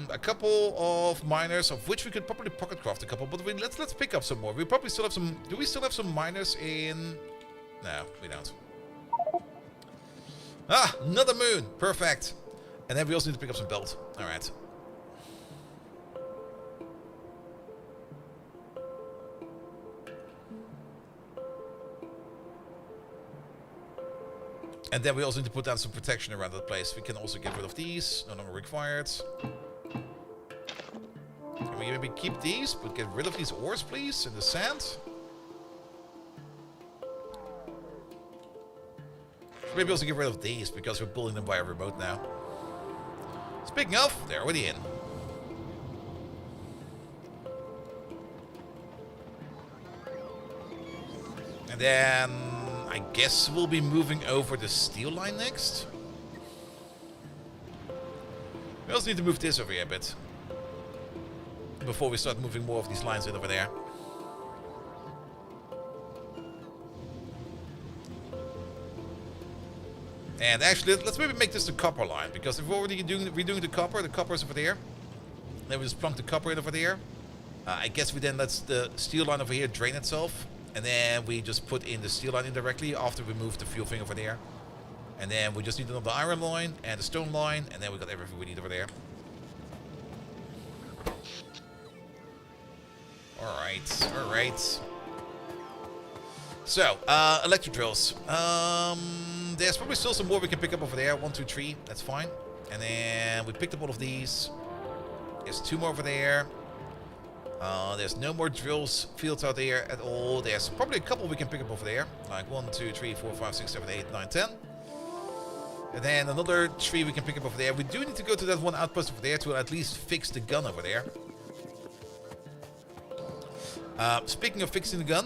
A couple of miners, of which we could probably pocket craft a couple, but let's pick up some more. We probably still have some. Do we still have some miners in? No, we don't. Ah, another moon. Perfect. And then we also need to pick up some belt. All right. And then we also need to put down some protection around that place. We can also get rid of these. No longer required. Can we maybe keep these, but get rid of these ores, please, in the sand? Maybe also get rid of these, because we're pulling them by a remote now. Speaking of, they're already in. And then I guess we'll be moving over the steel line next. We also need to move this over here a bit. Before we start moving more of these lines in over there. And actually, let's maybe make this the copper line. Because if we're already redoing the copper is over there. Then we just plunk the copper in over there. I guess we then let the steel line over here drain itself. And then we just put in the steel line indirectly after we move the fuel thing over there. And then we just need another iron line and the stone line. And then we got everything we need over there. Alright, alright. So, electric drills. There's probably still some more we can pick up over there. 1, 2, 3, that's fine. And then we picked up all of these. There's 2 more over there. There's no more drills fields out there at all. There's probably a couple we can pick up over there. Like 1, 2, 3, 4, 5, 6, 7, 8, 9, 10. And then another 3 we can pick up over there. We do need to go to that one outpost over there to at least fix the gun over there. Speaking of fixing the gun.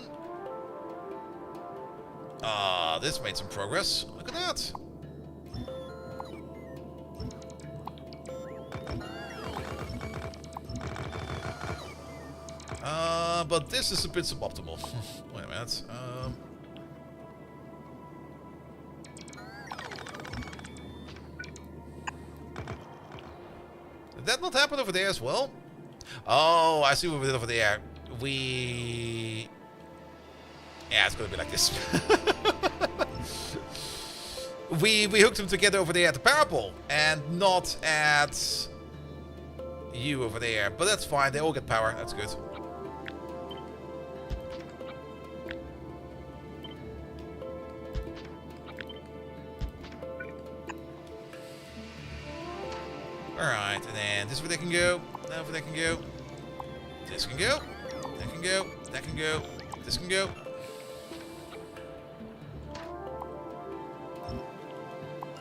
This made some progress. Look at that. But this is a bit suboptimal. Wait a minute. Did that not happen over there as well? Oh, I see what we did over there. Yeah, it's gonna be like this. we hooked them together over there at the parapole, and not at you over there. But that's fine, they all get power, that's good. Alright, and then this is where they can go. Now where they can go. This can go. That can go. That can go. This can go.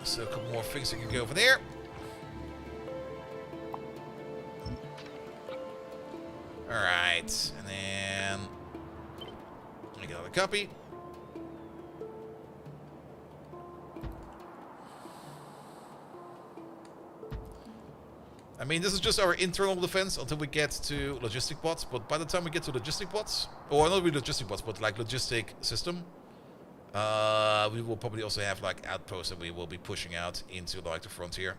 So a couple more things that can go over there. Alright, and then let me get another copy. I mean, this is just our internal defense until we get to logistic bots, but by the time we get to logistic bots, or not really logistic bots, but like logistic system, we will probably also have like outposts that we will be pushing out into like the frontier.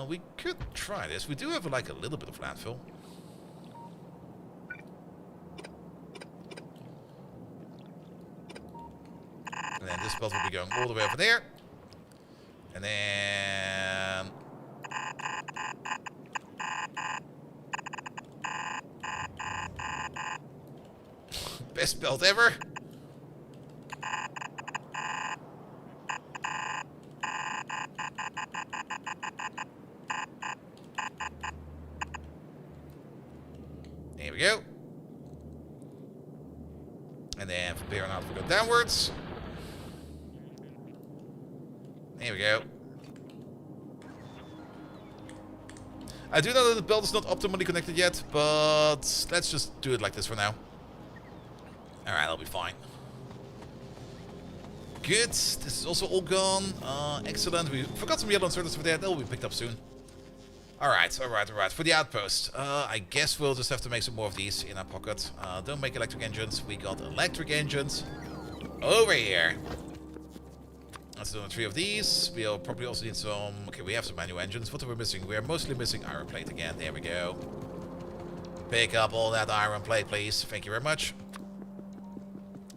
We could try this. We do have like a little bit of landfill. And then this belt will be going all the way over there. And then best belt ever. There we go. And then from there on out we go downwards. There we go. I do know that the belt is not optimally connected yet, but let's just do it like this for now. Alright, that'll be fine. Good. This is also all gone. Excellent. We forgot some yellow inserters over there. That will be picked up soon. Alright, alright, alright. For the outpost, I guess we'll just have to make some more of these in our pocket. Don't make electric engines. We got electric engines over here. Let's do 3 of these. We'll probably also need some... Okay, we have some manual engines. What are we missing? We are mostly missing iron plate again. There we go. Pick up all that iron plate, please. Thank you very much.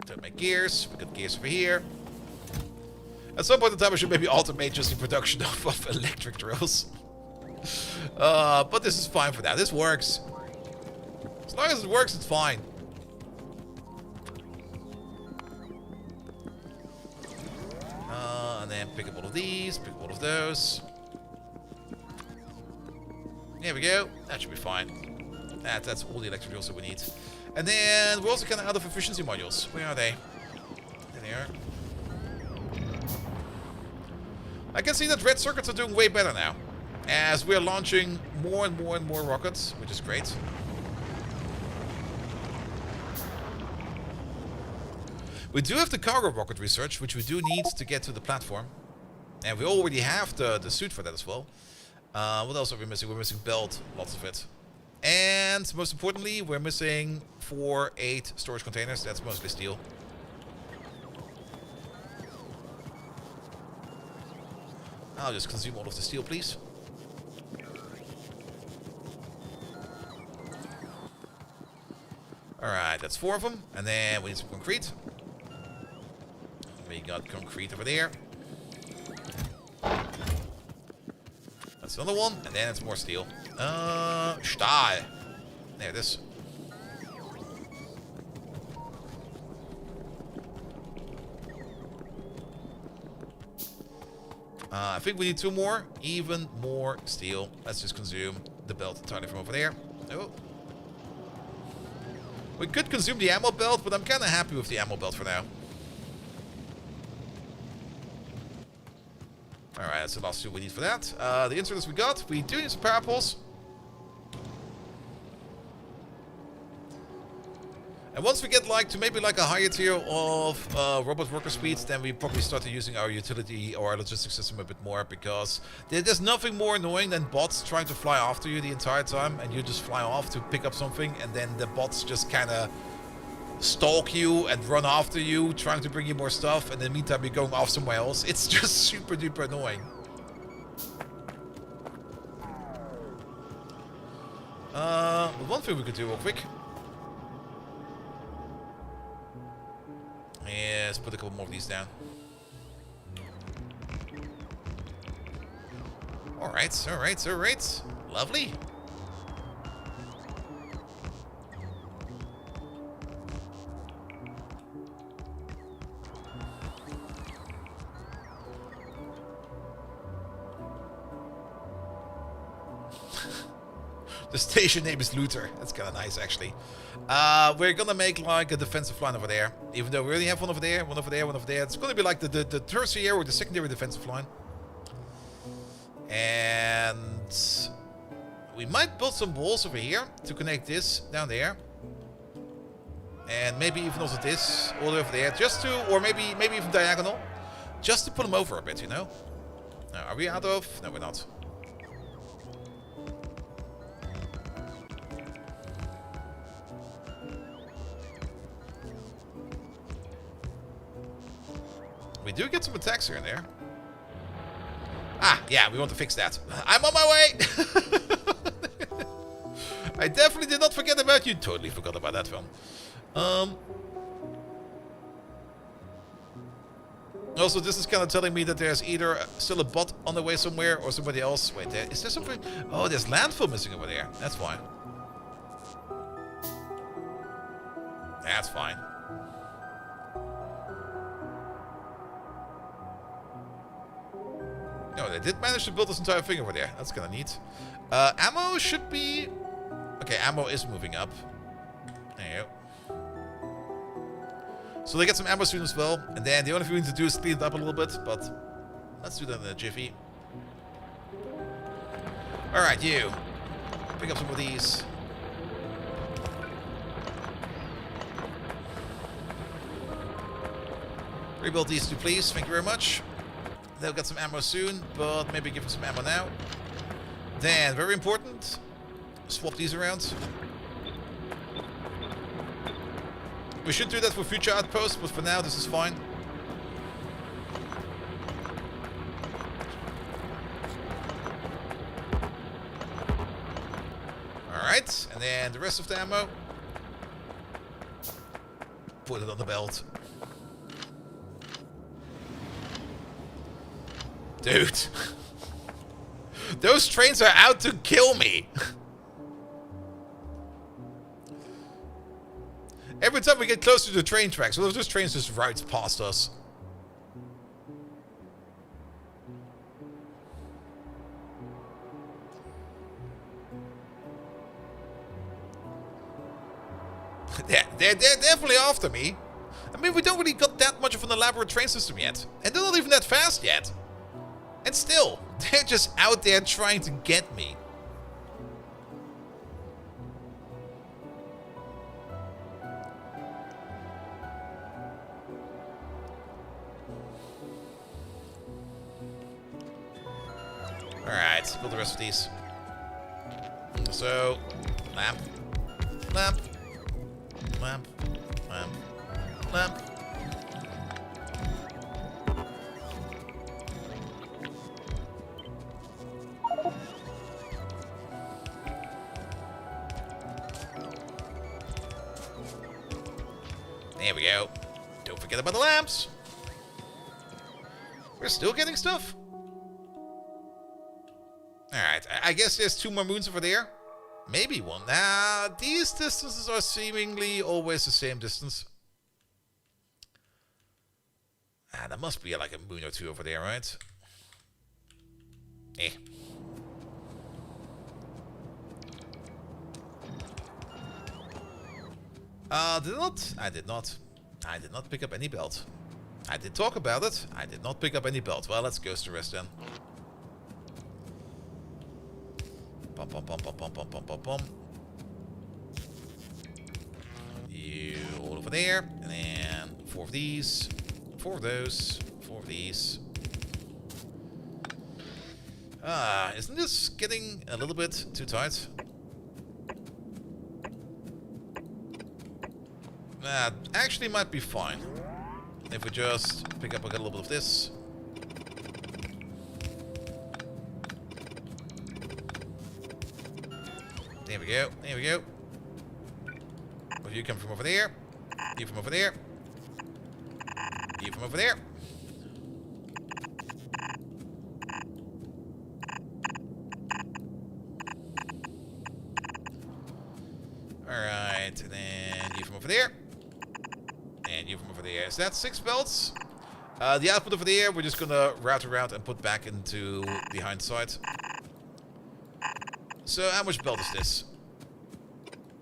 Don't make gears. We got gears over here. At some point in time, I should maybe automate just the production of electric drills. But this is fine for that. This works. As long as it works, it's fine. And then pick up all of these, pick up all of those. There we go. That should be fine. That's all the electric drills that we need. And then we're also kind of out of efficiency modules. Where are they? There they are. I can see that red circuits are doing way better now, as we're launching more and more and more rockets, which is great. We do have the cargo rocket research, which we do need to get to the platform. And we already have the suit for that as well. What else are we missing? We're missing belt, lots of it. And most importantly, we're missing 8 storage containers. That's mostly steel. I'll just consume all of the steel, please. Alright, that's 4 of them. And then we need some concrete. We got concrete over there. That's another one. And then it's more steel. Stahl. There it is. I think we need 2 more. Even more steel. Let's just consume the belt entirely from over there. Oh. We could consume the ammo belt, but I'm kind of happy with the ammo belt for now. Alright, that's the last 2 we need for that. The inserters we got. We do need some parapoles. And once we get like to maybe like a higher tier of robot worker speeds, then we probably start using our utility or our logistics system a bit more, because there's nothing more annoying than bots trying to fly after you the entire time, and you just fly off to pick up something, and then the bots just kind of stalk you and run after you, trying to bring you more stuff, and in the meantime you're going off somewhere else. It's just super duper annoying. But one thing we could do real quick is put a couple more of these down. Alright, alright, alright. Lovely. The station name is Luther. That's kind of nice, actually. We're gonna make like a defensive line over there. Even though we already have one over there, one over there, one over there. It's gonna be like the tertiary or the secondary defensive line. And we might build some walls over here to connect this down there. And maybe even also this all the way over there. Just to, or maybe even diagonal. Just to put them over a bit, you know? Now, are we out of? No, we're not. We do get some attacks here and there. Ah, yeah, we want to fix that. I'm on my way! I definitely did not forget about you. Totally forgot about that film. Also, this is kind of telling me that there's either still a bot on the way somewhere or somebody else. Wait, is there something? Oh, there's landfill missing over there. That's fine. That's fine. No, they did manage to build this entire thing over there. That's kind of neat. Ammo should be... Okay, ammo is moving up. There you go. So they get some ammo soon as well. And then the only thing we need to do is clean it up a little bit. But let's do that in a jiffy. Alright, you. Pick up some of these. Rebuild these two, please. Thank you very much. They'll get some ammo soon, but maybe give them some ammo now. Then, very important, swap these around. We should do that for future outposts, but for now this is fine. Alright, and then the rest of the ammo. Put it on the belt. Dude. Those trains are out to kill me. Every time we get close to the train tracks, one of those trains just rides past us. They're definitely after me. I mean, we don't really got that much of an elaborate train system yet. And they're not even that fast yet. And still, they're just out there trying to get me. Alright, build the rest of these. So, lamp, lamp, lamp, lamp, lamp. There we go. Don't forget about the lamps. We're still getting stuff. Alright, I guess there's 2 more moons over there. Maybe one. Nah, these distances are seemingly always the same distance. Ah, there must be like a moon or 2 over there, right? Eh. I did not. I did not pick up any belt. I did talk about it. I did not pick up any belt. Well, let's go to rest then. Bum, bum, bum, bum, bum, bum, bum, bum, bum. You there, and then 4 of these, 4 of those, 4 of these. Isn't this getting a little bit too tight? Actually might be fine. If we just pick up a little bit of this. There we go, there we go. Well, you come from over there. You from over there. You from over there. Alright, and then you from over there. And you from over there. So that's 6 belts. The output over there, we're just gonna route around and put back into the hindsight. So how much belt is this?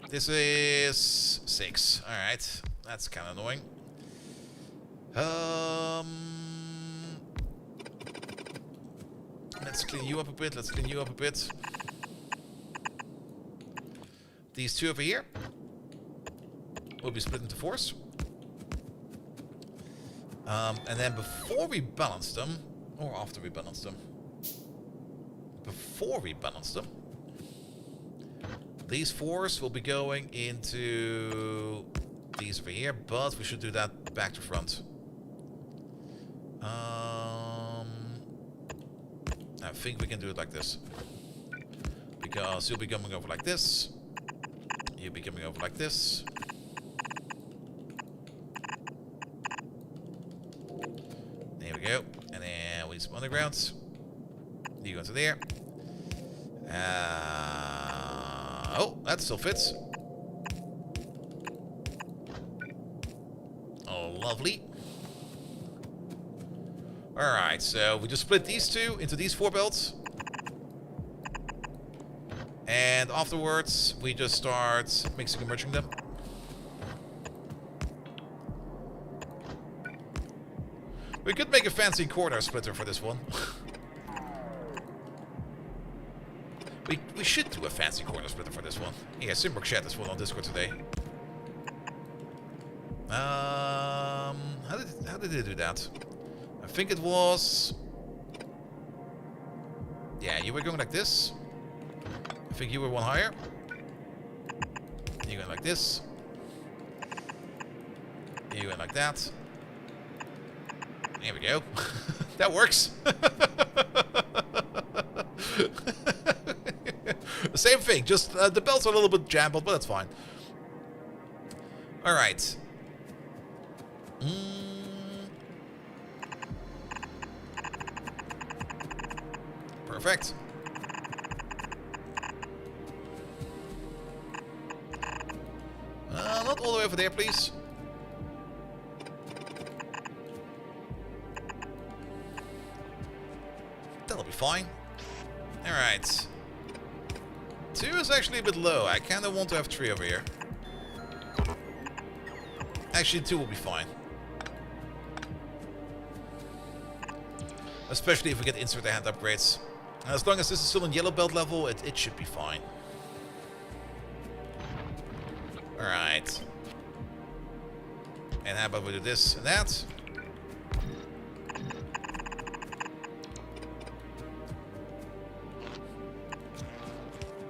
This is 6. Alright. That's kind of annoying. Let's clean you up a bit. Let's clean you up a bit. These 2 over here will be split into 4s. And then before we balance them, or after we balance them, before we balance them, these 4s will be going into these over here, but we should do that back to front. I think we can do it like this. Because you'll be coming over like this. You'll be coming over like this. There we go. And then we need some undergrounds. You go into there. Oh, that still fits. Oh, lovely. Alright, so we just split these 2 into these 4 belts. And afterwards, we just start mixing and merging them. We could make a fancy corner splitter for this one. We should do a fancy corner splitter for this one. Yeah, Simberg shared this one on Discord today. How did they do that? I think it was... Yeah, you were going like this. I think you were one higher. You went like this. You went like that. There we go. That works. The same thing, just the belts are a little bit jumbled, but that's fine. Alright. Perfect. Not all the way over there, please. That'll be fine. Alright. 2 is actually a bit low. I kind of want to have 3 over here. Actually, 2 will be fine. Especially if we get insert hand upgrades. And as long as this is still in yellow belt level, it should be fine. Alright. And how about we do this and that?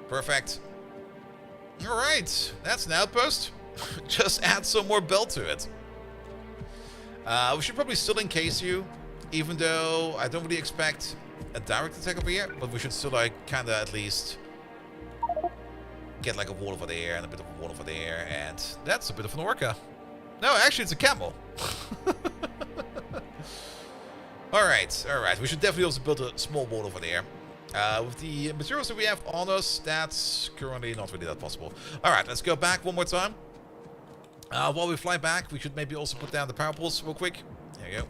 Perfect. Alright, that's an outpost. Just add some more belt to it. We should probably still encase you, even though I don't really expect a direct attack over here, but we should still, like, kinda at least get like a wall over there and a bit of a wall over there, and that's a bit of an orca. No, actually it's a camel. Alright, alright. We should definitely also build a small wall over there. With the materials that we have on us, that's currently not really that possible. Alright, let's go back one more time. While we fly back, we should maybe also put down the power poles real quick. There you go.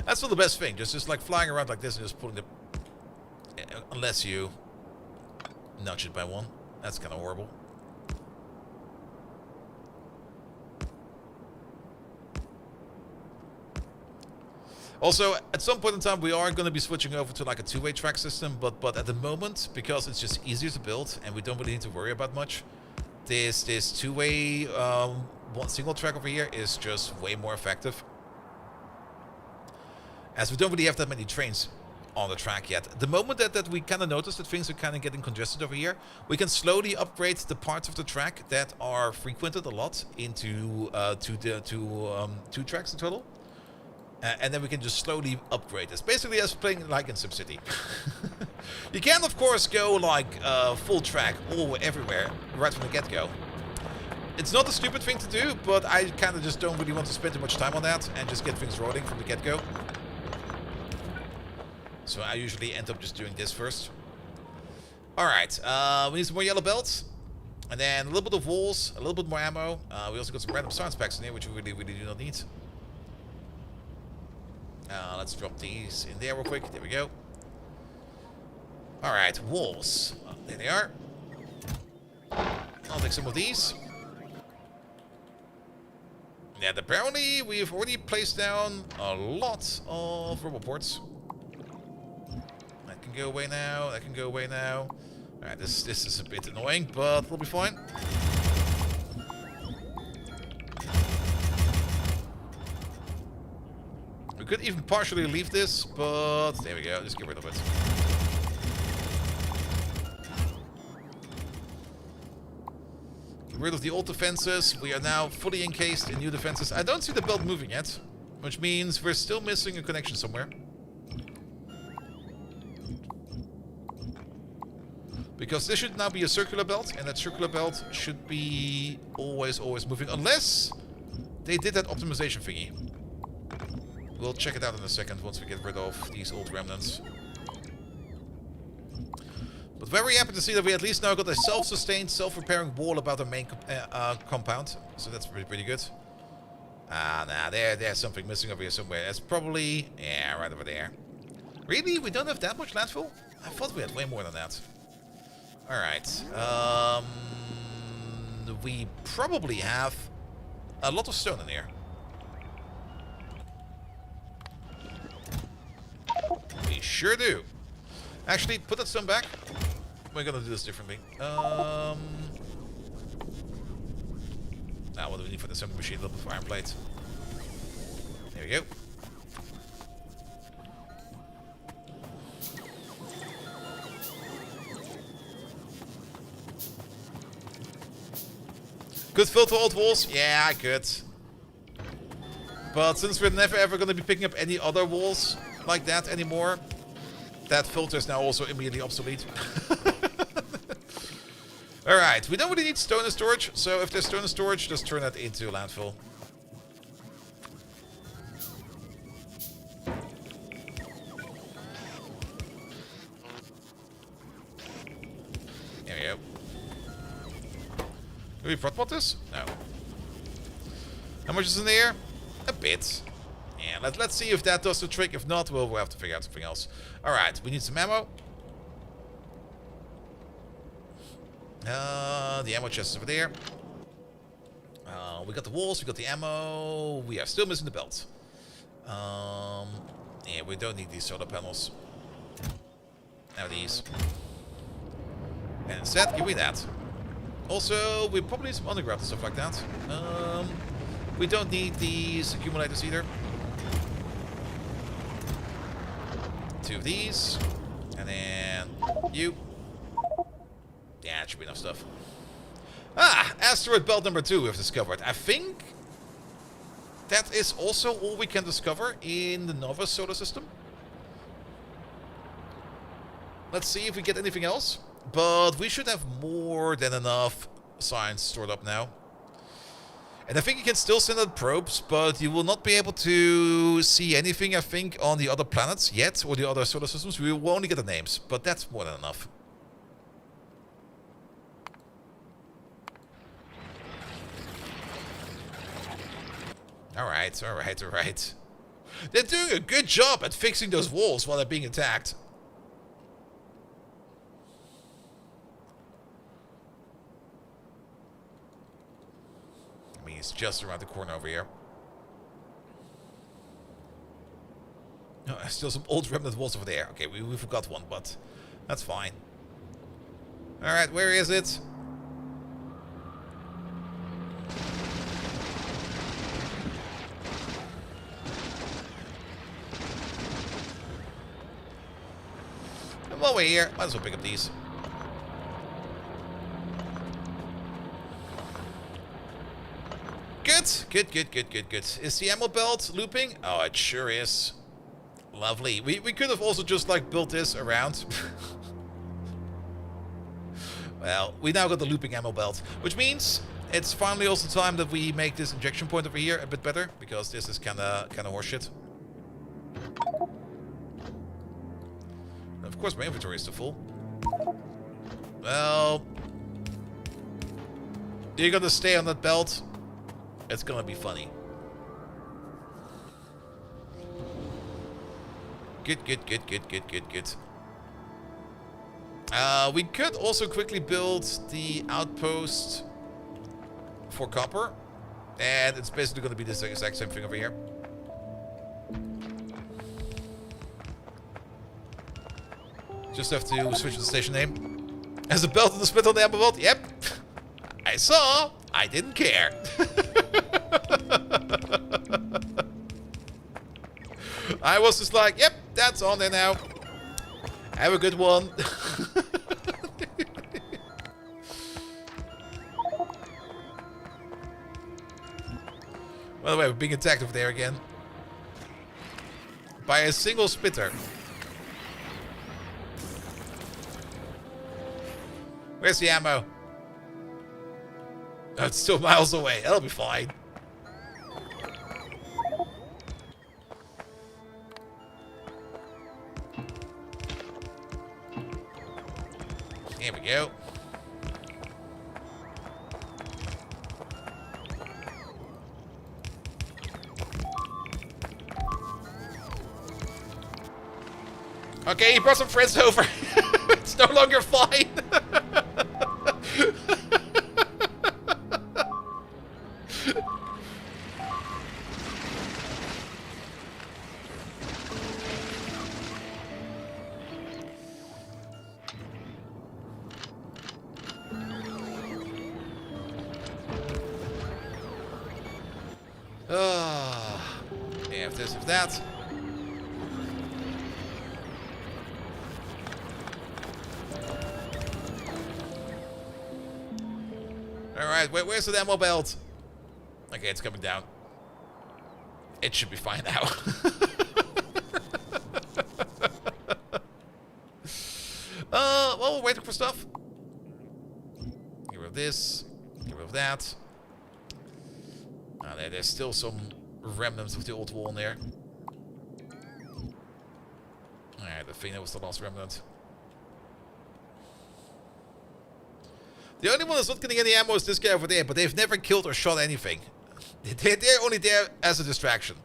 That's not the best thing, just like flying around like this and just putting the... Unless you nudge it by 1. That's kind of horrible. Also, at some point in time, we are going to be switching over to like a 2-way track system, but at the moment, because it's just easier to build and we don't really need to worry about much, this two-way one single track over here is just way more effective. As we don't really have that many trains on the track yet. The moment that we kind of notice that things are kind of getting congested over here, we can slowly upgrade the parts of the track that are frequented a lot into two tracks in total. And then we can just slowly upgrade this. Basically as playing like in SimCity. You can of course go like full track everywhere right from the get-go. It's not a stupid thing to do, but I kind of just don't really want to spend too much time on that and just get things rolling from the get-go. So I usually end up just doing this first. Alright, we need some more yellow belts. And then a little bit of walls, a little bit more ammo. We also got some random science packs in here, which we really do not need. Let's drop these in there real quick. There we go. Alright, walls. There they are. I'll take some of these. And apparently we've already placed down a lot of roboports. That can go away now. That can go away now. Alright, this is a bit annoying, but we'll be fine. We could even partially leave this, but there we go. Just get rid of it. Get rid of the old defenses. We are now fully encased in new defenses. I don't see the belt moving yet, which means we're still missing a connection somewhere. Because this should now be a circular belt, and that circular belt should be always moving, unless they did that optimization thingy. We'll check it out in a second once we get rid of these old remnants. But very happy to see that we at least now got a self-sustained, self-repairing wall about the main compound. So that's pretty good. Nah, there's something missing over here somewhere. That's probably, yeah, right over there. Really? We don't have that much landfill? I thought we had way more than that. Alright. We probably have a lot of stone in here. We sure do. Actually, put that stone back. We're gonna do this differently. Now, what do we need for the assembly machine? A little bit of iron plate. There we go. Could filter old walls? Yeah, I could. But since we're never ever going to be picking up any other walls like that anymore, that filter is now also immediately obsolete. Alright, we don't really need stone in storage, so if there's stone in storage, just turn that into a landfill. There we go. Do we protpot this? No. How much is in there? A bit. Yeah, let's see if that does the trick. If not, we'll have to figure out something else. Alright, we need some ammo. The ammo chest is over there. We got the walls, we got the ammo. We are still missing the belt. Yeah, we don't need these solar panels. Now these. And instead, give me that. Also, we probably need some underground and stuff like that. We don't need these accumulators either. 2 of these. And then you. Yeah, it should be enough stuff. Asteroid belt number 2 we've discovered. I think that is also all we can discover in the Nova solar system. Let's see if we get anything else. But we should have more than enough science stored up now. And I think you can still send out probes, but you will not be able to see anything, I think, on the other planets yet, or the other solar systems. We will only get the names, but that's more than enough. Alright. They're doing a good job at fixing those walls while they're being attacked. I mean, it's just around the corner over here. No, still some old remnant walls over there. Okay, we forgot one, but that's fine. Alright, where is it? And while we're here, might as well pick up these. Good, good, good, good, good, good. Is the ammo belt looping? Oh, it sure is. Lovely. We could have also just like built this around. Well, we now got the looping ammo belt, which means it's finally also time that we make this injection point over here a bit better, because this is kind of horseshit. Of course, my inventory is still full. Well, you're gonna stay on that belt. It's gonna be funny. Good, good, good, good, good, good, good. We could also quickly build the outpost for copper. And it's basically going to be this exact same thing over here. Just have to switch the station name. Has a belt and a split on the ammo belt? Yep. I saw. I didn't care. I was just like, yep, that's on there now. Have a good one. By the way, we're being attacked over there again. By a single spitter. Where's the ammo? Oh, it's still miles away. That'll be fine. Here we go. Okay, he brought some friends over. It's no longer fine. If this, if that. Alright, where's the ammo belt? Okay, it's coming down. It should be fine now. Well, we're waiting for stuff. Get rid of this. Get rid of that. There's still some remnants of the old wall in there. Alright, I think that was the last remnant. The only one that's not getting any ammo is this guy over there, but they've never killed or shot anything. They're only there as a distraction.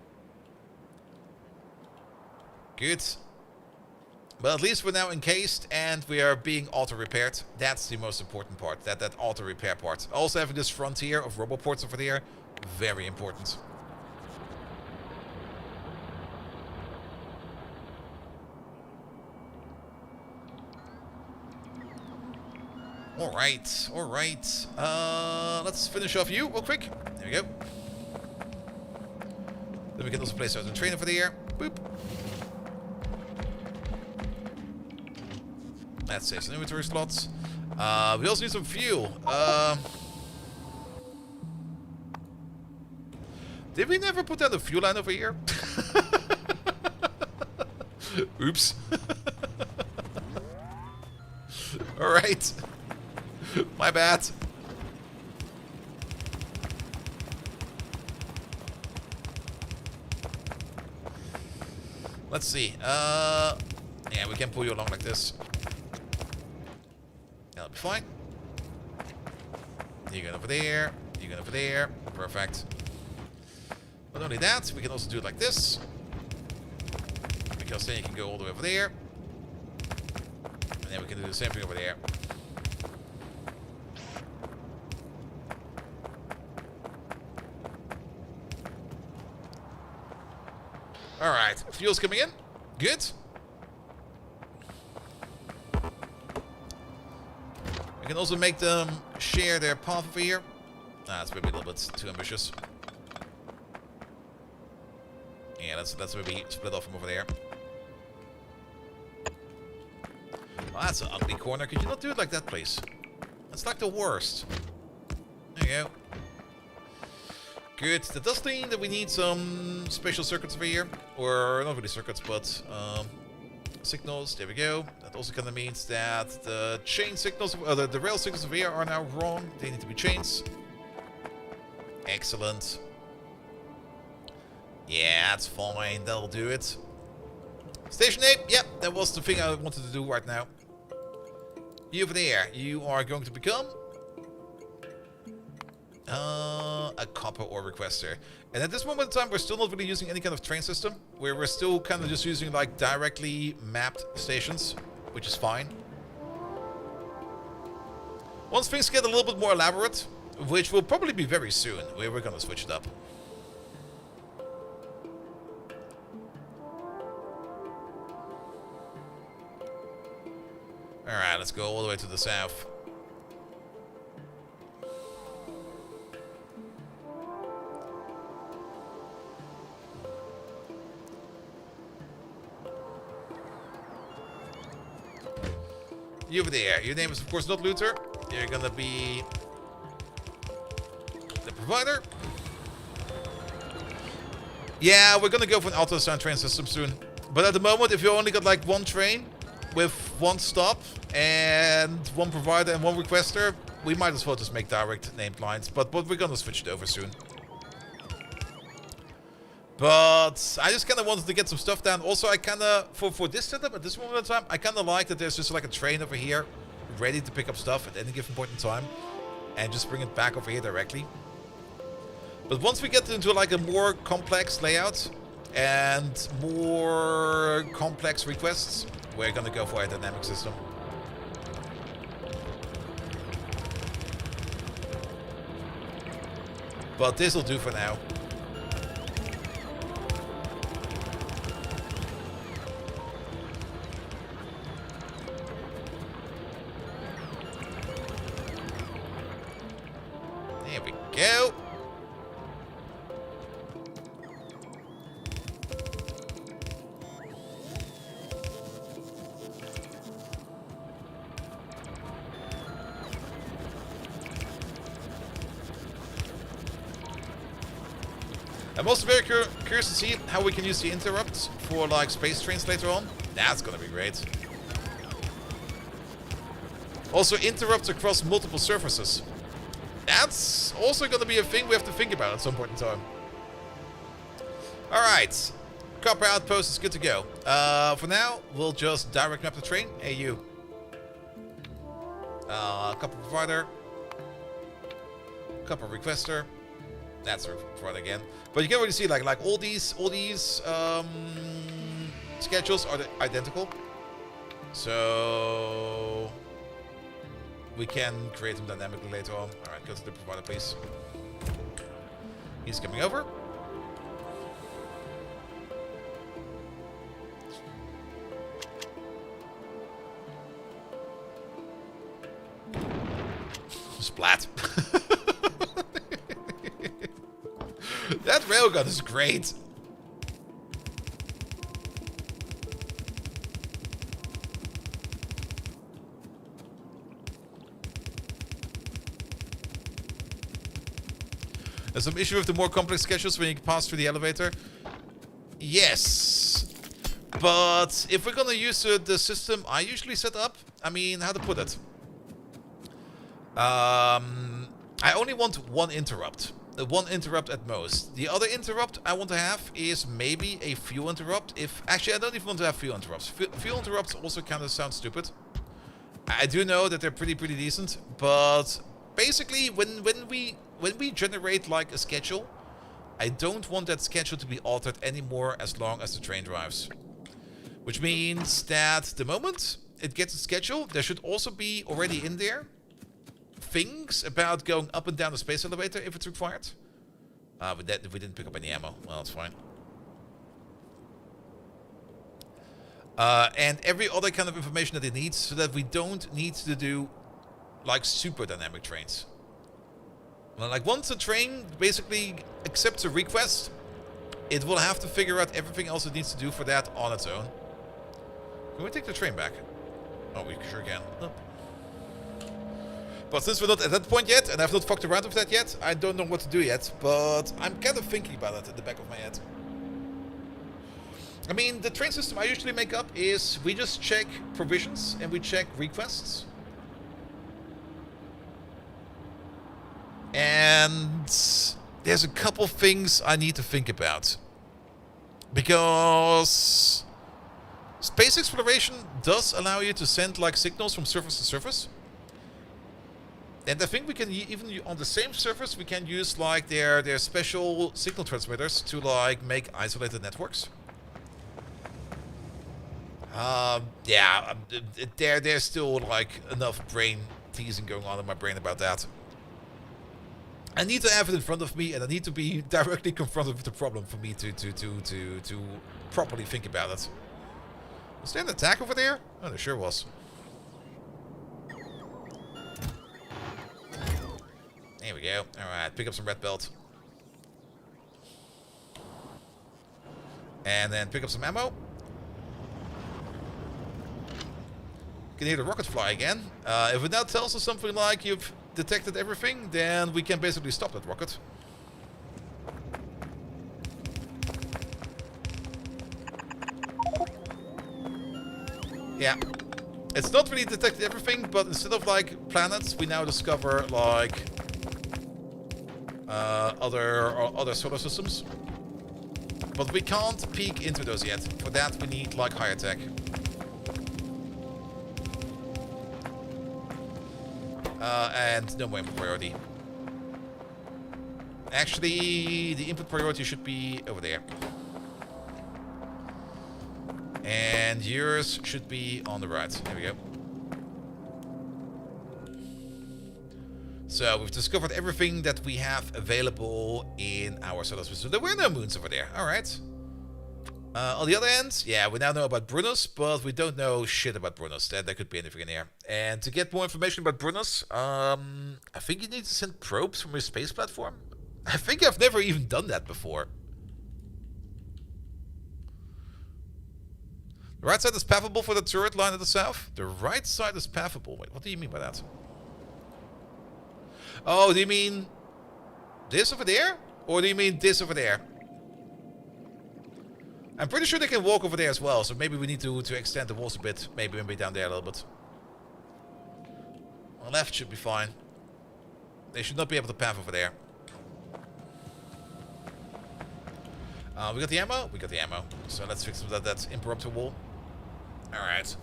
Good. But at least we're now encased and we are being auto-repaired. That's the most important part, that auto-repair part. Also having this frontier of roboports over there, very important. Alright, alright. Let's finish off you real quick. There we go. Then we can also place certain train over there. Boop. That saves some inventory slots. We also need some fuel. Did we never put down the fuel line over here? Oops. Alright. My bad. Let's see. Yeah, we can pull you along like this. That'll be fine. You go over there. You go over there. Perfect. Not only that, we can also do it like this. Because then you can go all the way over there. And then we can do the same thing over there. Alright, fuel's coming in. Good. We can also make them share their path over here. That's maybe a little bit too ambitious. Yeah, let's maybe split off from over there. that's an ugly corner. Could you not do it like that, please? That's like the worst. There you go. Good. That does mean that we need some special circuits over here. Or, not really circuits, but signals. There we go. That also kind of means that the chain signals, the rail signals over here are now wrong. They need to be changed. Excellent. Yeah, that's fine. That'll do it. Station 8. Yep, that was the thing I wanted to do right now. You over there. You are going to become a copper ore requester. And at this moment in time, we're still not really using any kind of train system. We're still kind of just using like directly mapped stations, which is fine. Once things get a little bit more elaborate, which will probably be very soon, we're going to switch it up. Alright, let's go all the way to the south. You over there. Your name is, of course, not Luther. You're gonna be the provider. Yeah, we're gonna go for an Outpost train system soon. But at the moment, if you only got like one train with one stop and one provider and one requester, we might as well just make direct named lines. But we're gonna switch it over soon. But I just kind of wanted to get some stuff down. Also, I kind of, for this setup at this moment in time, I kind of like that there's just like a train over here ready to pick up stuff at any given point in time and just bring it back over here directly. But once we get into like a more complex layout and more complex requests, we're going to go for a dynamic system. But this will do for now. There we go. I'm also very curious to see how we can use the interrupts for like space trains later on. That's gonna be great. Also interrupts across multiple surfaces. That's also gonna be a thing we have to think about at some point in time. Alright. Copper Outpost is good to go. For now, we'll just direct map the train. Hey, you. Copper provider. Copper requester. That's the provider again. But you can already see like all these schedules are identical. So we can create them dynamically later on. Alright, go to the provider, please. He's coming over. Splat. That railgun is great. There's some issue with the more complex schedules when you pass through the elevator. Yes. But if we're gonna use the system I usually set up, I mean, how to put it? I only want one interrupt. One interrupt at most. The other interrupt I want to have is maybe a fuel interrupt. Actually, I don't even want to have fuel interrupts. Fuel interrupts also kind of sound stupid. I do know that they're pretty decent, but basically when we generate like a schedule, I don't want that schedule to be altered anymore as long as the train drives. Which means that the moment it gets a schedule, there should also be already in there things about going up and down the space elevator if it's required. We didn't pick up any ammo. Well, that's fine. And every other kind of information that it needs, so that we don't need to do like super dynamic trains. Well, like once a train basically accepts a request, it will have to figure out everything else it needs to do for that on its own. Can we take the train back? Oh, we sure can. Oh. But since we're not at that point yet, and I've not fucked around with that yet, I don't know what to do yet. But I'm kind of thinking about it in the back of my head. I mean, the train system I usually make up is we just check provisions and we check requests. And there's a couple things I need to think about. Because space exploration does allow you to send like signals from surface to surface. And I think we can even on the same surface we can use like their special signal transmitters to like make isolated networks. Yeah, there's still like enough brain teasing going on in my brain about that. I need to have it in front of me, and I need to be directly confronted with the problem for me to properly think about it. Was there an attack over there? Oh, there sure was. There we go. Alright, pick up some red belt. And then pick up some ammo. You can hear the rocket fly again. If it now tells us something like you've detected everything, then we can basically stop that rocket. Yeah. It's not really detected everything, but instead of like planets, we now discover like other solar systems. But we can't peek into those yet. For that we need like higher tech. And no more input priority. Actually, the input priority should be over there. And yours should be on the right. There we go. So we've discovered everything that we have available in our solar system. There were no moons over there. Alright. On the other end, yeah, we now know about Brunus, but we don't know shit about Brunus. There could be anything in here. And to get more information about Brunus, I think you need to send probes from your space platform. I think I've never even done that before. The right side is pathable for the turret line at the south. The right side is pathable. Wait, what do you mean by that? Oh, do you mean this over there? Or do you mean this over there? I'm pretty sure they can walk over there as well, so maybe we need to extend the walls a bit. Maybe down there a little bit. On the left should be fine. They should not be able to path over there. We got the ammo? We got the ammo. So let's fix that interrupter wall. Alright.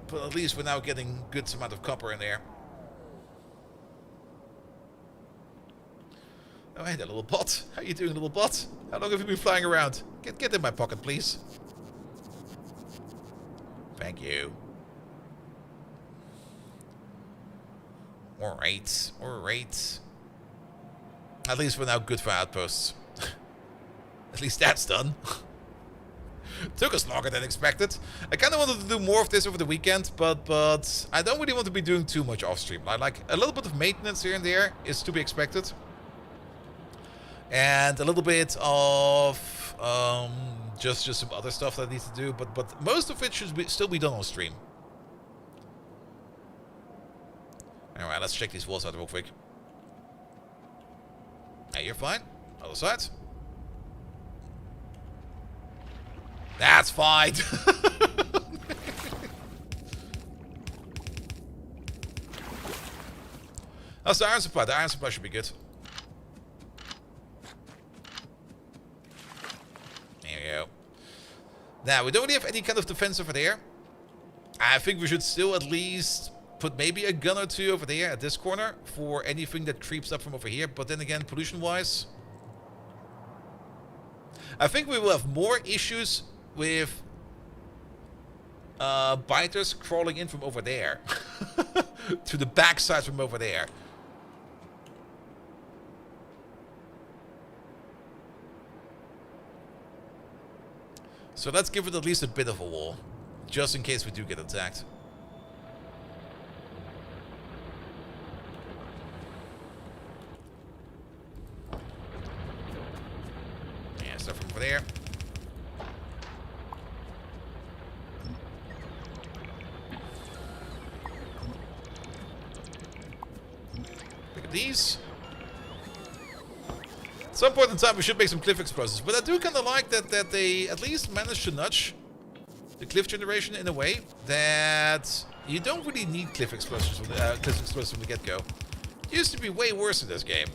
But at least we're now getting good amount of copper in there. Oh, hey there, little bot. How you doing, little bot? How long have you been flying around? Get in my pocket, please. Thank you. Alright, alright. At least we're now good for outposts. At least that's done. Took us longer than expected. I kind of wanted to do more of this over the weekend, but I don't really want to be doing too much off stream. Like a little bit of maintenance here and there is to be expected. And a little bit of just some other stuff that I need to do, but most of it should still be done on stream. Alright, let's check these walls out real quick. Hey, you're fine. Other side. That's fine. That's the iron supply. The iron supply should be good. There we go. Now, we don't really have any kind of defense over there. I think we should still at least put maybe a gun or two over there at this corner for anything that creeps up from over here. But then again, pollution-wise, I think we will have more issues with biters crawling in from over there to the backside from over there. So let's give it at least a bit of a wall, just in case we do get attacked. Yeah, stuff from over there. these. At some point in time, we should make some cliff explosives. But I do kind of like that they at least managed to nudge the cliff generation in a way that you don't really need cliff explosions from the get-go. It used to be way worse in this game.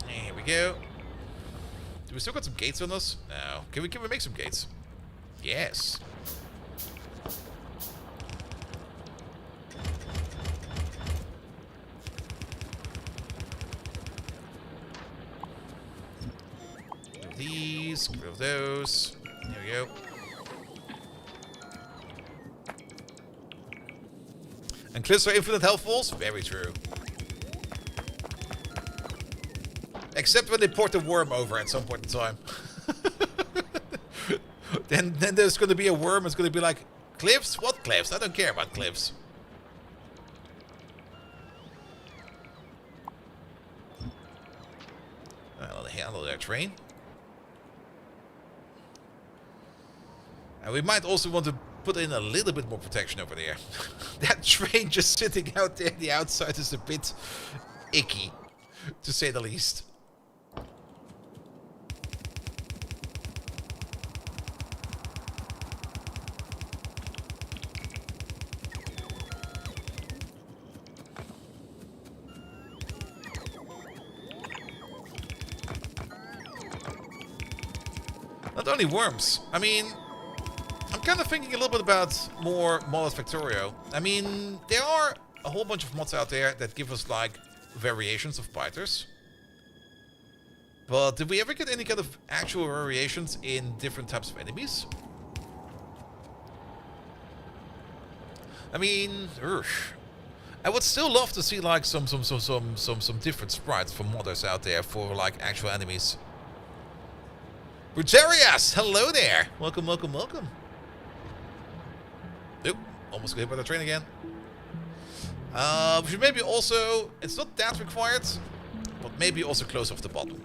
Here we go. Do we still got some gates on us? No. Can we make some gates? Yes. These, get rid of those. There we go. And cliffs are infinite health falls? Very true. Except when they port the worm over at some point in time. then there's going to be a worm. It's going to be like, cliffs? What cliffs? I don't care about cliffs. I'll handle their train. And we might also want to put in a little bit more protection over there. That train just sitting out there on the outside is a bit icky, to say the least. Not only worms. I mean, I'm kind of thinking a little bit about more mods Factorio. I mean, there are a whole bunch of mods out there that give us, like, variations of biters. But did we ever get any kind of actual variations in different types of enemies? I mean, I would still love to see, like, some different sprites from modders out there for, like, actual enemies. Rugerias, hello there. Welcome, welcome, welcome. Nope, almost got hit by the train again. We should maybe also, it's not that required, but maybe also close off the bottom.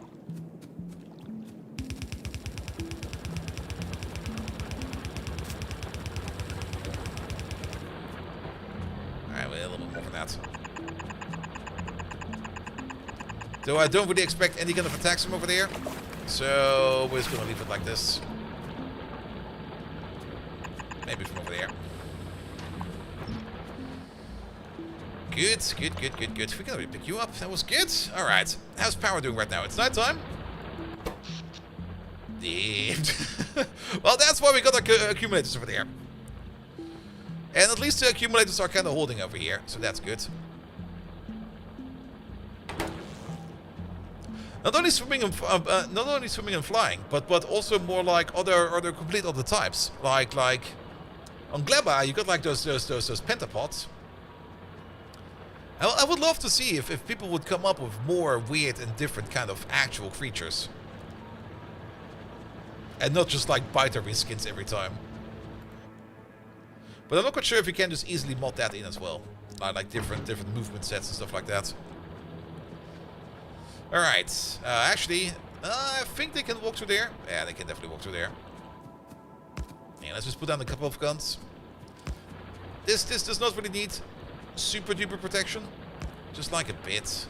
Alright, well, a little bit more for that. Though I don't really expect any kind of attacks from over there. So we're just gonna leave it like this. Maybe from over there. Good, good, good, good, good. We can already pick you up. That was good. Alright. How's power doing right now? It's nighttime. Damn. Well, that's why we got our accumulators over there. And at least the accumulators are kind of holding over here. So that's good. Not only swimming and flying, but also more like other complete other types. Like on Gleba, you got like those pentapods. I would love to see if people would come up with more weird and different kind of actual creatures, and not just like biter reskins every time. But I'm not quite sure if you can just easily mod that in as well, like different movement sets and stuff like that. Alright, actually, I think they can walk through there. Yeah, they can definitely walk through there. Yeah, let's just put down a couple of guns. This does not really need super duper protection. Just like a bit.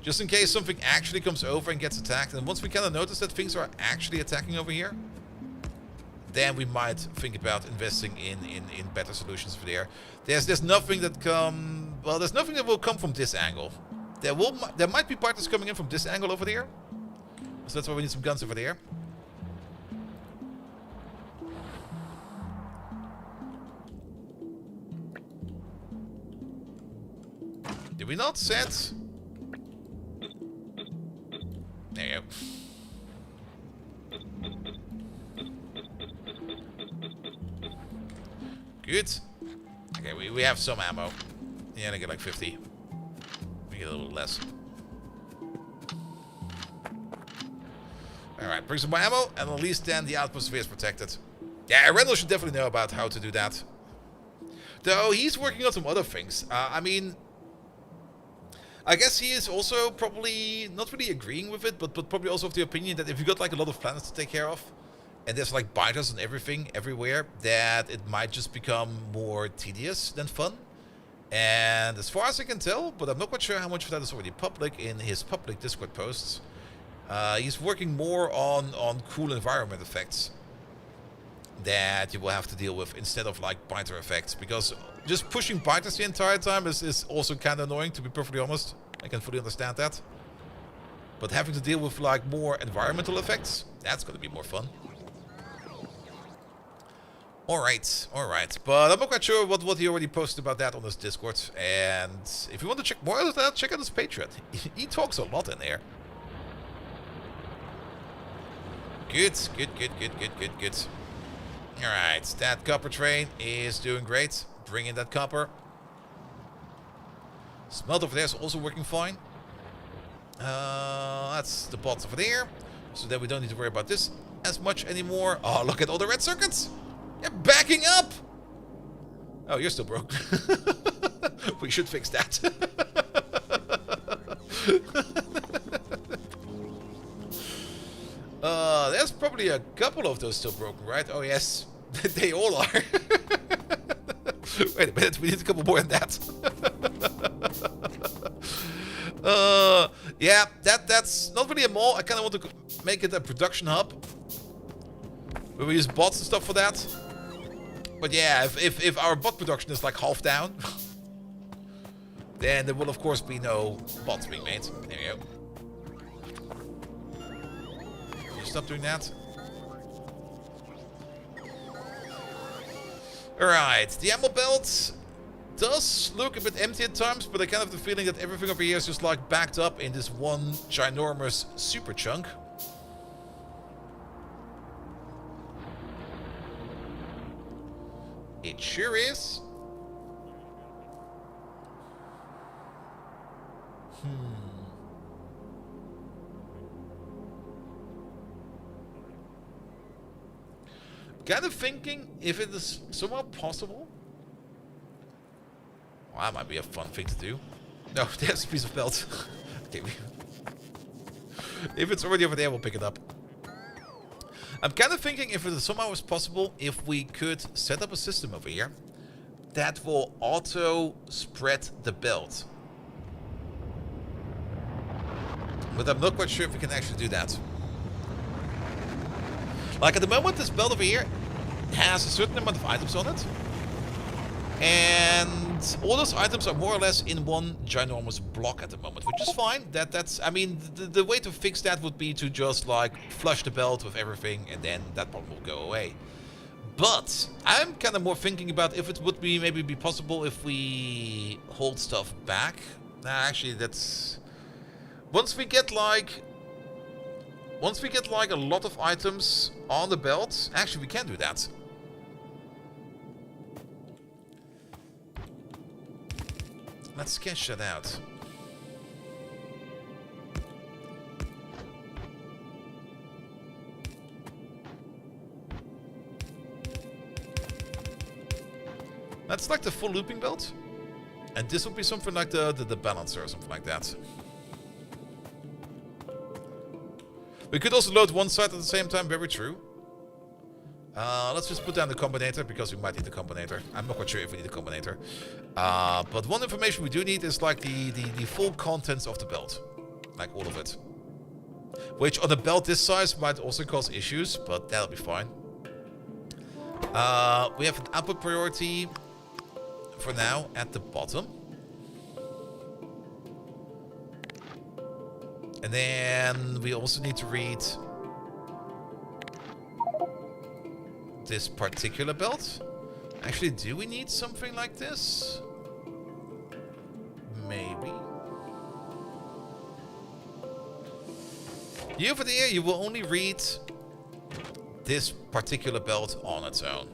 Just in case something actually comes over and gets attacked. And once we kind of notice that things are actually attacking over here, then we might think about investing in better solutions for there. There's nothing that there's nothing that will come from this angle. There might be partners coming in from this angle over there. So that's why we need some guns over there. Did we not set? There you go. Good. Okay, we have some ammo. Yeah, I get like 50. We get a little less. Alright, bring some more ammo, and at least then the outpost is protected. Yeah, Randall should definitely know about how to do that. Though, he's working on some other things. I mean, I guess he is also probably not really agreeing with it, but probably also of the opinion that if you got like a lot of planets to take care of, and there's like biters and everything everywhere, that it might just become more tedious than fun. And as far as I can tell, but I'm not quite sure how much of that is already public in his public Discord posts, he's working more on cool environment effects that you will have to deal with instead of like biter effects, because just pushing biters the entire time is also kind of annoying, to be perfectly honest. I can fully understand that. But having to deal with like more environmental effects, that's going to be more fun. Alright. But I'm not quite sure what he already posted about that on his Discord. And if you want to check more of that, check out his Patreon. He talks a lot in there. Good. Alright, that copper train is doing great. Bring in that copper. Smelt over there is also working fine. That's the bots over there. So then we don't need to worry about this as much anymore. Oh, look at all the red circuits. You're backing up! Oh, you're still broke. We should fix that. There's probably a couple of those still broken, right? Oh, yes. They all are. Wait a minute, we need a couple more than that. Yeah, that's not really a mall. I kind of want to make it a production hub, where we use bots and stuff for that. But yeah, if our bot production is like half down, then there will of course be no bots being made. There you go. You stop doing that. Alright, the ammo belt does look a bit empty at times, but I kind of have the feeling that everything over here is just like backed up in this one ginormous super chunk. It sure is. Kind of thinking if it is somehow possible. Well, that might be a fun thing to do. No, there's a piece of belt. Okay. If it's already over there, we'll pick it up. I'm kind of thinking if it somehow is possible, if we could set up a system over here that will auto spread the belt. But I'm not quite sure if we can actually do that. Like at the moment, this belt over here has a certain amount of items on it. And all those items are more or less in one ginormous block at the moment, which is fine. That's I mean, the way to fix that would be to just like flush the belt with everything, and then that problem will go away. But I'm kind of more thinking about if it would be maybe be possible if we hold stuff back. Nah, actually, that's once we get like a lot of items on the belt, actually we can do that. Let's sketch that out. That's like the full looping belt. And this would be something like the balancer or something like that. We could also load one side at the same time, very true. Let's just put down the combinator, because we might need the combinator. I'm not quite sure if we need a combinator. But one information we do need is like the full contents of the belt. Like all of it. Which on a belt this size might also cause issues, but that'll be fine. We have an output priority for now at the bottom. And then we also need to read this particular belt. Actually, do we need something like this? Maybe. You over there, you will only read this particular belt on its own.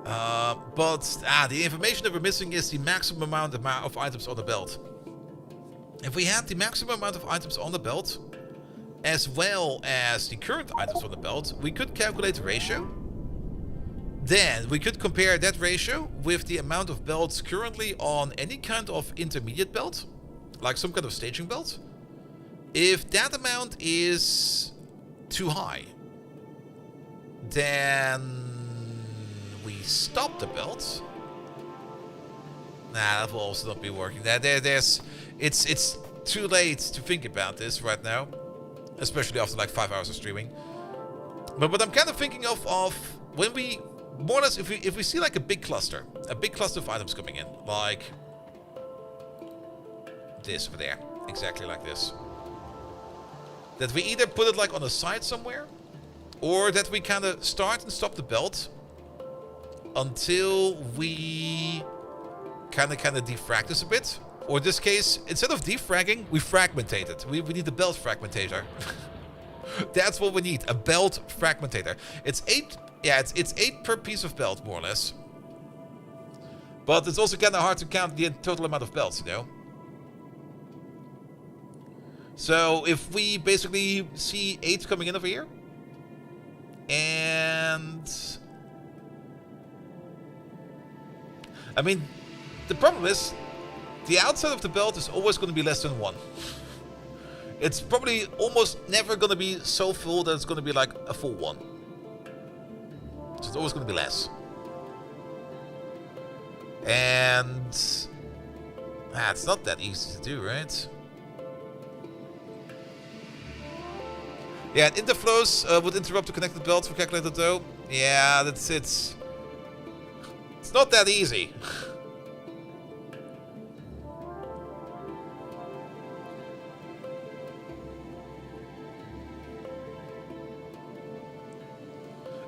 But the information that we're missing is the maximum amount of items on the belt. If we had the maximum amount of items on the belt, as well as the current items on the belt, we could calculate the ratio. Then we could compare that ratio with the amount of belts currently on any kind of intermediate belt, like some kind of staging belt. If that amount is too high, then we stop the belt. Nah, that will also not be working. It's too late to think about this right now, especially after like 5 hours of streaming. But what I'm kind of thinking of when we more or less, if we see like a big cluster of items coming in, like this over there, exactly like this, that we either put it like on the side somewhere, or that we kind of start and stop the belt until we kind of defrag this a bit. Or in this case, instead of defragging, we fragmentate it. We need a belt fragmentator. That's what we need, a belt fragmentator. It's 8, yeah, it's 8 per piece of belt, more or less. But it's also kind of hard to count the total amount of belts, you know? So if we basically see 8 coming in over here, and I mean, the problem is the outside of the belt is always going to be less than 1. It's probably almost never going to be so full that it's going to be like a full 1. So it's always going to be less. And it's not that easy to do, right? Yeah, and interflows would interrupt the connected belts for calculated though. Yeah, it's not that easy.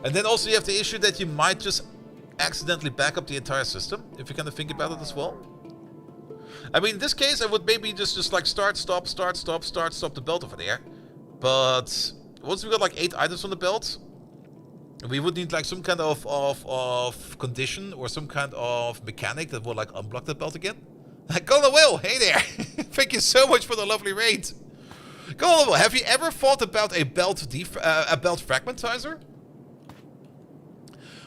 And then also you have the issue that you might just accidentally back up the entire system, if you kind of think about it as well. I mean, in this case, I would maybe just like start, stop the belt over there. But once we got like 8 items on the belt, we would need like some kind of condition or some kind of mechanic that will like unblock that belt again. Colonel Will, hey there! Thank you so much for the lovely raid. Colonel Will, have you ever thought about a belt fragmentizer?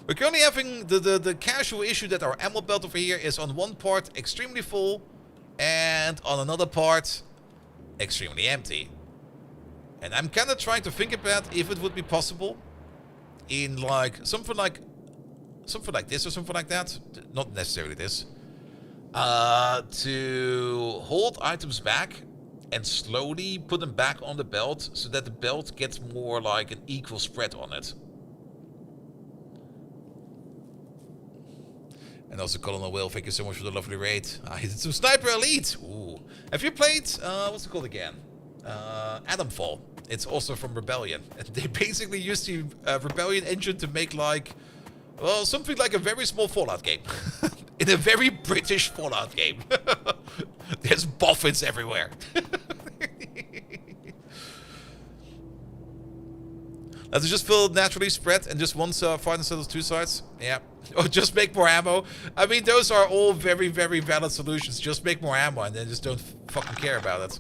We're currently having the casual issue that our ammo belt over here is on one part extremely full and on another part extremely empty. And I'm kind of trying to think about if it would be possible in like something like this or something like that, not necessarily this, to hold items back and slowly put them back on the belt so that the belt gets more like an equal spread on it. And also Colonel Will, thank you so much for the lovely raid. I did some Sniper Elite. Ooh. Have you played, what's it called again? Adamfall. It's also from Rebellion. And they basically used the Rebellion engine to make like, well, something like a very small Fallout game. In a very British Fallout game. There's boffins everywhere. Let's just feel naturally spread and just one fight instead of 2 sides. Yeah. Or just make more ammo. I mean, those are all very, very valid solutions. Just make more ammo and then just don't fucking care about it.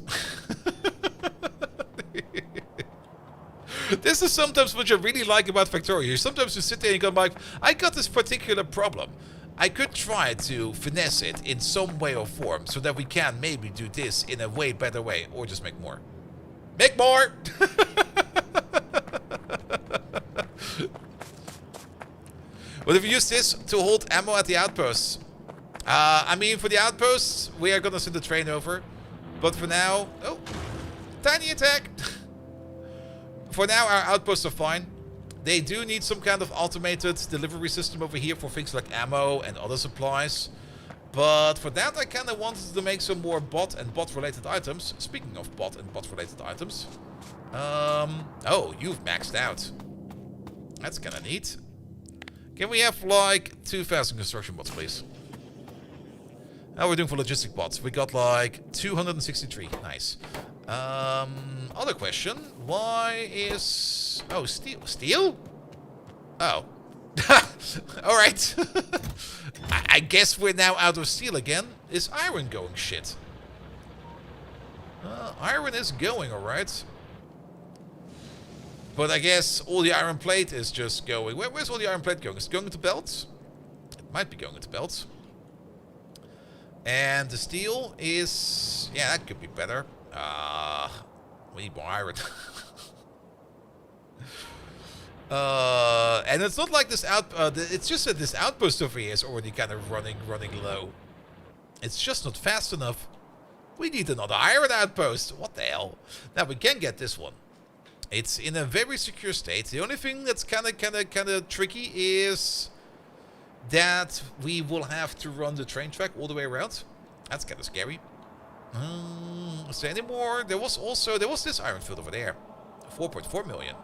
This is sometimes what you really like about Factorio. Sometimes you sit there and you go like, I got this particular problem. I could try to finesse it in some way or form so that we can maybe do this in a way better way. Or just make more. Make more! But if you use this to hold ammo at the outposts, I mean, for the outposts, we are gonna send the train over. But for now, oh, tiny attack. For now, our outposts are fine. They do need some kind of automated delivery system over here for things like ammo and other supplies. But for that, I kind of wanted to make some more bot and bot-related items. Speaking of bot and bot-related items. Oh, you've maxed out. That's kind of neat. Can we have like 2,000 construction bots, please? How are we doing for logistic bots? We got like 263. Nice. Other question. Why is... Oh, steel. Steel? Oh. Alright. I guess we're now out of steel again. Is iron going shit? Iron is going alright. But I guess all the iron plate is just going... Where's all the iron plate going? Is it going into belts? It might be going into belts. And the steel is... Yeah, that could be better. We need more iron. And it's not like this it's just that this outpost over here is already kind of running low. It's just not fast enough. We need another iron outpost. What the hell? Now we can get this one. It's in a very secure state. The only thing that's kind of tricky is that we will have to run the train track all the way around. That's kind of scary. Is there any more? There was this iron field over there. 4.4 million.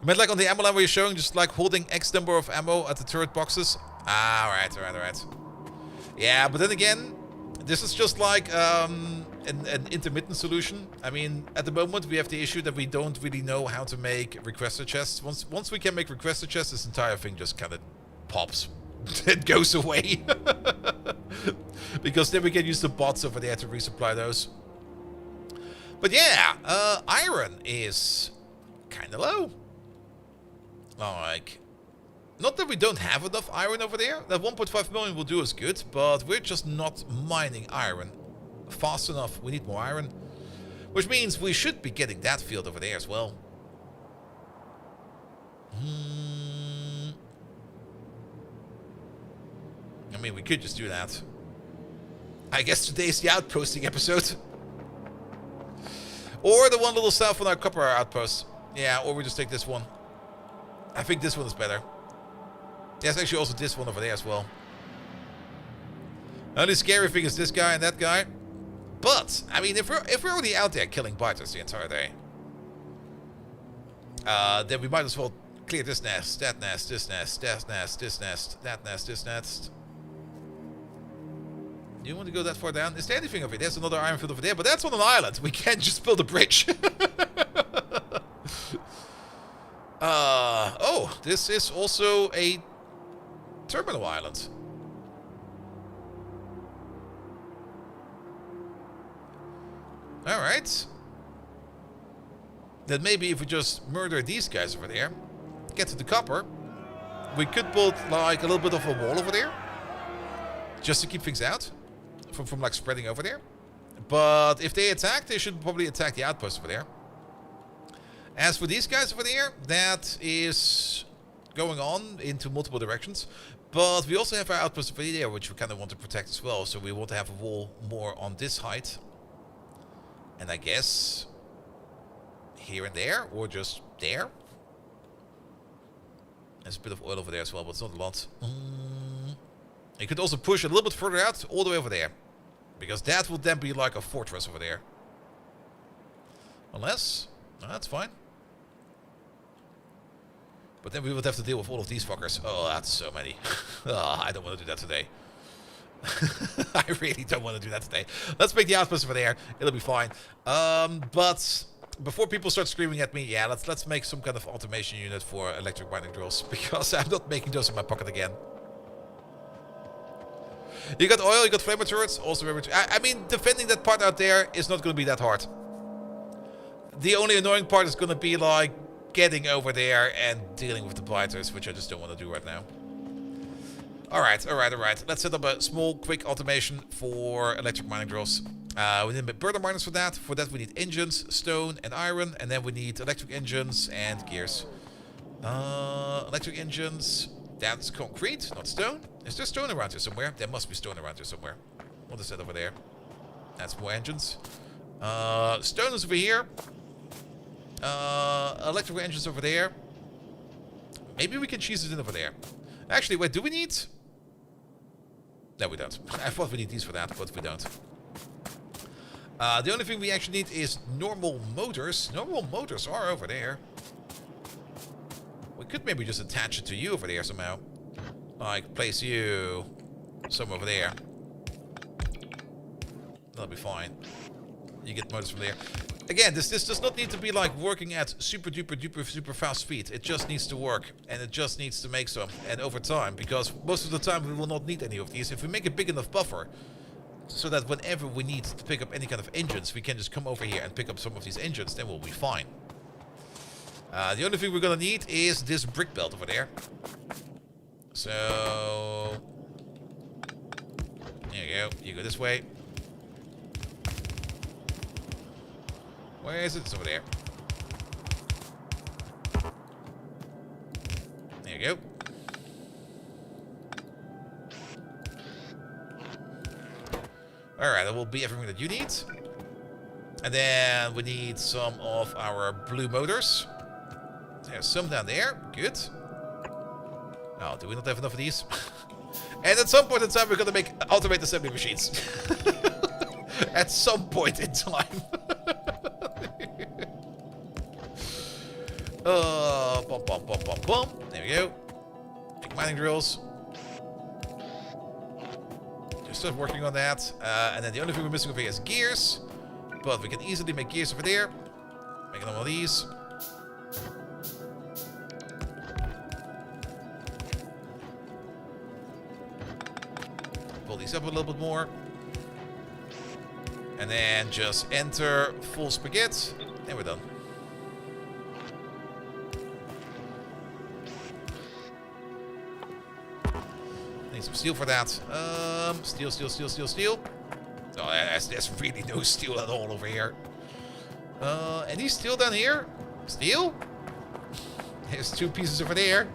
You meant like on the ammo line where you're showing just like holding X number of ammo at the turret boxes? Ah, alright. Yeah, but then again, this is just like an intermittent solution. I mean, at the moment we have the issue that we don't really know how to make requester chests. Once we can make requester chests, this entire thing just kind of pops. It goes away. Because then we can use the bots over there to resupply those. But yeah, iron is kind of low. Like, not that we don't have enough iron over there. That 1.5 million will do us good, but we're just not mining iron fast enough. We need more iron, which means we should be getting that field over there as well. I mean, we could just do that. I guess today's the outposting episode. Or the one little south on our copper outpost. Yeah, or we just take this one. I think this one is better. There's actually also this one over there as well. The only scary thing is this guy and that guy. But, I mean, if we're already out there killing biters the entire day, then we might as well clear this nest, that nest, this nest, that nest, this nest, that nest, this nest. Do you want to go that far down? Is there anything over here? There's another iron field over there, but that's on an island. We can't just build a bridge. Oh, this is also a terminal island. Alright. Then maybe if we just murder these guys over there, get to the copper, we could build like a little bit of a wall over there. Just to keep things out from like spreading over there. But if they attack, they should probably attack the outpost over there. As for these guys over there, that is going on into multiple directions. But we also have our outpost over there, which we kind of want to protect as well. So we want to have a wall more on this height. And I guess here and there, or just there. There's a bit of oil over there as well, but it's not a lot. You could also push a little bit further out, all the way over there. Because that would then be like a fortress over there. Unless... no, that's fine. But then we would have to deal with all of these fuckers. Oh, that's so many. Oh, I don't want to do that today. I really don't want to do that today. Let's make the outpost over there. It'll be fine. But before people start screaming at me, yeah, let's make some kind of automation unit for electric mining drills. Because I'm not making those in my pocket again. You got oil, you got flamer turrets. Also very... I mean, defending that part out there is not going to be that hard. The only annoying part is going to be like getting over there and dealing with the biters, which I just don't want to do right now. Alright. Let's set up a small, quick automation for electric mining drills. We need burner miners for that. For that we need engines, stone and iron. And then we need electric engines and gears. Electric engines, that's concrete, not stone. Is there stone around here somewhere? There must be stone around here somewhere. What is that over there? That's more engines. Stone is over here. Electrical engines over there. Maybe we can cheese it in over there. Actually, wait, do we need... no, we don't. I thought we need these for that, but we don't. The only thing we actually need is normal motors. Normal motors are over there. We could maybe just attach it to you over there somehow. Like, place you somewhere over there. That'll be fine. You get motors from there. Again, this does not need to be like working at super fast speed. It just needs to work, and it just needs to make some. And over time, because most of the time we will not need any of these. If we make a big enough buffer, so that whenever we need to pick up any kind of engines, we can just come over here and pick up some of these engines, then we'll be fine. The only thing we're gonna need is this brick belt over there. So... there you go. You go this way. Where is it? It's over there. There you go. Alright, that will be everything that you need. And then we need some of our blue motors. There's some down there. Good. Oh, do we not have enough of these? And at some point in time, we're going to make automated assembly machines. At some point in time. Bum, bum, bum, bum, bum. There we go. Make mining drills. Just start working on that. And then the only thing we're missing over here is gears. But we can easily make gears over there. Making all of these. Pull these up a little bit more. And then just enter full spaghetti. And we're done. Need some steel for that. Steel, steel, steel, steel, steel. Oh, there's really no steel at all over here. Any steel down here? Steel? There's 2 pieces over there.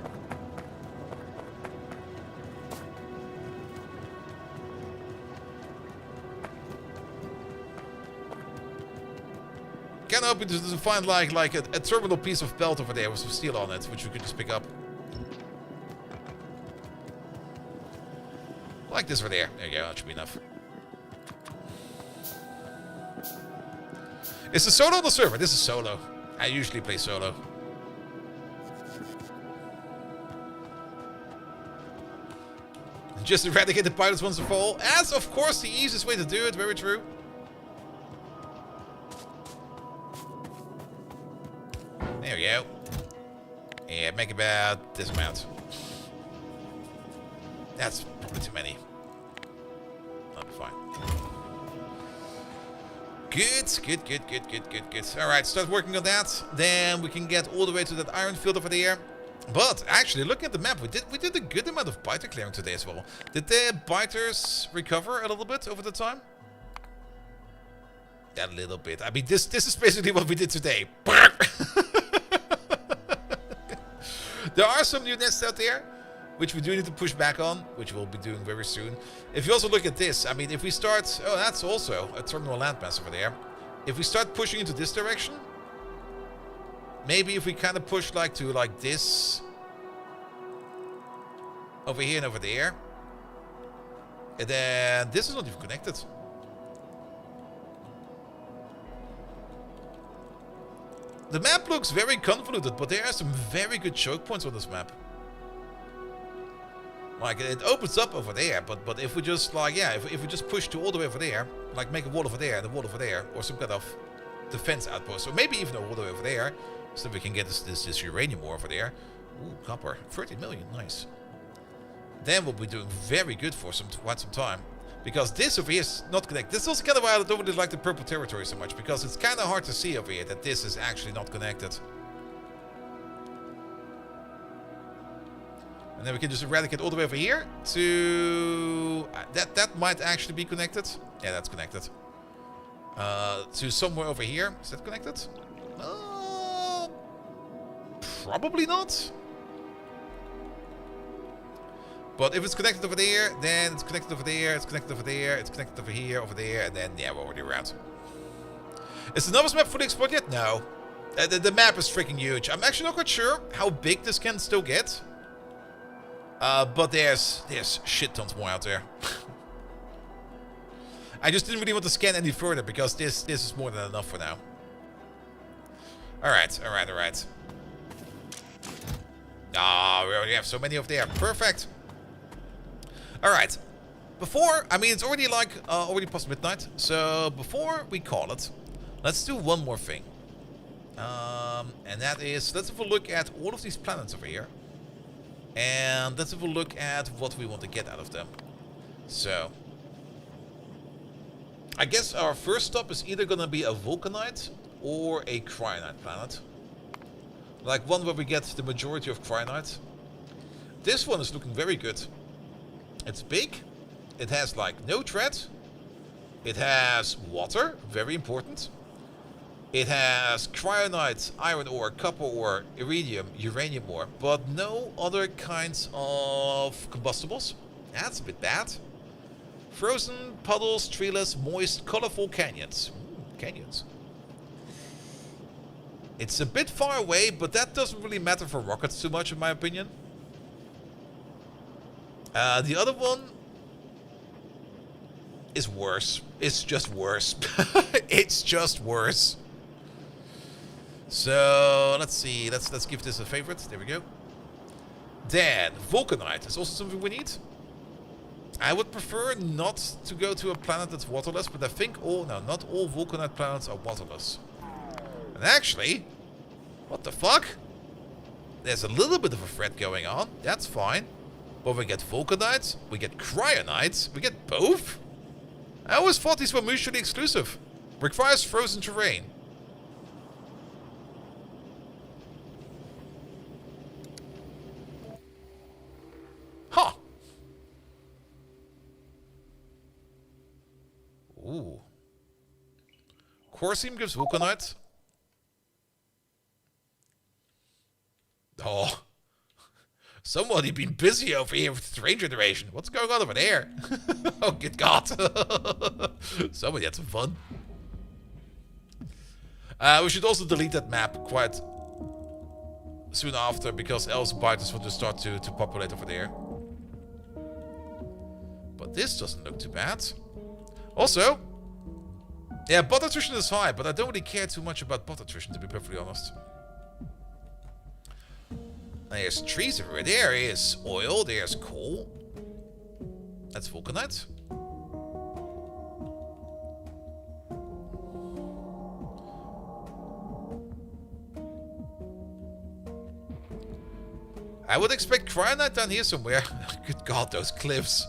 Kind of hoping to find like a terminal piece of belt over there with some steel on it, which we could just pick up. Like this over there. There you go, that should be enough. Is the solo on the server? This is solo. I usually play solo. Just eradicate the pilots once and for all. As, of course, the easiest way to do it. Very true. There we go. Yeah, make about this amount. That's probably too many. That'll be fine. Good, good, good, good, good, good, good. Alright, start working on that. Then we can get all the way to that iron field over there. But actually, looking at the map, we did a good amount of biter clearing today as well. Did the biters recover a little bit over the time? A little bit. I mean, this is basically what we did today. There are some new nests out there, which we do need to push back on, which we'll be doing very soon. If you also look at this, I mean, if we start... oh, that's also a terminal landmass over there. If we start pushing into this direction, maybe if we kind of push like to like this, over here and over there, and then this is not even connected. The map looks very convoluted, but there are some very good choke points on this map. Like, it opens up over there, but if we just, like, yeah, if we just push to all the way over there, like make a wall over there and a wall over there, or some kind of defense outpost, or maybe even all the way over there, so we can get this uranium ore over there. Ooh, copper. 30 million, nice. Then we'll be doing very good for quite some time. Because this over here is not connected. This is also kind of why I don't really like the purple territory so much, because it's kind of hard to see over here that this is actually not connected. And then we can just eradicate all the way over here to... that might actually be connected. Yeah, that's connected. To somewhere over here. Is that connected? Probably not. But if it's connected over there, then it's connected over there, it's connected over there, it's connected over here, over there, and then, yeah, we're already around. Is the novice map fully explored yet? No. The map is freaking huge. I'm actually not quite sure how big this can still get. But there's shit tons more out there. I just didn't really want to scan any further, because this is more than enough for now. Alright, alright, alright. Ah, we already have so many over there. Perfect. Alright, before, I mean, it's already like, already past midnight, so before we call it, let's do one more thing. And that is, let's have a look at all of these planets over here. And let's have a look at what we want to get out of them. So, I guess our first stop is either gonna be a Vulcanite or a Cryonite planet. Like one where we get the majority of Cryonite. This one is looking very good. It's big. It has like no tread. It has water, very important. It has Cryonite, iron ore, copper ore, iridium, uranium ore, but no other kinds of combustibles. That's a bit bad. Frozen, puddles, treeless, moist, colorful canyons. Canyons. It's a bit far away, but that doesn't really matter for rockets too much, in my opinion. The other one is worse. It's just worse. It's just worse. So let's see. Let's give this a favorite. There we go. Then Vulcanite is also something we need. I would prefer not to go to a planet that's waterless, but I think not all Vulcanite planets are waterless. And actually, what the fuck? There's a little bit of a threat going on. That's fine. But we get Vulcanites, we get Cryonites, we get both? I always thought these were mutually exclusive. Requires frozen terrain. Huh. Ooh. Core seam gives Vulcanite. Oh. Somebody been busy over here with terrain generation. What's going on over there? Oh, good God. Somebody had some fun. We should also delete that map quite soon after, because else biters will just start to populate over there. But this doesn't look too bad. Also, yeah, bot attrition is high, but I don't really care too much about bot attrition, to be perfectly honest. There's trees everywhere. There is oil. There's coal. That's Vulcanite. I would expect Cryonite down here somewhere. Good God, those cliffs.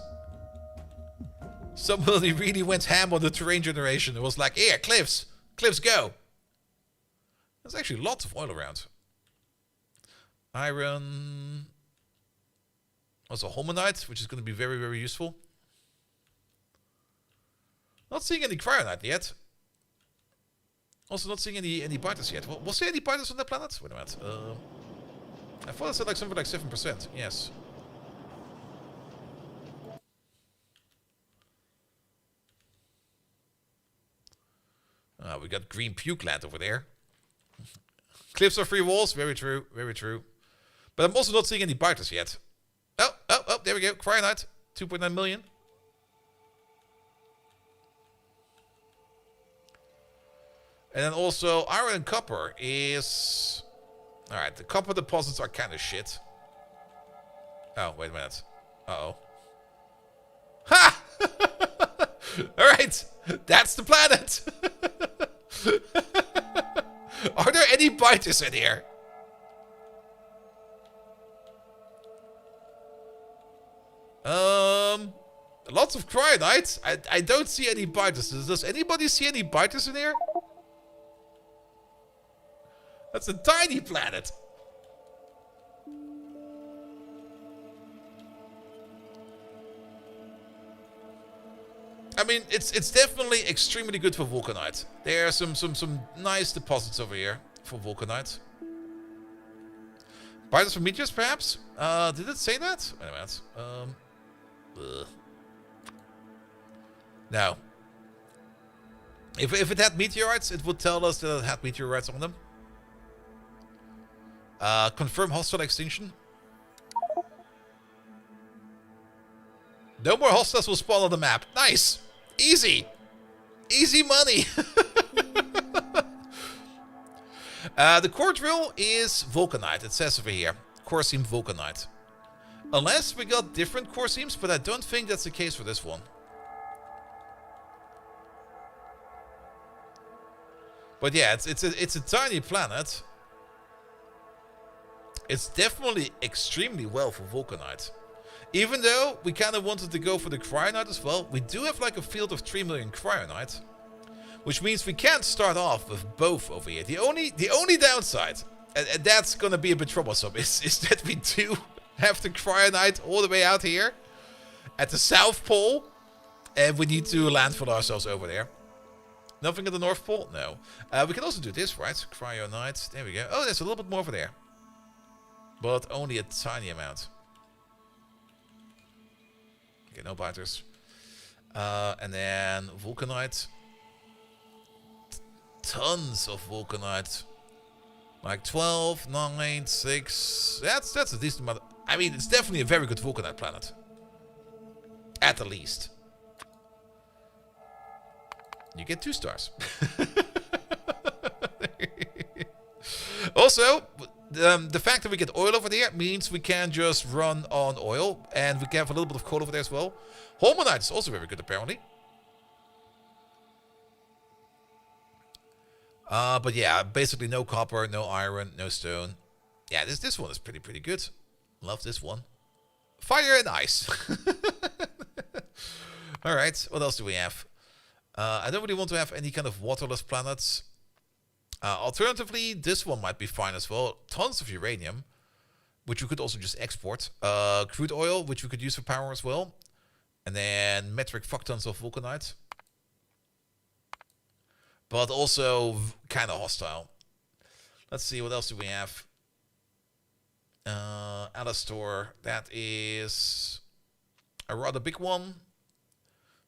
Somebody really went ham on the terrain generation. It was like, here, cliffs. Cliffs go. There's actually lots of oil around. Iron. Also Homonite, which is going to be very, very useful. Not seeing any Cryonite yet. Also not seeing any biters yet. Well, was there any biters on that planet? Wait a minute. I thought I said like something like 7%. Yes. We got green puke land over there. Cliffs are free walls. Very true. Very true. But I'm also not seeing any biters yet. Oh, there we go. Cryonite. 2.9 million. And then also iron and copper is... Alright, the copper deposits are kind of shit. Oh, wait a minute. Uh-oh. Ha! Alright, that's the planet. Are there any biters in here? Lots of Cryonites. I don't see any biters. Does anybody see any biters in here? That's a tiny planet. I mean, it's definitely extremely good for Vulcanite. There are some nice deposits over here for Vulcanite. Biters for meteors, perhaps? Did it say that? Wait a minute. No. If it had meteorites, it would tell us that it had meteorites on them. Confirm hostile extinction. No more hostiles will spawn on the map. Nice. Easy. Easy money. The core drill is Vulcanite. It says over here. Core seam Vulcanite. Unless we got different core seams, but I don't think that's the case for this one. But yeah, it's a tiny planet. It's definitely extremely well for Vulcanite. Even though we kind of wanted to go for the cryonite as well, we do have like a field of 3 million cryonite, which means we can't start off with both over here. The only downside, and that's gonna be a bit troublesome, is that we do have the cryonite all the way out here at the South Pole, and we need to landfill ourselves over there. Nothing at the North Pole? No. We can also do this, right? Cryonite. There we go. Oh, there's a little bit more over there, but only a tiny amount. Okay, no biters. And then vulcanite. Tons of vulcanite. Like 12, 9, 6. That's a decent amount. I mean, it's definitely a very good vulcanite planet. At the least. You get 2 stars. Also, the fact that we get oil over there means we can just run on oil. And we can have a little bit of coal over there as well. Holmonite is also very good, apparently. But yeah, basically no copper, no iron, no stone. Yeah, this one is pretty good. Love this one. Fire and ice. Alright, what else do we have? I don't really want to have any kind of waterless planets. Alternatively, this one might be fine as well. Tons of uranium, which we could also just export. Crude oil, which we could use for power as well. And then metric fuck tons of vulcanite. But also kind of hostile. Let's see, what else do we have? Alastor, that is a rather big one.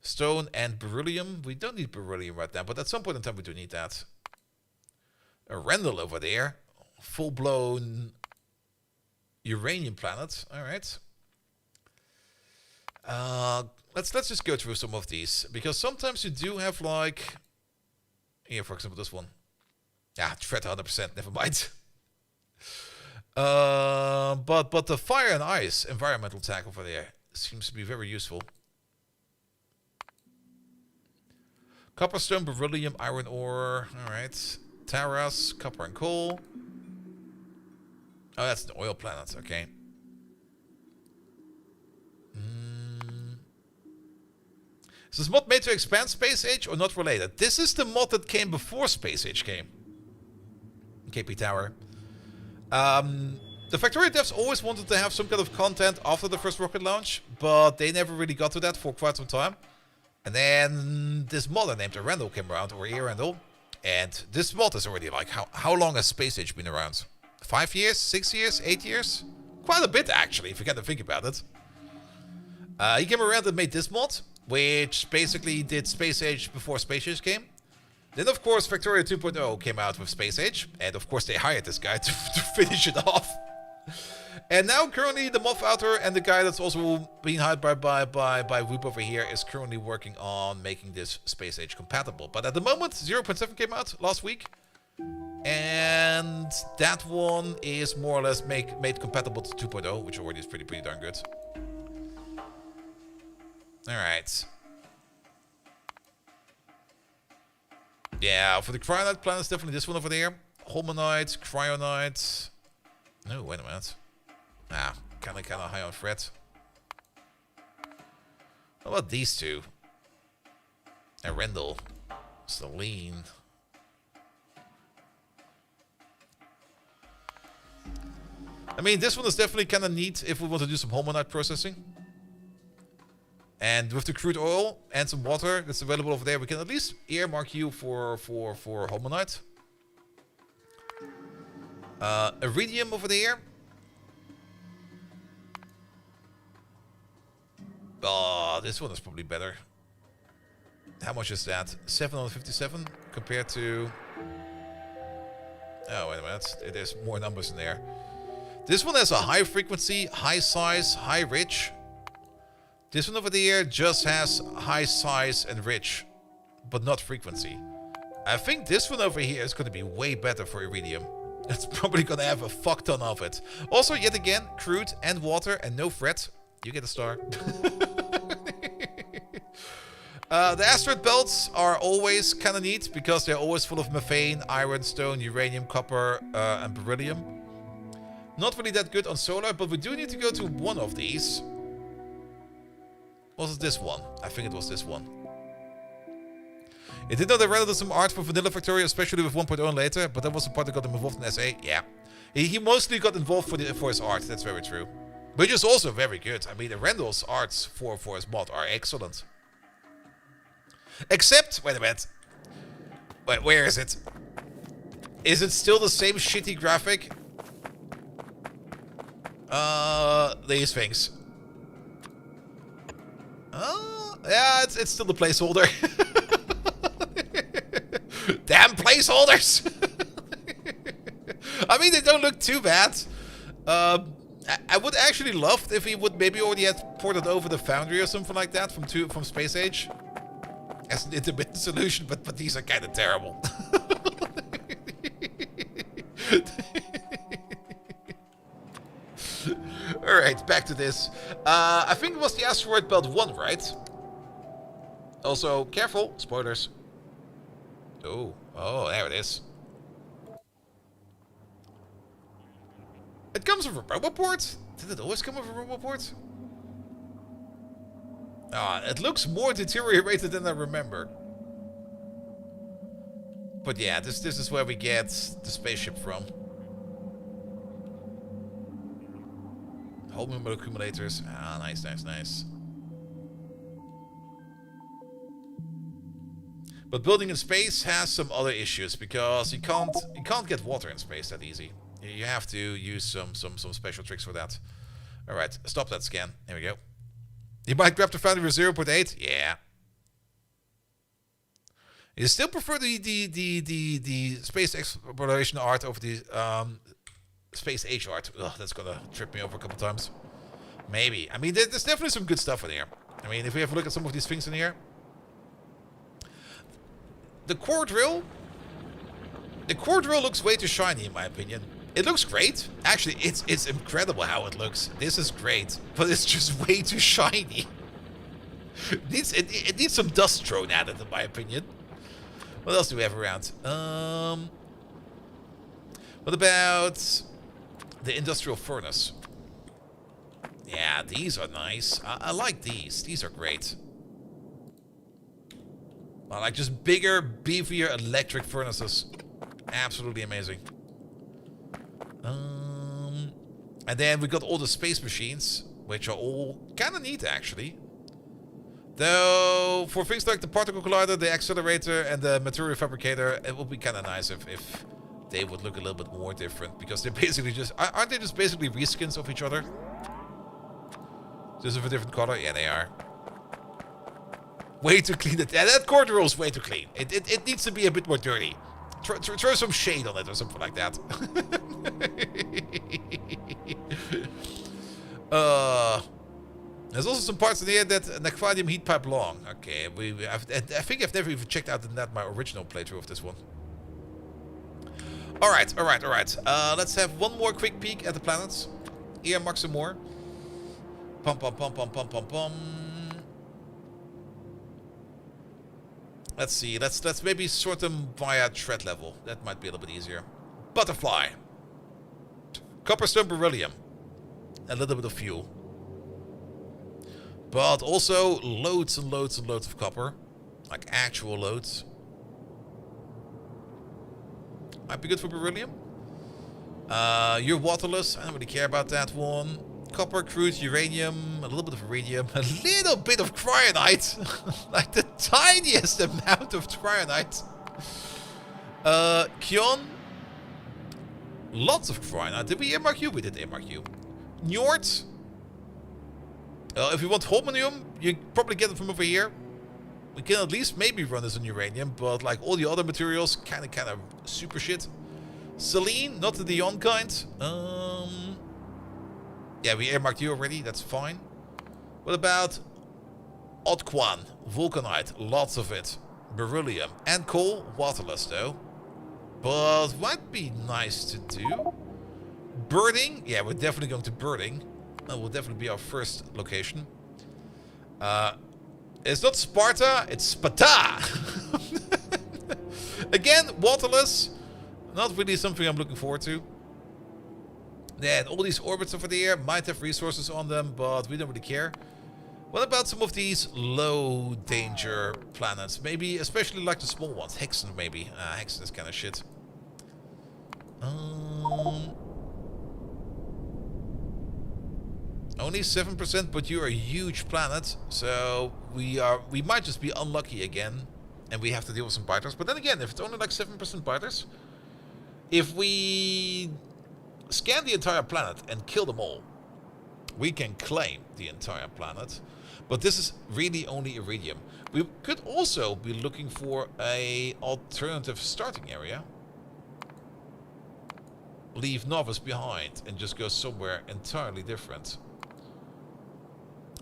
Stone and beryllium. We don't need beryllium right now, but at some point in time we do need that. A Rendell over there. Full-blown uranium planet. Alright. Let's just go through some of these. Because sometimes you do have like... Here, for example, this one. Yeah, threat 100%, never mind. But the fire and ice environmental tag over there seems to be very useful. Copper, stone, beryllium, iron ore. Alright. Taras, copper and coal. Oh, that's the oil planet. Okay. Is this mod made to expand Space Age or not related? This is the mod that came before Space Age came. KP Tower. The Factoria devs always wanted to have some kind of content after the first rocket launch, but they never really got to that for quite some time. And then this mod named Rendell came around, or Rendell. And this mod is already like, how long has Space Age been around? 5 years? 6 years? 8 years? Quite a bit, actually, if you kind of think about it. He came around and made this mod, which basically did Space Age before Space Age came. Then, of course, Factoria 2.0 came out with Space Age. And, of course, they hired this guy to finish it off. And now, currently, the mod author and the guy that's also being hired by Whoop over here is currently working on making this Space Age compatible. But at the moment, 0.7 came out last week. And that one is more or less made compatible to 2.0, which already is pretty darn good. Alright. Yeah, for the cryonite planets, definitely this one over there. Holmonite, cryonite. No, wait a minute. Ah, kind of high on threat. How about these two? And Rendell. Selene. I mean, this one is definitely kind of neat if we want to do some Holmonite processing. And with the crude oil and some water that's available over there, we can at least earmark you for Holmonite. Iridium over there. Oh, this one is probably better. How much is that? 757 compared to... Oh, wait a minute. There's more numbers in there. This one has a high frequency, high size, high rich. This one over there just has high size and rich, but not frequency. I think this one over here is going to be way better for iridium. It's probably going to have a fuck ton of it. Also, yet again, crude and water and no fret. You get a star. The asteroid belts are always kind of neat because they're always full of methane, iron, stone, uranium, copper, and beryllium. Not really that good on solar, but we do need to go to one of these. Was it this one? I think it was this one. It did know they rendered some art for Vanilla Factorio, especially with 1.0 and later, but that was the part that got him involved in SA. Yeah. He mostly got involved for his art, that's very true. Which is also very good. I mean, the Randall's arts for his mod are excellent. Except, wait a minute. Wait, where is it? Is it still the same shitty graphic? These things. Yeah, it's still the placeholder. Damn placeholders! I mean, they don't look too bad. I would actually love if he would maybe already have ported over the Foundry or something like that from Space Age as an intermittent solution, but these are kind of terrible. Alright, back to this. I think it was the Asteroid Belt 1, right? Also, careful, spoilers. Oh, there it is. It comes with a roboport? Did it always come with a roboport? It looks more deteriorated than I remember. But yeah, this is where we get the spaceship from. Home accumulators. Nice, nice, nice. But building in space has some other issues because you can't get water in space that easy. You have to use some special tricks for that. All right, stop that scan. There we go. You might grab the Foundry for 0.8. Yeah. You still prefer the space exploration art over the Space Age art. Ugh, that's gonna trip me over a couple times. Maybe. I mean, there's definitely some good stuff in here. I mean, if we have a look at some of these things in here. The core drill looks way too shiny in my opinion. It looks great. Actually, it's incredible how it looks. This is great, but it's just way too shiny. It needs some dust thrown at it in my opinion. What else do we have around? What about the industrial furnace? Yeah, these are nice. I like these. These are great. I like just bigger, beefier electric furnaces. Absolutely amazing. And then we got all the space machines, which are all kind of neat actually. Though for things like the particle collider, the accelerator, and the material fabricator, it would be kind of nice if they would look a little bit more different, because they're basically just aren't they just basically reskins of each other? Just with a different color? Yeah, they are. Way too clean. That core drill is way too clean. It needs to be a bit more dirty. Throw some shade on it or something like that. There's also some parts in here that an aquarium heat pipe long. Okay, I think I've never even checked out my original playthrough of this one. Alright. Let's have one more quick peek at the planets. Earmark some more. Pum. Let's see. Let's maybe sort them via threat level. That might be a little bit easier. Butterfly. Copperstone beryllium. A little bit of fuel. But also loads and loads and loads of copper. Like actual loads. Might be good for beryllium. You're waterless. I don't really care about that one. Copper, crude, uranium, a little bit of iridium, a little bit of cryonite. Like the tiniest amount of cryonite. Kion. Lots of cryonite. Did we earmark you? We did earmark you. Njord. If you want holmonium, you probably get it from over here. We can at least maybe run this on uranium, but like all the other materials, kind of super shit. Selene, not the Dion kind. Yeah, we earmarked you already. That's fine. What about Otquan, vulcanite, lots of it. Beryllium and coal, waterless though. But might be nice to do. Birding, yeah, we're definitely going to birding. That will definitely be our first location. It's not Sparta, it's Sparta. Again, waterless. Not really something I'm looking forward to. Yeah, all these orbits over there might have resources on them, but we don't really care. What about some of these low danger planets? Maybe, especially like the small ones. Hexen, maybe. Hexen is kind of shit. Only 7%, but you're a huge planet, so we might just be unlucky again, and we have to deal with some biters. But then again, if it's only like 7% biters, if we scan the entire planet and kill them all, we can claim the entire planet. But this is really only iridium. We could also be looking for a alternative starting area. Leave Novice behind and just go somewhere entirely different,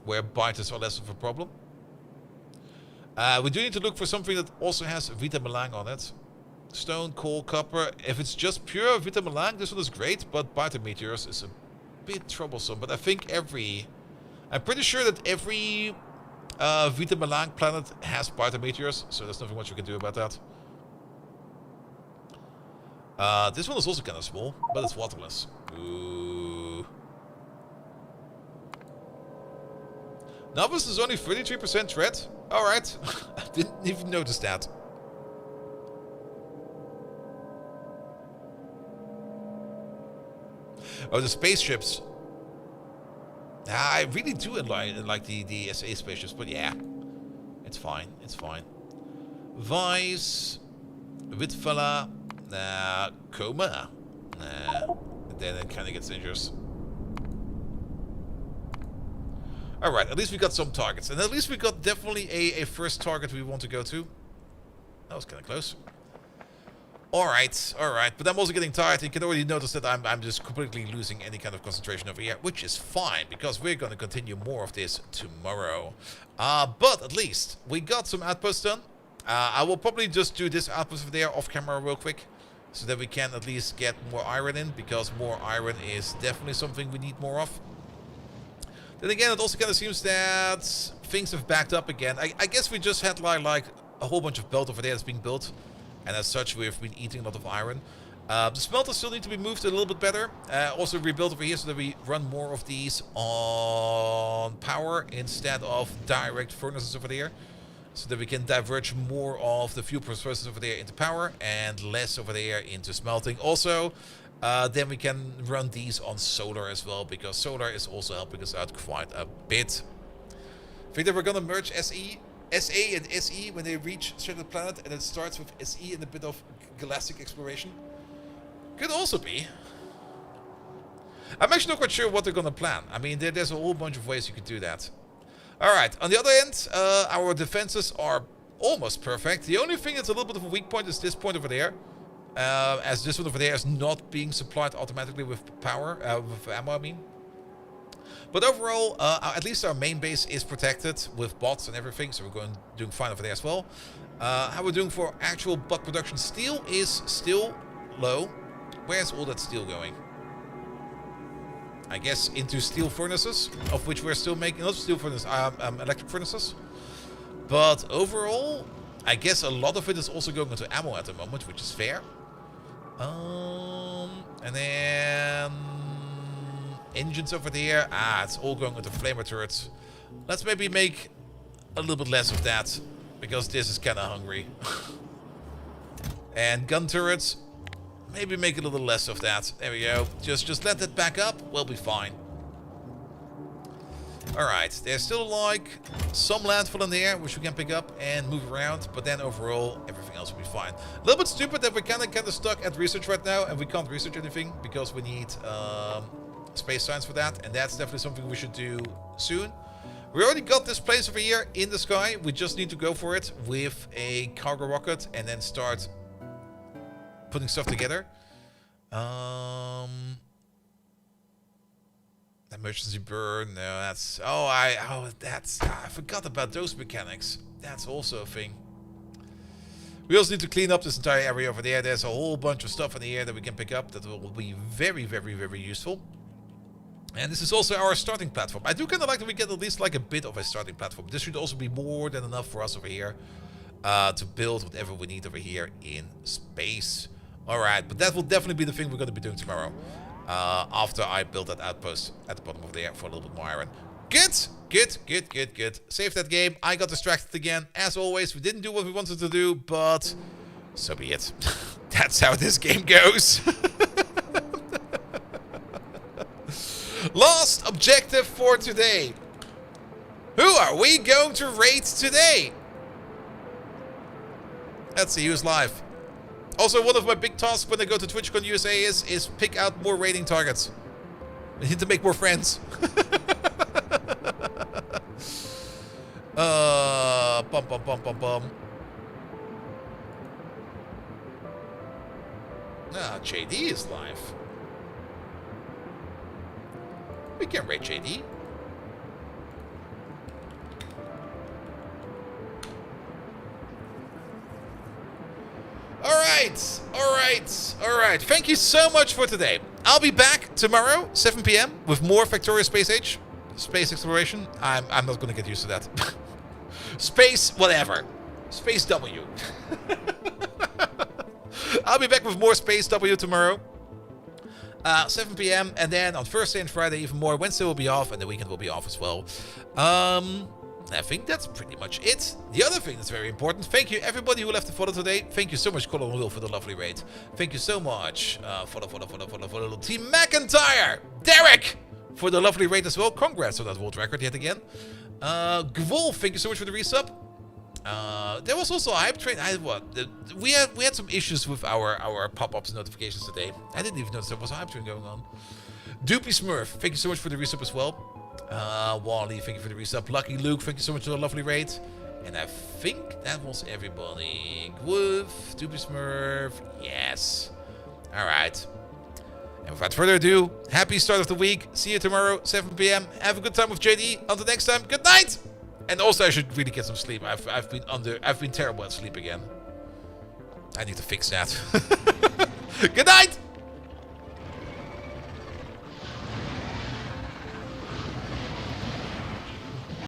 where biters are less of a problem. We do need to look for something that also has Vita Melang on it. Stone, coal, copper. If it's just pure Vita Melang, this one is great, but biter meteors is a bit troublesome. But I think I'm pretty sure that every Vita Melang planet has biter meteors, so there's nothing much we can do about that. This one is also kind of small, but it's waterless. Ooh. Novice is only 33% threat. Alright. I didn't even notice that. Oh, the spaceships. I really do like the SA spaceships, but yeah. It's fine. It's fine. Vice. Witfella. Coma. Then it kind of gets dangerous. Alright, at least we got some targets. And at least we got definitely a first target we want to go to. That was kind of close. Alright, alright. But I'm also getting tired. You can already notice that I'm just completely losing any kind of concentration over here. Which is fine, because we're going to continue more of this tomorrow. But at least we got some outposts done. I will probably just do this outpost over there off camera real quick, so that we can at least get more iron in, because more iron is definitely something we need more of. Then again, it also kind of seems that things have backed up again. I guess we just had like a whole bunch of belt over there that's being built, and as such we've been eating a lot of iron. The smelters still need to be moved a little bit better. Also rebuilt over here so that we run more of these on power instead of direct furnaces over there, so that we can diverge more of the fuel processes over there into power and less over there into smelting. Also, then we can run these on solar as well, because solar is also helping us out quite a bit. I think that we're gonna merge SA and SE when they reach a certain planet, and it starts with SE and a bit of galactic exploration. Could also be. I'm actually not quite sure what they're gonna plan. I mean, there's a whole bunch of ways you could do that. Alright, on the other end, our defenses are almost perfect. The only thing that's a little bit of a weak point is this point over there. As this one over there is not being supplied automatically with power, with ammo, I mean. But overall, at least our main base is protected with bots and everything, so we're doing fine over there as well. How we're doing for actual bot production. Steel is still low. Where's all that steel going? I guess into steel furnaces, of which we're still making, not steel furnaces, electric furnaces. But overall, I guess a lot of it is also going into ammo at the moment, which is fair. And then engines over there. It's all going into flamer turrets. Let's maybe make a little bit less of that, because this is kind of hungry. And gun turrets, maybe make a little less of that. There we go. Just let that back up. We'll be fine. Alright, there's still like some landfill in there which we can pick up and move around, but then overall everything else will be fine. A little bit stupid that we're kind of stuck at research right now, and we can't research anything because we need space science for that, and that's definitely something we should do soon. We already got this place over here in the sky. We just need to go for it with a cargo rocket and then start putting stuff together. Emergency burn. No, that's... I forgot about those mechanics. That's also a thing. We also need to clean up this entire area over there. There's a whole bunch of stuff in the air that we can pick up that will be very, very, very useful. And this is also our starting platform. I do kind of like that we get at least like a bit of a starting platform. This should also be more than enough for us over here to build whatever we need over here in space. Alright, but that will definitely be the thing we're going to be doing tomorrow. After I build that outpost at the bottom of there for a little bit more iron. Good. Good. Save that game. I got distracted again. As always, we didn't do what we wanted to do, but so be it. That's how this game goes. Last objective for today. Who are we going to raid today? Let's see who's live. Also, one of my big tasks when I go to TwitchCon USA is pick out more raiding targets. I need to make more friends. Bum. Ah, JD is live. We can raid JD. Alright. Thank you so much for today. I'll be back tomorrow, 7 p.m. with more Factoria Space Age. Space exploration. I'm not gonna get used to that. Space, whatever. Space W. I'll be back with more Space W tomorrow. 7 p.m. And then on Thursday and Friday even more. Wednesday will be off and the weekend will be off as well. I think that's pretty much it. The other thing that's very important, thank you everybody who left a follow today. Thank you so much, Colin Will, for the lovely raid. Thank you so much, follow little Team McIntyre. Derek, for the lovely raid as well. Congrats on that world record yet again. Gwolf, thank you so much for the resub. There was also a hype train. We had some issues with our pop-ups and notifications today. I didn't even notice there was a hype train going on. Doopy Smurf, thank you so much for the resub as well. Wally, thank you for the resub. Lucky Luke, thank you so much for the lovely raid. And I think that was everybody. Woof, Doopy Smurf, yes. Alright. And without further ado, happy start of the week. See you tomorrow, 7 p.m. Have a good time with JD. Until next time, good night! And also I should really get some sleep. I've been terrible at sleep again. I need to fix that. Good night!